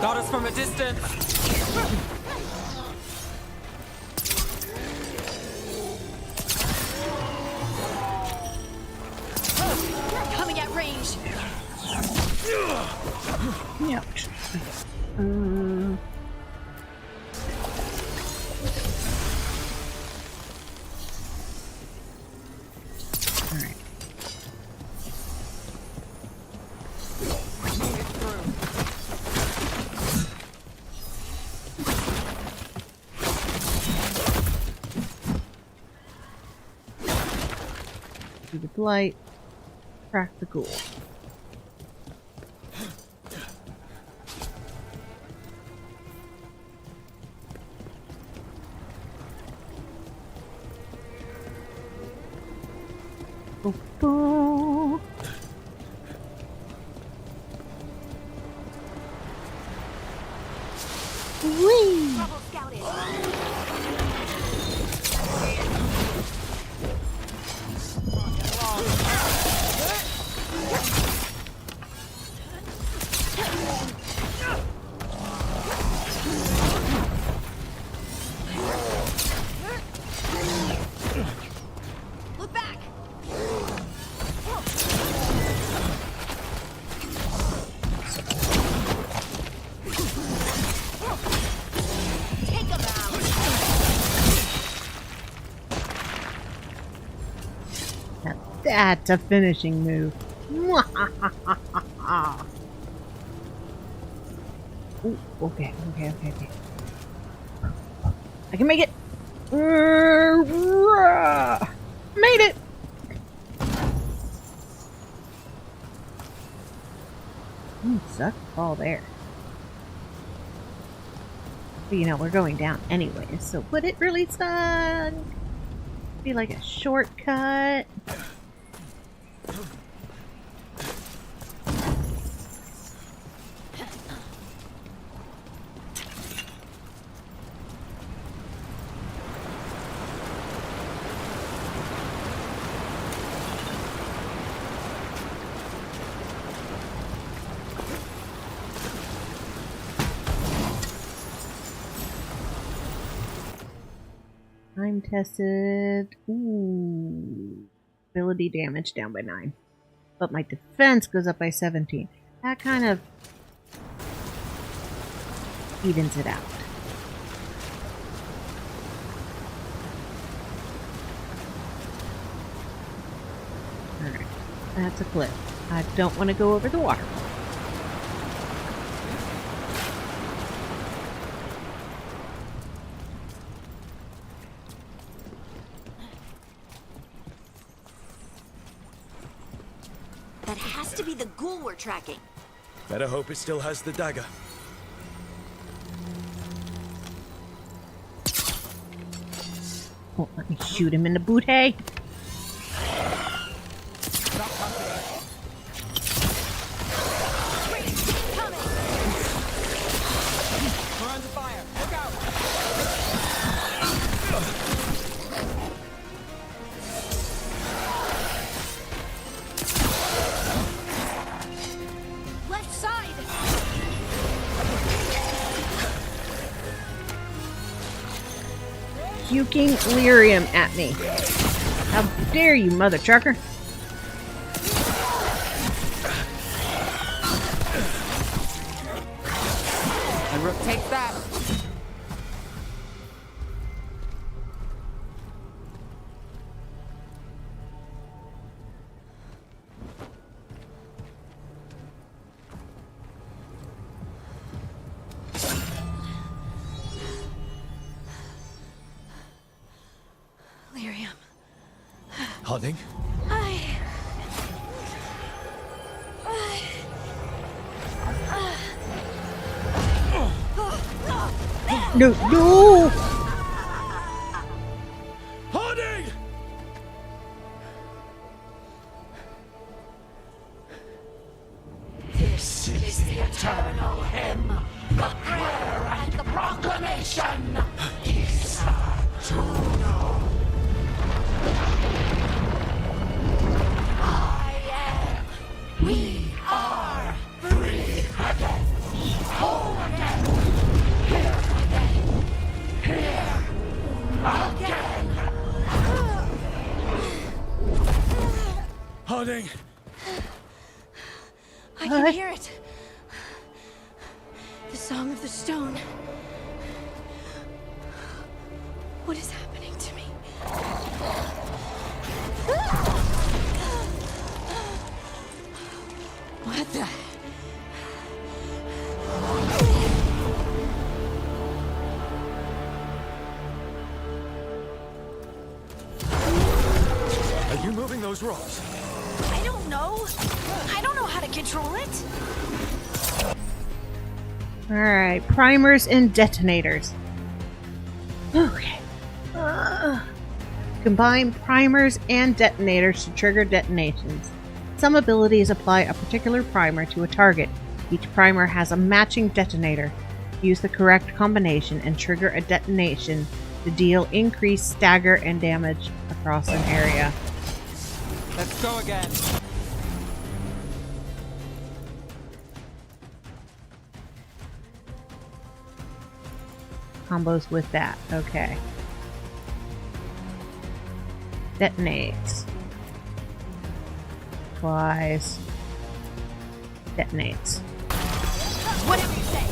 Speaker 11: Got us from a distance.
Speaker 2: Coming at range.
Speaker 3: Ouch. Alright. Do the blight. Crack the ghoul. Oh. Whee!
Speaker 2: Rebel scouted. Look back. Take 'em out.
Speaker 3: Now that's a finishing move. Ooh, okay. I can make it. Made it. Suck fall there. But you know, we're going down anyway, so would it really suck? Be like a shortcut. Time tested. Ooh. Ability damage down by 9. But my defense goes up by 17. That kind of evens it out. Alright. That's a cliff. I don't want to go over the water.
Speaker 4: to be the ghoul we're tracking.
Speaker 6: Better hope it still has the dagger.
Speaker 3: Oh, let me shoot him in the boot, hey.
Speaker 4: Left side.
Speaker 3: Puking lyrium at me. How dare you, mother trucker?
Speaker 11: And Rook, take that.
Speaker 4: Lyrium.
Speaker 6: Harding?
Speaker 3: No, no!
Speaker 6: Harding!
Speaker 10: This is the eternal hymn, the prayer and the proclamation. Isatuno. I am. We are free again. Whole again. Here again. Here again.
Speaker 6: Harding!
Speaker 4: I can hear it. The Song of the Stone. What is happening to me? What the?
Speaker 6: Are you moving those rocks?
Speaker 4: I don't know. I don't know how to control it.
Speaker 3: Alright, primers and detonators. Okay. Combine primers and detonators to trigger detonations. Some abilities apply a particular primer to a target. Each primer has a matching detonator. Use the correct combination and trigger a detonation to deal increased stagger and damage across an area.
Speaker 11: Let's go again.
Speaker 3: Combos with that. Okay. Detonates. Applies. Detonates.
Speaker 4: Whatever you say.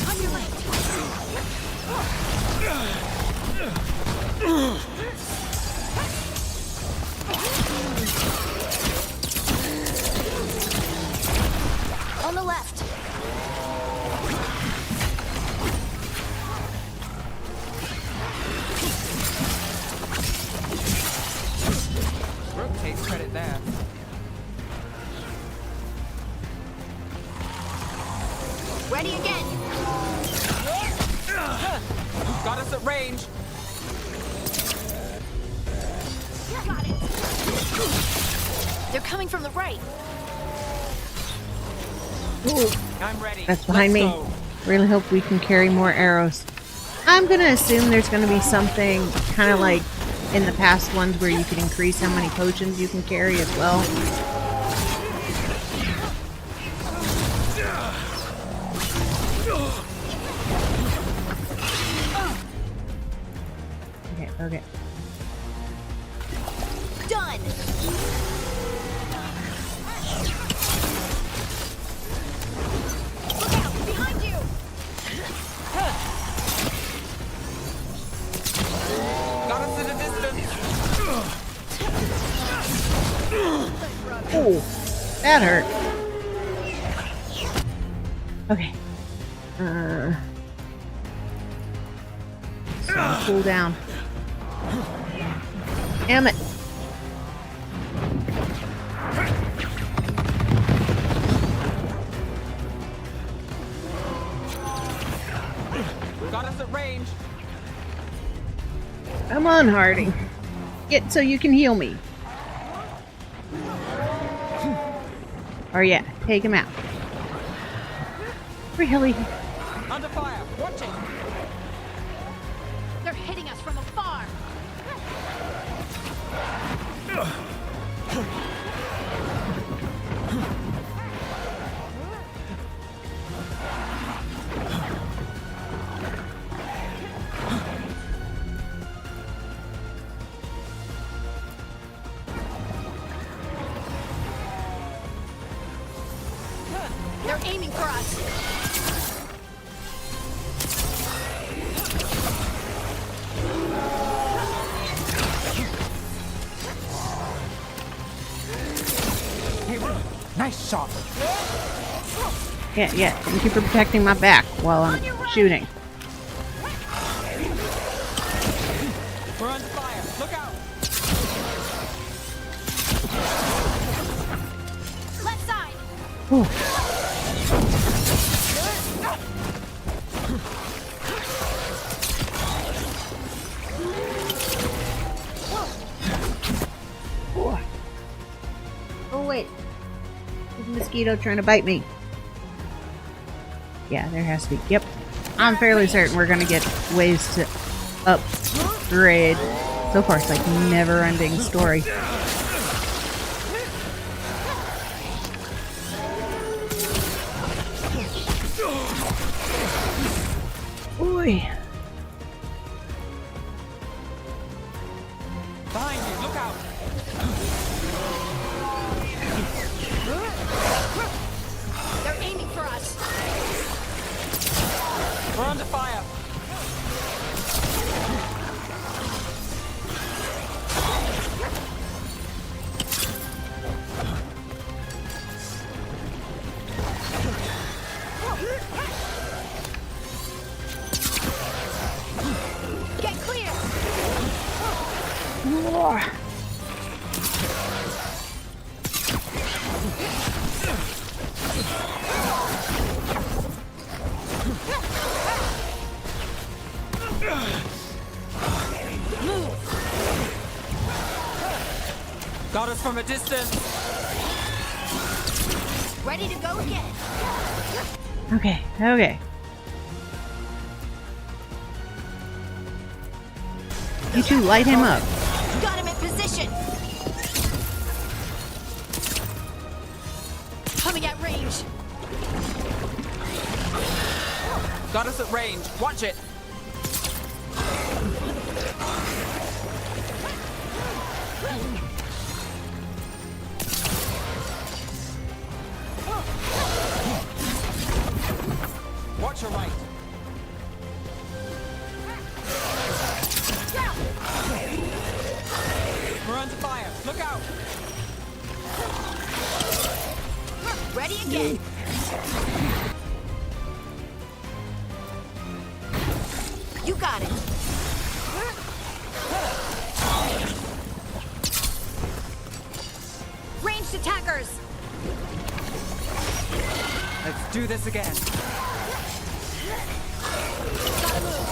Speaker 4: On your left. On the left.
Speaker 11: Rook takes credit there.
Speaker 4: Ready again.
Speaker 11: Got us at range.
Speaker 4: Got it. They're coming from the right.
Speaker 3: Ooh.
Speaker 11: I'm ready.
Speaker 3: That's behind me.
Speaker 11: Go.
Speaker 3: Really hope we can carry more arrows. I'm gonna assume there's gonna be something kind of like in the past ones where you can increase how many potions you can carry as well. Okay, okay.
Speaker 4: Done. Look out! Behind you!
Speaker 11: Got us at a distance.
Speaker 3: Oh, that hurt. Okay. So cool down. Damn it.
Speaker 11: Got us at range.
Speaker 3: Come on, Hardy. Get so you can heal me. Or yeah, take him out. Really?
Speaker 11: Under fire. Watch it.
Speaker 4: They're hitting us from afar. They're aiming for us.
Speaker 11: Nice shot.
Speaker 3: Yeah. Thank you for protecting my back while I'm shooting.
Speaker 11: We're under fire. Look out.
Speaker 4: Left side.
Speaker 3: Ooh. Oh wait. There's a mosquito trying to bite me. Yeah, there has to be. Yep. I'm fairly certain we're gonna get ways to upgrade. So far it's like never-ending story. Oy.
Speaker 11: Behind you. Look out.
Speaker 4: They're aiming for us.
Speaker 11: We're under fire.
Speaker 4: Get clear.
Speaker 11: Got us from a distance.
Speaker 4: Ready to go again.
Speaker 3: Okay. You two light him up.
Speaker 4: Got him in position. Coming at range.
Speaker 11: Got us at range. Watch it. Watch your right. We're under fire. Look out.
Speaker 4: Ready again. You got it. Ranged attackers.
Speaker 11: Let's do this again.
Speaker 4: Gotta move.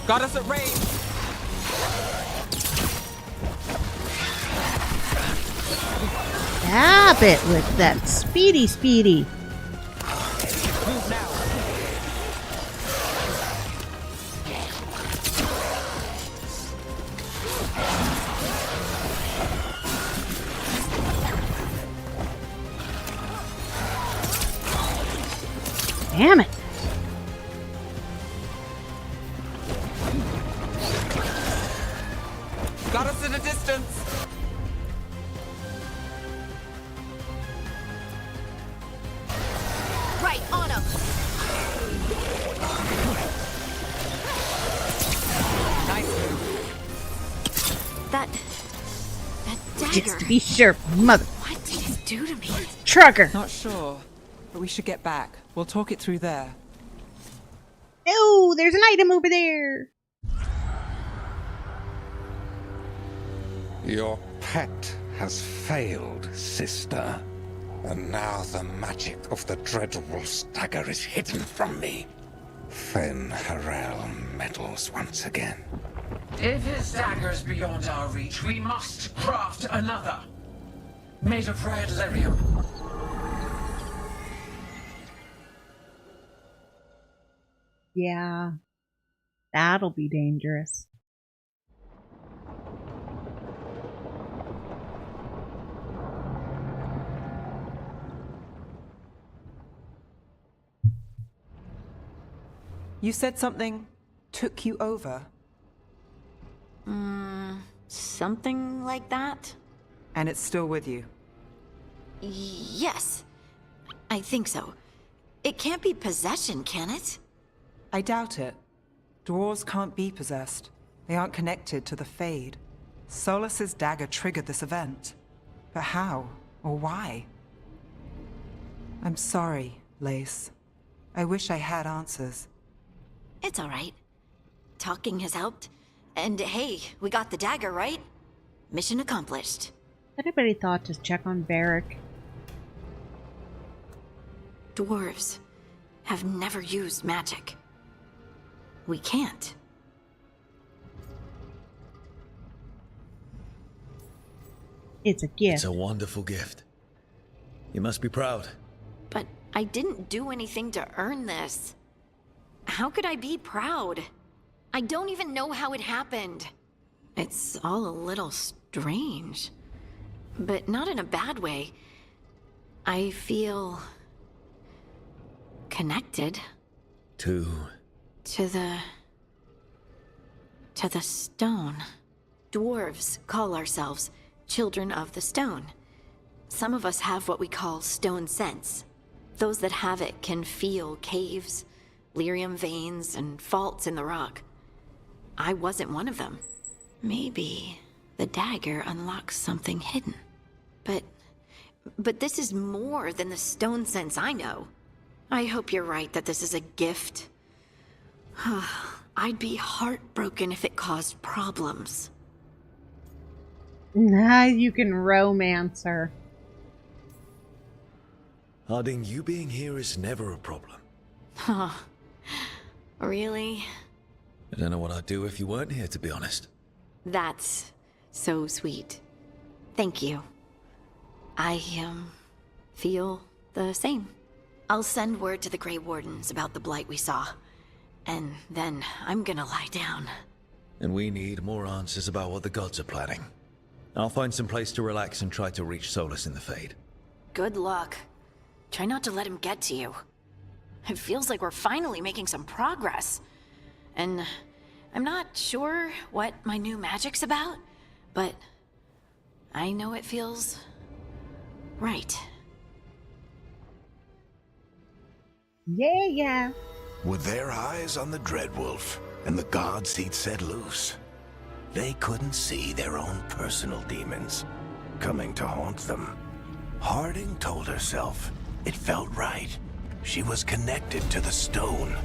Speaker 11: Got us at range.
Speaker 3: Stop it with that speedy.
Speaker 11: Move now.
Speaker 3: Damn it.
Speaker 11: Got us at a distance.
Speaker 4: Right on him.
Speaker 11: Nice move.
Speaker 4: That dagger.
Speaker 3: Just to be sure, mother.
Speaker 4: What did it do to me?
Speaker 3: Trucker.
Speaker 11: Not sure, but we should get back. We'll talk it through there.
Speaker 3: No, there's an item over there.
Speaker 8: Your pet has failed, sister. And now the magic of the Dreadwolf's dagger is hidden from me. FNCO meddles once again.
Speaker 22: If his dagger's beyond our reach, we must craft another. Made of red lyrium.
Speaker 3: Yeah. That'll be dangerous.
Speaker 11: You said something took you over.
Speaker 9: Something like that?
Speaker 11: And it's still with you?
Speaker 9: Yes. I think so. It can't be possession, can it?
Speaker 11: I doubt it. Dwarves can't be possessed. They aren't connected to the Fade. Solus's dagger triggered this event. But how? Or why? I'm sorry, Lace. I wish I had answers.
Speaker 9: It's all right. Talking has helped. And hey, we got the dagger, right? Mission accomplished.
Speaker 3: Anybody thought to check on Varric?
Speaker 9: Dwarves have never used magic. We can't.
Speaker 3: It's a gift.
Speaker 6: It's a wonderful gift. You must be proud.
Speaker 9: But I didn't do anything to earn this. How could I be proud? I don't even know how it happened. It's all a little strange. But not in a bad way. I feel... connected.
Speaker 6: To
Speaker 9: the stone. Dwarves call ourselves children of the stone. Some of us have what we call stone sense. Those that have it can feel caves, lyrium veins, and faults in the rock. I wasn't one of them. Maybe the dagger unlocks something hidden. But this is more than the stone sense I know. I hope you're right that this is a gift. I'd be heartbroken if it caused problems.
Speaker 3: Nah, you can romance her.
Speaker 6: Harding, you being here is never a problem.
Speaker 9: Huh. Really?
Speaker 6: I don't know what I'd do if you weren't here, to be honest.
Speaker 9: That's so sweet. Thank you. I, feel the same. I'll send word to the Grey Wardens about the blight we saw. And then I'm gonna lie down.
Speaker 6: And we need more answers about what the gods are planning. I'll find some place to relax and try to reach Solus in the Fade.
Speaker 9: Good luck. Try not to let him get to you. It feels like we're finally making some progress. And I'm not sure what my new magic's about, but I know it feels right.
Speaker 3: Yeah.
Speaker 5: With their eyes on the Dreadwolf and the gods he'd set loose, they couldn't see their own personal demons coming to haunt them. Harding told herself it felt right. She was connected to the stone,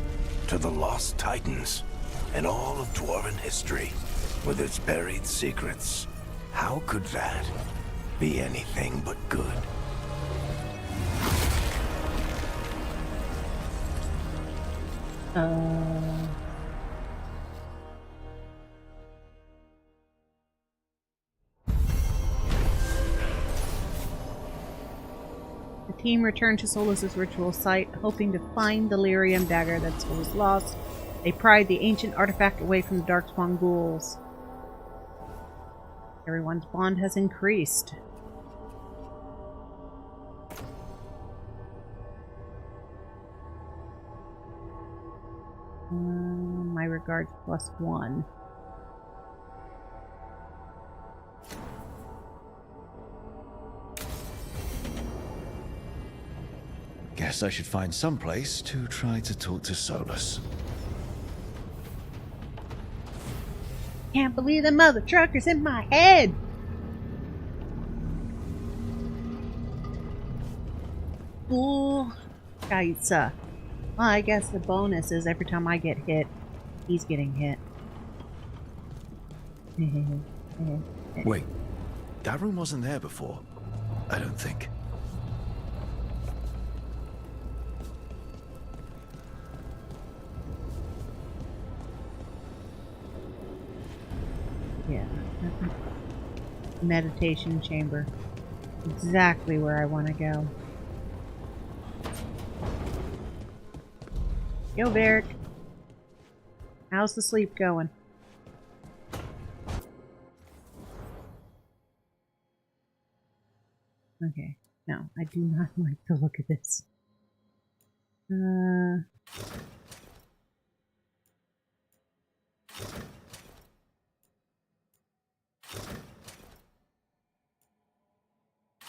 Speaker 5: to the lost titans, and all of Dwarven history, with its buried secrets. How could that be anything but good?
Speaker 3: The team returned to Solus's ritual site, hoping to find the lyrium dagger that Solus lost. They pried the ancient artifact away from the Darkspawn ghouls. Everyone's bond has increased. My regards +1.
Speaker 6: Guess I should find some place to try to talk to Solus.
Speaker 3: Can't believe the mother trucker's in my head! Ooh, Kaisa. Well, I guess the bonus is every time I get hit, he's getting hit.
Speaker 6: Wait, That room wasn't there before. I don't think.
Speaker 3: Yeah. Meditation chamber. Exactly where I want to go. Yo, Varric. How's the sleep going? Okay. No, I do not like the look of this.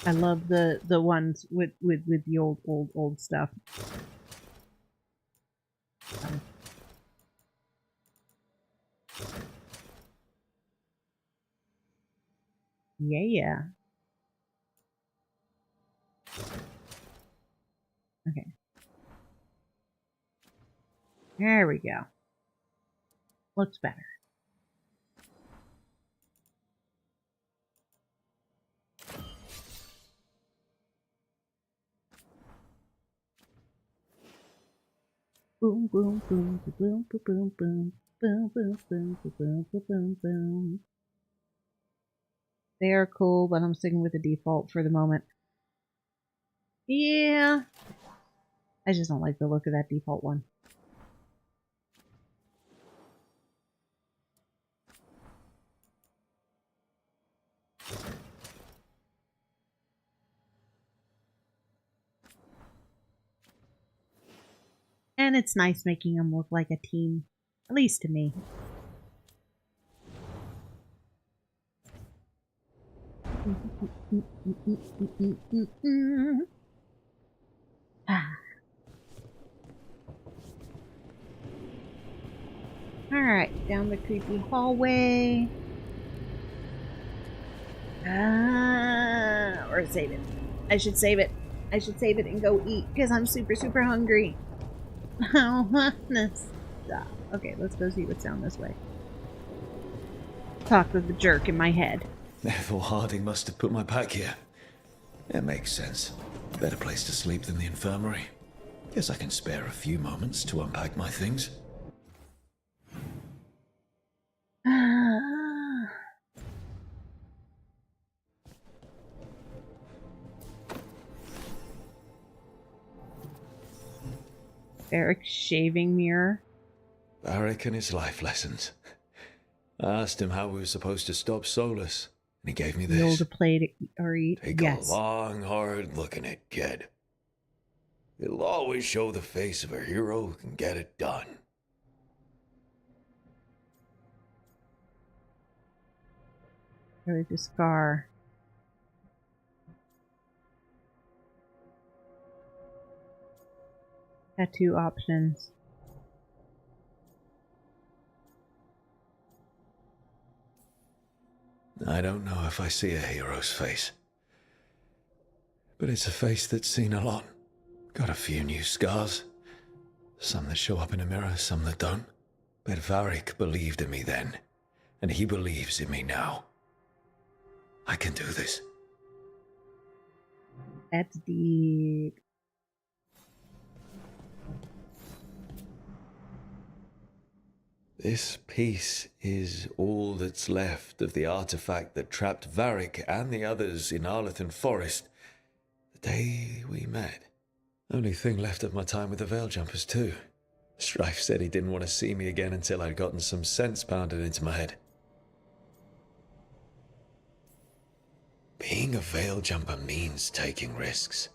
Speaker 3: I love the ones with the old stuff. Yeah. Okay. There we go. Looks better. Boom, boom, boom, boom, boom, boom, boom, boom, boom, boom, boom, boom, boom, boom. They are cool, but I'm sticking with the default for the moment. Yeah. I just don't like the look of that default one. And it's nice making them look like a team. At least to me. Alright, down the creepy hallway. Or save it. I should save it. I should save it and go eat because I'm super hungry. Stop. Okay, let's go see what's down this way. Talk with the jerk in my head.
Speaker 6: Ethel Harding must have put my pack here. It makes sense. Better place to sleep than the infirmary. Guess I can spare a few moments to unpack my things.
Speaker 3: Eric's shaving mirror.
Speaker 6: Varric and his life lessons. I asked him how we were supposed to stop Solus, and he gave me this.
Speaker 3: The older play or eat.
Speaker 6: Take
Speaker 3: yes.
Speaker 6: a long, hard look at it, kid. It'll always show the face of a hero who can get it done.
Speaker 3: There's a scar. Tattoo options.
Speaker 6: I don't know if I see a hero's face. But it's a face that's seen a lot. Got a few new scars. Some that show up in a mirror, some that don't. But Varric believed in me then, and he believes in me now. I can do this.
Speaker 3: That's deep.
Speaker 6: This piece is all that's left of the artifact that trapped Varric and the others in Arlethan Forest the day we met. Only thing left of my time with the Veiljumpers too. Strife said he didn't want to see me again until I'd gotten some sense pounded into my head. Being a Veiljumper means taking risks.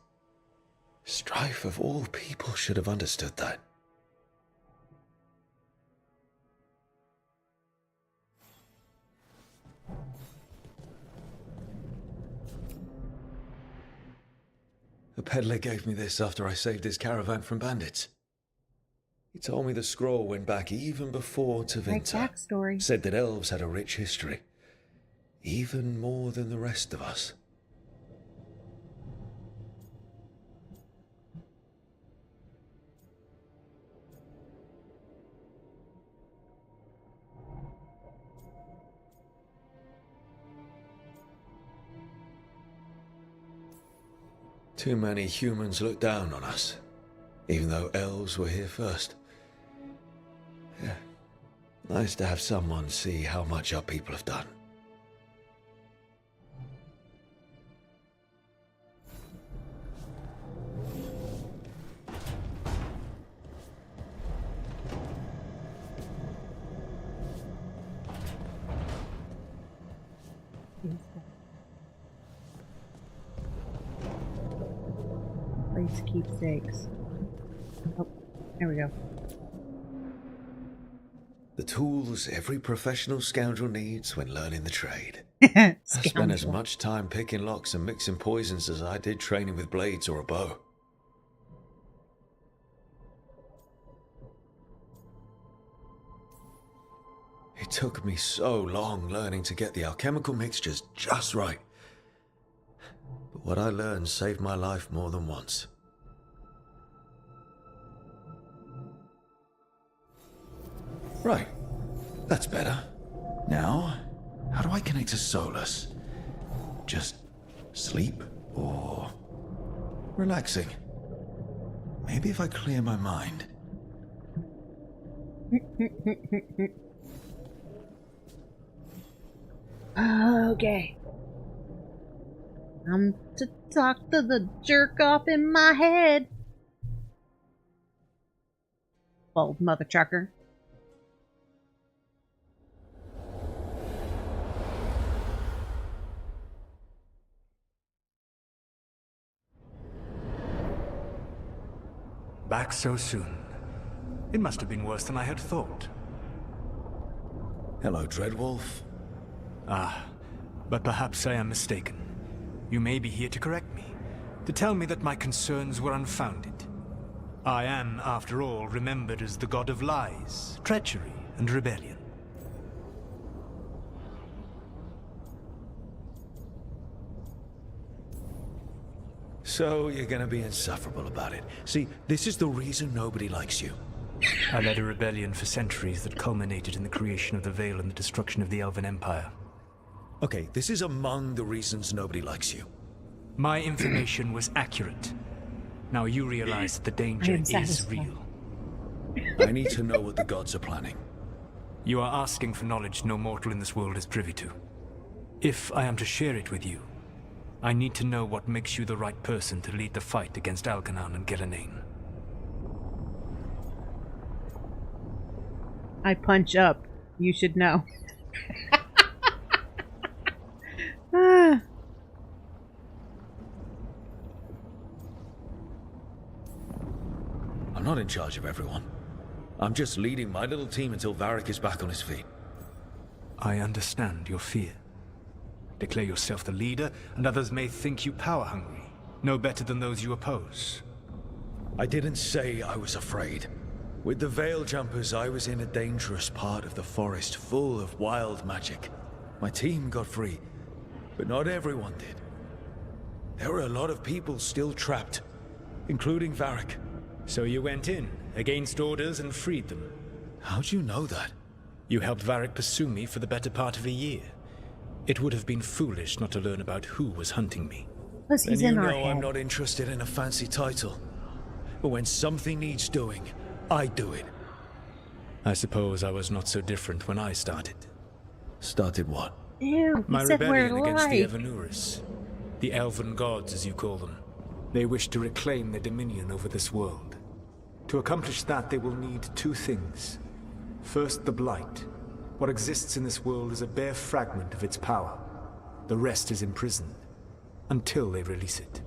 Speaker 6: Strife of all people should have understood that. A peddler gave me this after I saved his caravan from bandits. He told me the scroll went back even before Tevinter.
Speaker 3: Backstory.
Speaker 6: Said that elves had a rich history. Even more than the rest of us. Too many humans look down on us, even though elves were here first. Yeah. Nice to have someone see how much our people have done.
Speaker 3: Place keepsakes. Oh, there we go.
Speaker 6: The tools every professional scoundrel needs when learning the trade. I spent as much time picking locks and mixing poisons as I did training with blades or a bow. It took me so long learning to get the alchemical mixtures just right. But what I learned saved my life more than once. Right. That's better. Now, how do I connect to Solus? Just sleep or relaxing? Maybe if I clear my mind.
Speaker 3: Okay. I'm to talk to the jerk off in my head. Bold mother trucker.
Speaker 1: Back so soon. It must have been worse than I had thought.
Speaker 6: Hello, Dreadwolf.
Speaker 1: Ah, but perhaps I am mistaken. You may be here to correct me, to tell me that my concerns were unfounded. I am, after all, remembered as the god of lies, treachery, and rebellion.
Speaker 6: So you're gonna be insufferable about it. See, this is the reason nobody likes you.
Speaker 1: I led a rebellion for centuries that culminated in the creation of the Veil and the destruction of the Elven Empire.
Speaker 6: Okay, this is among the reasons nobody likes you.
Speaker 1: My information was accurate. Now you realize that the danger is real.
Speaker 6: I need to know what the gods are planning.
Speaker 1: You are asking for knowledge no mortal in this world is privy to. If I am to share it with you, I need to know what makes you the right person to lead the fight against Algernon and Gillenane.
Speaker 3: I punch up. You should know.
Speaker 6: I'm not in charge of everyone. I'm just leading my little team until Varric is back on his feet.
Speaker 1: I understand your fear. Declare yourself the leader, and others may think you power-hungry. No better than those you oppose.
Speaker 6: I didn't say I was afraid. With the Veil Jumpers, I was in a dangerous part of the forest full of wild magic. My team got free, but not everyone did. There were a lot of people still trapped, including Varric.
Speaker 1: So you went in, against orders, and freed them.
Speaker 6: How'd you know that?
Speaker 1: You helped Varric pursue me for the better part of a year. It would have been foolish not to learn about who was hunting me.
Speaker 3: Plus he's
Speaker 6: and
Speaker 3: in our
Speaker 6: you know
Speaker 3: head.
Speaker 6: I'm not interested in a fancy title. But when something needs doing, I do it.
Speaker 1: I suppose I was not so different when I started.
Speaker 6: Started what?
Speaker 3: Ew,
Speaker 1: My
Speaker 3: said
Speaker 1: rebellion
Speaker 3: we're
Speaker 1: against the
Speaker 3: alike.
Speaker 1: Evanuris. The Elven gods, as you call them. They wish to reclaim their dominion over this world. To accomplish that, they will need two things. First, the Blight. What exists in this world is a bare fragment of its power. The rest is imprisoned, until they release it.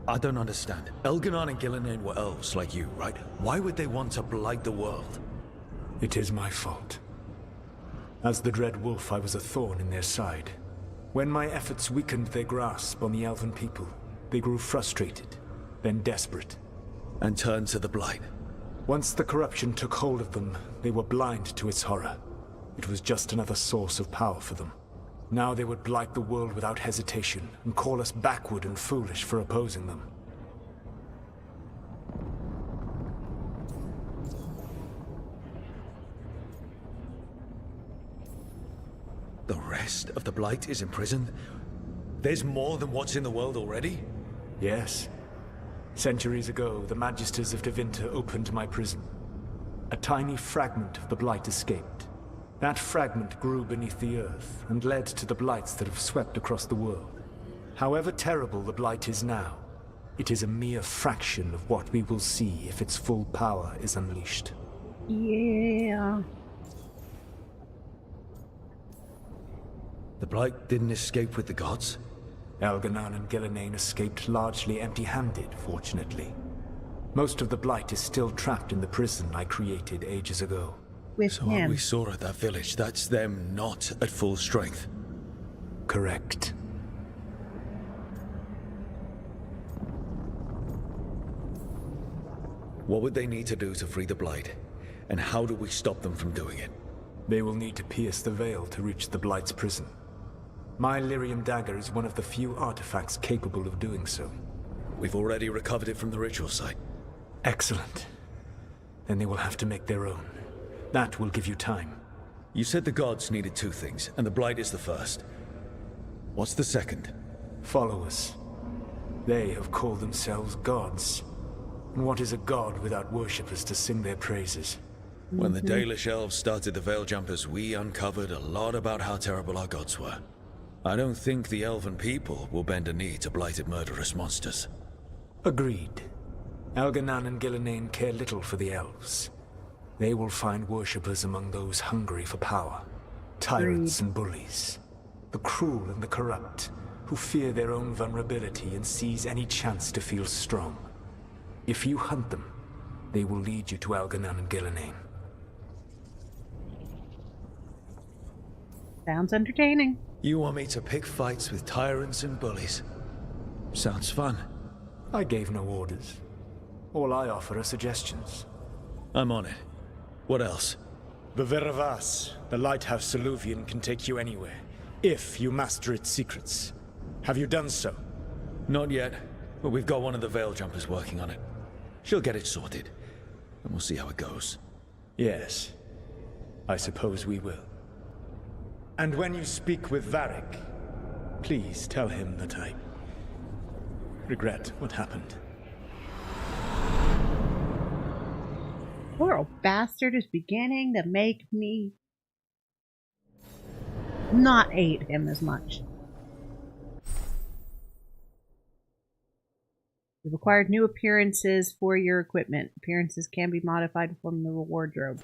Speaker 6: I don't understand. Elganon and Gillenane were elves like you, right? Why would they want to blight the world?
Speaker 1: It is my fault. As the Dreadwolf, I was a thorn in their side. When my efforts weakened their grasp on the Elven people, they grew frustrated, then desperate.
Speaker 6: And turned to the Blight.
Speaker 1: Once the corruption took hold of them, they were blind to its horror. It was just another source of power for them. Now they would blight the world without hesitation, and call us backward and foolish for opposing them.
Speaker 6: blight is imprisoned? There's more than what's in the world already?
Speaker 1: Yes. Centuries ago, the Magisters of Tevinter opened my prison. A tiny fragment of the blight escaped. That fragment grew beneath the earth and led to the blights that have swept across the world. However terrible the blight is now, it is a mere fraction of what we will see if its full power is unleashed.
Speaker 3: Yeah.
Speaker 6: The blight didn't escape with the gods?
Speaker 1: Elganan and Gillenane escaped largely empty-handed, fortunately. Most of the blight is still trapped in the prison I created ages ago.
Speaker 6: So what we saw at that village, that's them not at full strength?
Speaker 1: Correct.
Speaker 6: What would they need to do to free the blight? And how do we stop them from doing it?
Speaker 1: They will need to pierce the veil to reach the blight's prison. My lyrium dagger is one of the few artifacts capable of doing so.
Speaker 6: We've already recovered it from the ritual site.
Speaker 1: Excellent. Then they will have to make their own. That will give you time.
Speaker 6: You said the gods needed two things, and the blight is the first. What's the second?
Speaker 1: Followers. They have called themselves gods. And what is a god without worshippers to sing their praises?
Speaker 6: When the Dalish elves started the Veil Jumpers, we uncovered a lot about how terrible our gods were. I don't think the elven people will bend a knee to blighted murderous monsters.
Speaker 1: Agreed. Elganan and Gillenane care little for the elves. They will find worshippers among those hungry for power. Tyrants and bullies. The cruel and the corrupt, who fear their own vulnerability and seize any chance to feel strong. If you hunt them, they will lead you to Elganan and Gillenane.
Speaker 3: Sounds entertaining.
Speaker 6: You want me to pick fights with tyrants and bullies? Sounds fun.
Speaker 1: I gave no orders. All I offer are suggestions.
Speaker 6: I'm on it. What else?
Speaker 1: The Veravas, the lighthouse Ylvie, can take you anywhere, if you master its secrets. Have you done so?
Speaker 6: Not yet, but we've got one of the Veil Jumpers working on it. She'll get it sorted, and we'll see how it goes.
Speaker 1: Yes, I suppose we will. And when you speak with Varric, please tell him that I regret what happened.
Speaker 3: Poor old bastard is beginning to make me not hate him as much. You've acquired new appearances for your equipment. Appearances can be modified from the wardrobe.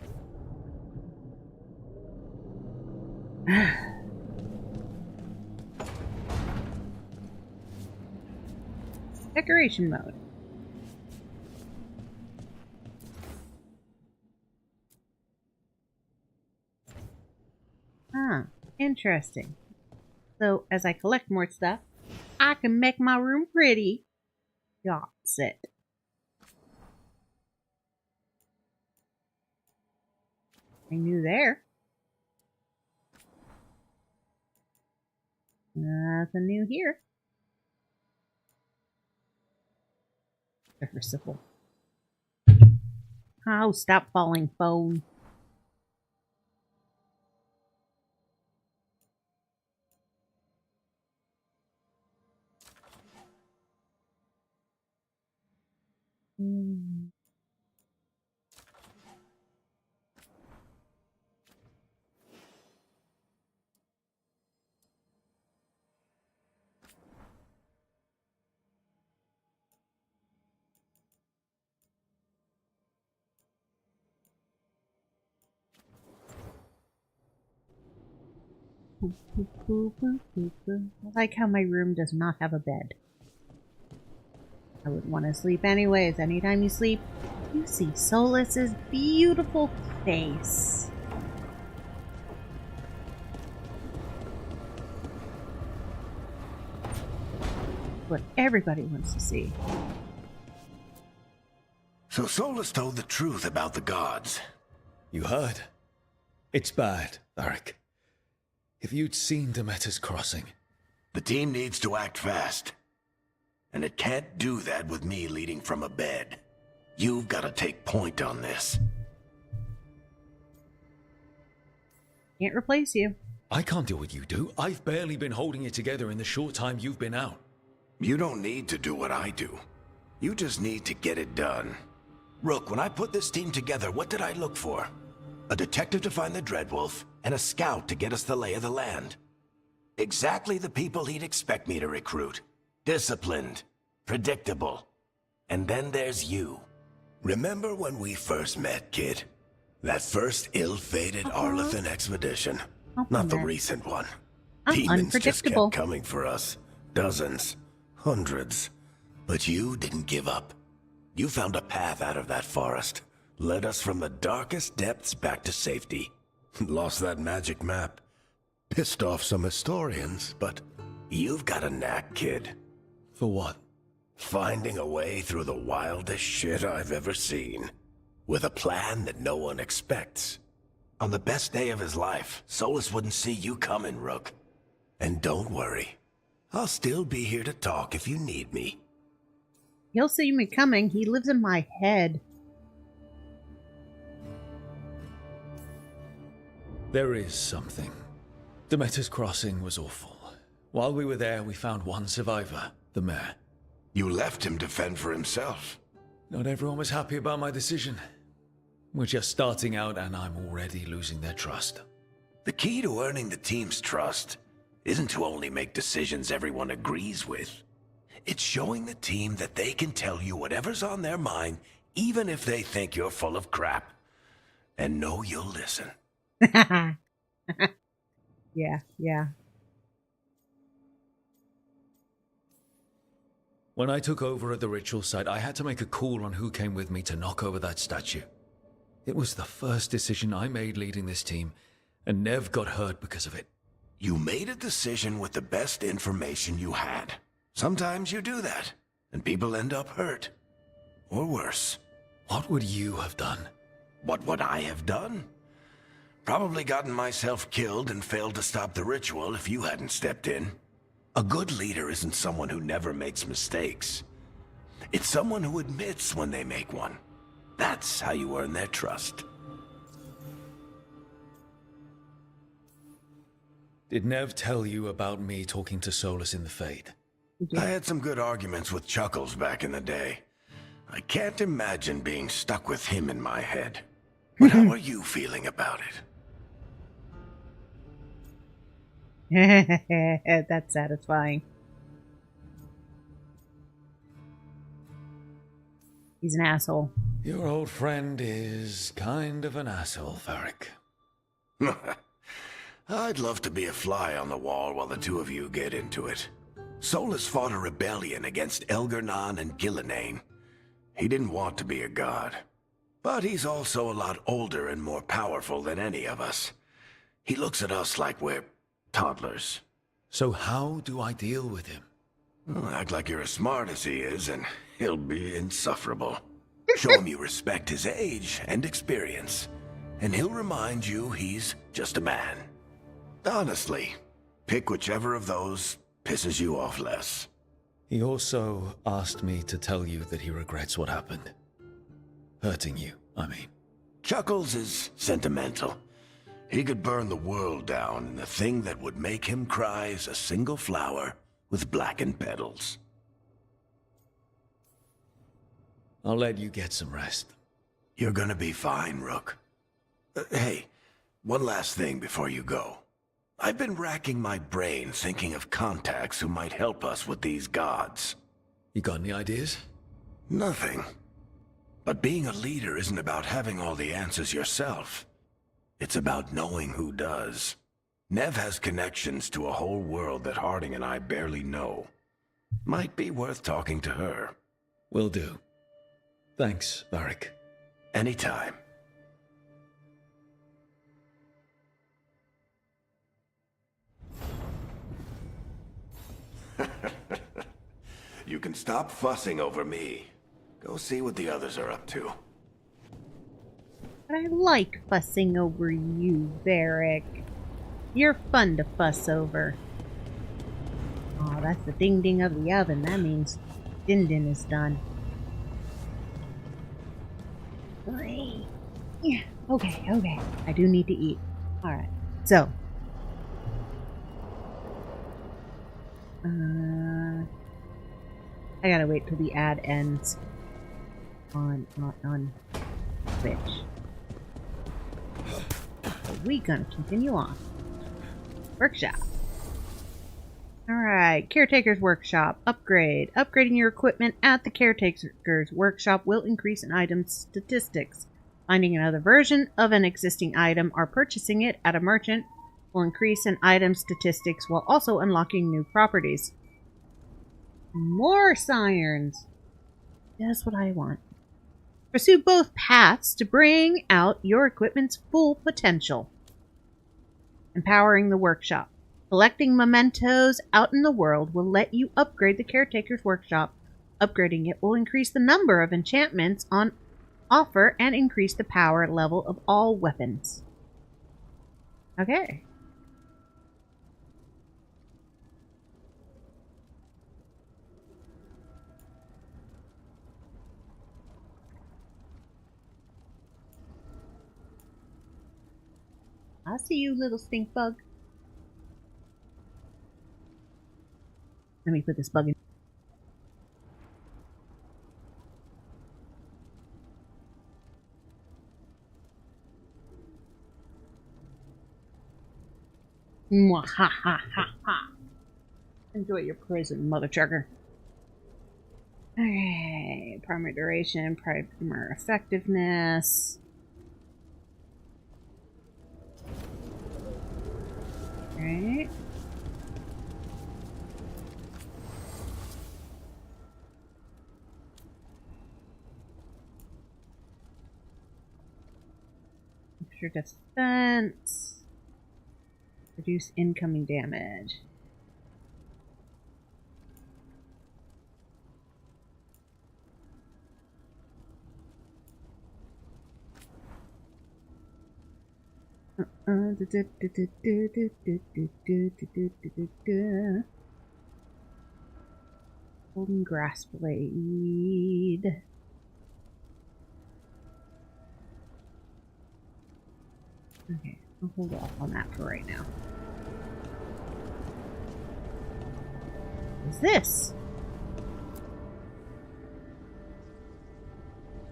Speaker 3: Decoration mode. Interesting. So, as I collect more stuff, I can make my room pretty. That's it. Nothing new there. Nothing new here. Reversible. Oh, stop falling, phone. I like how my room does not have a bed. I wouldn't want to sleep anyways. Anytime you sleep, you see Solas's beautiful face. What everybody wants to see.
Speaker 5: So Solus told the truth about the gods.
Speaker 6: You heard? It's bad, Varric. If you'd seen Demeter's crossing...
Speaker 5: The team needs to act fast. And it can't do that with me leading from a bed. You've got to take point on this.
Speaker 3: Can't replace you.
Speaker 6: I can't do what you do. I've barely been holding it together in the short time you've been out.
Speaker 5: You don't need to do what I do. You just need to get it done. Rook, when I put this team together, what did I look for? A detective to find the Dreadwolf, and a scout to get us the lay of the land. Exactly the people he'd expect me to recruit. Disciplined, predictable. And then there's you. Remember when we first met, kid? That first ill-fated Arlathan expedition. Not the recent one. Demons just kept coming for us. Dozens. Hundreds. But you didn't give up. You found a path out of that forest. Led us from the darkest depths back to safety. Lost that magic map. Pissed off some historians, but you've got a knack, kid.
Speaker 6: For what?
Speaker 5: Finding a way through the wildest shit I've ever seen. With a plan that no one expects. On the best day of his life, Solus wouldn't see you coming, Rook. And don't worry. I'll still be here to talk if you need me.
Speaker 3: He'll see me coming. He lives in my head.
Speaker 6: There is something. Demeter's Crossing was awful. While we were there, we found one survivor, the mayor.
Speaker 5: You left him to fend for himself.
Speaker 6: Not everyone was happy about my decision. We're just starting out and I'm already losing their trust.
Speaker 5: The key to earning the team's trust isn't to only make decisions everyone agrees with. It's showing the team that they can tell you whatever's on their mind, even if they think you're full of crap. And know you'll listen.
Speaker 3: Yeah.
Speaker 6: When I took over at the ritual site, I had to make a call on who came with me to knock over that statue. It was the first decision I made leading this team, and Nev got hurt because of it.
Speaker 5: You made a decision with the best information you had. Sometimes you do that, and people end up hurt. Or worse.
Speaker 6: What would you have done?
Speaker 5: What would I have done? Probably gotten myself killed and failed to stop the ritual if you hadn't stepped in. A good leader isn't someone who never makes mistakes. It's someone who admits when they make one. That's how you earn their trust.
Speaker 6: Did Nev tell you about me talking to Solus in the Fade?
Speaker 5: I had some good arguments with Chuckles back in the day. I can't imagine being stuck with him in my head. But how are you feeling about
Speaker 3: it? That's satisfying. He's an asshole.
Speaker 6: Your old friend is kind of an asshole, Varric.
Speaker 5: I'd love to be a fly on the wall while the two of you get into it. Solus fought a rebellion against Elgar'nan and Gillenane. He didn't want to be a god. But he's also a lot older and more powerful than any of us. He looks at us like we're toddlers.
Speaker 6: So how do I deal with him?
Speaker 5: Well, act like you're as smart as he is, and he'll be insufferable. Show him you respect his age and experience, and he'll remind you he's just a man. Honestly, pick whichever of those pisses you off less.
Speaker 6: He also asked me to tell you that he regrets what happened. Hurting you, I mean.
Speaker 5: Chuckles is sentimental. He could burn the world down, and the thing that would make him cry is a single flower with blackened petals.
Speaker 6: I'll let you get some rest.
Speaker 5: You're gonna be fine, Rook. Hey, one last thing before you go. I've been racking my brain thinking of contacts who might help us with these gods.
Speaker 6: You got any ideas?
Speaker 5: Nothing. But being a leader isn't about having all the answers yourself. It's about knowing who does. Nev has connections to a whole world that Harding and I barely know. Might be worth talking to her.
Speaker 6: Will do. Thanks, Varric.
Speaker 5: Anytime. You can stop fussing over me. Go see what the others are up to.
Speaker 3: But I like fussing over you, Varric. You're fun to fuss over. Oh, that's the ding-ding of the oven. That means din-din is done. Yeah, okay. I do need to eat. Alright, so I gotta wait till the ad ends on Twitch. So we gonna continue on. Workshop. Alright, Caretaker's Workshop. Upgrade. Upgrading your equipment at the Caretaker's Workshop will increase an item's statistics. Finding another version of an existing item or purchasing it at a merchant will increase an item's statistics while also unlocking new properties. More sirens! That's what I want. Pursue both paths to bring out your equipment's full potential. Empowering the workshop. Collecting mementos out in the world will let you upgrade the Caretaker's Workshop. Upgrading it will increase the number of enchantments on offer and increase the power level of all weapons. Okay. I see you, little stink bug. Let me put this bug in. Mwahahaha. Enjoy your prison, mother trucker. Okay, primary duration, primer effectiveness. Alright. Extra defense. Reduce incoming damage. Golden grass blade. Okay, I'll hold off on that for right now. What's this?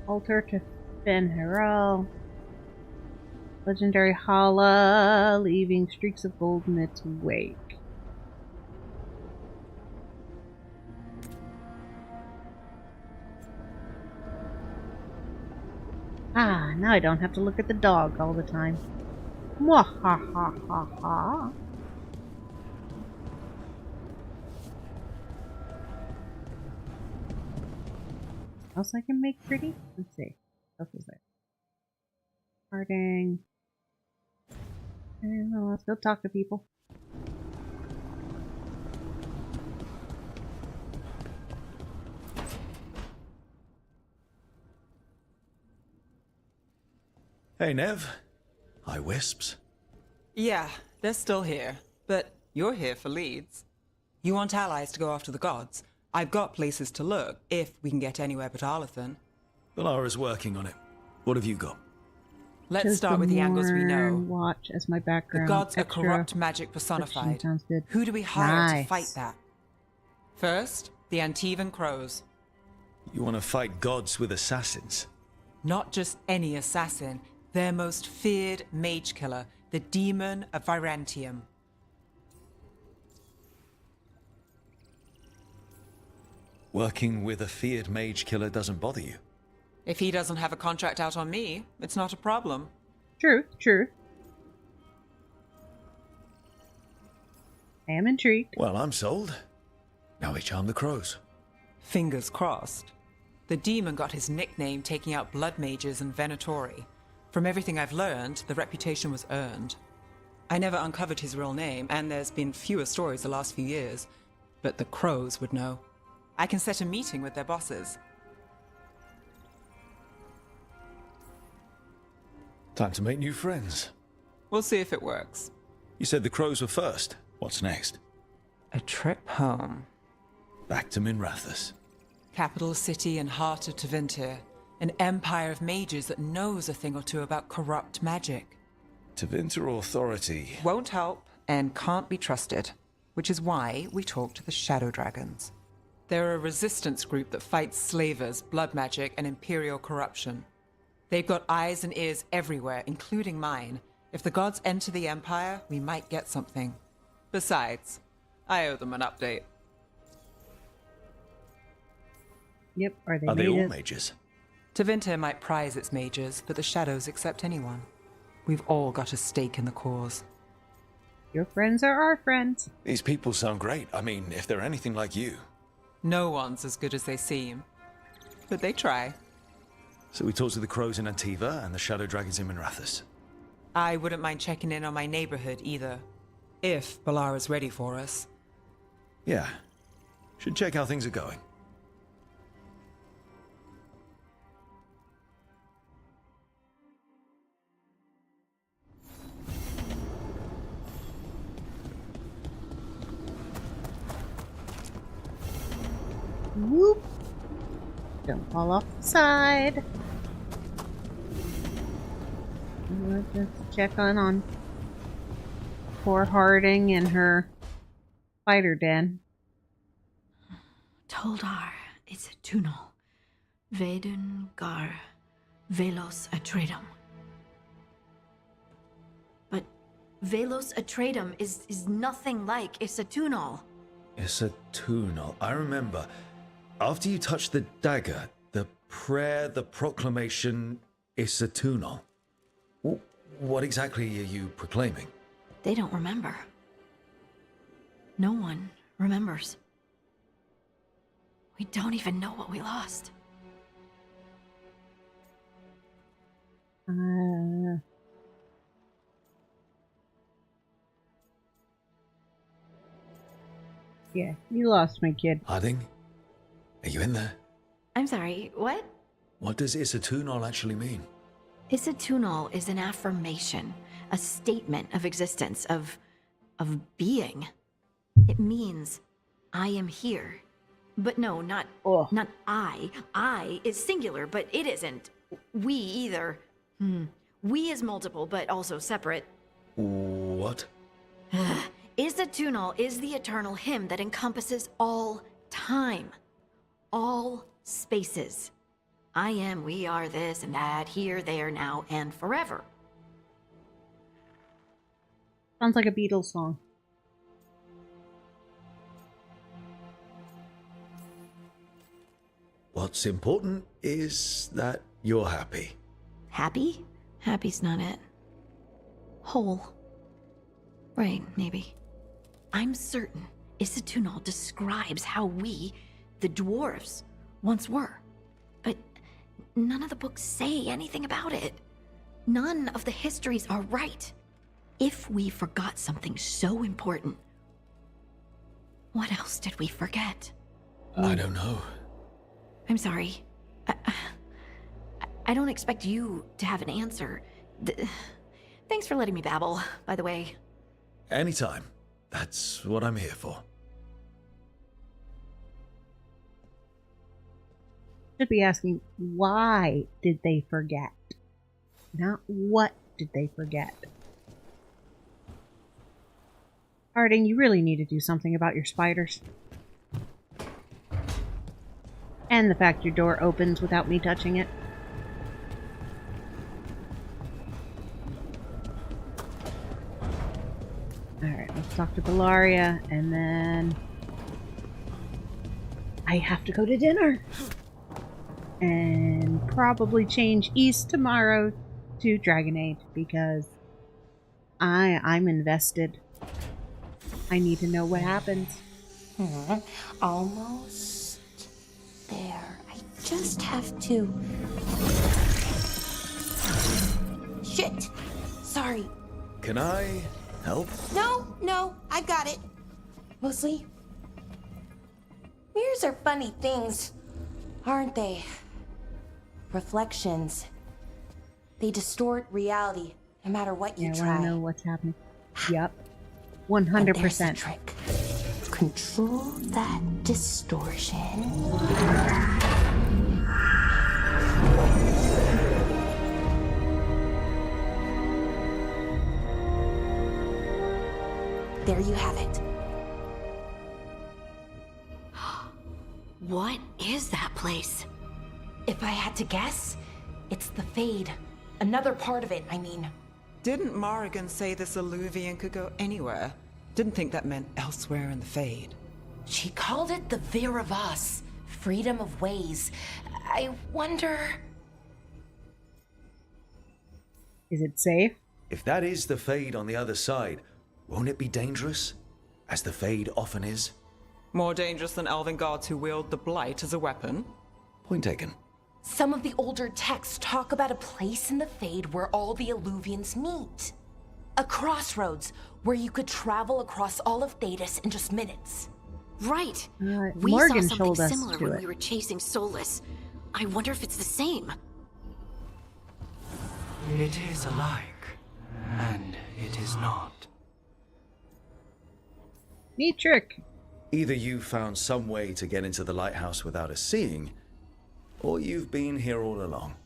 Speaker 3: Altar to Ben-Harel. Legendary Hala, leaving streaks of gold in its wake. Ah, now I don't have to look at the dog all the time. Mwahahaha. Else I can make pretty? Let's see. What else is there? Harding. And let's go talk to people.
Speaker 6: Hey, Nev. Hi, Wisps.
Speaker 11: Yeah, they're still here. But you're here for leads. You want allies to go after the gods? I've got places to look, if we can get anywhere but Arlathan.
Speaker 6: Valara's working on it. What have you got?
Speaker 11: Let's start with the angles we know.
Speaker 3: Watch as my background.
Speaker 11: The gods are
Speaker 3: Extra
Speaker 11: corrupt magic personified.
Speaker 3: Sounds good.
Speaker 11: Who do we hire
Speaker 3: Nice.
Speaker 11: to fight that? First, the Antivan Crows.
Speaker 6: You want to fight gods with assassins?
Speaker 11: Not just any assassin, their most feared mage killer, the Demon of Virantium.
Speaker 6: Working with a feared mage killer doesn't bother you?
Speaker 11: If he doesn't have a contract out on me, it's not a problem.
Speaker 3: True, true. I am intrigued.
Speaker 6: Well, I'm sold. Now we charm the crows.
Speaker 11: Fingers crossed. The demon got his nickname taking out blood mages and venatori. From everything I've learned, the reputation was earned. I never uncovered his real name, and there's been fewer stories the last few years, but the crows would know. I can set a meeting with their bosses.
Speaker 6: Time to make new friends.
Speaker 11: We'll see if it works.
Speaker 6: You said the crows were first. What's next?
Speaker 11: A trip home.
Speaker 6: Back to Minrathous.
Speaker 11: Capital city and heart of Tevinter. An empire of mages that knows a thing or two about corrupt magic.
Speaker 6: Tevinter authority.
Speaker 11: Won't help and can't be trusted. which is why we talk to the Shadow Dragons. They're a resistance group that fights slavers, blood magic, and imperial corruption. They've got eyes and ears everywhere, including mine. If the gods enter the Empire, we might get something. Besides, I owe them an update.
Speaker 3: Yep, are they
Speaker 6: all mages?
Speaker 11: Tevinter might prize its mages, but the Shadows accept anyone. We've all got a stake in the cause.
Speaker 3: Your friends are our friends.
Speaker 6: These people sound great. I mean, if they're anything like you.
Speaker 11: No one's as good as they seem, but they try.
Speaker 6: So we talked to the crows in Antiva and the shadow dragons in Minrathous.
Speaker 11: I wouldn't mind checking in on my neighborhood either, if Balara's ready for us.
Speaker 6: Yeah. Should check how things are going.
Speaker 3: Whoop. Don't fall off the side. We'll just check on poor Harding and her spider den.
Speaker 9: Toldar is a tunnel. Vedun gar velos atredum. But velos atredum is nothing like Isatunal.
Speaker 6: Isatunal. I remember. After you touched the dagger, the prayer, the proclamation, Isatunal. What exactly are you proclaiming?
Speaker 9: They don't remember. No one remembers. We don't even know what we lost.
Speaker 3: Yeah, you lost my kid.
Speaker 6: Harding? Are you in there?
Speaker 9: I'm sorry, what?
Speaker 6: What does Isatunal actually mean?
Speaker 9: Isatunal is an affirmation, a statement of existence, of being. It means, I am here. But no, not I. I is singular, but it isn't. We either. We is multiple, but also separate.
Speaker 6: What?
Speaker 9: Isatunal is the eternal hymn that encompasses all time. All spaces. I am, we are, this and that, here, there, now, and forever.
Speaker 3: Sounds like a Beatles song.
Speaker 6: What's important is that you're happy.
Speaker 9: Happy? Happy's not it. Whole. Right, maybe. I'm certain Isatunal describes how we, the dwarves, once were. But none of the books say anything about it. None of the histories are right. If we forgot something so important, what else did we forget?
Speaker 6: I don't know.
Speaker 9: I'm sorry. I don't expect you to have an answer. Thanks for letting me babble, by the way.
Speaker 6: Anytime. That's what I'm here for.
Speaker 3: Should be asking, why did they forget? Not what did they forget? Harding, you really need to do something about your spiders. And the fact your door opens without me touching it. Alright, let's talk to Bellaria, and then I have to go to dinner. And probably change east tomorrow to Dragon Age, because I'm invested. I need to know what happens.
Speaker 15: Almost there. I just have to... Shit! Sorry.
Speaker 6: Can I help?
Speaker 15: No, I've got it. Mostly, mirrors are funny things, aren't they? Reflections. They distort reality, no matter what you try.
Speaker 3: I want to know what's happening. Yep. 100%.
Speaker 15: There's the trick. Control that distortion. There you have it.
Speaker 9: What is that place?
Speaker 15: If I had to guess, it's the Fade. Another part of it, I mean.
Speaker 11: Didn't Morrigan say this Ylvie could go anywhere? Didn't think that meant elsewhere in the Fade.
Speaker 15: She called it the Vir of Us, freedom of ways. I wonder...
Speaker 3: Is it safe?
Speaker 6: If that is the Fade on the other side, won't it be dangerous? As the Fade often is?
Speaker 11: More dangerous than elven gods who wield the Blight as a weapon?
Speaker 6: Point taken.
Speaker 15: Some of the older texts talk about a place in the Fade where all the Ylvians meet. A crossroads where you could travel across all of Thedas in just minutes.
Speaker 9: Right. We
Speaker 3: Morgan
Speaker 9: saw
Speaker 3: told
Speaker 9: something
Speaker 3: us
Speaker 9: similar
Speaker 3: to
Speaker 9: when
Speaker 3: it.
Speaker 9: we were chasing Solus. I wonder if it's the same.
Speaker 10: It is alike, and it is not.
Speaker 3: Neat trick.
Speaker 6: Either you found some way to get into the lighthouse without us seeing, or you've been here all along.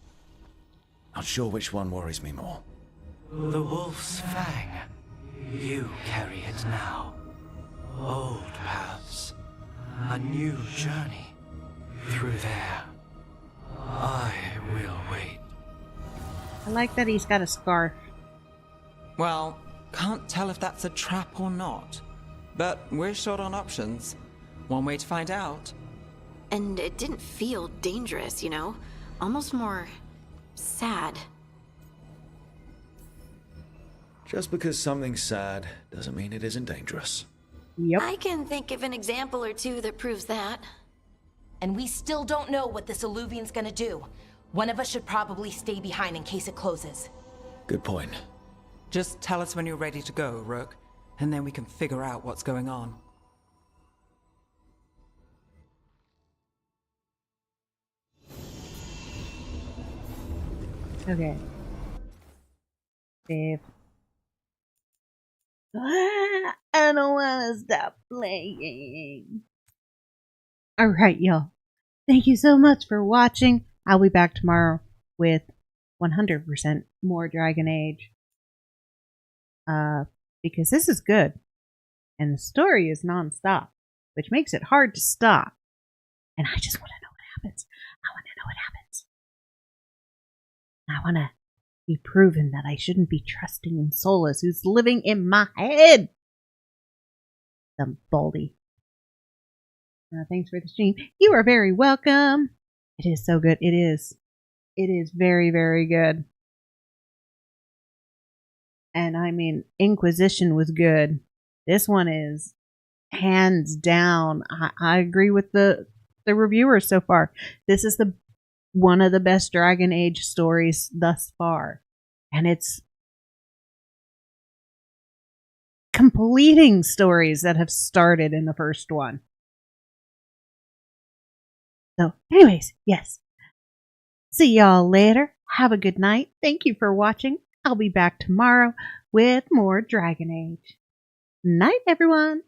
Speaker 6: Not sure which one worries me more.
Speaker 10: The wolf's fang. You carry it now. Old paths. A new journey. Through there. I will wait.
Speaker 3: I like that he's got a scarf.
Speaker 11: Well, can't tell if that's a trap or not. But we're short on options. One way to find out.
Speaker 9: And it didn't feel dangerous, you know? Almost more sad.
Speaker 6: Just because something's sad doesn't mean it isn't dangerous.
Speaker 3: Yep.
Speaker 9: I can think of an example or two that proves that.
Speaker 15: And we still don't know what this Ylvian's gonna do. One of us should probably stay behind in case it closes.
Speaker 6: Good point.
Speaker 11: Just tell us when you're ready to go, Rook, and then we can figure out what's going on.
Speaker 3: Okay. Save. I don't want to stop playing. Alright, y'all. Thank you so much for watching. I'll be back tomorrow with 100% more Dragon Age. Because this is good. And the story is non-stop, which makes it hard to stop. And I just want to know what happens. I want to know what happens. I want to be proven that I shouldn't be trusting in Solus, who's living in my head. Dumb baldy. Thanks for the stream. You are very welcome. It is so good. It is. It is very, very good. And I mean, Inquisition was good. This one is hands down. I agree with the reviewers so far. This is one of the best Dragon Age stories thus far. And it's completing stories that have started in the first one. So, anyways, yes. See y'all later. Have a good night. Thank you for watching. I'll be back tomorrow with more Dragon Age. Night, everyone.